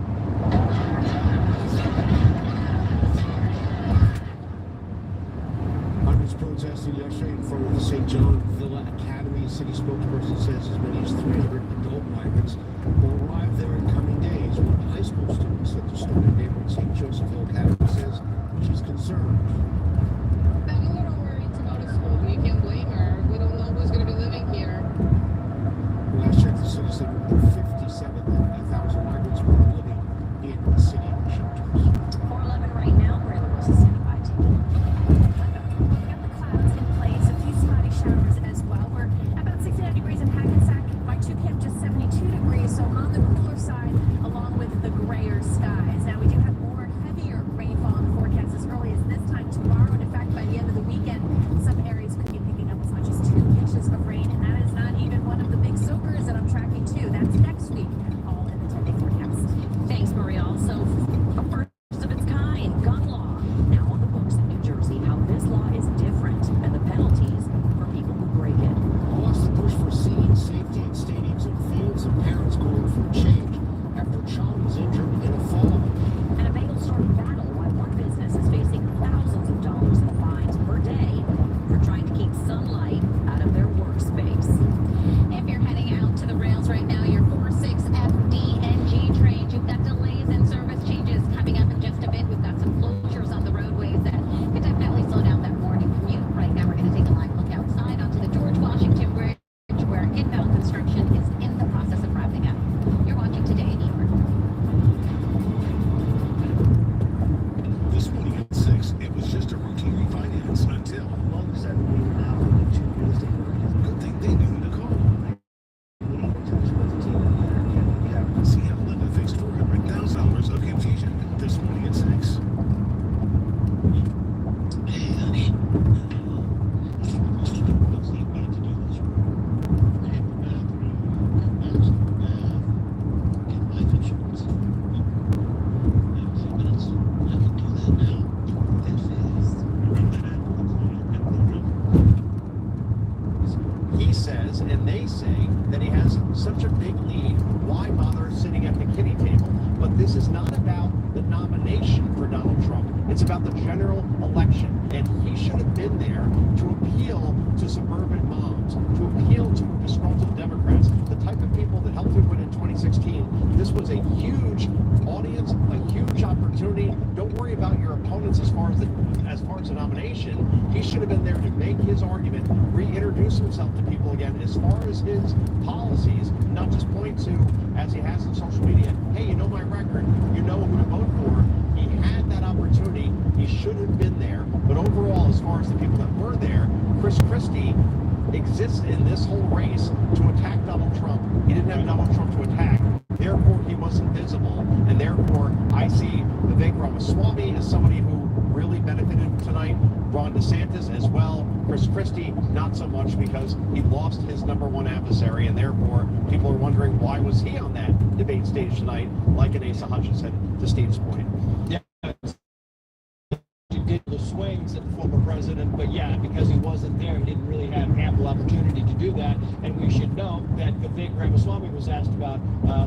S25: Hundreds protested yesterday in front of the St. John Villa Academy. City spokesperson says as many as 300 adult migrants will arrive there in coming days. One high school student said to start a neighborhood St. Joseph Hill Academy says she's concerned.
S15: I'm a little worried to go to school. You can't blame her. We don't know who's going to be living here.
S25: Last check, the city said 57,000 migrants were living in city shelters.
S9: 411 right now. We're in the Rosa City by TV.
S24: We've got the clouds in place, a few spotty showers as well. We're about 69 degrees in Hackensack. By 2 p.m., just 72 degrees
S1: It's about the general election. And he should have been there to appeal to suburban moms, to appeal to disgruntled Democrats, the type of people that helped him win in 2016. This was a huge audience, a huge opportunity. Don't worry about your opponents as far as the nomination. He should have been there to make his argument, reintroduce himself to people again as far as his policies, not just point to, as he has in social media, hey, you know my record, you know who to vote for. He had that opportunity. He should have been there. But overall, as far as the people that were there, Chris Christie exists in this whole race to attack Donald Trump. He didn't have Donald Trump to attack. Therefore, he wasn't visible. And therefore, I see Vivek Ramaswamy as somebody who really benefited tonight. Ron DeSantis as well. Chris Christie, not so much, because he lost his #1 adversary, and therefore people are wondering why was he on that debate stage tonight, like an Asa Hutchinson, to Steve's point.
S2: Yeah. Did the swings at the former president, but yeah, because he wasn't there, he didn't really have ample opportunity to do that. And we should know that Vivek Ramaswamy was asked about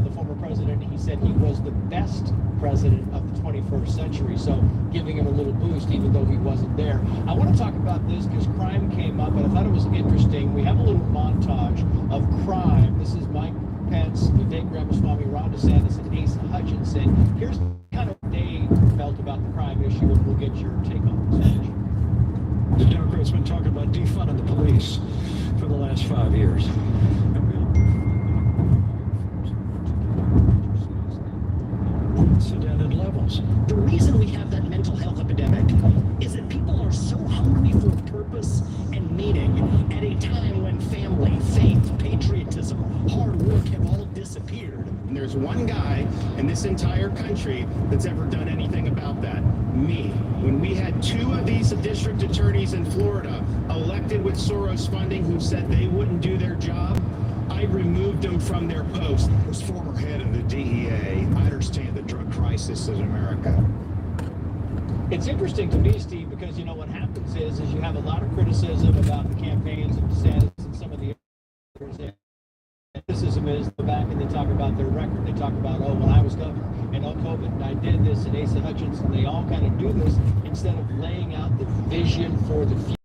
S2: the former president. He said he was the best president of the 21st century, so giving him a little boost even though he wasn't there. I want to talk about this because crime came up, and I thought it was interesting. We have a little montage of crime. This is Mike Pence, Vivek Ramaswamy, Ron DeSantis, and Asa Hutchinson. Here's kind of what they felt about the crime issue, and we'll get your take on this.
S5: The Democrats have been talking about defunding the police for the last 5 years. Unprecedented levels.
S2: The reason we have that mental health epidemic is that people are so hungry for purpose and meaning at a time when family, faith, patriotism, hard work have all disappeared. And there's one guy in this entire country that's ever done anything about that. Me. When we had 2 of these district attorneys in Florida elected with Soros funding who said they wouldn't do their job, I removed them from their post.
S10: As former head of the DEA, I understand the drug crisis in America.
S2: It's interesting to me, Steve, because, you know, what happens is you have a lot of criticism about the campaigns of DeSantis and some of the others. Criticism is go back and they talk about their record. They talk about, oh, when I was governor, and oh, COVID, and I did this, and Asa Hutchinson. They all kind of do this instead of laying out the vision for the future.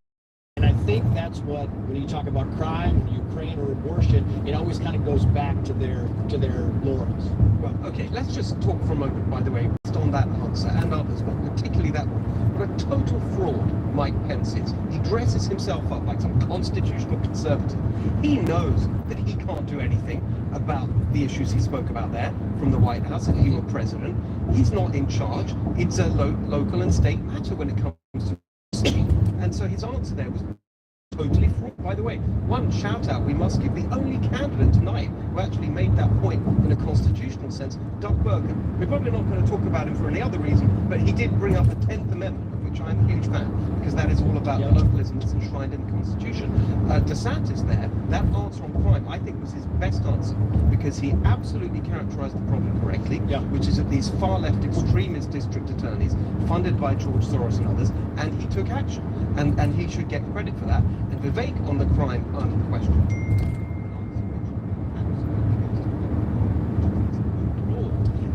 S2: And I think that's what, when you talk about crime, Ukraine, or abortion, it always kind of goes back to their laurels.
S11: Well, okay, let's just talk for a moment, by the way, based on that answer and others, but particularly that one. What a total fraud Mike Pence is. He dresses himself up like some constitutional conservative. He knows that he can't do anything about the issues he spoke about there from the White House if he were president. He's not in charge. It's a local and state matter when it comes to city. And so his answer there was totally fraud. By the way, one shout out we must give the only candidate tonight who actually made that point in a constitutional sense, Doug Burgum. We're probably not going to talk about him for any other reason, but he did bring up the 10th Amendment, of which I'm a huge fan, because that is all about the localism that's enshrined in the Constitution. DeSantis there, that answer on crime, I think was his best answer, because he absolutely characterized the problem correctly, which is that these far-left extremist district attorneys, funded by George Soros and others, and he took action. And he should get credit for that. And Vivek on the crime question.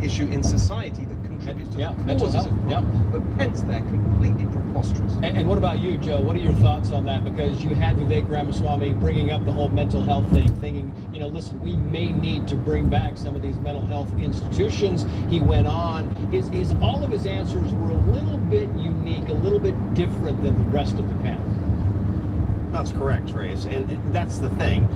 S11: Issue in society that contributes to the causes of crime. But Pence there, completely preposterous.
S2: And what about you, Joe? What are your thoughts on that? Because you had Vivek Ramaswamy bringing up the whole mental health thing, thinking, you know, listen, we may need to bring back some of these mental health institutions. He went on. His all of his answers were a little bit unique, a little bit different than the rest of the panel.
S1: That's correct, Trace. And that's the thing.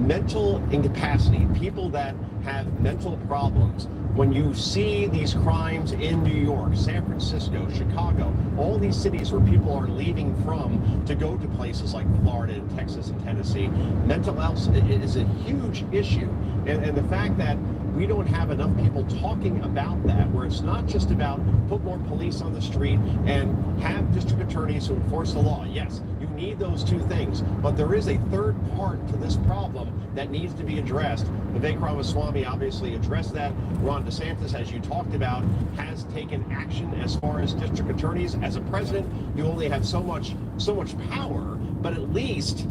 S1: Mental incapacity, people that have mental problems, when you see these crimes in New York, San Francisco, Chicago, all these cities where people are leaving from to go to places like Florida and Texas and Tennessee, mental health is a huge issue. And the fact that we don't have enough people talking about that, where it's not just about put more police on the street and have district attorneys who enforce the law. Yes, you need those two things, but there is a third part to this problem that needs to be addressed. Vivek Ramaswamy obviously addressed that. Ron DeSantis, as you talked about, has taken action as far as district attorneys. As a president, you only have so much power, but at least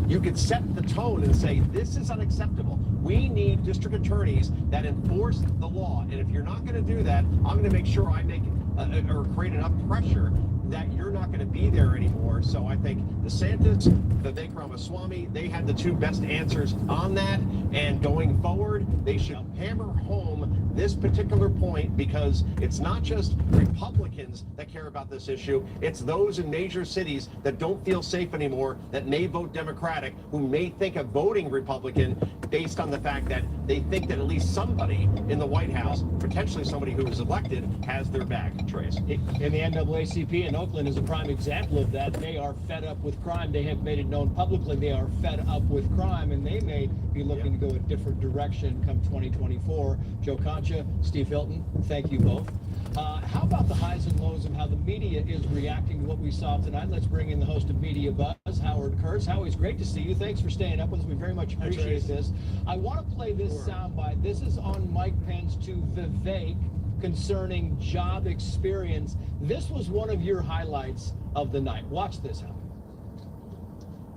S1: you could set the tone and say, this is unacceptable. We need district attorneys that enforce the law. And if you're not going to do that, I'm going to make sure I make or create enough pressure that you're not going to be there anymore. So I think DeSantis, Vivek Ramaswamy, they had the two best answers on that. And going forward, they should hammer home this particular point, because it's not just Republicans that care about this issue. It's those in major cities that don't feel safe anymore, that may vote Democratic, who may think of voting Republican based on the fact that they think that at least somebody in the White House, potentially somebody who is elected, has their back. Trace.
S3: And the NAACP in Oakland is a prime example of that. They are fed up with crime. They have made it known publicly they are fed up with crime, and they may be looking to go a different direction come 2024. Joe Concha, Steve Hilton, thank you both. How about the highs and lows of how the media is reacting to what we saw tonight? Let's bring in the host of Media Buzz, Howard Kurtz. Howie, it's great to see you. Thanks for staying up with us. We very much appreciate this. I want to play this soundbite. This is on Mike Pence to Vivek concerning job experience. This was one of your highlights of the night. Watch this, Howie.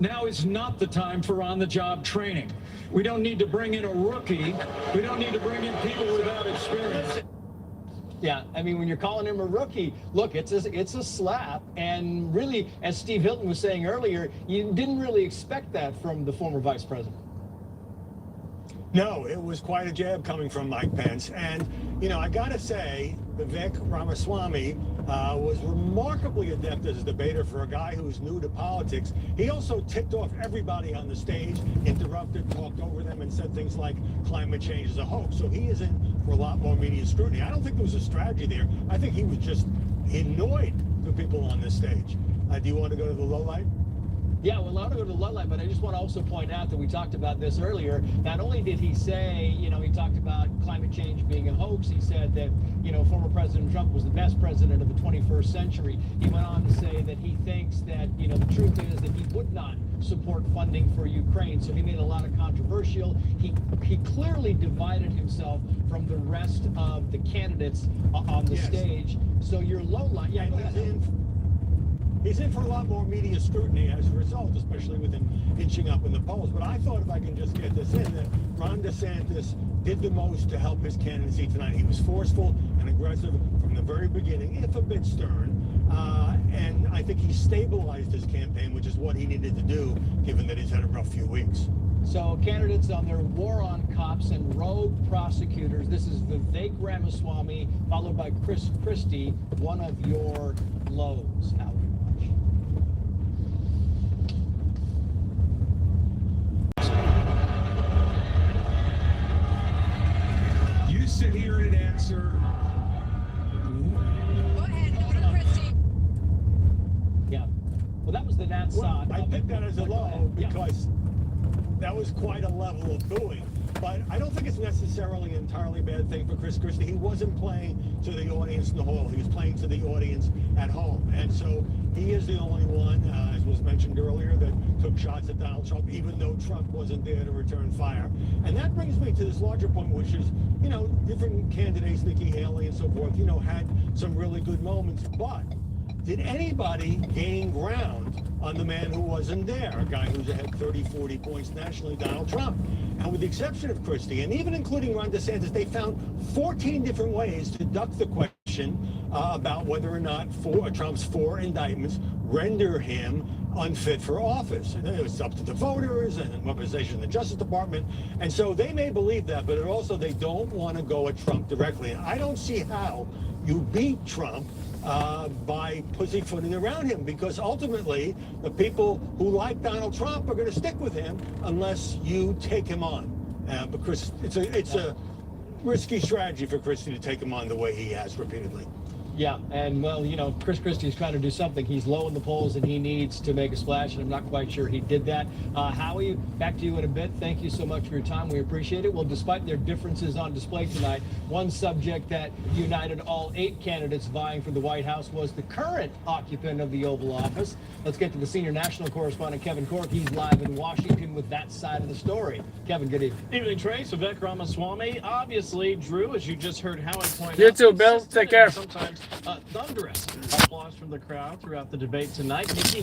S17: Now is not the time for on-the-job training. We don't need to bring in a rookie. We don't need to bring in people without experience.
S3: Yeah, I mean, when you're calling him a rookie, look, it's a slap. And really, as Steve Hilton was saying earlier, you didn't really expect that from the former vice president.
S10: No, it was quite a jab coming from Mike Pence. And, you know, I got to say, Vivek Ramaswamy was remarkably adept as a debater for a guy who's new to politics. He also ticked off everybody on the stage, interrupted, talked over them, and said things like climate change is a hoax. So he is in for a lot more media scrutiny. I don't think there was a strategy there. I think he was just annoyed the people on this stage. Do you want to go to the low light?
S3: Yeah, well, I'll go to the low light, but I just want to also point out that we talked about this earlier. Not only did he say, you know, he talked about climate change being a hoax, he said that, you know, former President Trump was the best president of the 21st century. He went on to say that he thinks that, you know, the truth is that he would not support funding for Ukraine. So he made a lot of controversial. He clearly divided himself from the rest of the candidates on the stage. So your low light, yeah, go ahead.
S10: He's in for a lot more media scrutiny as a result, especially with him inching up in the polls. But I thought, if I can just get this in, that Ron DeSantis did the most to help his candidacy tonight. He was forceful and aggressive from the very beginning, if a bit stern. And I think he stabilized his campaign, which is what he needed to do, given that he's had a rough few weeks.
S3: So candidates on their war on cops and rogue prosecutors. This is Vivek Ramaswamy, followed by Chris Christie, one of your lows. Howard.
S17: You sit here and answer.
S6: Go ahead, Dr. Christie.
S3: Yeah. Well, that was the Nat Sod.
S10: I picked that as a low because that was quite a level of booing. But I don't think it's necessarily an entirely bad thing for Chris Christie. He wasn't playing to the audience in the hall. He was playing to the audience at home. And so he is the only one, as was mentioned earlier, that took shots at Donald Trump, even though Trump wasn't there to return fire. And that brings me to this larger point, which is, you know, different candidates, Nikki Haley and so forth, you know, had some really good moments. But did anybody gain ground on the man who wasn't there, a guy who's ahead 30, 40 points nationally, Donald Trump? And with the exception of Christie, and even including Ron DeSantis, they found 14 different ways to duck the question about whether or not Trump's 4 indictments render him unfit for office. And it was up to the voters and weaponization of the Justice Department. And so they may believe that, but also they don't want to go at Trump directly. And I don't see how you beat Trump by pussyfooting around him, because ultimately the people who like Donald Trump are going to stick with him unless you take him on. Because it's a risky strategy for Christie to take him on the way he has repeatedly.
S3: Yeah, and well, you know, Chris Christie is trying to do something. He's low in the polls and he needs to make a splash, and I'm not quite sure he did that. Howie, back to you in a bit. Thank you so much for your time. We appreciate it. Well, despite their differences on display tonight, one subject that united all 8 candidates vying for the White House was the current occupant of the Oval Office. Let's get to the senior national correspondent, Kevin Corke. He's live in Washington with that side of the story. Kevin, good evening.
S18: Evening, Trace. Vivek Ramaswamy, obviously, Drew, as you just heard Howard point out.
S20: You too, Bill. Take care.
S18: Sometimes thunderous applause from the crowd throughout the debate tonight. Nikki